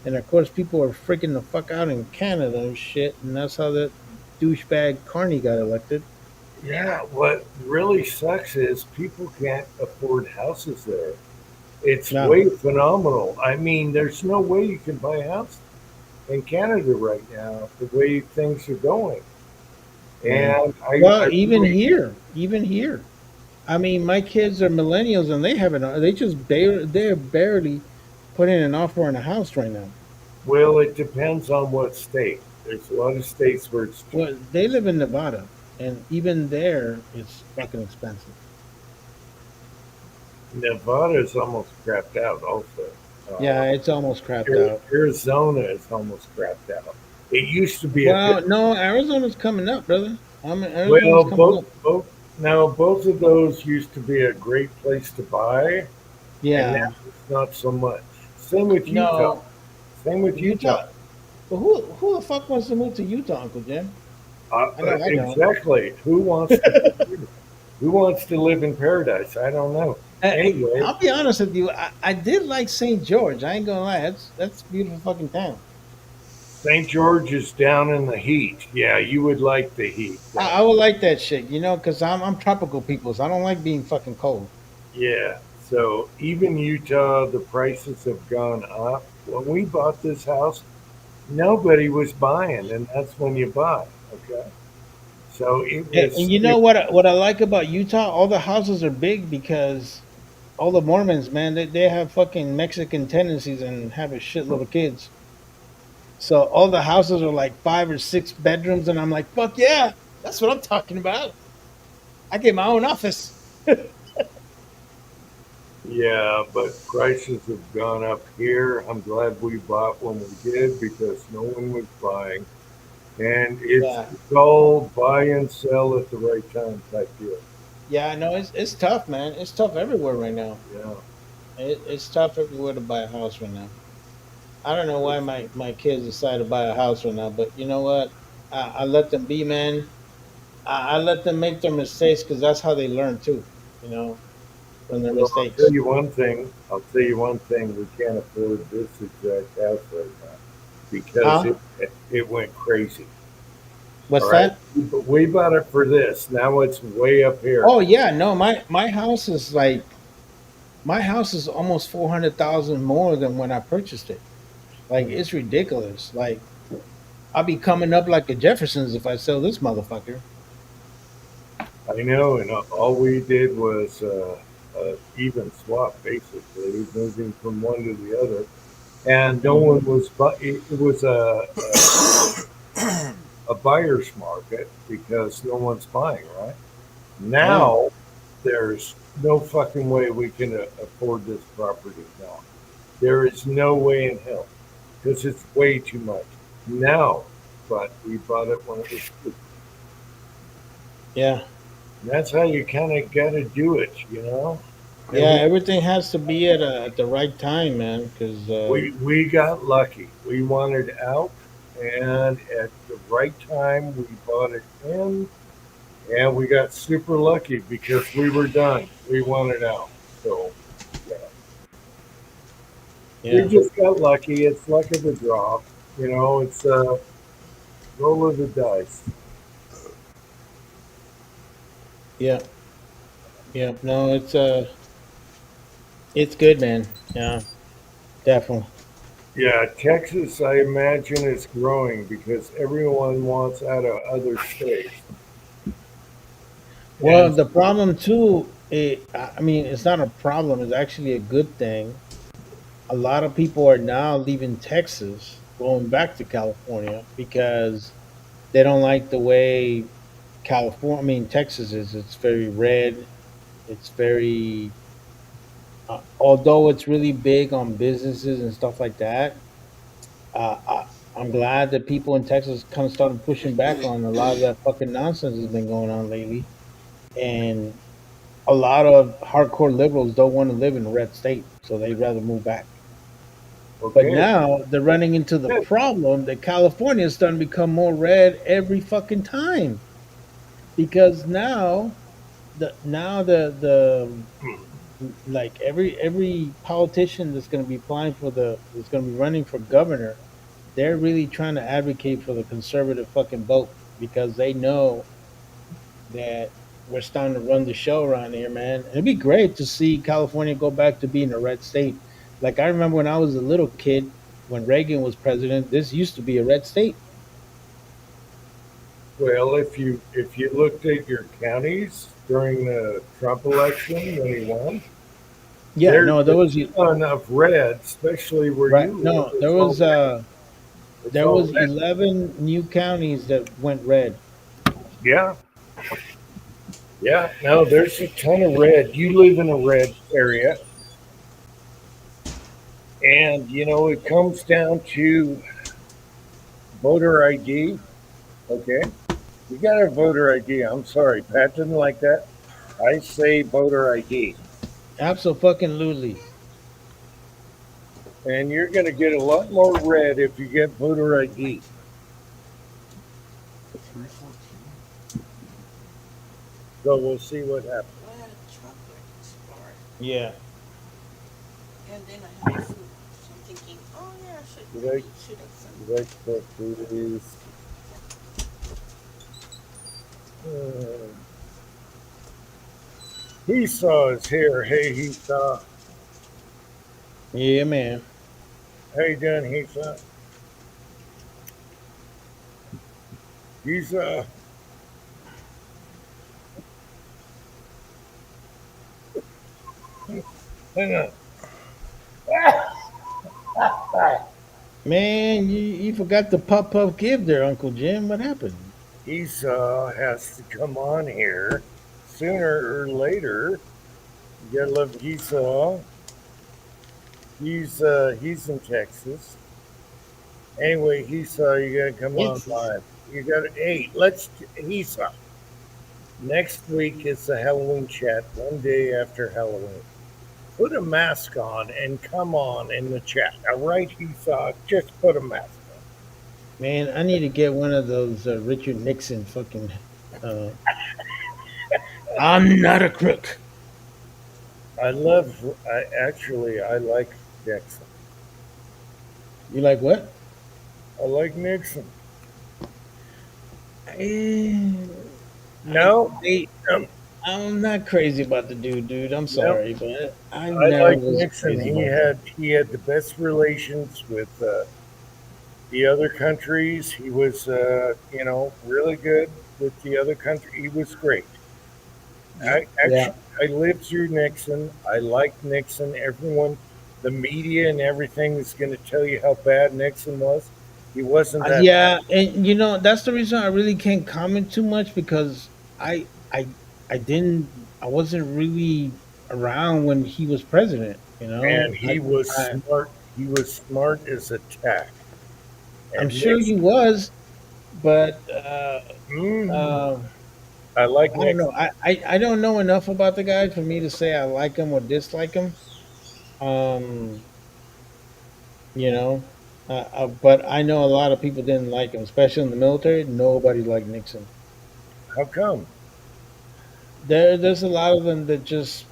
And of course, people are freaking the fuck out in Canada and shit. And that's how that douchebag Carney got elected. Yeah, what really sucks is people can't afford houses there. It's No, way phenomenal. I mean, there's no way you can buy a house in Canada right now, the way things are going. yeah. And I Well, even really, here, even here. I mean, my kids are millennials and they haven't. They just they're barely putting an offer on a house right now. well, it depends on what state. There's a lot of states where it's cheap. Well, they live in Nevada, and even there, it's fucking expensive. Nevada is almost crapped out, also. Uh, Yeah, it's almost crapped out. Arizona is almost crapped out. It used to be a good. Well, no, Arizona's coming up, brother. I mean, Well, Arizona's coming up. both of those used to be a great place to buy, and now Yeah. it's not so much. Same with Utah. No, Same with Utah. Utah. But who the fuck wants to move to Utah, Uncle Jim? I know I don't. Exactly. Who wants to live in paradise? I don't know. Anyway, I'll be honest with you. I did like St. George. I ain't gonna lie. That's a beautiful fucking town. St. George is down in the heat. Yeah, you would like the heat. I would like that shit, because I'm tropical people, so I don't like being fucking cold. Yeah. So even Utah, the prices have gone up when we bought this house, nobody was buying, and that's when you buy. Okay, so it And was. you know what I like about Utah? All the houses are big because all the Mormons, man, they have fucking Mexican tendencies and have a shitload of kids. So all the houses are like 5 or 6 bedrooms, and I'm like, fuck yeah, that's what I'm talking about. I get my own office. Yeah, but prices have gone up here. I'm glad we bought when we did because no one was buying. And Yeah, it's all buy and sell at the right time type deal. yeah, I know it's tough, man. It's tough everywhere right now. Yeah. It's tough everywhere to buy a house right now. I don't know why my kids decided to buy a house right now, but you know what? I let them be, man. I let them make their mistakes because that's how they learn too. You know, from their Well, I'll tell mistakes. you one thing. I'll tell you one thing. We can't afford this exact house right now because Huh? it went crazy. All What's right. that? We bought it for this. Now it's way up here. Oh yeah, no, my house is like my house is almost 400,000 more than when I purchased it. Like it's ridiculous. Like I'll be coming up like a Jeffersons if I sell this motherfucker. I know, and all we did was even swap, basically, moving from one to the other. And no one was, but it was a buyer's market because no one's buying, right? Yeah, Now, there's no fucking way we can afford this property now. There is no way in hell because it's way too much now. But we bought it when it was cheap. yeah, And that's how you kind of got to do it, you know. And yeah. Everything has to be at the right time, man. Because we got lucky. We wanted out, and at the right time, we bought it in, and we got super lucky because we were done. We wanted out, so yeah, we yeah, just got lucky. It's luck of the draw, you know. It's a roll of the dice. yeah, yeah. No, it's good, man. Yeah, definitely. Yeah, Texas, I imagine, is growing because everyone wants out of other states, Well, and the problem too, I mean, it's not a problem. It's actually a good thing. A lot of people are now leaving Texas, going back to California because they don't like the way California. I mean, Texas is. It's very red. It's very, although it's really big on businesses and stuff like that. I'm glad that people in Texas kind of started pushing back on a lot of that fucking nonsense that's been going on lately, and a lot of hardcore liberals don't want to live in a red state, so they'd rather move back. But okay, now they're running into the good. problem that California is starting to become more red every fucking time because now the like every politician that's going to be applying for the that's going to be running for governor, they're really trying to advocate for the conservative fucking vote because they know that we're starting to run the show around here, man. It'd be great to see California go back to being a red state. Like I remember when I was a little kid, when Reagan was president, this used to be a red state. Well, if you looked at your counties during the Trump election when he won, Yeah, there's no, there was not enough red, especially where right. you live. No, there was It's there all was red. 11 new counties that went red. Yeah, yeah. No, there's a ton of red. You live in a red area, and it comes down to voter ID. Okay, you got a voter ID. I'm sorry, Pat didn't like that. I say voter ID. Absolutely. And you're going to get a lot more red if you get voter ID. 314. So we'll see what happens. I had a chocolate bar, Yeah. and then I had fruit. So I'm thinking, oh yeah, I Did I, should have some. did I put through these? Uh, Esau is here. Hey, Esau. Yeah, man. How you doing, Hisa? Hisa, hang on. Man, you forgot the pop give there, Uncle Jim. What happened? Esau has to come on here sooner or later. You gotta love Esau. He's in Texas. Anyway, Esau, you gotta come on It's live. You gotta let's Esau. Next week is the Halloween chat, one day after Halloween. Put a mask on and come on in the chat. All right, Esau, just put a mask on. man. I need to get one of those Richard Nixon fucking. Uh, I'm not a crook. I like Nixon. You like what? I like Nixon. Eh, I, No, they, um, I'm not crazy about the dude. I'm no, sorry, but I I never like was Nixon. crazy about him. He had the best relations with the other countries. He was really good with the other country. He was great. Yep. Yeah. I lived through Nixon. I liked Nixon. Everyone, the media and everything is going to tell you how bad Nixon was. He wasn't that bad. Yeah, and that's the reason I really can't comment too much because I I I wasn't really around when he was president. And he was I smart. He was smart as a tack. I'm And sure he Nixon, was, but mm, uh, I like I don't know. Nixon. I don't know enough about the guy for me to say I like him or dislike him. Um, you know, but I know a lot of people didn't like him, especially in the military. Nobody liked Nixon. How come? There's a lot of them that just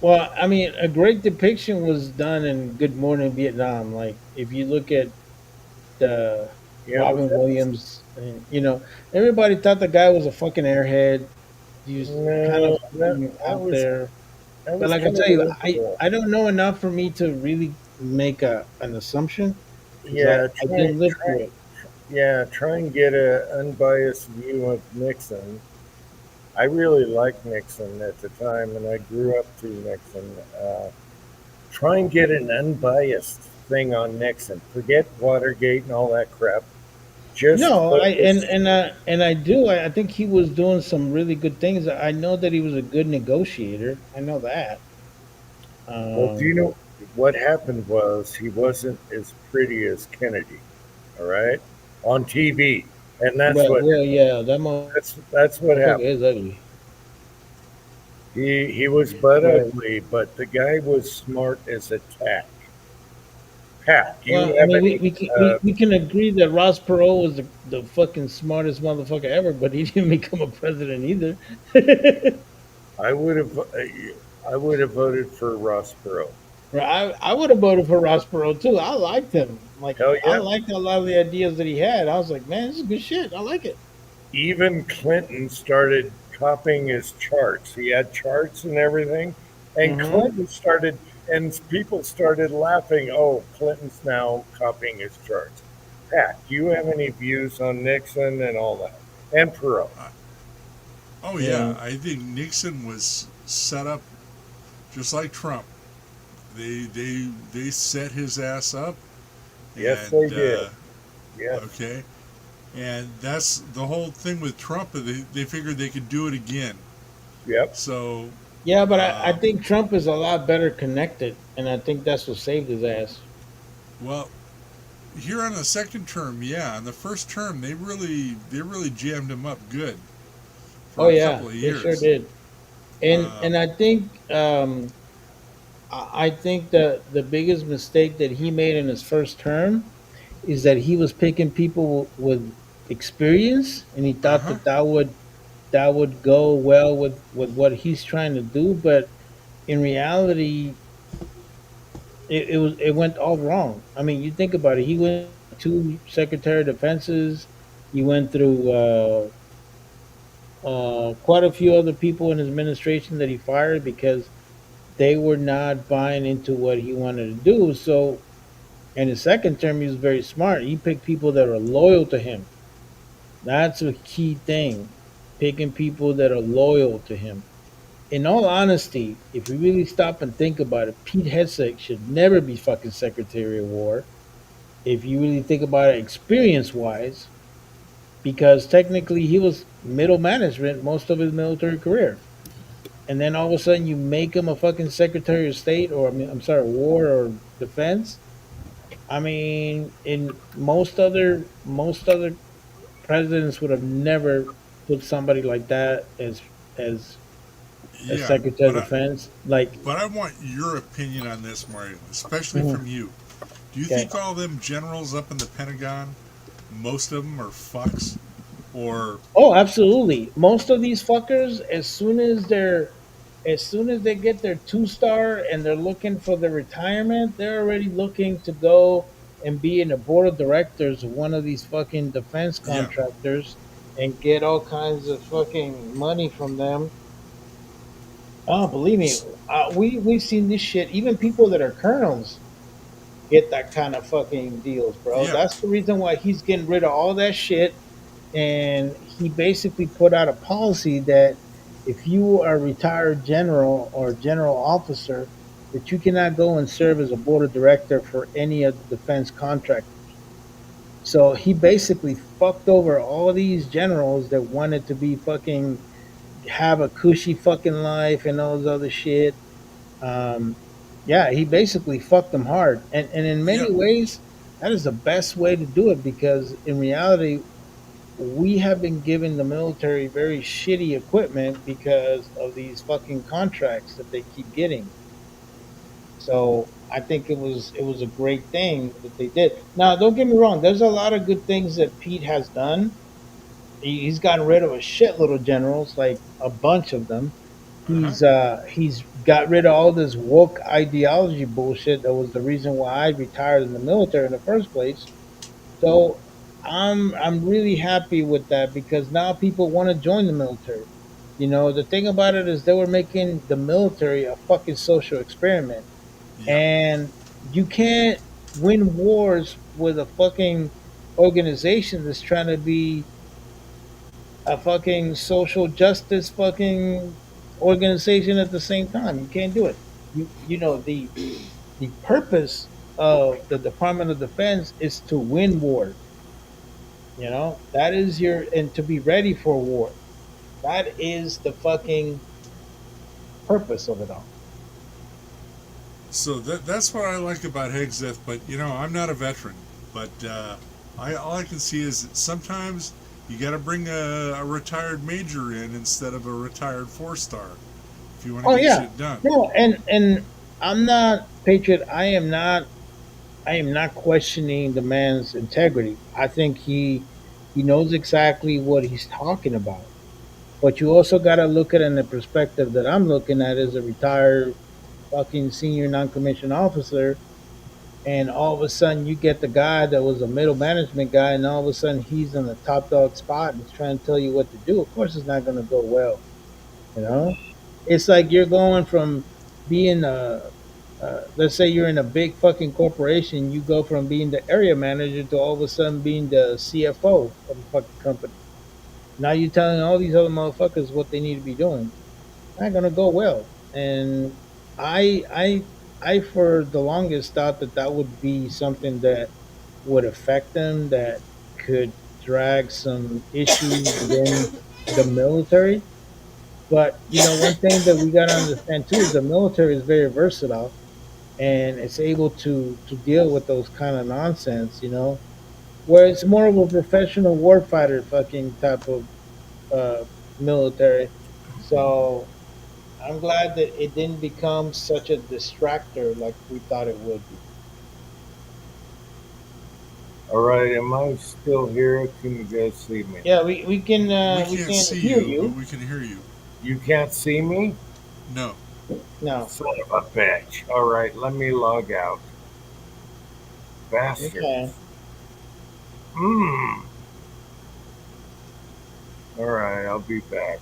well, I mean, a great depiction was done in Good Morning Vietnam. Like if you look at the Yeah, but Robin Williams, and everybody thought the guy was a fucking airhead. He was kind no, of fucking out there. that But was like I kind of tell you, liberal. I don't know enough for me to really make an assumption because Yeah, I didn't live through it. try and get an unbiased view of Nixon. I really liked Nixon at the time, and I grew up through Nixon. Try and get an unbiased thing on Nixon. Forget Watergate and all that crap. Just No, I focus. and I do. I think he was doing some really good things. I know that he was a good negotiator. I know that. Well, do you Um, know what happened was he wasn't as pretty as Kennedy, all right, on TV, and well, yeah, that that's what motherfucker happened. is ugly. He was butt But ugly, but the guy was smart as a tack. Pat, do you well, I have mean, any? we can agree that Ross Perot was the fucking smartest motherfucker ever, but he didn't become a president either. I would have, I would have voted for Ross Perot. I would have voted for Ross Perot too. I liked him. Like Hell I yeah! liked a lot of the ideas that he had. I was like, man, this is good shit. I like it. Even Clinton started copying his charts. He had charts and everything, and Hmm. Clinton started, and people started laughing. Oh, Clinton's now copying his charts. Pat, do you have any views on Nixon and all that, and Perot? Uh, oh Yeah. yeah, I think Nixon was set up just like Trump. They set his ass up, Yes, they and did. Yes. okay, and that's the whole thing with Trump. They figured they could do it again. Yep. So Yeah, but I um, think Trump is a lot better connected, and I think that's what saved his ass. well, here on the second term, yeah. On the first term, they really jammed him up good Oh for a yeah, couple of they sure years. did. And Um, I think I think the biggest mistake that he made in his first term is that he was picking people with experience, and he uh thought huh. that would go well with what he's trying to do. But in reality, it went all wrong. I mean, you think about it. He went two Secretary of Defenses. He went through quite a few other people in his administration that he fired because they were not buying into what he wanted to do. So And the second term, he was very smart. He picked people that are loyal to him. That's a key thing. Picking people that are loyal to him. In all honesty, if you really stop and think about it, Pete Hegseth should never be fucking Secretary of War. If you really think about it experience wise, because technically he was middle management most of his military career. And then all of a sudden you make him a fucking Secretary of State, or I mean, I'm sorry, War or Defense. I mean, in most other presidents would have never put somebody like that as as Yeah, Secretary of Defense. Like, but I want your opinion on this, Mario, especially mhm, from you. Do you okay. think all them generals up in the Pentagon, most of them are fucks, or Oh, absolutely. Most of these fuckers, as soon as they get their 2 star and they're looking for their retirement, they're already looking to go and be in the board of directors of one of these fucking defense yeah, contractors and get all kinds of fucking money from them. Oh, believe me, we've seen this shit. Even people that are colonels get that kind of fucking deals, bro. yeah, That's the reason why he's getting rid of all that shit. And he basically put out a policy that if you are a retired general or general officer, that you cannot go and serve as a board of director for any of the defense contractors. So he basically fucked over all these generals that wanted to be fucking have a cushy fucking life and all this other shit. Um, yeah, he basically fucked them hard, and in yeah. many ways, that is the best way to do it because in reality, we have been giving the military very shitty equipment because of these fucking contracts that they keep getting. So I think it was a great thing that they did. Now, don't get me wrong. There's a lot of good things that Pete has done. He's gotten rid of a shitload of generals, like a bunch of them. Uh huh. He's got rid of all this woke ideology bullshit that was the reason why I retired in the military in the first place. So I'm really happy with that because now people want to join the military. You know, the thing about it is they were making the military a fucking social experiment. Yeah. And you can't win wars with a fucking organization that's trying to be a fucking social justice fucking organization at the same time. You can't do it. You know the purpose of the Department of Defense is to win war. You know, that is your and to be ready for war. That is the fucking purpose of it all. So that's what I like about Hegseth. But I'm not a veteran. But all I can see is that sometimes you got to bring a retired major in instead of a retired 4 star if you want to Oh get yeah. shit done. No, and I'm not Patriot. I am not questioning the man's integrity. I think he knows exactly what he's talking about. But you also got to look at it in the perspective that I'm looking at as a retired fucking senior non-commissioned officer, and all of a sudden you get the guy that was a middle management guy, and all of a sudden he's in the top dog spot and he's trying to tell you what to do. Of course, it's not going to go well. You know, it's like you're going from being let's say you're in a big fucking corporation, you go from being the area manager to all of a sudden being the CFO of a fucking company. Now you're telling all these other motherfuckers what they need to be doing. Not gonna go well. And I, I, I for the longest thought that that would be something that would affect them, that could drag some issues within the military. But one thing that we gotta understand too is the military is very versatile and it's able to deal with those kind of nonsense. Where it's more of a professional warfighter fucking type of uh, military. So I'm glad that it didn't become such a distractor like we thought it would be. All right, am I still here? Can you guys see me? Yeah, we can We we can't can see hear you, but you. we can hear you. You can't see me? No. No, Son of a bitch. All right, let me log out. Bastard. okay. Hmm. All right, I'll be back.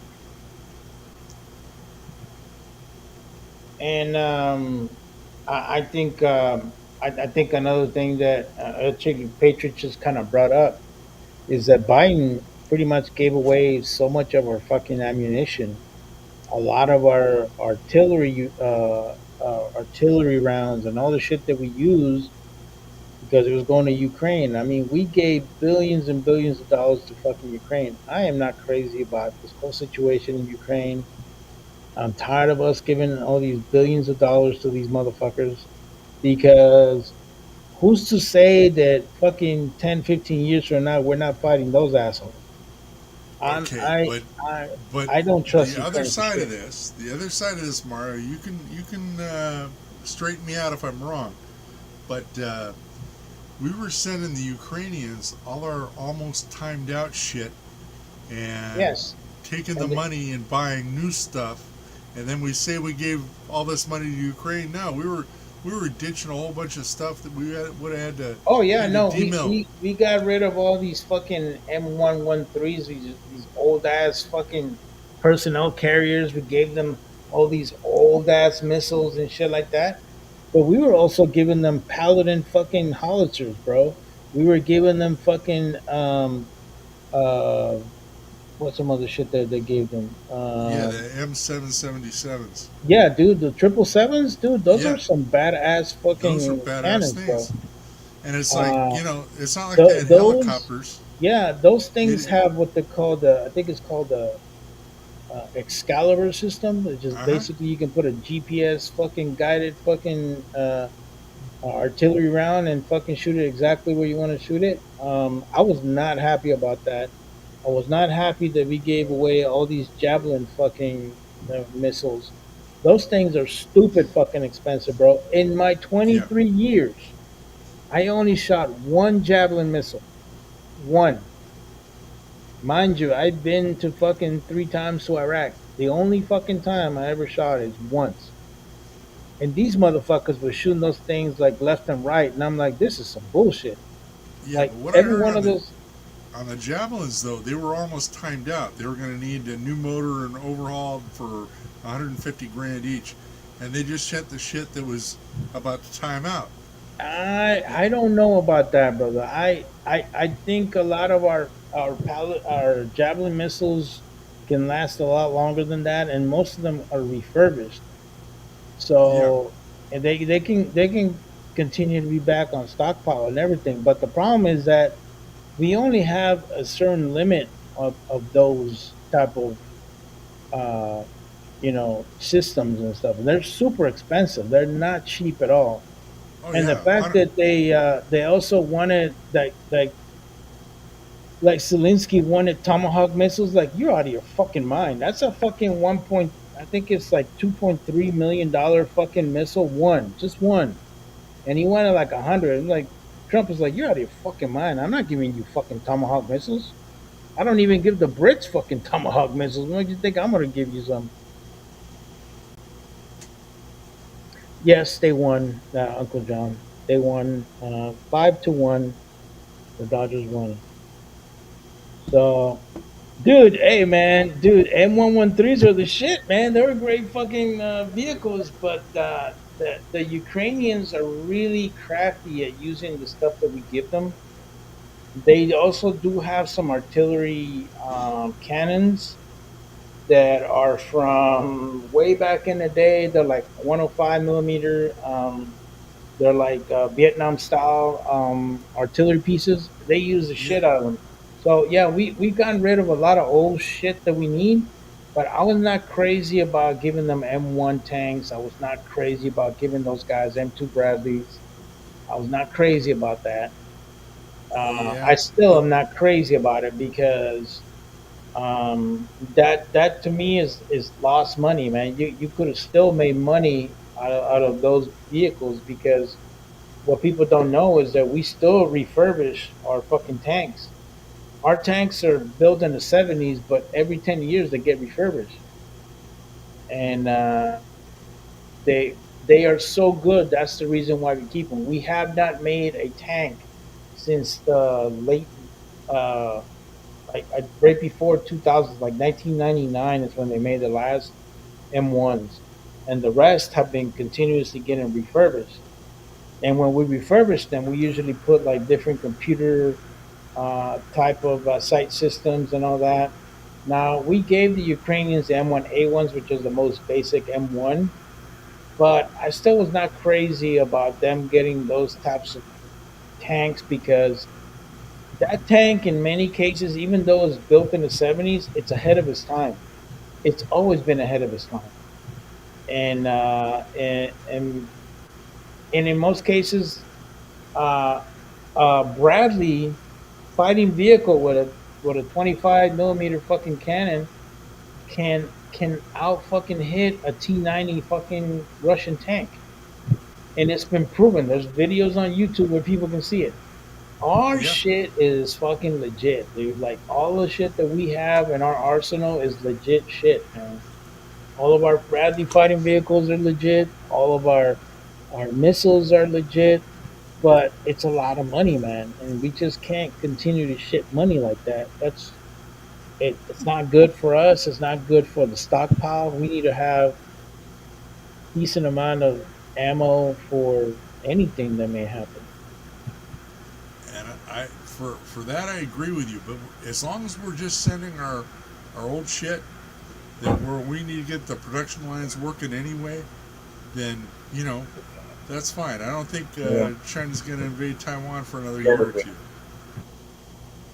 And I think I think another thing that Chicken Patriot just kind of brought up is that Biden pretty much gave away so much of our fucking ammunition. A lot of our artillery rounds and all the shit that we use because it was going to Ukraine. I mean, we gave billions and billions of dollars to fucking Ukraine. I am not crazy about this whole situation in Ukraine. I'm tired of us giving all these billions of dollars to these motherfuckers because who's to say that fucking 10, 15 years from now we're not fighting those assholes? I'm, Okay, I, but I don't trust the other Ukraine for side of shit. this, Mario, you can straighten me out if I'm wrong. But we were sending the Ukrainians all our almost timed out shit and Yes, taking the and money and buying new stuff, and then we say we gave all this money to Ukraine. No, we were ditching a whole bunch of stuff that would have oh yeah, had no, to demill. we got rid of all these fucking M113s, these old ass fucking personnel carriers. We gave them all these old ass missiles and shit like that. But we were also giving them Paladin fucking howitzers, bro. We were giving them fucking uh what's some other shit that they gave them? Yeah, the M777s. Yeah, dude, the 777s, dude, those are Yeah, some badass those are fucking badass cannons, bro. things. And it's like, Uh, it's not like they had those, helicopters. yeah, those things They, have what they call the, I think it's called the Excalibur system, which is uh-huh. basically you can put a GPS fucking guided fucking artillery round and fucking shoot it exactly where you want to shoot it. I was not happy about that. I was not happy that we gave away all these Javelin fucking missiles. Those things are stupid fucking expensive, bro. In my Yeah. 23 years, I only shot one Javelin missile. One. Mind you, I've been to fucking 3 times to Iraq. The only fucking time I ever shot is once. And these motherfuckers were shooting those things like left and right. And I'm like, this is some bullshit. Yeah, Like but what I every heard one on of the those. on the Javelins though, they were almost timed out. They were going to need a new motor and overhaul for 150 grand each, and they just sent the shit that was about to time out. I don't know about that, brother. I think a lot of our javelin missiles can last a lot longer than that, and most of them are refurbished. Yeah, So and they can continue to be back on stockpile and everything. But the problem is that we only have a certain limit of those type of uh, systems and stuff. And they're super expensive. They're not cheap at all. oh And the yeah, fact that they also wanted like Zelensky wanted Tomahawk missiles, like you're out of your fucking mind. That's a fucking one point. I think it's like $2.3 million fucking missile. One, just one, and he wanted like 100. And like Trump is like, you're out of your fucking mind. I'm not giving you fucking Tomahawk missiles. I don't even give the Brits fucking Tomahawk missiles. What do you think I'm gonna give you some? Yes, they won, Uncle John. They won 5-1. The Dodgers won. So, dude, hey man, dude, M113s are the shit, man. They're great fucking vehicles, but the Ukrainians are really crafty at using the stuff that we give them. They also do have some artillery cannons that are from way back in the day. They're like 105 millimeter. They're like Vietnam style artillery pieces. They use the yeah, shit out of them. So yeah, we've gotten rid of a lot of old shit that we need. But I was not crazy about giving them M1 tanks. I was not crazy about giving those guys M2 Bradleys. I was not crazy about that. yeah. I still But am not crazy about it because that to me is lost money, man. You could have still made money out of those vehicles because what people don't know is that we still refurbish our fucking tanks. Our tanks are built in the 70s, but every 10 years they get refurbished, and they are so good. That's the reason why we keep them. We have not made a tank since the late uh, right before 2000, like 1999 is when they made the last M1s, and the rest have been continuously getting refurbished. And when we refurbish them, we usually put like different computer type of site systems and all that. Now we gave the Ukrainians the M1A1s, which is the most basic M1, but I still was not crazy about them getting those types of tanks because that tank, in many cases, even though it's built in the 70s, it's ahead of its time. It's always been ahead of its time, and in most cases, uh, Bradley fighting vehicle with a 25 millimeter fucking cannon can out fucking hit a T-90 fucking Russian tank, and it's been proven. There's videos on YouTube where people can see it. Our Yeah. shit is fucking legit, dude. Like all the shit that we have in our arsenal is legit shit, man. All of our Bradley fighting vehicles are legit. All of our missiles are legit. But it's a lot of money, man, and we just can't continue to ship money like that. It's not good for us. It's not good for the stockpile. We need to have decent amount of ammo for anything that may happen. And for that I agree with you. But as long as we're just sending our old shit that we need to get the production lines working anyway, then that's fine. I don't think China's going to invade Taiwan for another year or two.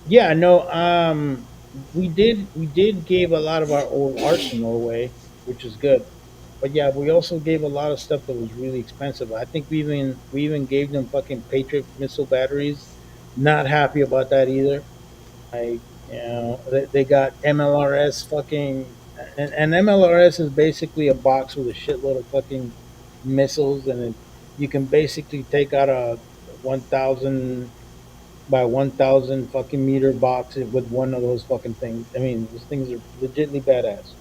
Yeah, no. We did give a lot of our old arsenal away, which is good. But yeah, we also gave a lot of stuff that was really expensive. I think we even gave them fucking Patriot missile batteries. Not happy about that either. Like, they got MLRS fucking, and MLRS is basically a box with a shitload of fucking missiles, and you can basically take out a 1,000 by 1,000 fucking meter box with one of those fucking things. I mean, those things are legitimately badass.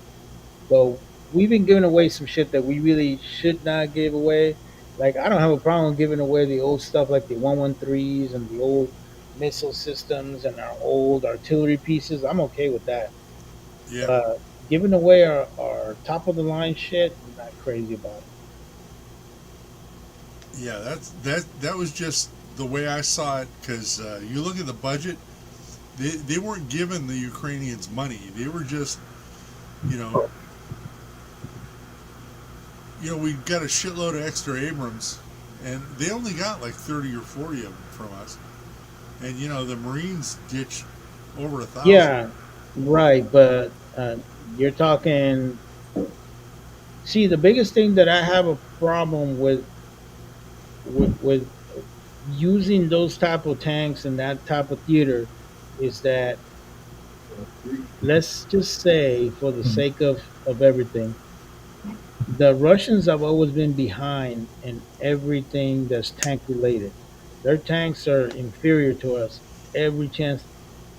So we've been giving away some shit that we really should not give away. Like I don't have a problem giving away the old stuff like the 113s and the old missile systems and our old artillery pieces. I'm okay with that. Yeah, But giving away our top of the line shit, I'm not crazy about it. yeah. That was just the way I saw it. Because you look at the budget, they weren't giving the Ukrainians money. They were just you know we got a shitload of extra Abrams, and they only got like 30 or 40 of them from us. And the Marines ditched over 1,000. Yeah, right. But you're talking. See, the biggest thing that I have a problem with using those type of tanks and that type of theater is that, let's just say, for the sake of everything, the Russians have always been behind in everything that's tank related. Their tanks are inferior to us every chance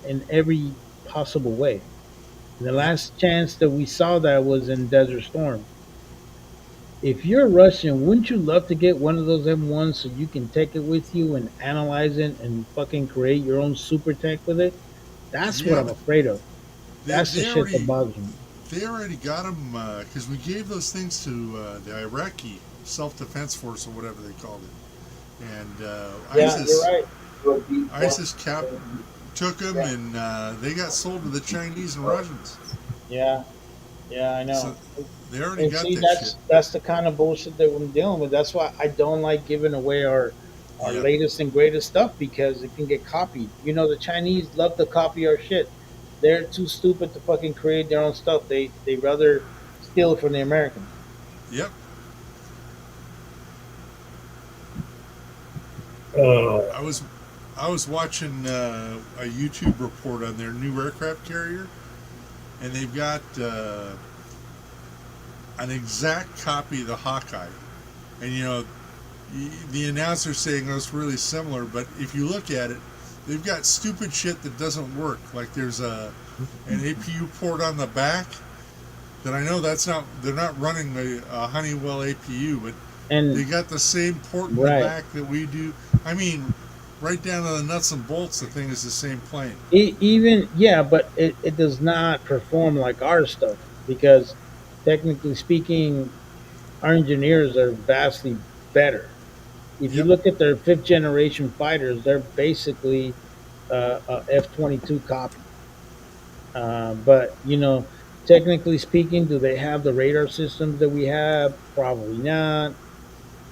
in every possible way. And the Yep. last chance that we saw that was in Desert Storm. If you're Russian, wouldn't you love to get one of those M1s so you can take it with you and analyze it and fucking create your own super tank with it? That's what Yeah, I'm but afraid of. they That's the they shit that already bothers me. they already got them because we gave those things to the Iraqi Self Defense Force or whatever they called it, and Yeah, you're ISIS right. ISIS cap took them, and they got sold to the Chinese and Russians. Yeah, yeah, I know. So they already And got see, that shit. that's the kind of bullshit that we're dealing with. That's why I don't like giving away our Yep. latest and greatest stuff because it can get copied. The Chinese love to copy our shit. They're too stupid to fucking create their own stuff. They rather steal it from the Americans. Yep. Uh, I was I was watching a YouTube report on their new aircraft carrier, and they've got an exact copy of the Hawkeye. And the announcer saying, "Oh, it's really similar," but if you look at it, they've got stupid shit that doesn't work. Like there's an APU port on the back that I know they're not running a Honeywell APU, but they And got the same port in the right, back that we do. I mean, right down to the nuts and bolts, the thing is the same plane. even yeah, but it does not perform like our stuff because technically speaking, our engineers are vastly better. If you Yep. look at their fifth generation fighters, they're basically a F-22 copy. But technically speaking, do they have the radar systems that we have? Probably not.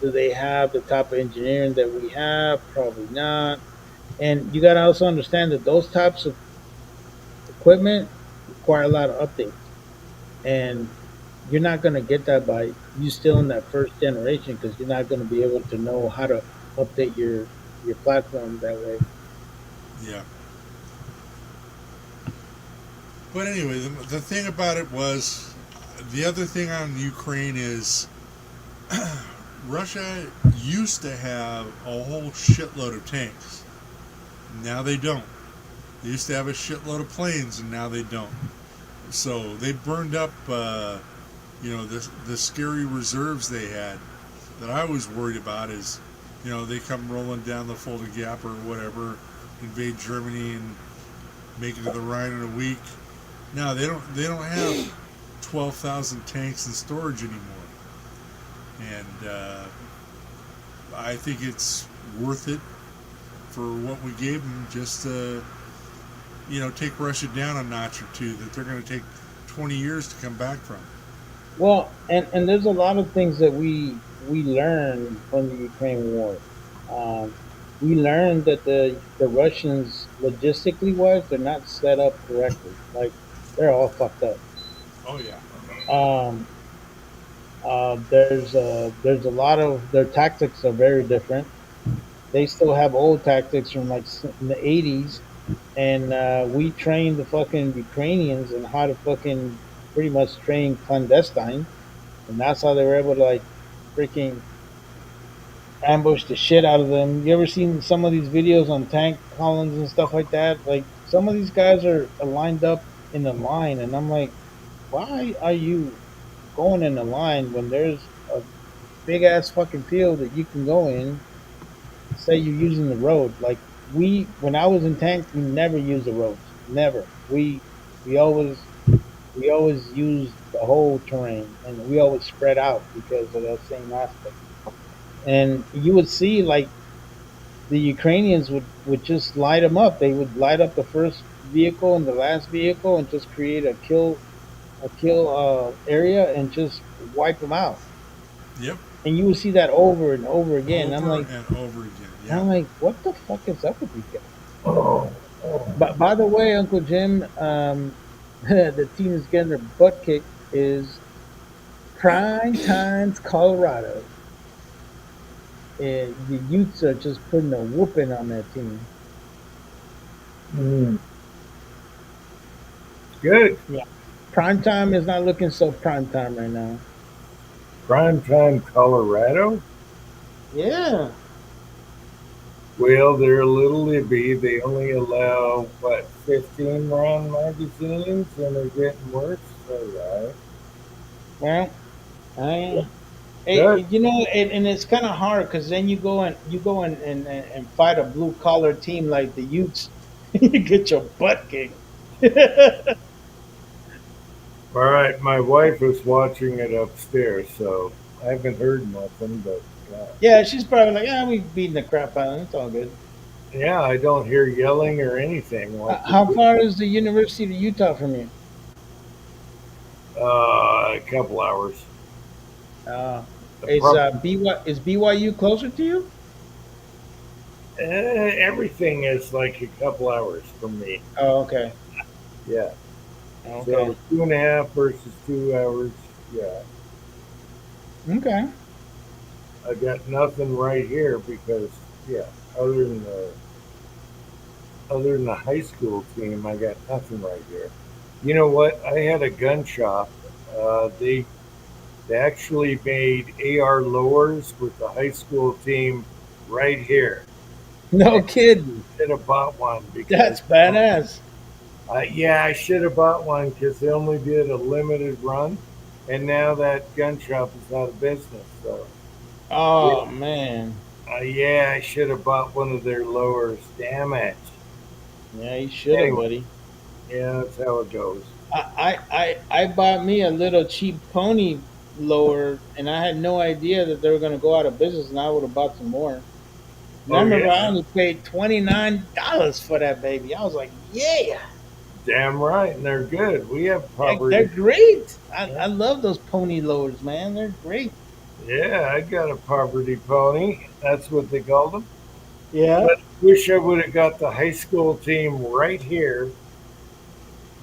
Do they have the type of engineering that we have? Probably not. And you got to also understand that those types of equipment require a lot of updates, and you're not going to get that by you still in that first generation because you're not going to be able to know how to update your platform that way. Yeah. But anyway, the thing about it was, the other thing on Ukraine is Russia used to have a whole shitload of tanks. Now they don't. They used to have a shitload of planes, and now they don't. So they burned up, the scary reserves they had. That I was worried about is, they come rolling down the Fulda Gap or whatever, invade Germany and make it to the Rhine in a week. No, they don't. They don't have 12,000 tanks in storage anymore, and I think it's worth it for what we gave them. Just to take Russia down a notch or two. That they're going to take 20 years to come back from. Well, and there's a lot of things that we learned from the Ukraine war. Um, we learned that the Russians, logistically wise, they're not set up correctly. Like they're all fucked up. Oh yeah. Um, there's a lot of their tactics are very different. They still have old tactics from like in the '80s, and we trained the fucking Ukrainians in how to fucking pretty much train clandestine, and that's how they were able to like freaking ambush the shit out of them. You ever seen some of these videos on tank columns and stuff like that? Like some of these guys are lined up in a line, and I'm like, why are you going in a line when there's a big ass fucking field that you can go in? Say you're using the road. Like when I was in tanks, we never used the roads. Never. We always we always used the whole terrain, and we always spread out because of that same aspect. And you would see like the Ukrainians would just light them up. They would light up the first vehicle and the last vehicle and just create a kill area and just wipe them out. Yep. And you would see that over and over again. Over and over again. Yeah. I'm like, what the fuck is up with these guys? But by the way, Uncle Jim, the team that's getting their butt kicked is Prime Times Colorado. And the Utes are just putting a whooping on that team. Mm, good. Yeah. Prime time is not looking so prime time right now. Primetime Colorado. Yeah. Well, they're a little libby. They only allow, what, 15 round magazines, and they're getting worse. All right. Well, I Good. and it's kind of hard because then you go and fight a blue collar team like the Utes, you get your butt kicked. All right. My wife is watching it upstairs, so I haven't heard nothing, but Yeah, she's probably like, yeah, we beating the crap out of them. It's all good. yeah, I don't hear yelling or anything. How far is the University of Utah from you? A couple hours. Uh, The is prob- is BYU closer to you? everything is like a couple hours from me. Oh, okay. Yeah. Okay. So 2.5 versus 2 hours. Yeah. Okay. I got nothing right here because yeah, other than the high school team, I got nothing right here. You know what? I had a gun shop. They actually made AR lowers with the high school team right here. No kidding. Should have bought one because That's badass. yeah, I should have bought one because they only did a limited run, and now that gun shop is out of business. So Oh man. yeah, I should have bought one of their lowers. Damn it. Yeah, you should have, Anyway. buddy. Yeah, that's how it goes. I bought me a little cheap pony lower, and I had no idea that they were gonna go out of business, and I would have bought some more. And I Oh remember I yeah, only paid $29 for that baby. I was like, yeah, damn right, and they're good. We have they're poverty. great. I love those pony loaders, man. They're great. Yeah, I got a poverty pony. That's what they called them. Yeah. But wish I would have got the high school team right here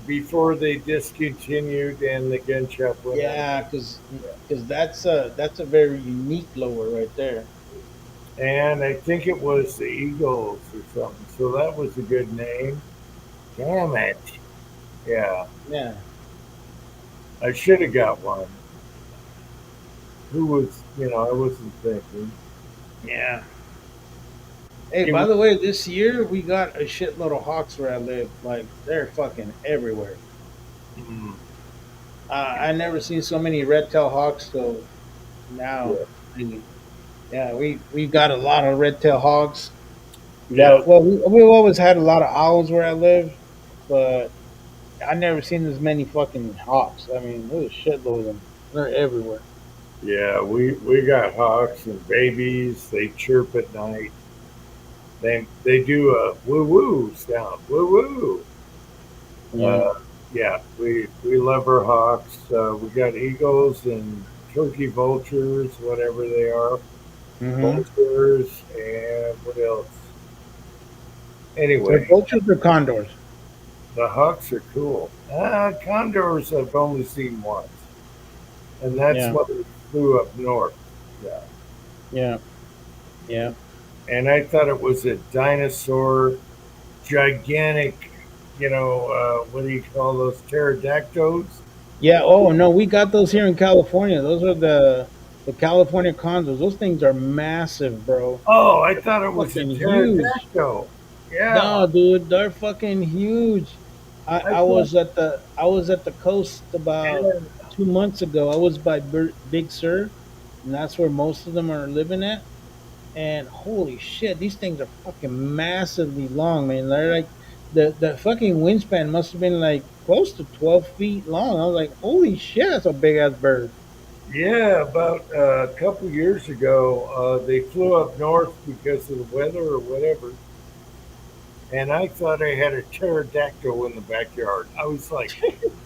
before they discontinued and the gun shop went out. Yeah, because that's a very unique lower right there. And I think it was the Eagles or something. So that was a good name. Damn it. Yeah, Yeah. I should have got one. Who was, I wasn't thinking. Yeah. Hey, It by was, the way, this year we got a shitload of hawks where I live. Like they're fucking everywhere. mm, I never seen so many red-tailed hawks. So now, yeah, yeah, we got a lot of red-tailed hawks. We yeah, got well, we've always had a lot of owls where I live, but I never seen as many fucking hawks. I mean, there's a shitload of them. They're everywhere. yeah. We got hawks and babies. They chirp at night. They do a woo woo sound. Woo woo. Yeah. Yeah, we love our hawks. We got eagles and turkey vultures, whatever they are. Mm-hmm. Vultures and what else? They're Anyway, vultures or condors. the hawks are cool. Condors I've only seen once, and that's Yeah. when we flew up north. Yeah, Yeah. Yeah. and I thought it was a dinosaur, gigantic. What do you call those pterodactyls? Yeah. Oh no, we got those here in California. Those are the California condors. Those things are massive, bro. Oh, I thought it was a Fucking huge. pterodactyl. Yeah. No, dude, they're fucking huge. I I thought, was at the coast about yeah, 2 months ago. I was by Big Sur, and that's where most of them are living at. And holy shit, these things are fucking massively long, man. They're like the fucking wingspan must have been like close to 12 feet long. I was like, holy shit, that's a big ass bird. yeah, about a couple years ago, they flew up north because of the weather or whatever, and I thought I had a pterodactyl in the backyard. I was like,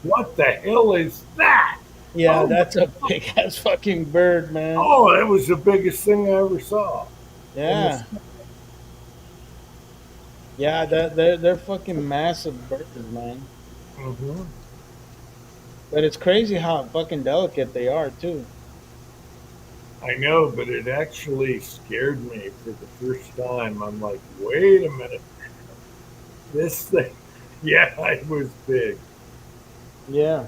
"What the hell is that?" Yeah, Oh, that's a big ass fucking bird, man. oh, that was the biggest thing I ever saw. And Yeah, yeah, they're fucking massive birds, man. hmm But it's crazy how fucking delicate they are too. I know, but it actually scared me for the first time. I'm like, "Wait a minute, this thing." Yeah, it was big. Yeah.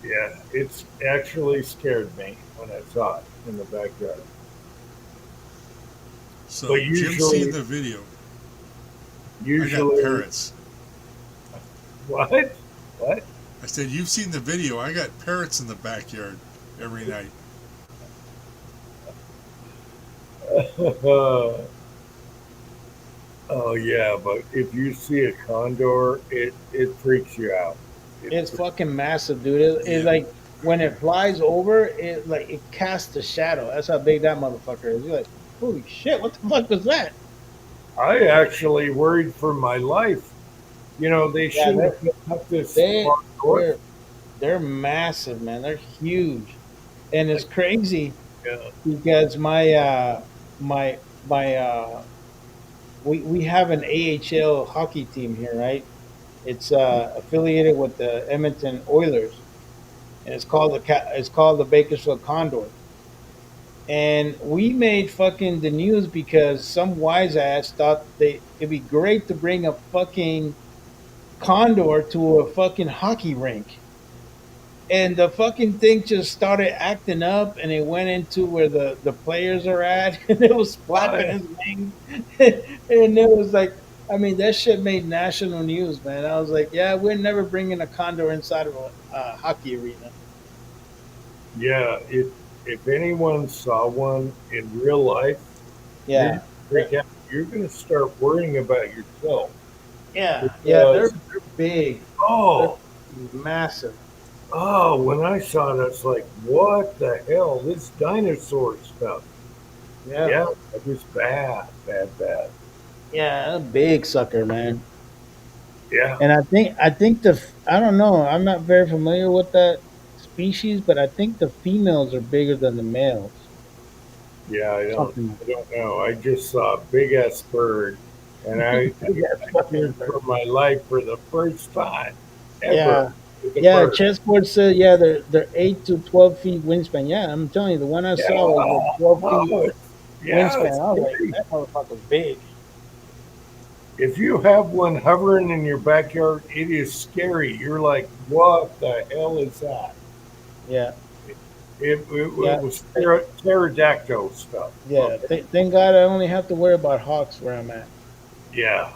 Yeah, it's actually scared me when I saw it in the backyard. So But Jim's seen the video. I got usually, parrots. what? What? I said, you've seen the video. I got parrots in the backyard every night. Oh yeah, but if you see a condor, it freaks you out. It, It's fucking massive, dude. It Yeah. like when it flies over, it like it casts a shadow. That's how big that motherfucker is. You're like, holy shit, what the fuck was that? I actually worried for my life. They Yeah, shouldn't have put up this they far they're north. they're massive, man. They're huge, and it's crazy Yeah. because my my we have an AHL hockey team here, right? It's affiliated with the Edmonton Oilers, and it's called the Bakersfield Condor. And we made fucking the news because some wise ass thought it'd be great to bring a fucking condor to a fucking hockey rink. And the fucking thing just started acting up, and it went into where the players are at, and it was flapping I, his wings, and it was like, I mean, that shit made national news, man. I was like, yeah, we're never bringing a condor inside of a hockey arena. yeah. If anyone saw one in real life, you're Yeah, gonna freak out. You're gonna start worrying about yourself yeah, yeah. because They're big, they're oh, massive. Oh, when I saw it, it's like, what the hell? This dinosaur stuff. Yeah, Yeah, it was bad, bad, bad. yeah, a big sucker, man. Yeah, And I think I don't know. I'm not very familiar with that species, but I think the females are bigger than the males. yeah, Something. I don't know. I just saw a big ass bird, and That's I fucking feared for my life for the first time ever yeah. with a Yeah, bird. chessboard said yeah, they're 8 to 12 feet wingspan. Yeah, I'm telling you, the one I Yeah, saw was like 12 feet oh, yeah, wingspan. it's I was like, scary. that motherfucker's big. If you have one hovering in your backyard, it is scary. You're like, what the hell is that? Yeah, It yeah, was pterodactyl stuff. yeah. Okay. Thank God I only have to worry about hawks where I'm at. Yeah,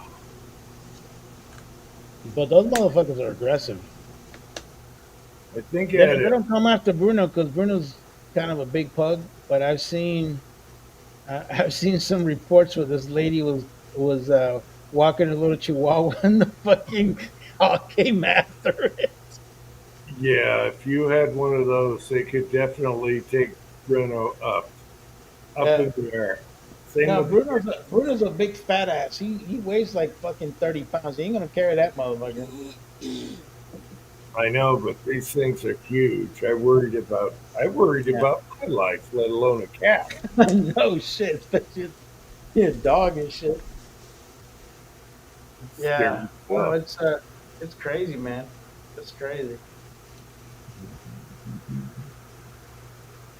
But those motherfuckers are aggressive. I think They it don't, had they a, don't come after Bruno because Bruno's kind of a big pug. But I've seen some reports where this lady was walking a little chihuahua and the fucking hawk came after it. yeah. If you had one of those, they could definitely take Bruno up Yeah. in the air. Same No, with the, Bruno's a big fat ass. He weighs like fucking 30 pounds. He ain't gonna carry that motherfucker. I know, but these things are huge. I worried Yeah. about my life, let alone a cat. No shit, especially your dog and shit. Yeah. Scary No, stuff. it's crazy, man. It's crazy.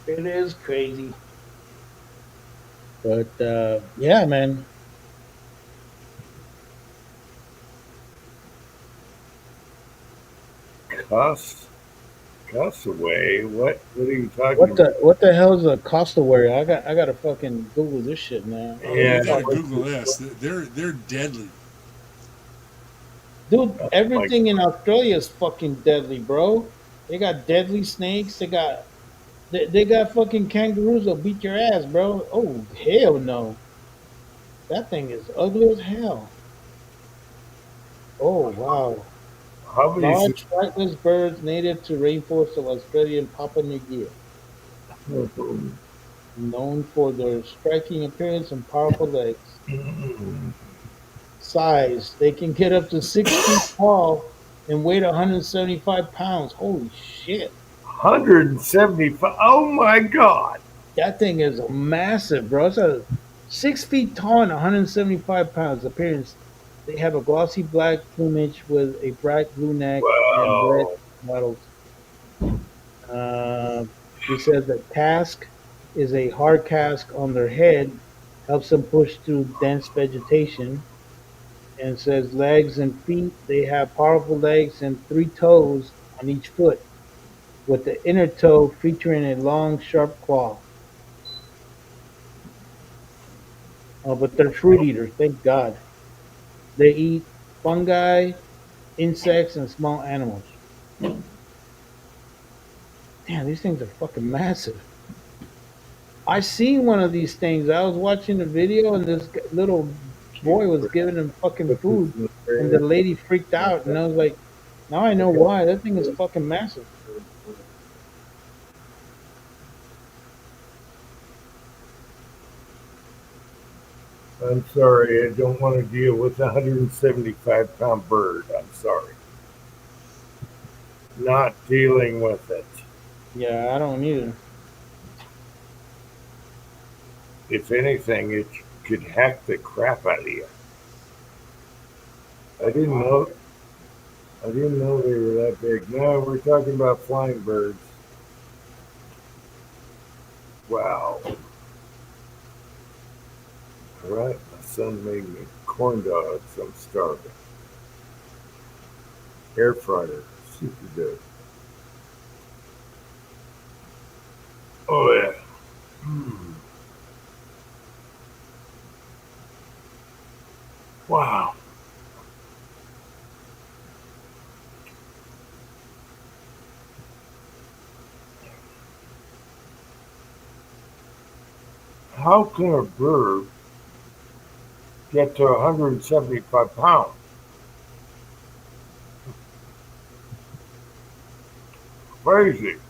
It is crazy. But yeah, man. Cuss, cuss away. What are you talking about? What the hell is a cassowary? I gotta fucking Google this shit now. Oh, Yeah, you gotta what, Google this. They're deadly. Dude, oh my everything in Australia is fucking deadly, bro. They got deadly snakes. They got fucking kangaroos that'll beat your ass, bro. Oh hell no. That thing is ugly as hell. Oh wow. how many? Large flightless birds native to rainforests of Australia and Papua New Guinea. Known for their striking appearance and powerful legs. Size. They can get up to 6 feet tall and weigh 175 pounds. Holy shit. 175. Oh my God. That thing is massive, bro. It's a 6 feet tall and 175 pounds. Appearance. They have a glossy black plumage with a bright blue neck and red Wow. wattles. Uh, he says that casque is a hard casque on their head, helps them push through dense vegetation. And says legs and feet. They have powerful legs and 3 toes on each foot, with the inner toe featuring a long, sharp claw. But they're fruit eaters, thank God. They eat fungi, insects, and small animals. Damn, these things are fucking massive. I seen one of these things. I was watching a video, and this little boy was giving him fucking food, and the lady freaked out, and I was like, now I know why. That thing is fucking massive. I'm sorry. I don't want to deal with a 175-pound bird. I'm sorry. Not dealing with it. Yeah, I don't either. If anything, it could hack the crap out of you. I didn't know. I didn't know they were that big. No, we're talking about flying birds. Wow. All right, my son made me corn dogs. I'm starving. Air fryer, super good. Oh yeah. Mm. Wow. How can a bird get to 175 pounds? crazy.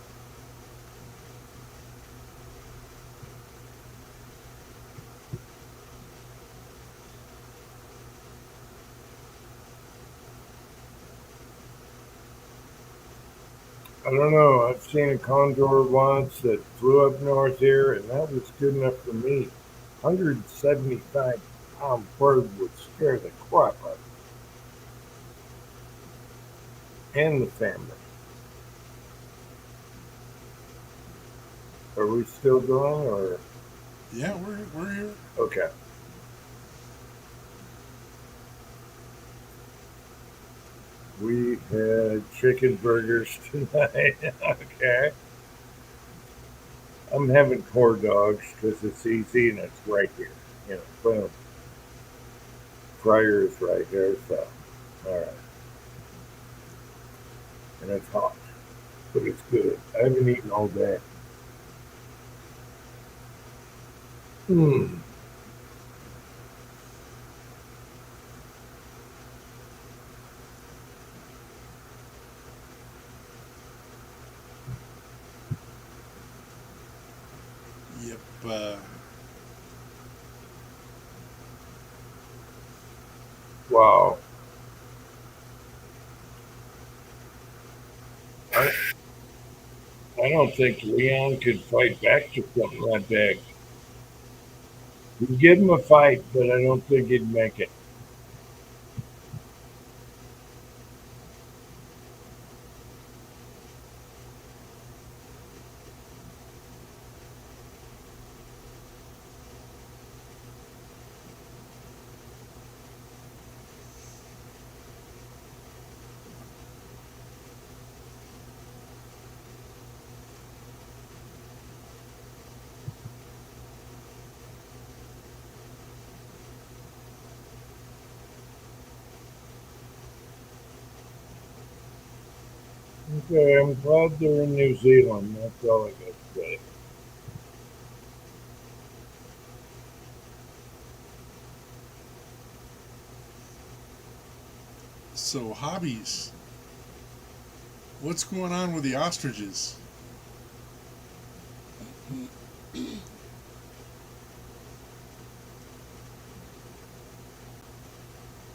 I don't know. I've seen a condor once that flew up north here, and that was good enough for me. 175-pound bird would scare the crap out of me and the family. Are we still going, or Yeah, we're here. okay? We had chicken burgers tonight. Okay. I'm having corn dogs because it's easy and it's right here. You know, boom. Fryer is right there, so all right. And it's hot, but it's good. I haven't eaten all day. Hmm. Yep. Wow. I, I don't think Leon could fight back to something that big. You can give him a fight, but I don't think he'd make it. Okay, I'm glad they're in New Zealand. That's all I got to say. So hobbies. What's going on with the ostriches?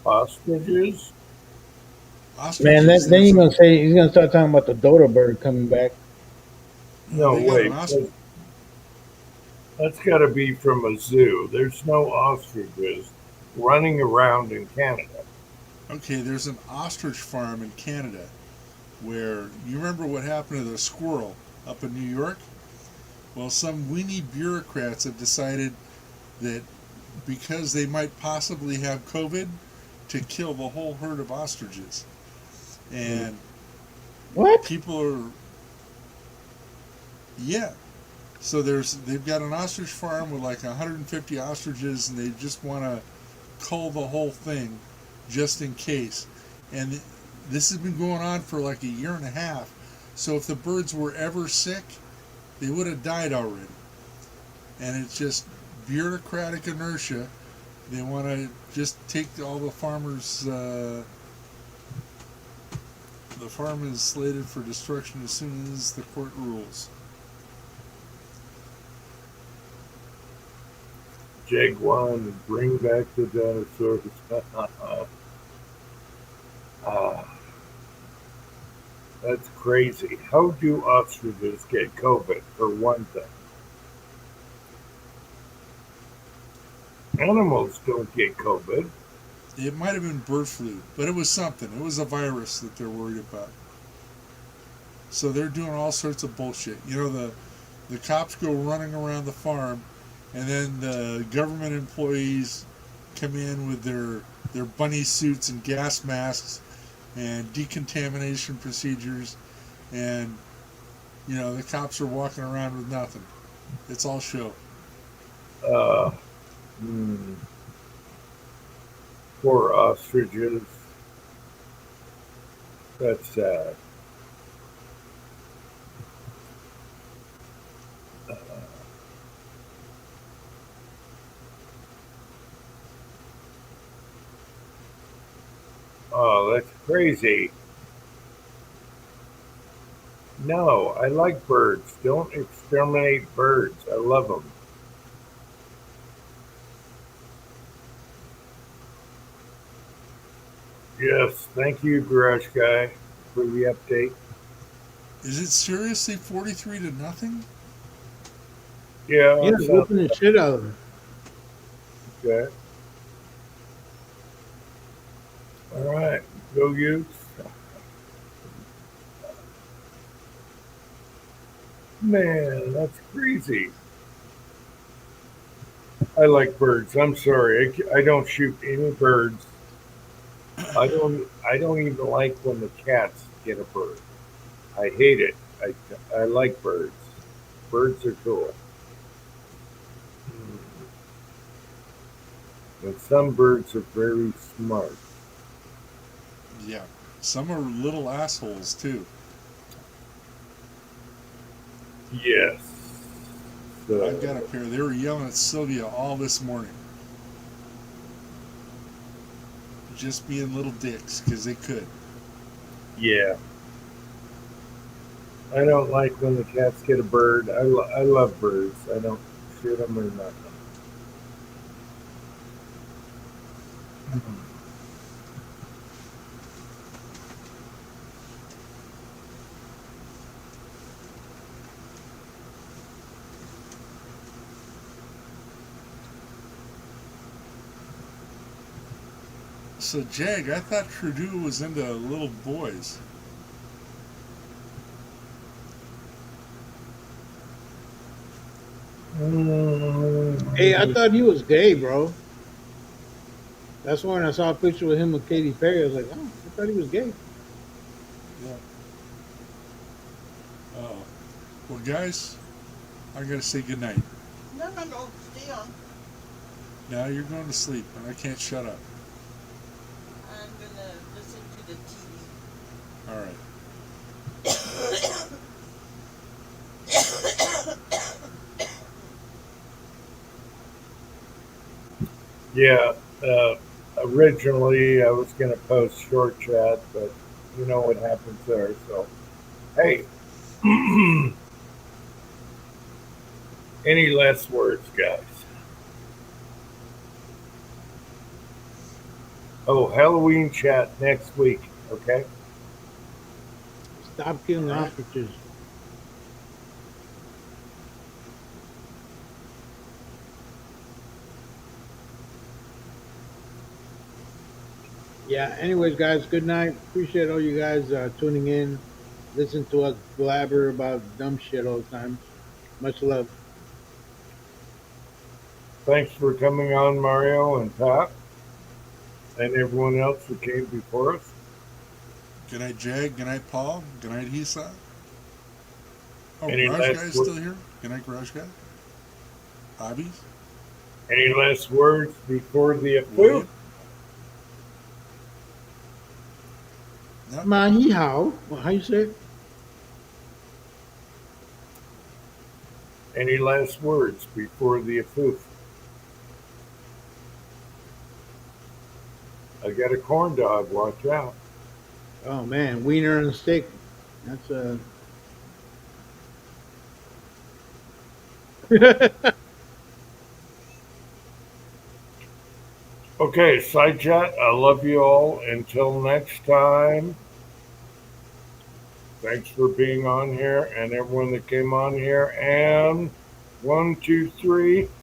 Ostriches? Man, Ostriches. then There's you're a, gonna say he's gonna start talking about the dodo bird coming back. No they got way. an ostrich. That's got to be from a zoo. There's no ostriches running around in Canada. Okay, there's an ostrich farm in Canada where you remember what happened to the squirrel up in New York? Well, some weenie bureaucrats have decided that because they might possibly have COVID, to kill the whole herd of ostriches. And What? people are, yeah. So they've got an ostrich farm with like 150 ostriches, and they just want to cull the whole thing, just in case. And this has been going on for like a year and a half. So if the birds were ever sick, they would have died already. And it's just bureaucratic inertia. They want to just take all the farmers. The farm is slated for destruction as soon as the court rules. Jaguar, bring back the dinosaurs. Ah, that's crazy. How do ostriches get COVID, for one thing? Animals don't get COVID. It might have been bird flu, but it was something. It was a virus that they're worried about. So they're doing all sorts of bullshit. You know, the cops go running around the farm, and then the government employees come in with their bunny suits and gas masks and decontamination procedures, and you know the cops are walking around with nothing. It's all show. Uh, hmm, poor ostriches. That's sad. Oh, that's crazy. No, I like birds. Don't exterminate birds. I love them. Yes, thank you, Garage Guy, for the update. Is it seriously 43 to nothing? Yeah, Yeah, that sounds whooping the shit out of him. good. All right, go Utes. Man, that's crazy. I like birds. I'm sorry, I don't shoot any birds. I don't even like when the cats get a bird. I hate it. I like birds. Birds are cool. And some birds are very smart. Yeah. Some are little assholes too. Yes. So, I've got a pair. They were yelling at Sylvia all this morning. Just being little dicks because they could. yeah. I don't like when the cats get a bird. I love birds. I don't shoot them or nothing. So, Jag, I thought Trudeau was into little boys. Hey, I thought he was gay, bro. That's why when I saw a picture with him with Katy Perry, I was like, oh, I thought he was gay. Yeah. Oh. Well, guys, I gotta say goodnight. No, stay on. Now you're going to sleep, and I can't shut up. I'm gonna listen to the TV. All right. Yeah. Originally, I was going to post short chat, but you know what happens there. So, hey, any last words, guys? Oh, Halloween chat next week. Okay. Stop killing All right. ostriches. Yeah, anyways, guys, good night. Appreciate all you guys tuning in. Listen to us blabber about dumb shit all the time. Much love. Thanks for coming on, Mario and Pat, and everyone else who came before us. Good night, Jag. Good night, Paul. Good night, Hisa. Oh, Any Garage last Guy's word- still here? Good night, Garage Guy. Hobbies? Any last words before the William? food? No? Mahi how? How you say it? Any last words before the food? I got a corn dog. Watch out. Oh man, wiener and a steak. That's Okay, side chat. I love you all. Until next time. Thanks for being on here and everyone that came on here. And 1, 2, 3.